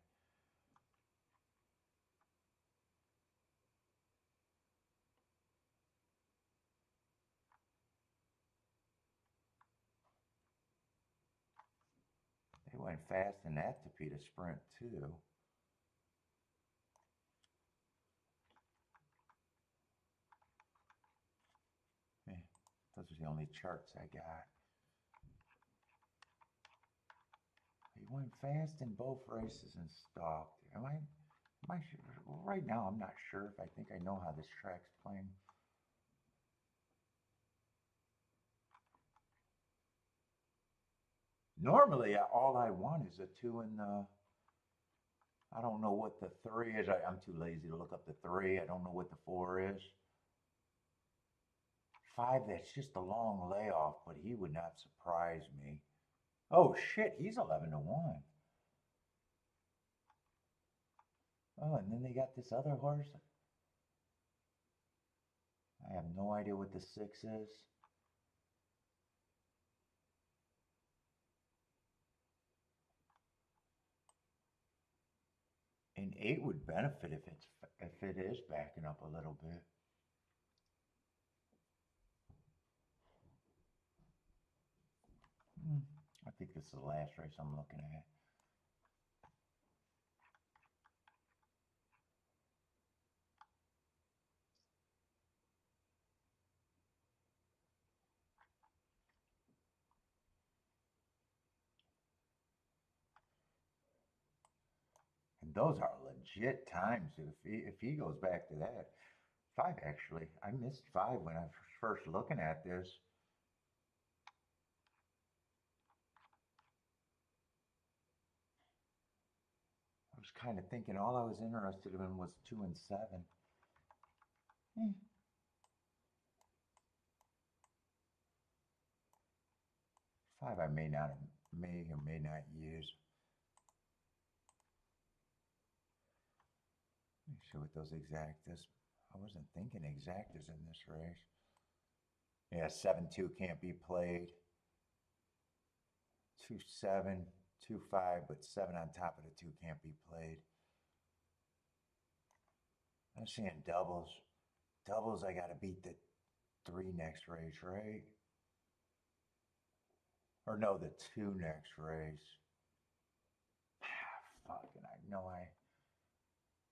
They went fast in that Tapeta sprint too. Those are the only charts I got. He went fast in both races and stalked. Am I sure? Right now, I'm not sure if I think I know how this track's playing. Normally, all I want is a 2 and the. I don't know what the 3 is. I'm too lazy to look up the 3. I don't know what the 4 is. 5, that's just a long layoff, but he would not surprise me. Oh shit, he's 11 to 1. Oh, and then they got this other horse. I have no idea what the 6 is. And 8 would benefit if it is backing up a little bit. I think this is the last race I'm looking at. And those are legit times. If he goes back to that. 5 actually. I missed 5 when I was first looking at this. I was kind of thinking all I was interested in was 2 and 7. 5 I may or may not use. Let me see what those exactas. I wasn't thinking exactas in this race. Yeah, 7-2 can't be played. 2-7, 2-5, but 7 on top of the 2 can't be played. I'm seeing doubles. Doubles, I gotta beat the 3 next race, right? Or no, the 2 next race. Fucking, I know I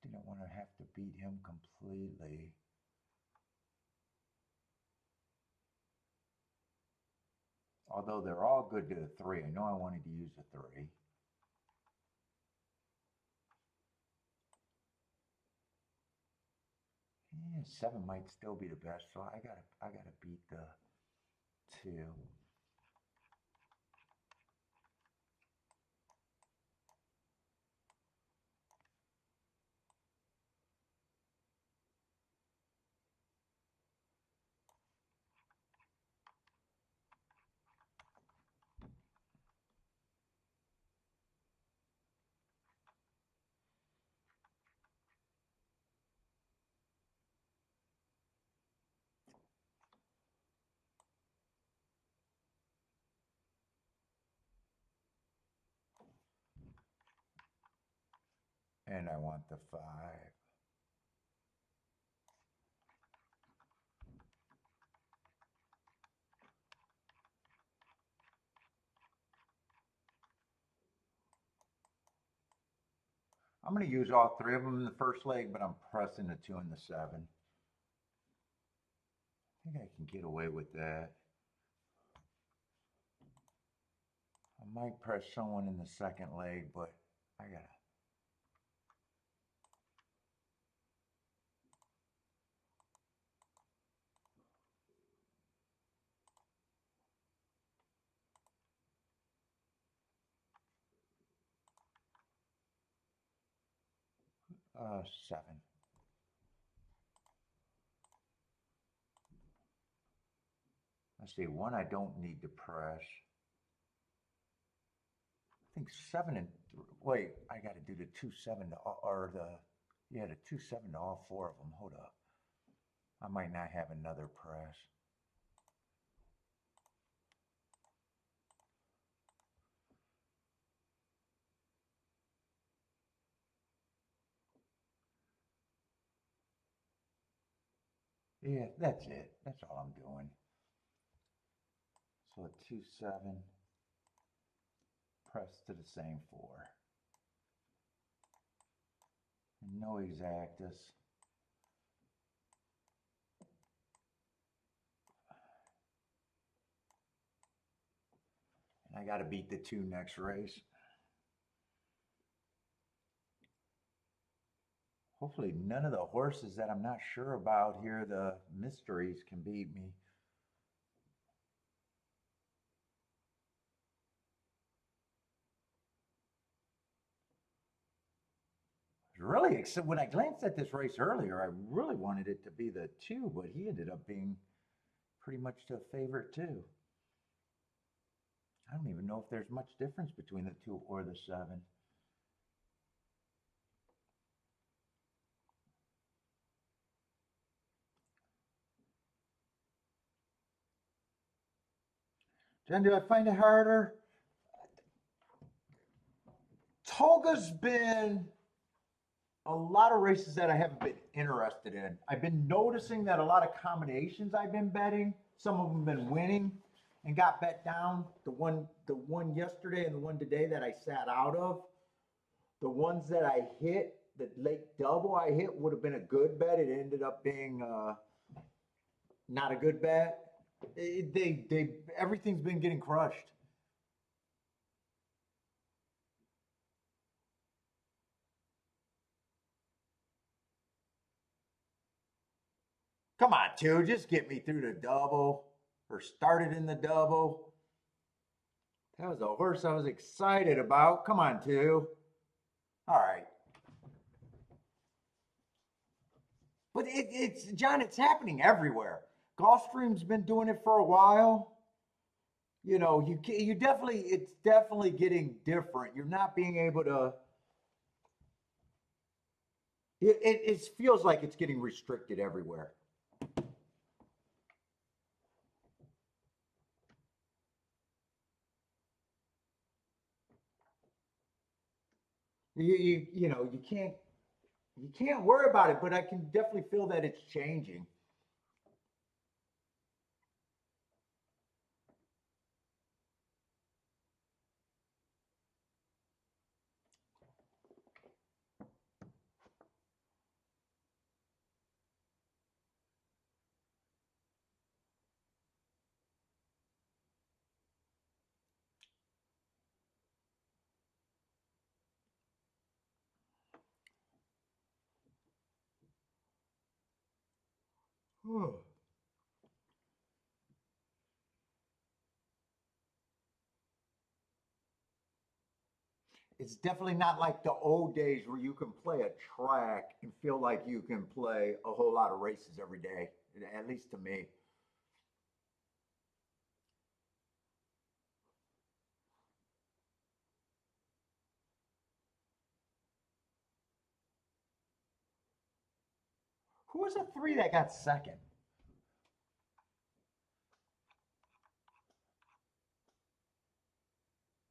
didn't want to have to beat him completely. Although they're all good to the 3. I know I wanted to use the 3. Yeah, 7 might still be the best, so I gotta beat the 2. And I want the 5. I'm going to use all 3 of them in the first leg, but I'm pressing the 2 and the 7. I think I can get away with that. I might press someone in the second leg, but I gotta. 7. Let's see, 1 I don't need to press. I think 7 and Wait, I got to do the 2-7 to or the 2-7 to all four of them. Hold up. I might not have another press. Yeah, that's it. That's all I'm doing. So a 2-7, press to the same four. And no exactus. And I got to beat the 2 next race. Hopefully none of the horses that I'm not sure about here, the mysteries, can beat me. Really, except when I glanced at this race earlier, I really wanted it to be the 2, but he ended up being pretty much the favorite too. I don't even know if there's much difference between the 2 or the 7. Jen, do I find it harder? Toga's been a lot of races that I haven't been interested in. I've been noticing that a lot of combinations I've been betting, some of them have been winning and got bet down. The one yesterday and the one today that I sat out of. The ones that I hit, the late double I hit would have been a good bet. It ended up being not a good bet. Everything's been getting crushed. Come on, 2, just get me through the double or started in the double. That was a horse I was excited about. Come on, 2. All right. But it's John, it's happening everywhere. Gulfstream's been doing it for a while. You know, you definitely, it's definitely getting different. You're not being able to. It feels like it's getting restricted everywhere. You know you can't worry about it, but I can definitely feel that it's changing. It's definitely not like the old days where you can play a track and feel like you can play a whole lot of races every day, at least to me. Who was the 3 that got second?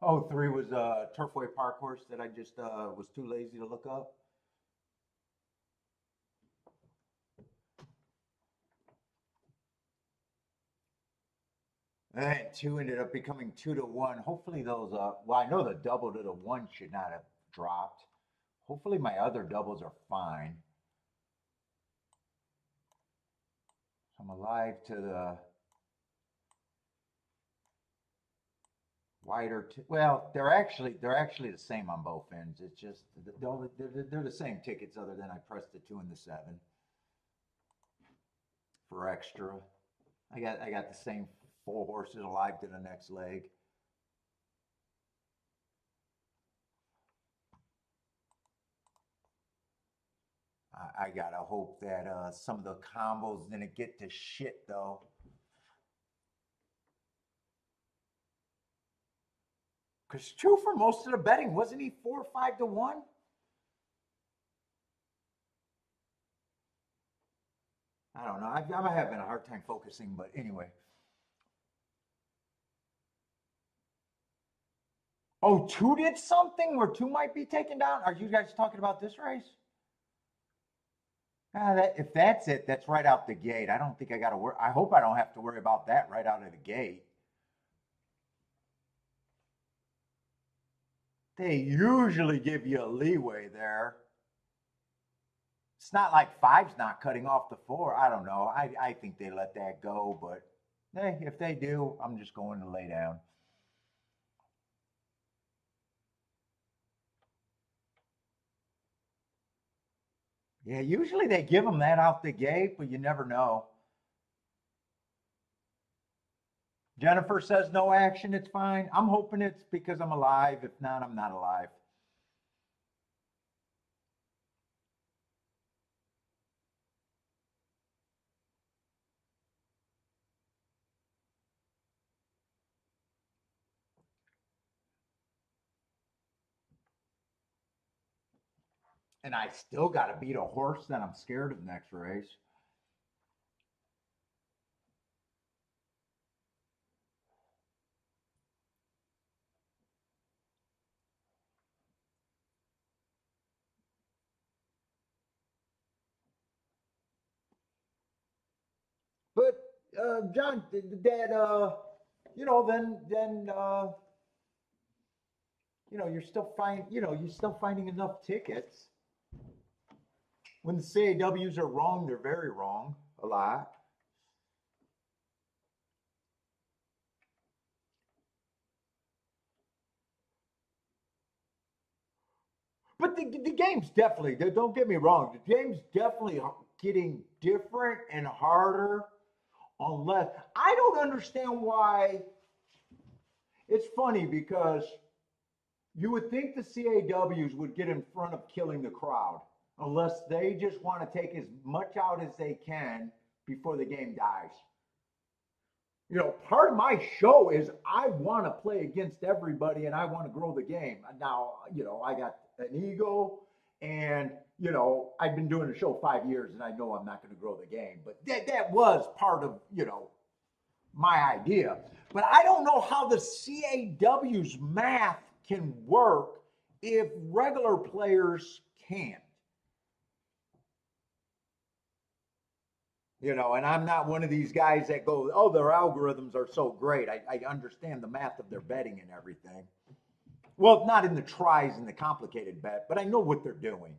Oh, 3 was a Turfway Park horse that I just was too lazy to look up. And 2 ended up becoming 2-1. Hopefully those, well, I know the double to the 1 should not have dropped. Hopefully my other doubles are fine. I'm alive to the wider. Well, they're actually the same on both ends. It's just they're the same tickets, other than I pressed the 2 and the 7 for extra. I got the same 4 horses alive to the next leg. I gotta hope that some of the combos didn't get to shit though. Because true for most of the betting, wasn't he 4 or 5 to 1? I don't know. I'm having a hard time focusing, but anyway. Oh, two did something where two might be taken down? Are you guys talking about this race? If that's it, that's right out the gate. I don't think I got to worry. I hope I don't have to worry about that right out of the gate. They usually give you a leeway there. It's not like five's not cutting off the four. I don't know. I think they let that go, but hey, if they do, I'm just going to lay down. Yeah, usually they give them that out the gate, but you never know. Jennifer says no action, it's fine. I'm hoping it's because I'm alive. If not, I'm not alive. And I still got to beat a horse that I'm scared of next race. But John, that then you're still you're still finding enough tickets. When the CAWs are wrong, they're very wrong a lot. But the game's definitely, don't get me wrong, the game's definitely getting different and harder unless, I don't understand why. It's funny because you would think the CAWs would get in front of killing the crowd unless they just want to take as much out as they can before the game dies. Part of my show is I want to play against everybody and I want to grow the game. Now, I got an ego and, I've been doing the show 5 years and I know I'm not going to grow the game, but that was part of, my idea. But I don't know how the CAW's math can work if regular players can't. And I'm not one of these guys that go, oh, their algorithms are so great. I understand the math of their betting and everything. Well, not in the tries and the complicated bet, but I know what they're doing.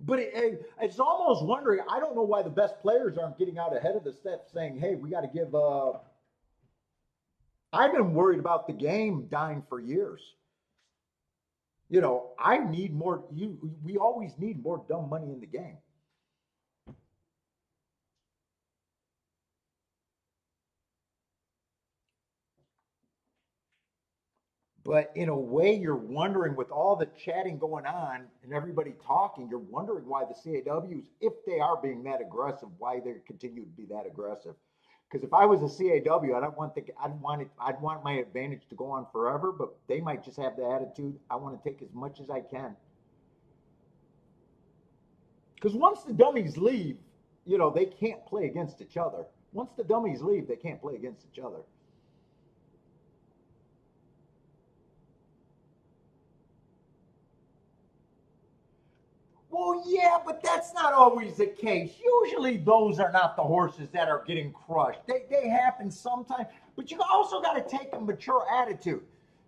But it's almost wondering, I don't know why the best players aren't getting out ahead of the steps saying, hey, we got to give. I've been worried about the game dying for years. I need more. We always need more dumb money in the game. But in a way, you're wondering with all the chatting going on and everybody talking, you're wondering why the CAWs, if they are being that aggressive, why they continue to be that aggressive. Because if I was a CAW, I'd want my advantage to go on forever, but they might just have the attitude, I want to take as much as I can. Because once the dummies leave, they can't play against each other. Once the dummies leave, they can't play against each other. Well, yeah, but that's not always the case. Usually those are not the horses that are getting crushed. They happen sometimes, but you also got to take a mature attitude.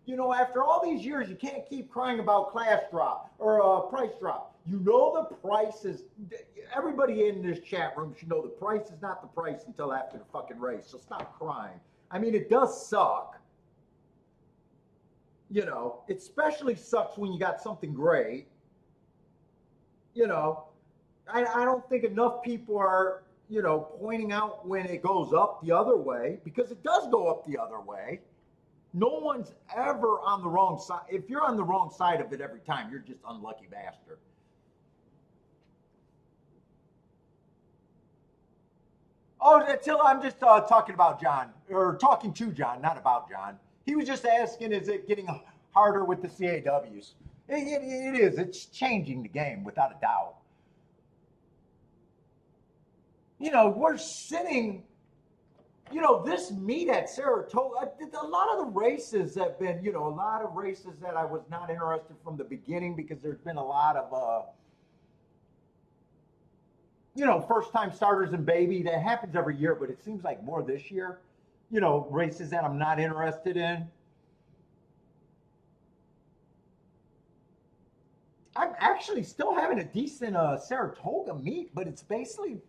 After all these years, you can't keep crying about class drop or price drop. The price is, everybody in this chat room should know the price is not the price until after the fucking race. So stop crying. I mean, it does suck. It especially sucks when you got something great. you know, I don't think enough people are, pointing out when it goes up the other way, because it does go up the other way. No one's ever on the wrong side. If you're on the wrong side of it every time, you're just unlucky bastard. Oh, until I'm just talking about John, or talking to John, not about John. He was just asking, is it getting harder with the CAWs? It is. It's changing the game without a doubt. We're sitting, this meet at Saratoga, a lot of the races have been, a lot of races that I was not interested from the beginning because there's been a lot of, first time starters and baby. That happens every year, but it seems like more this year, races that I'm not interested in. I'm actually still having a decent Saratoga meet, but it's basically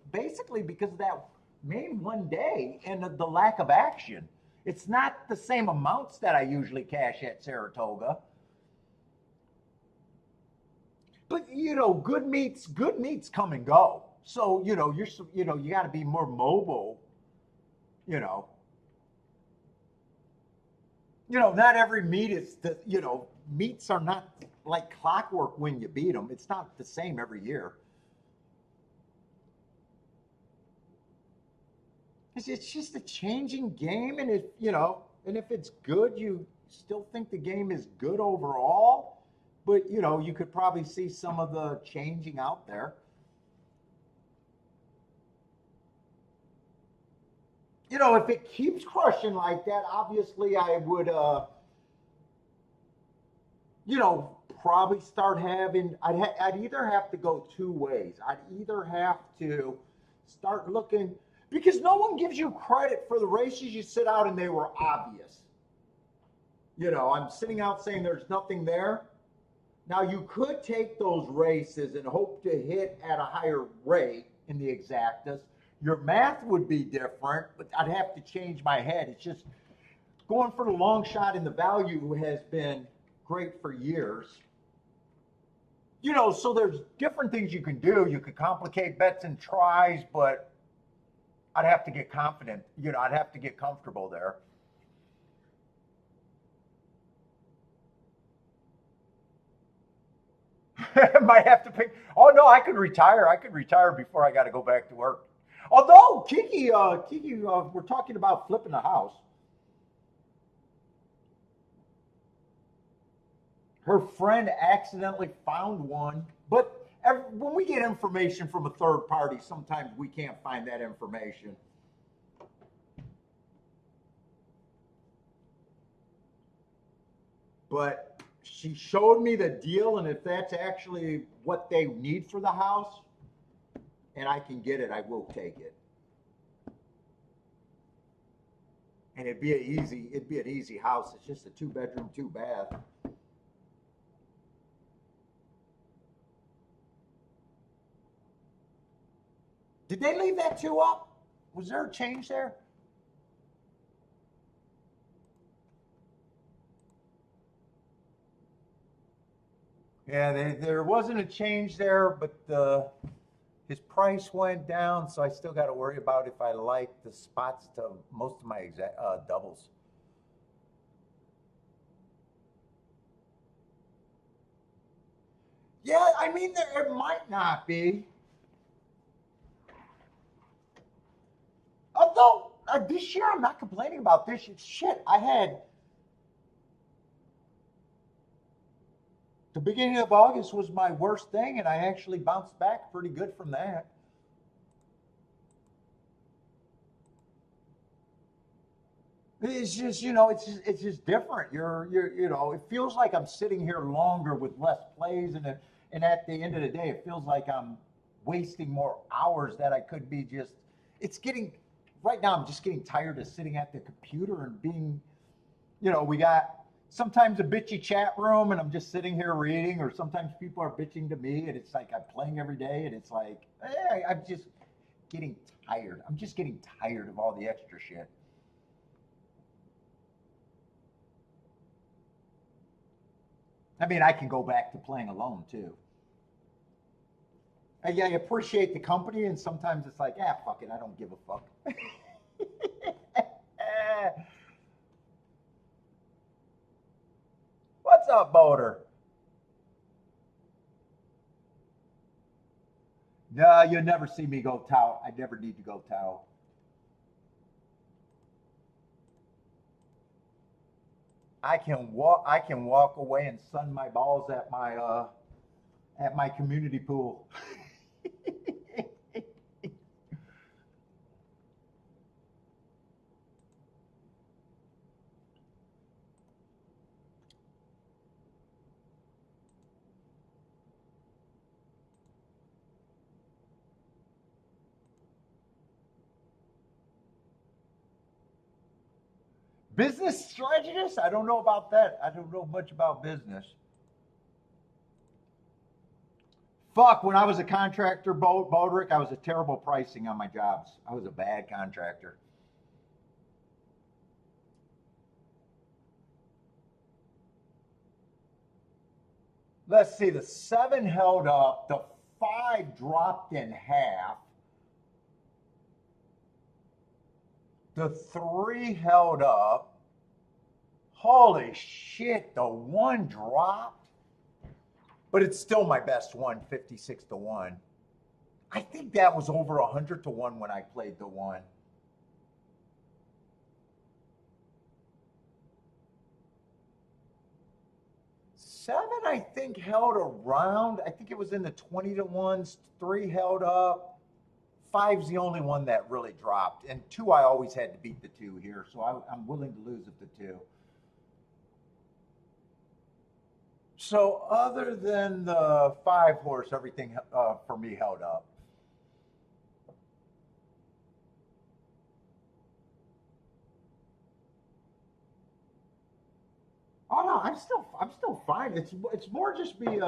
because of that main one day and the lack of action. It's not the same amounts that I usually cash at Saratoga. But good meats come and go. So you got to be more mobile. You know, not every meet is the meets are not like clockwork when you beat them. It's not the same every year. It's just a changing game, and if it's good, you still think the game is good overall. But you could probably see some of the changing out there. If it keeps crushing like that, obviously I would, probably start having. I'd either have to go two ways. I'd either have to start looking because no one gives you credit for the races you sit out and they were obvious. I'm sitting out saying there's nothing there. Now you could take those races and hope to hit at a higher rate in the exactas. Your math would be different, but I'd have to change my head. It's just going for the long shot and the value has been great for years. So there's different things you can do. You could complicate bets and tries, but I'd have to get confident. I'd have to get comfortable there. Might have to pick. Oh no, I could retire. I could retire before I got to go back to work. Although Kiki, we're talking about flipping the house. Her friend accidentally found one, but when we get information from a third party, sometimes we can't find that information. But she showed me the deal, and if that's actually what they need for the house, and I can get it, I will take it. And it'd be an easy house. It's just a 2-bedroom, 2-bath. Did they leave that 2 up? Was there a change there? Yeah, there wasn't a change there, but his price went down, so I still got to worry about if I like the spots to most of my doubles. Yeah, I mean, it might not be. Although this year, I'm not complaining about this. Shit, I had the beginning of August was my worst thing, and I actually bounced back pretty good from that. It's just, it's just different. It feels like I'm sitting here longer with less plays, and at the end of the day, it feels like I'm wasting more hours that I could be just. It's getting right now. I'm just getting tired of sitting at the computer and being, we got sometimes a bitchy chat room, and I'm just sitting here reading, or sometimes people are bitching to me, and it's like I'm playing every day, and it's like, I'm just getting tired. I'm just getting tired of all the extra shit. I mean, I can go back to playing alone too. Yeah, I appreciate the company, and sometimes it's like, fuck it, I don't give a fuck. What's up, Boater? No, you'll never see me go tout. I never need to go tout. I can walk away and sun my balls at my community pool. Business strategist? I don't know about that. I don't know much about business. Fuck, when I was a contractor, Bodrick, I was a terrible pricing on my jobs. I was a bad contractor. Let's see, the 7 held up, the 5 dropped in half, the 3 held up. Holy shit, the 1 dropped. But it's still my best one, 56 to 1. I think that was over 100 to 1 when I played the 1. 7, I think, held around. I think it was in the 20 to 1s. 3 held up. 5's the only one that really dropped. And 2, I always had to beat the 2 here. So I'm willing to lose at the 2. So other than the 5 horse, everything for me held up. Oh no, I'm still fine. It's more just me.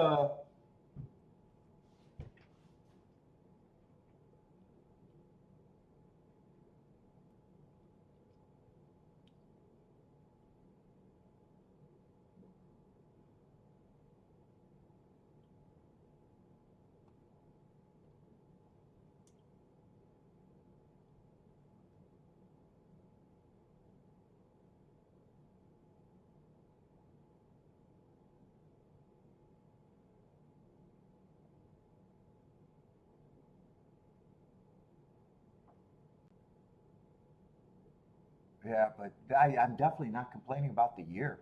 Yeah, but I'm definitely not complaining about the year.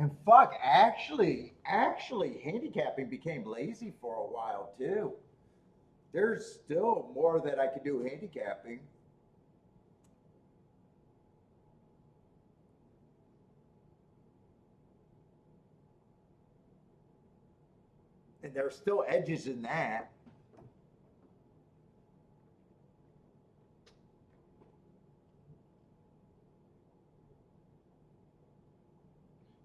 And fuck, actually, handicapping became lazy for a while too. There's still more that I could do handicapping. And there's still edges in that.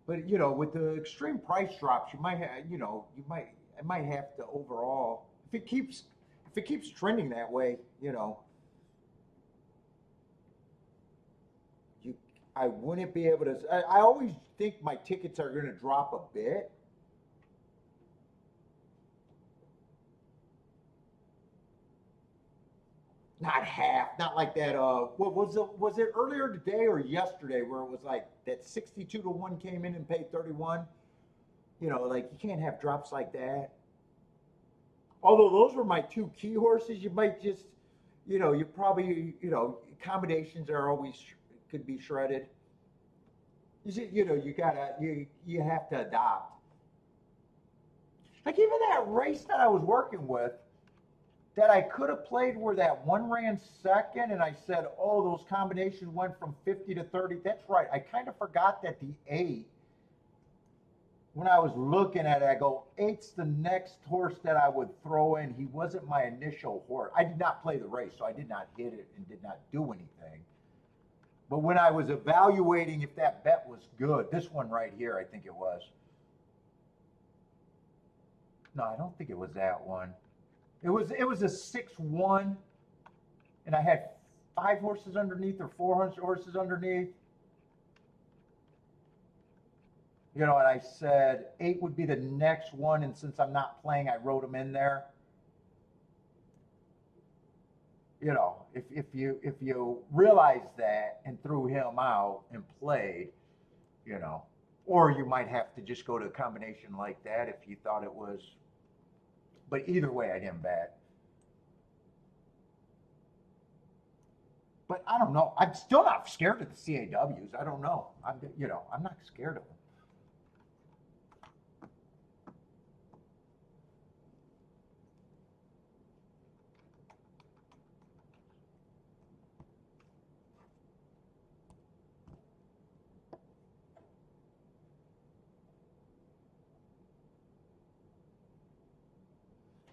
But with the extreme price drops, you might have, it might have to overall, if it keeps trending that way, you, I wouldn't be able to. I always think my tickets are going to drop a bit. Not half, not like that. What was it? Was it earlier today or yesterday where it was like that 62 to 1 came in and paid 31? Like you can't have drops like that. Although those were my 2 key horses, you might just, you probably, accommodations are always could be shredded. You have to adopt. Like even that race that I was working with, that I could have played where that 1 ran second, and I said, oh, those combinations went from 50 to 30. That's right. I kind of forgot that the 8, when I was looking at it, I go, 8's the next horse that I would throw in. He wasn't my initial horse. I did not play the race, so I did not hit it and did not do anything. But when I was evaluating if that bet was good, this one right here, I think it was. No, I don't think it was that one. It was a 6-1, and I had 5 horses underneath or 4 horses underneath. And I said 8 would be the next one, and since I'm not playing, I wrote them in there. You know, if you realize that and threw him out and played, you know, or you might have to just go to a combination like that if you thought it was. But either way, I didn't bet. But I don't know. I'm still not scared of the CAWs. I don't know. I'm not scared of them.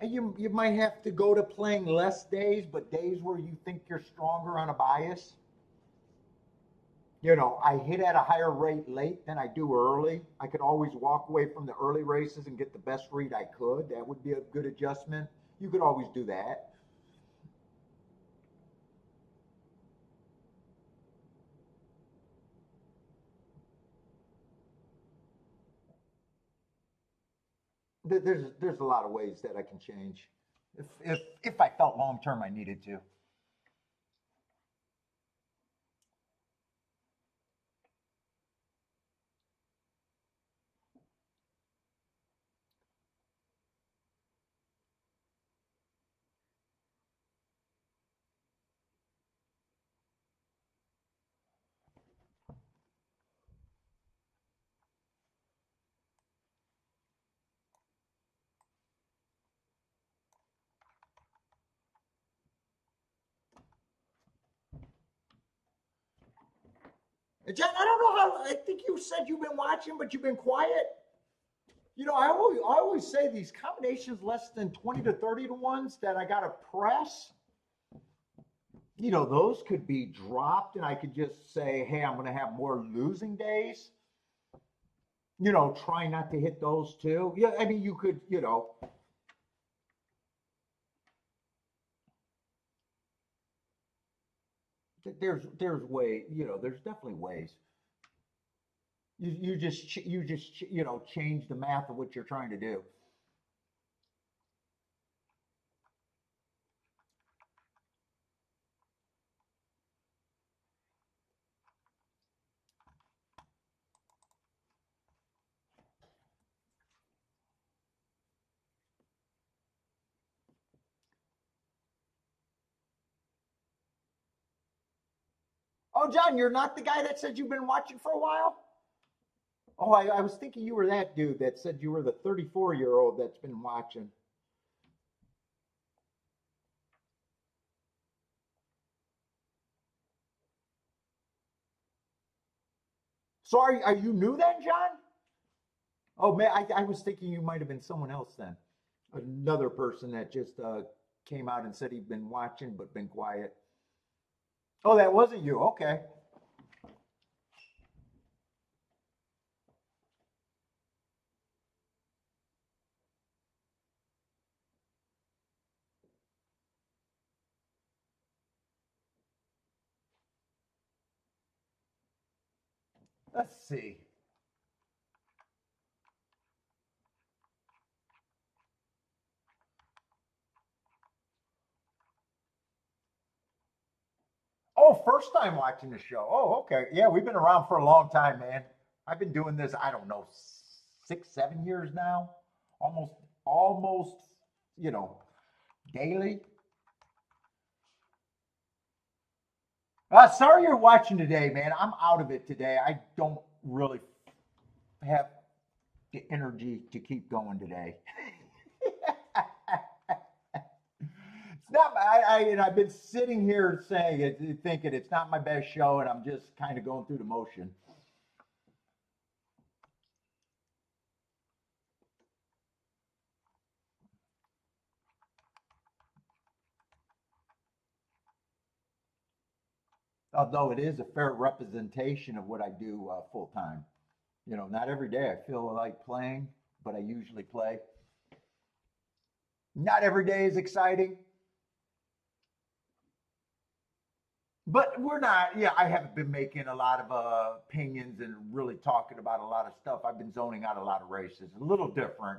And you might have to go to playing less days, but days where you think you're stronger on a bias. You know, I hit at a higher rate late than I do early. I could always walk away from the early races and get the best read I could. That would be a good adjustment. You could always do that. There's a lot of ways that I can change. If I felt long term I needed to. John, I don't know how. I think you said you've been watching, but you've been quiet. You know, I always say these combinations less than 20 to 30 to ones that I got to press. You know, those could be dropped, and I could just say, hey, I'm going to have more losing days. You know, try not to hit those too. Yeah, I mean, you could, you know, there's way, you know, there's definitely ways. You just you know change the math of what you're trying to do. Oh, John, you're not the guy that said you've been watching for a while. Oh, I was thinking you were that dude that said you were the 34-year-old that's been watching. So are you new then, John? Oh man, I was thinking you might have been someone else then, another person that just came out and said he'd been watching but been quiet. Oh, that wasn't you. Okay, let's see. Oh, first time watching the show. Oh, okay. Yeah, we've been around for a long time, man. I've been doing this, I don't know, 6, 7 years now. Almost, almost, you know, daily. Sorry you're watching today, man. I'm out of it today. I don't really have the energy to keep going today. It's not. And I've been sitting here saying it, thinking it's not my best show, and I'm just kind of going through the motion. Although it is a fair representation of what I do full time. You know, not every day I feel like playing, but I usually play. Not every day is exciting, but we're not. Yeah, I haven't been making a lot of opinions and really talking about a lot of stuff. I've been zoning out a lot of races. A little different.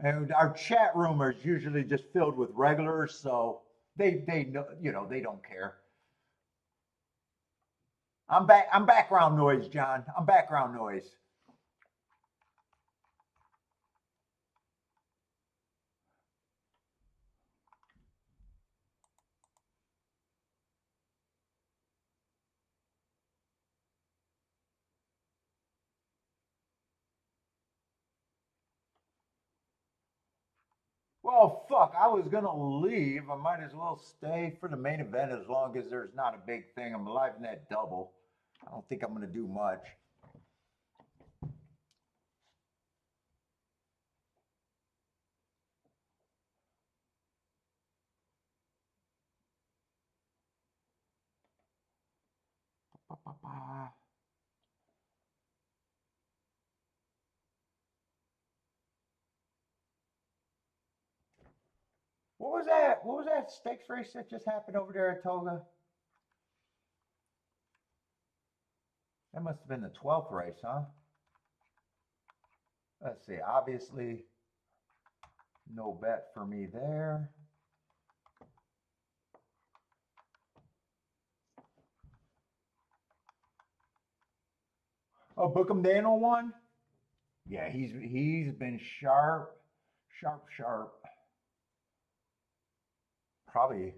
And our chat room is usually just filled with regulars, so they know, you know, they don't care. I'm back. I'm background noise, John. I'm background noise. Well, fuck. I was gonna leave. I might as well stay for the main event as long as there's not a big thing. I'm live in that double. I don't think I'm gonna do much. Ba-ba-ba. What was that? What was that stakes race that just happened over there at Toga? That must have been the 12th race, huh? Let's see. Obviously, no bet for me there. Oh, Bookham Daniel won? Yeah, he's been sharp, sharp, sharp. Probably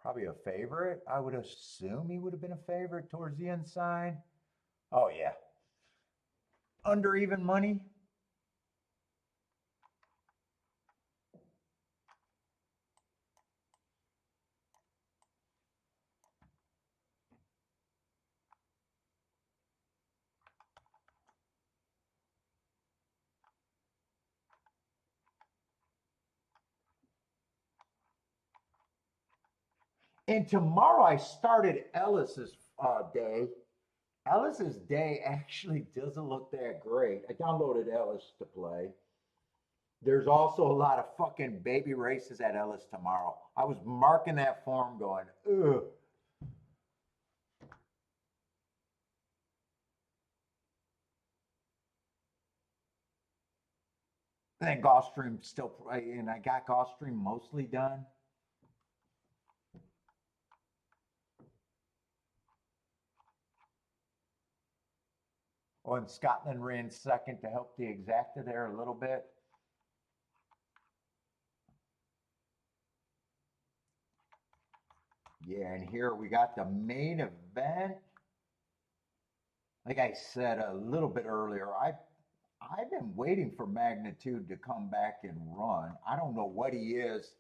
probably a favorite. I would assume he would have been a favorite towards the inside. Oh yeah. Under even money. And tomorrow I started Ellis's day. Ellis's day actually doesn't look that great. I downloaded Ellis to play. There's also a lot of fucking baby races at Ellis tomorrow. I was marking that form going, ugh. And then Gulfstream still, and I got Gulfstream mostly done. Oh, and Scotland ran second to help the exacta there a little bit. Yeah, and here we got the main event. Like I said a little bit earlier, I've been waiting for Magnitude to come back and run. I don't know what he is.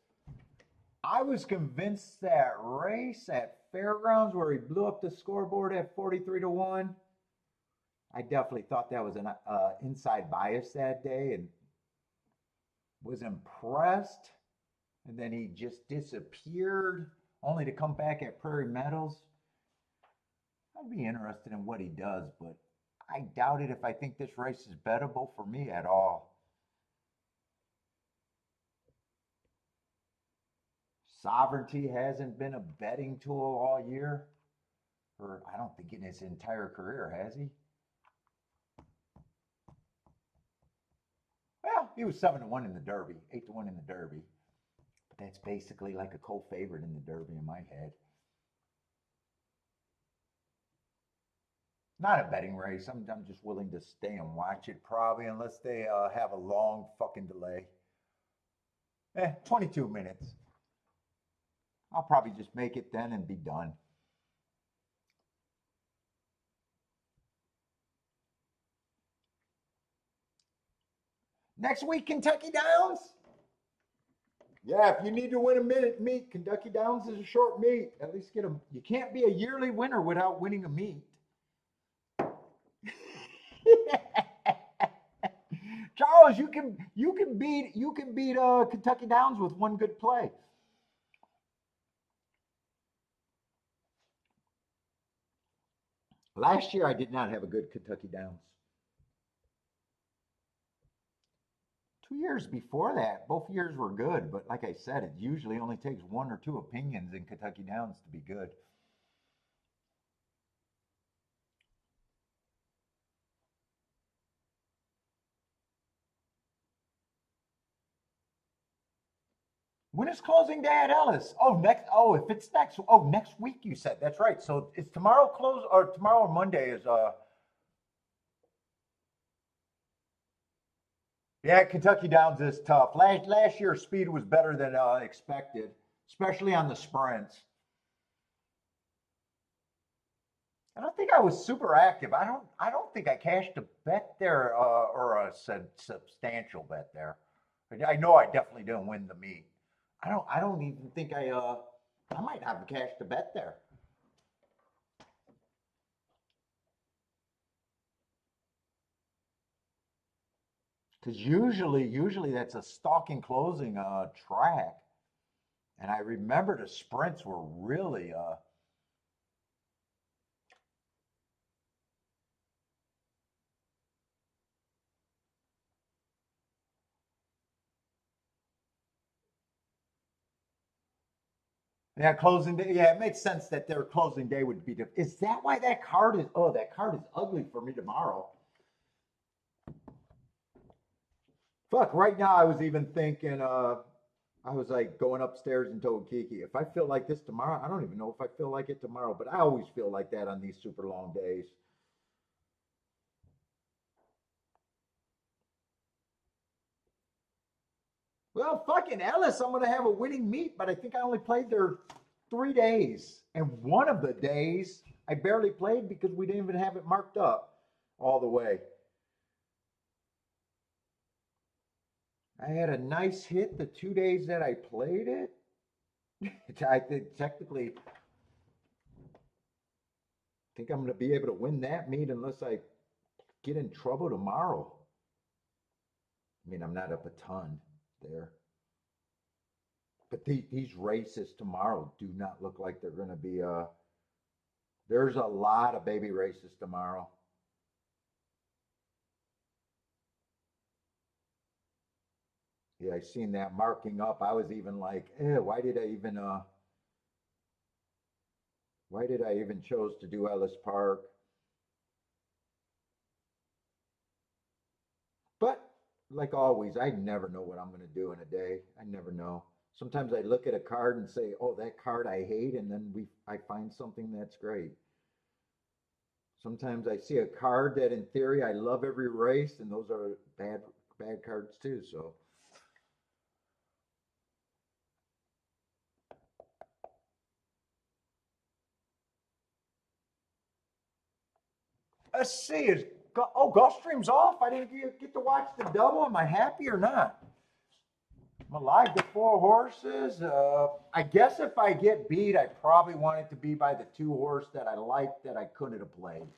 I was convinced that race at Fairgrounds where he blew up the scoreboard at 43 to 1. I definitely thought that was an inside bias that day and was impressed. And then he just disappeared only to come back at Prairie Meadows. I'd be interested in what he does, but I doubt it if I think this race is bettable for me at all. Sovereignty hasn't been a betting tool all year, or I don't think in his entire career, has he? Well, he was 7 to 1 in the Derby, 8 to 1 in the Derby. But that's basically like a co-favorite in the Derby in my head. Not a betting race. I'm just willing to stay and watch it probably unless they have a long fucking delay. 22 minutes. I'll probably just make it then and be done. Next week, Kentucky Downs. Yeah, if you need to win a minute meet, Kentucky Downs is a short meet. At least get a. You can't be a yearly winner without winning a meet. Charles, you can beat Kentucky Downs with one good play. Last year I did not have a good Kentucky Downs. 2 years before that, both years were good, but like I said, it usually only takes one or two opinions in Kentucky Downs to be good. When is closing day at Ellis? Oh, next. Oh, if it's next. Oh, next week you said. That's right. So is tomorrow close or tomorrow or Monday is Yeah, Kentucky Downs is tough. Last year speed was better than expected, especially on the sprints. I don't think I was super active. I don't think I cashed a bet there or a substantial bet there. I know I definitely didn't win the meet. I don't even think I might have cashed a bet there. Because usually that's a stalking closing track. And I remember the sprints were really yeah, closing day. Yeah, it makes sense that their closing day would be different. Is that why that card is? Oh, that card is ugly for me tomorrow. Fuck. Right now, I was even thinking. I was like going upstairs and told Kiki, if I feel like this tomorrow, I don't even know if I feel like it tomorrow, but I always feel like that on these super long days. Well, fucking Ellis, I'm gonna have a winning meet, but I think I only played there 3 days, and one of the days I barely played because we didn't even have it marked up all the way. I had a nice hit the 2 days that I played it. I think I'm going to be able to win that meet unless I get in trouble tomorrow. I mean, I'm not up a ton there. But these races tomorrow do not look like they're going to be. There's a lot of baby races tomorrow. Yeah, I seen that marking up. I was even like, why did I even chose to do Ellis Park? But like always, I never know what I'm going to do in a day. I never know. Sometimes I look at a card and say, "Oh, that card I hate," and then I find something that's great. Sometimes I see a card that in theory I love every race, and those are bad cards too. So let's see. Gulfstream's off. I didn't get to watch the double. Am I happy or not? I'm alive to 4 horses. I guess if I get beat, I probably want it to be by the 2 horse that I like that I couldn't have played.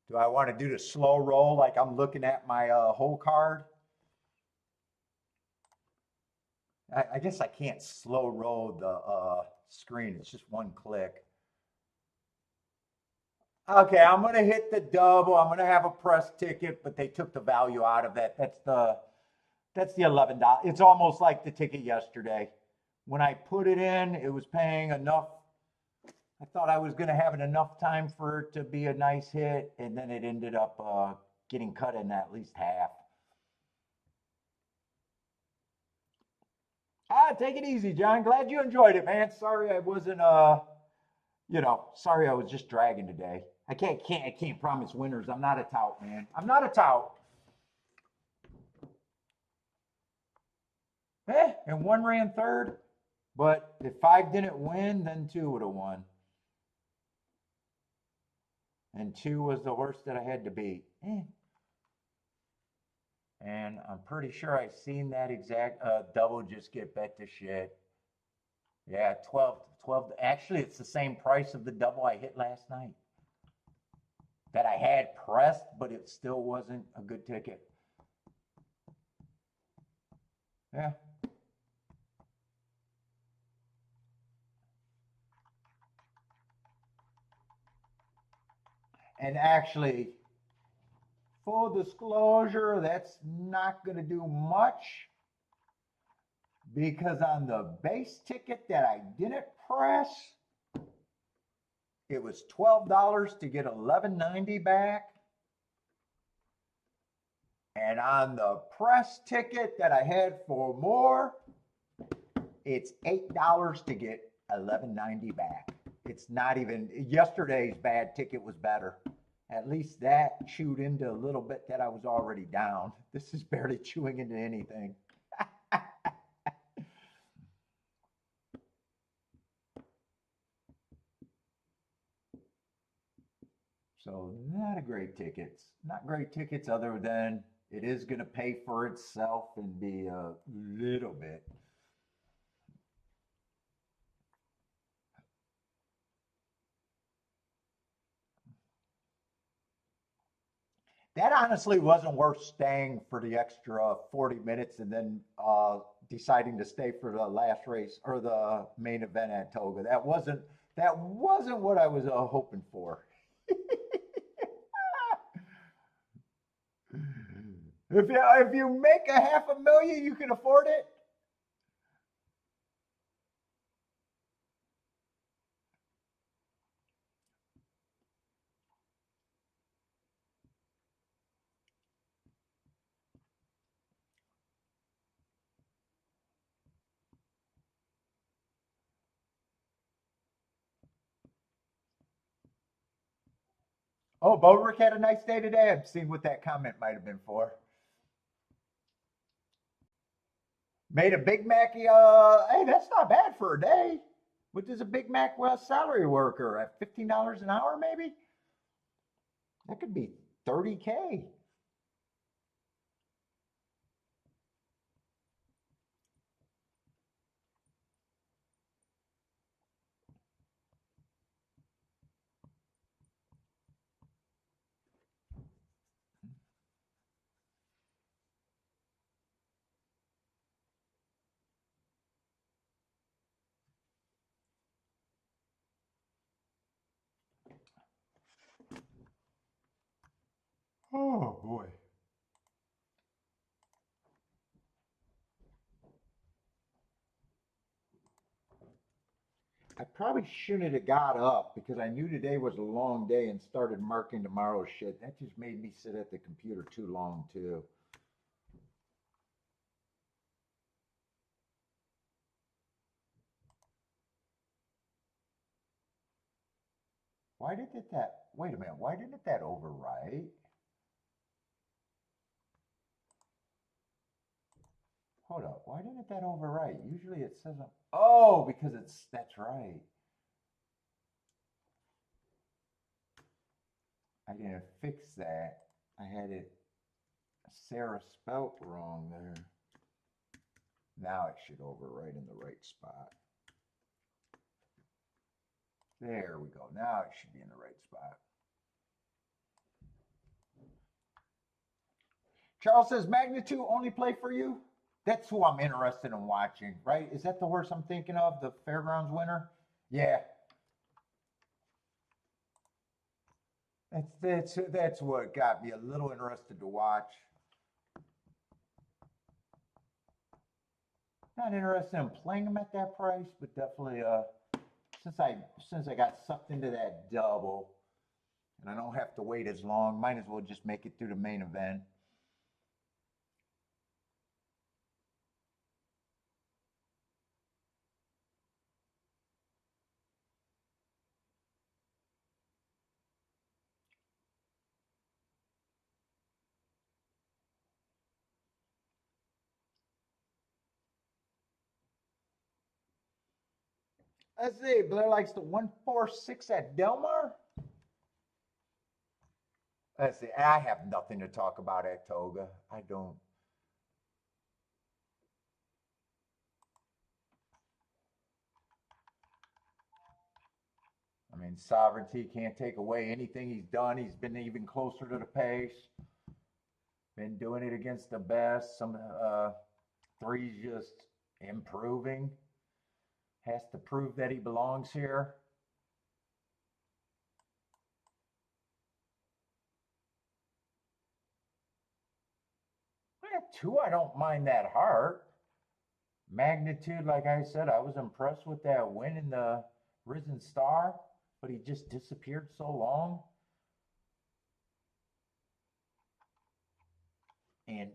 Do I want to do the slow roll like I'm looking at my whole card? I guess I can't slow roll the screen. It's just one click. Okay, I'm gonna hit the double. I'm gonna have a press ticket, but they took the value out of it. That's the $11. It's almost like the ticket yesterday. When I put it in, it was paying enough. I thought I was gonna have enough time for it to be a nice hit, and then it ended up getting cut in at least half. Take it easy, John. Glad you enjoyed it, man. Sorry I wasn't sorry I was just dragging today. I can't promise winners. I'm not a tout, man. I'm not a tout. And one ran third, but if five didn't win, then two would have won. And two was the horse that I had to beat. And I'm pretty sure I've seen that exact double just get bet to shit. Yeah, 12. Actually, it's the same price of the double I hit last night that I had pressed, but it still wasn't a good ticket. Yeah. And actually, full disclosure, that's not going to do much because on the base ticket that I didn't press, it was $12 to get 11.90 back. And on the press ticket that I had for more, it's $8 to get $11.90 back. It's not even, yesterday's bad ticket was better. At least that chewed into a little bit that I was already down. This is barely chewing into anything. So not a great tickets. Not great tickets other than it is going to pay for itself and be a little bit. That honestly wasn't worth staying for the extra 40 minutes and then deciding to stay for the last race or the main event at Toga. That wasn't what I was hoping for. If you make a half a million, you can afford it. Oh, Bodrick had a nice day today. I'm seeing what that comment might have been for. Made a Big Mac. Hey, that's not bad for a day. What does a Big Mac salary worker at $15 an hour? Maybe that could be 30K. Oh boy. I probably shouldn't have got up because I knew today was a long day and started marking tomorrow's shit. That just made me sit at the computer too long too. Why did it that? Wait a minute. Why didn't that overwrite? Hold up. Why didn't that overwrite? Usually it says, oh, because that's right. I didn't fix that. I had it Sarah spelt wrong there. Now it should overwrite in the right spot. There we go. Now it should be in the right spot. Charles says, Magnitude only play for you? That's who I'm interested in watching, right? Is that the horse I'm thinking of, the Fairgrounds winner? Yeah. That's what got me a little interested to watch. Not interested in playing him at that price, but definitely since I got sucked into that double and I don't have to wait as long, might as well just make it through the main event. Let's see. Blair likes the 146 at Del Mar. Let's see. I have nothing to talk about at Toga. I don't. I mean, sovereignty can't take away anything he's done. He's been even closer to the pace. Been doing it against the best. Some threes just improving. Has to prove that he belongs here. At two, I don't mind that heart. Magnitude, like I said, I was impressed with that win in the Risen Star, but he just disappeared so long. and,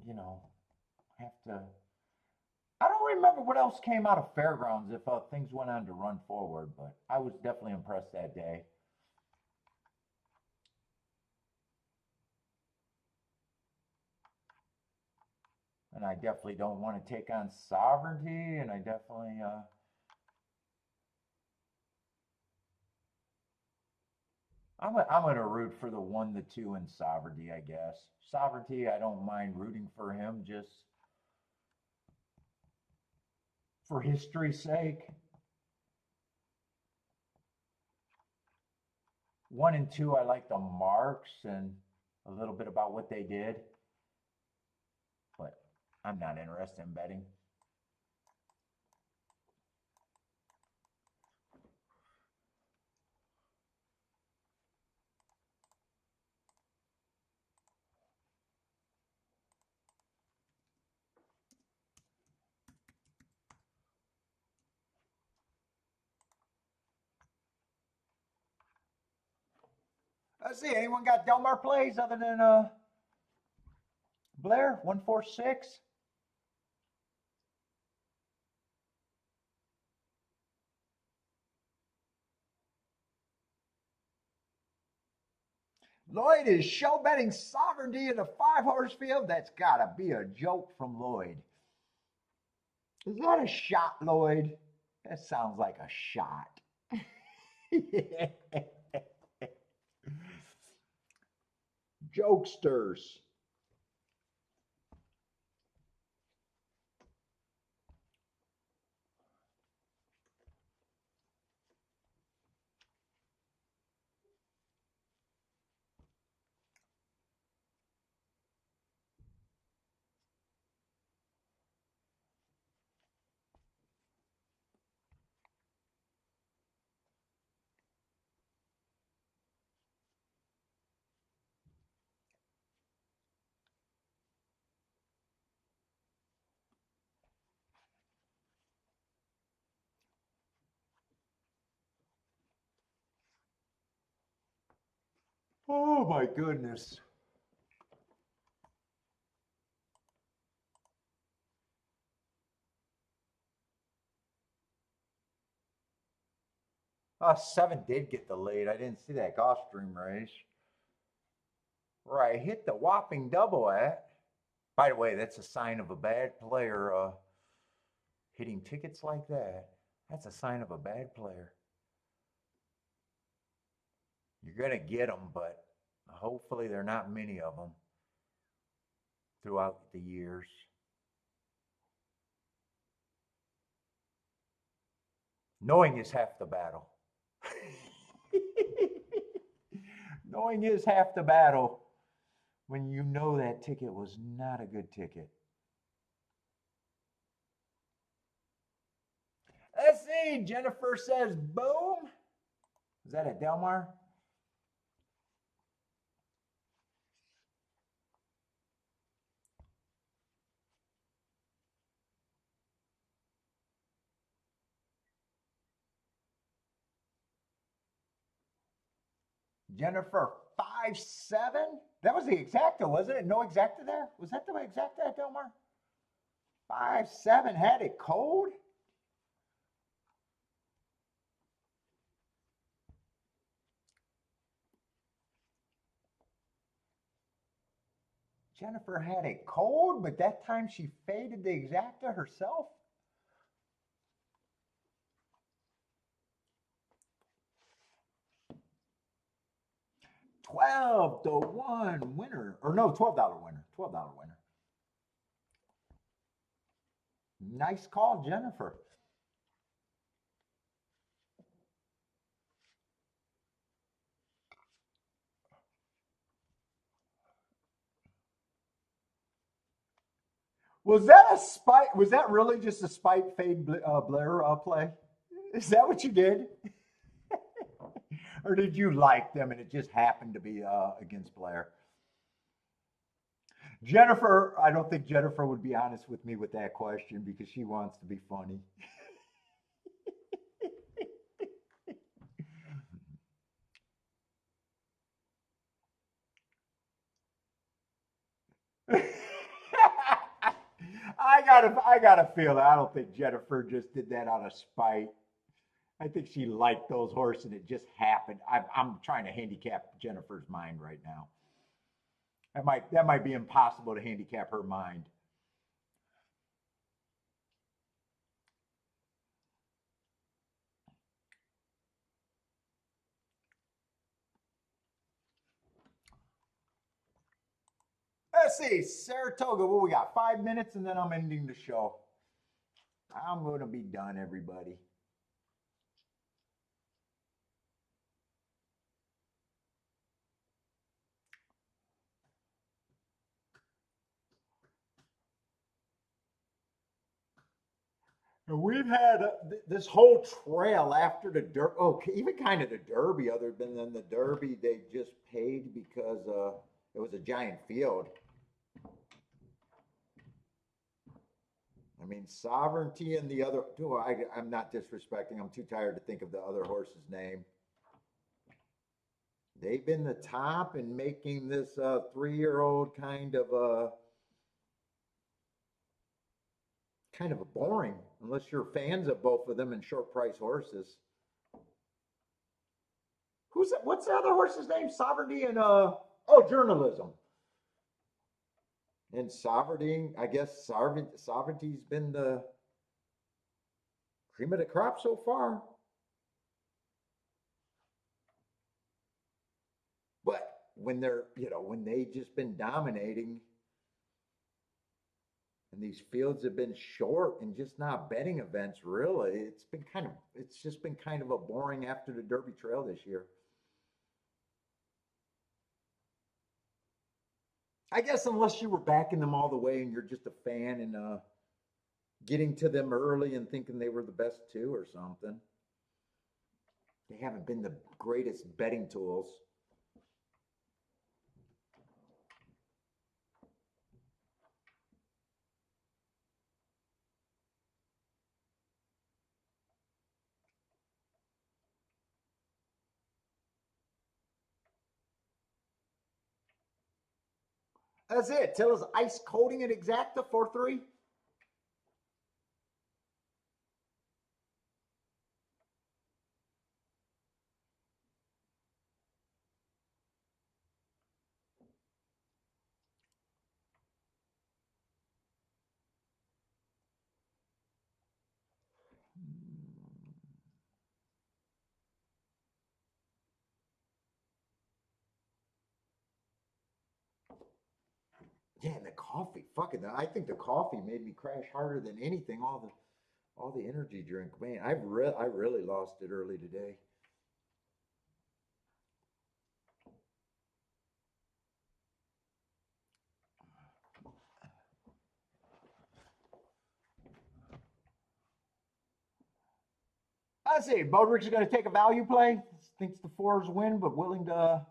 you know, have to. I don't remember what else came out of Fairgrounds if things went on to run forward, but I was definitely impressed that day. And I definitely don't want to take on Sovereignty, and I definitely I'm gonna root for the 1, the 2, and Sovereignty, I guess. Sovereignty, I don't mind rooting for him just for history's sake. 1 and 2, I like the marks and a little bit about what they did, but I'm not interested in betting. Let's see, anyone got Delmar plays other than Blair? 146? Lloyd is show betting Sovereignty in a 5-horse field. That's gotta be a joke from Lloyd. Is that a shot, Lloyd? That sounds like a shot. Jokesters. Oh my goodness. Oh, 7 did get the lead. I didn't see that Gulfstream race. Where I hit the whopping double at. By the way, that's a sign of a bad player hitting tickets like that. That's a sign of a bad player. You're going to get them, but hopefully there are not many of them throughout the years. Knowing is half the battle. Knowing is half the battle when you know that ticket was not a good ticket. Let's see. Jennifer says boom. Is that a Delmar? Jennifer 5-7. That was the exacta, wasn't it? No exacta there. Was that the exacta at Delmar? 5-7 had it cold. Jennifer had it cold, but that time she faded the exacta herself. $12-1 winner, or no, $12 winner. $12 winner. Nice call, Jennifer. Was that a spite? Was that really just a spite fade Blair play? Is that what you did? Or did you like them and it just happened to be against Blair? Jennifer, I don't think Jennifer would be honest with me with that question because she wants to be funny. I gotta feel that. I don't think Jennifer just did that out of spite. I think she liked those horses and it just happened. I'm trying to handicap Jennifer's mind right now. That might be impossible to handicap her mind. Let's see, Saratoga. What we got? 5 minutes, and then I'm ending the show. I'm gonna be done, everybody. And we've had this whole trail after the Derby. Oh, even kind of the Derby. Other than the Derby, they just paid because it was a giant field. I mean, Sovereignty and the other. Oh, I'm not disrespecting. I'm too tired to think of the other horse's name. They've been the top in making this 3-year-old kind of a boring, unless you're fans of both of them and short price horses. Who's that? What's the other horse's name? Sovereignty and journalism. And Sovereignty, I guess Sovereignty's been the cream of the crop so far. But when when they've just been dominating and these fields have been short and just not betting events, really, it's just been kind of a boring after the Derby Trail this year. I guess unless you were backing them all the way and you're just a fan and getting to them early and thinking they were the best two or something. They haven't been the greatest betting tools. That's it. Tell us ice coating at Exacta 4-3. Yeah, and the coffee. Fucking, I think the coffee made me crash harder than anything. All the energy drink, man. I really lost it early today. I see. Bodrick's going to take a value play. Thinks the fours win, but willing to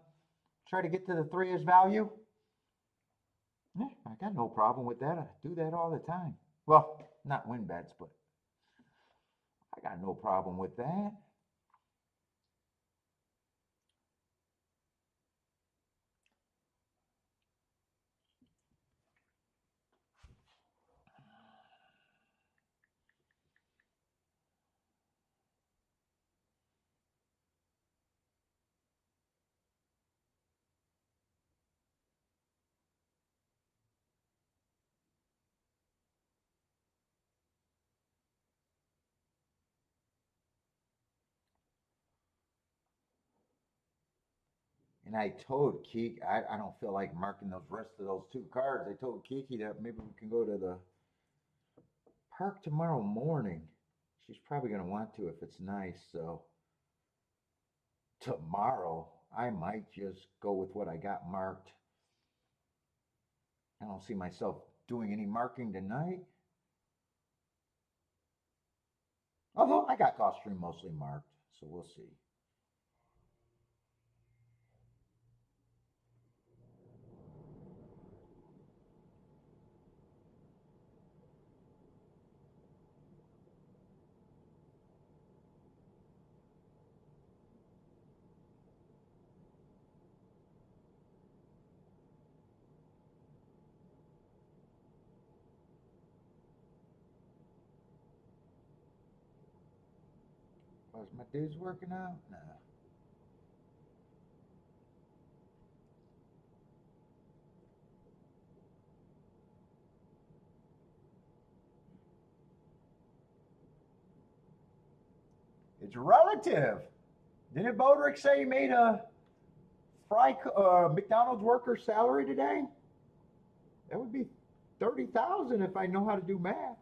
try to get to the three as value. Yeah, I got no problem with that. I do that all the time. Well, not win bets, but I got no problem with that. And I told Keek, I don't feel like marking those rest of those two cards. I told Kiki that maybe we can go to the park tomorrow morning. She's probably going to want to if it's nice. So tomorrow, I might just go with what I got marked. I don't see myself doing any marking tonight. Although I got Gulfstream mostly marked, so we'll see. Oh, is my dudes working out? No. It's relative. Didn't Bodrick say he made a McDonald's worker salary today? That would be 30,000 if I know how to do math.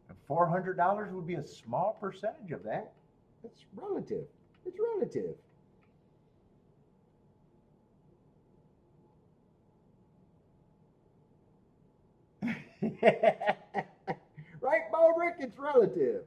And $400 would be a small percentage of that. That's relative. It's relative. Right, Bodrick? It's relative.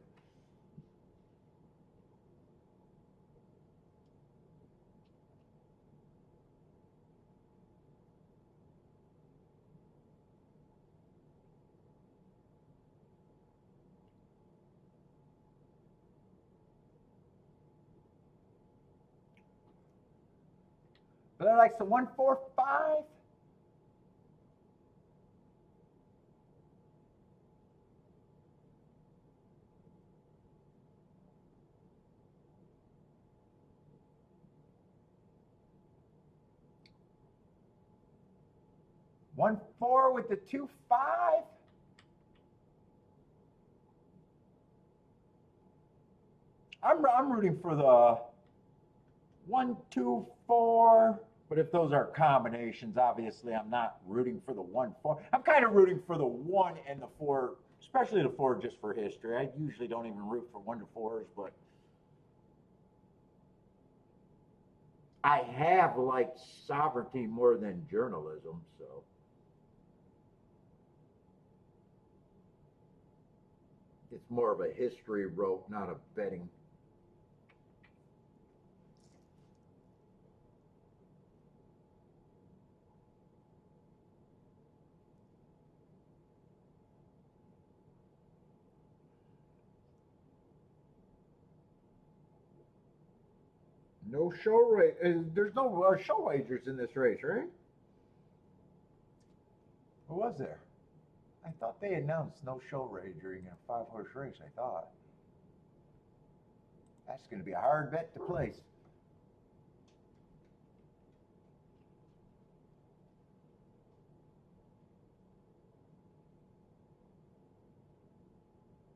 But I like the 145. One four with the 2-5. I'm rooting for the 1-2-4. But if those are combinations, obviously I'm not rooting for the 1-4. I'm kind of rooting for the 1 and the 4, especially the 4 just for history. I usually don't even root for 1-4s, but I have liked sovereignty more than journalism, so. It's more of a history rope, not a betting. No show race. There's no show wagers in this race, right? Or was there? I thought they announced no show wagering in a 5-horse race. I thought. That's going to be a hard bet to place.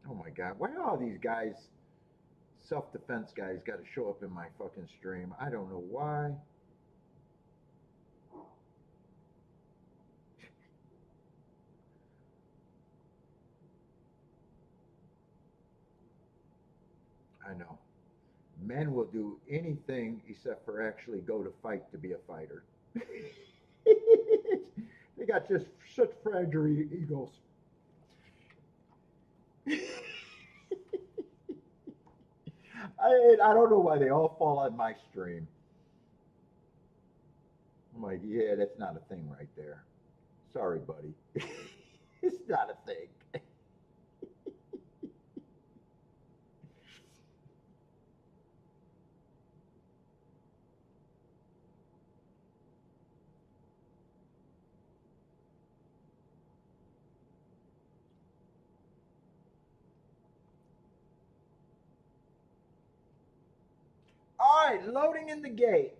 Oh my God. Why do all these guys, self-defense guys, got to show up in my fucking stream? I don't know why. I know. Men will do anything except for actually go to fight to be a fighter. They got just such fragile egos. I don't know why they all fall on my stream. I'm like, yeah, that's not a thing right there. Sorry, buddy. It's not a thing. All right, loading in the gate.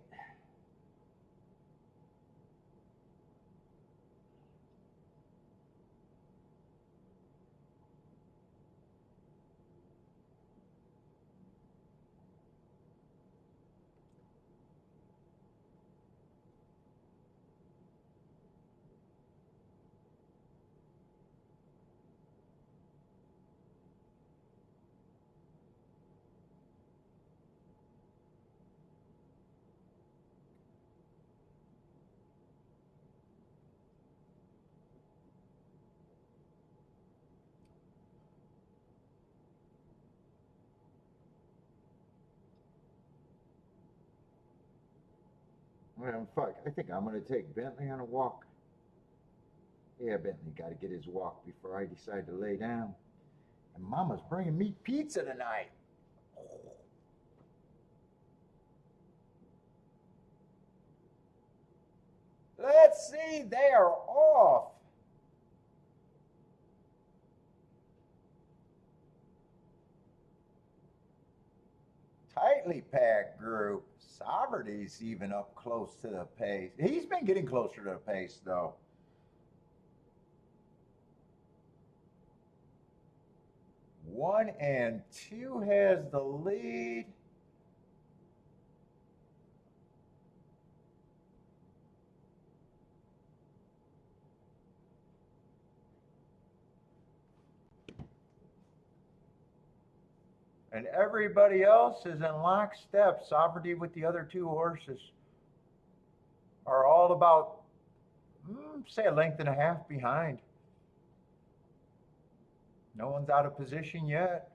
Well, fuck, I think I'm going to take Bentley on a walk. Yeah, Bentley got to get his walk before I decide to lay down. And Mama's bringing me pizza tonight. Let's see, they are off. tightly packed group. Sovereignty's even up close to the pace. He's been getting closer to the pace, though. 1 and 2 has the lead. And everybody else is in lockstep. Sovereignty with the other 2 horses are all about, say, a length and a half behind. No one's out of position yet.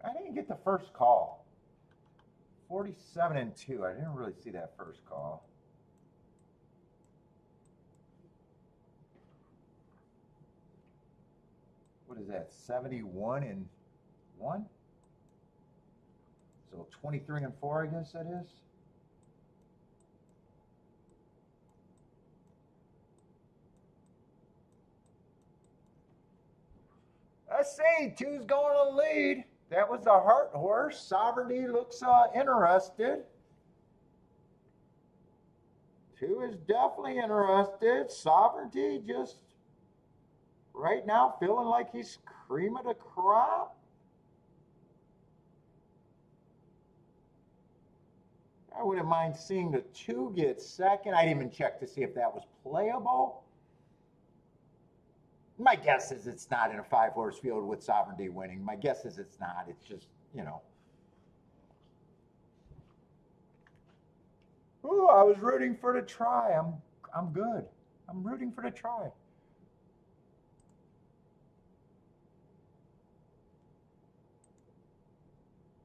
I didn't get the first call. 47 and 2. I didn't really see that first call. What is that? 71 and 1? So 23 and 4, I guess that is. I say 2's going to lead. That was the Heart horse. Sovereignty looks interested. 2 is definitely interested. Sovereignty just right now feeling like he's cream of the crop. I wouldn't mind seeing the 2 get second. I didn't even check to see if that was playable. My guess is it's not in a 5-horse field with Sovereignty winning. My guess is it's not. It's just, you know. Ooh, I was rooting for the try. I'm good. I'm rooting for the try.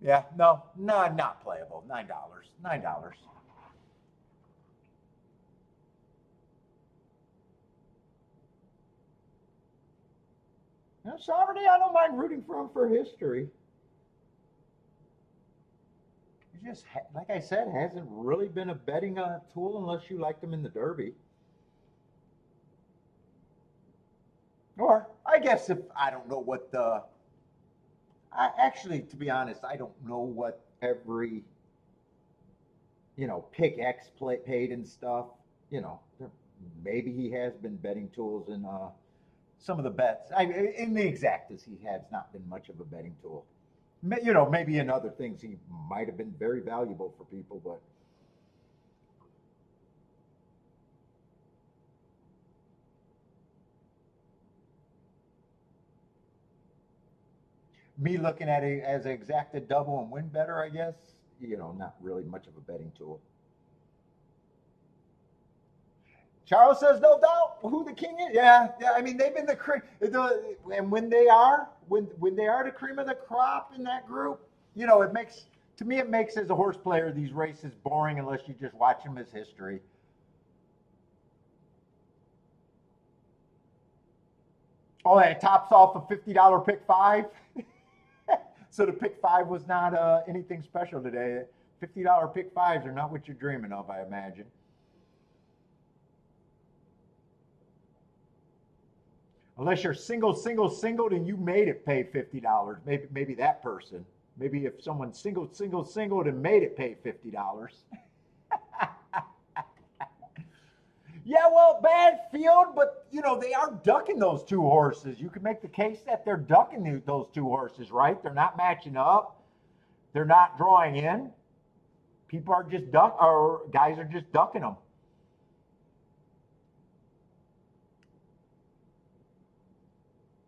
Yeah, no, not playable. $9. $9. Now, Sovereignty, I don't mind rooting for him for history. He just, like I said, hasn't really been a betting tool unless you liked him in the Derby. Or, I guess if, I don't know what the, actually, to be honest, I don't know what every, pick X paid and stuff. Maybe he has been betting tools in some of the bets. In the exactas, he has not been much of a betting tool. Maybe in other things he might have been very valuable for people, but. Me looking at it as an exacted double and win better, I guess, not really much of a betting tool. Charles says, no doubt who the king is. Yeah. I mean, they've been the cream, and when they are the cream of the crop in that group, it makes, to me, it makes as a horse player these races boring unless you just watch them as history. Oh, it tops off a $50 pick 5. So the pick 5 was not anything special today. $50 pick 5s are not what you're dreaming of, I imagine. Unless you're singled and you made it pay $50. Maybe that person. Maybe if someone singled and made it pay $50. Yeah, well, bad field, but they are ducking those 2 horses. You can make the case that they're ducking those 2 horses, right? They're not matching up. They're not drawing in. People are just guys are just ducking them.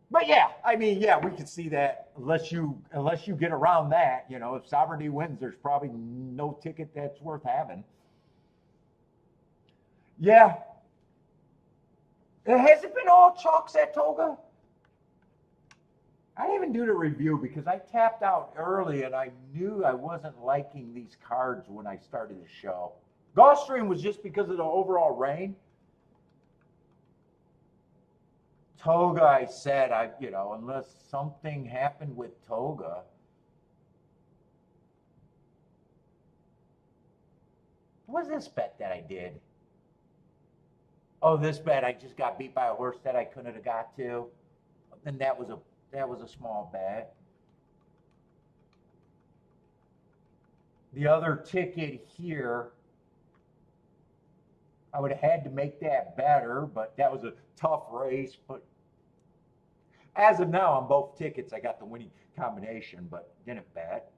But yeah, I mean, yeah, we can see that unless you get around that, if Sovereignty wins, there's probably no ticket that's worth having. Yeah. Has it been all chalk Saratoga? I didn't even do the review because I tapped out early and I knew I wasn't liking these cards when I started the show. Gulfstream was just because of the overall rain. Toga, I said, unless something happened with Toga. What was this bet that I did? Oh, this bet, I just got beat by a horse that I couldn't have got to. And that was a small bet. The other ticket here, I would have had to make that better, but that was a tough race. But as of now, on both tickets, I got the winning combination, but didn't bet.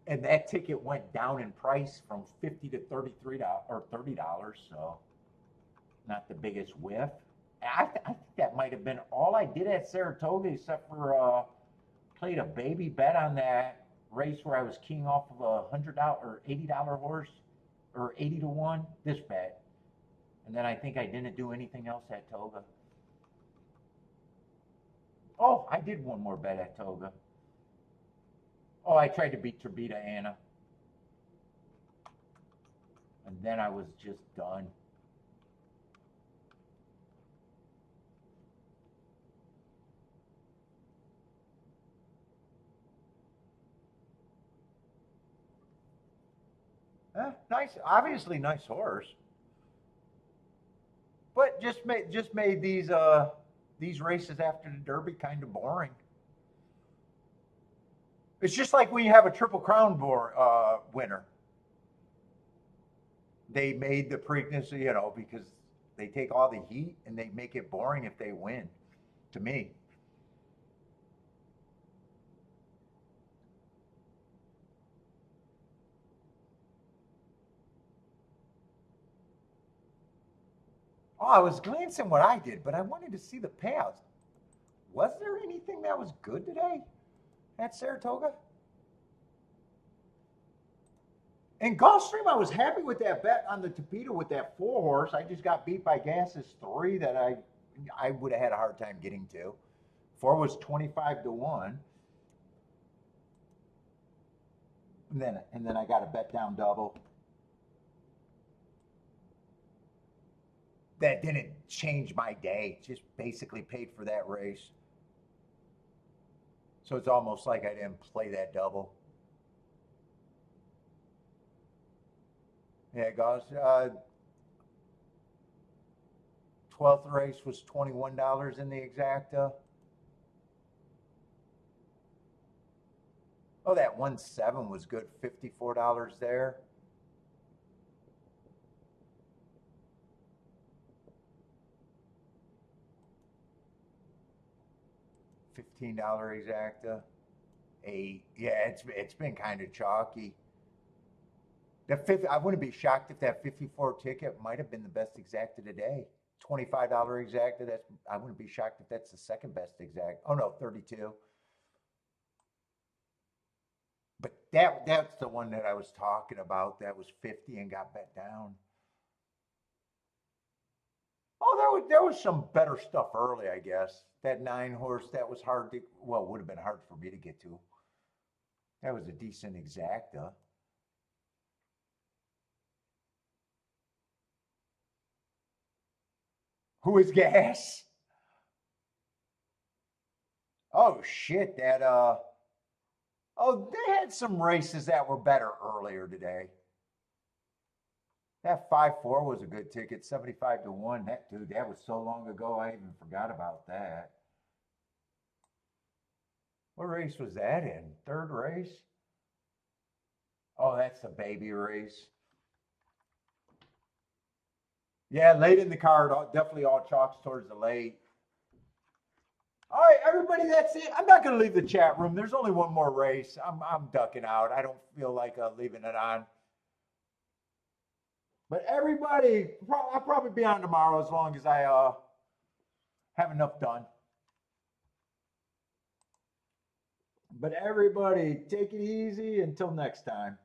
And that ticket went down in price from $50 to $33 or $30, so not the biggest whiff. I think that might have been all I did at Saratoga, except for played a baby bet on that race where I was keying off of a $100 or $80 horse, or 80 to 1. This bet, and then I think I didn't do anything else at Toga. Oh, I did one more bet at Toga. Oh, I tried to beat Turbita Anna. And then I was just done. Nice, obviously nice horse. But just made these races after the Derby kind of boring. It's just like when you have a Triple Crown winner. They made the Preakness, because they take all the heat and they make it boring if they win, to me. Oh, I was glancing what I did, but I wanted to see the payouts. Was there anything that was good today at Saratoga? In Gulfstream, I was happy with that bet on the Torpedo with that 4 horse. I just got beat by Gas's 3 that I would have had a hard time getting to. 4 was 25 to 1. And then I got a bet down double. That didn't change my day. Just basically paid for that race. So it's almost like I didn't play that double. Yeah, guys. 12th race was $21 in the exacta. Oh, that 1-7 was good. $54 there. $15 exacta. 8. Yeah, it's been kind of chalky. I wouldn't be shocked if that 54 ticket might have been the best exacta today. $25 exacta. I wouldn't be shocked if that's the second best exact. Oh no, 32. But that's the one that I was talking about. That was 50 and got bet down. Oh, there was some better stuff early, I guess. That 9 horse, that was hard to, well, it would have been hard for me to get to. That was a decent exacta. Who is Gas? Oh shit, oh, they had some races that were better earlier today. That 5-4 was a good ticket, 75 to 1. That was so long ago, I even forgot about that. What race was that in? Third race? Oh, that's the baby race. Yeah, late in the card, definitely all chalks towards the late. All right, everybody, that's it. I'm not going to leave the chat room. There's only one more race. I'm ducking out. I don't feel like leaving it on. But everybody, I'll probably be on tomorrow as long as I have enough done. But everybody, take it easy until next time.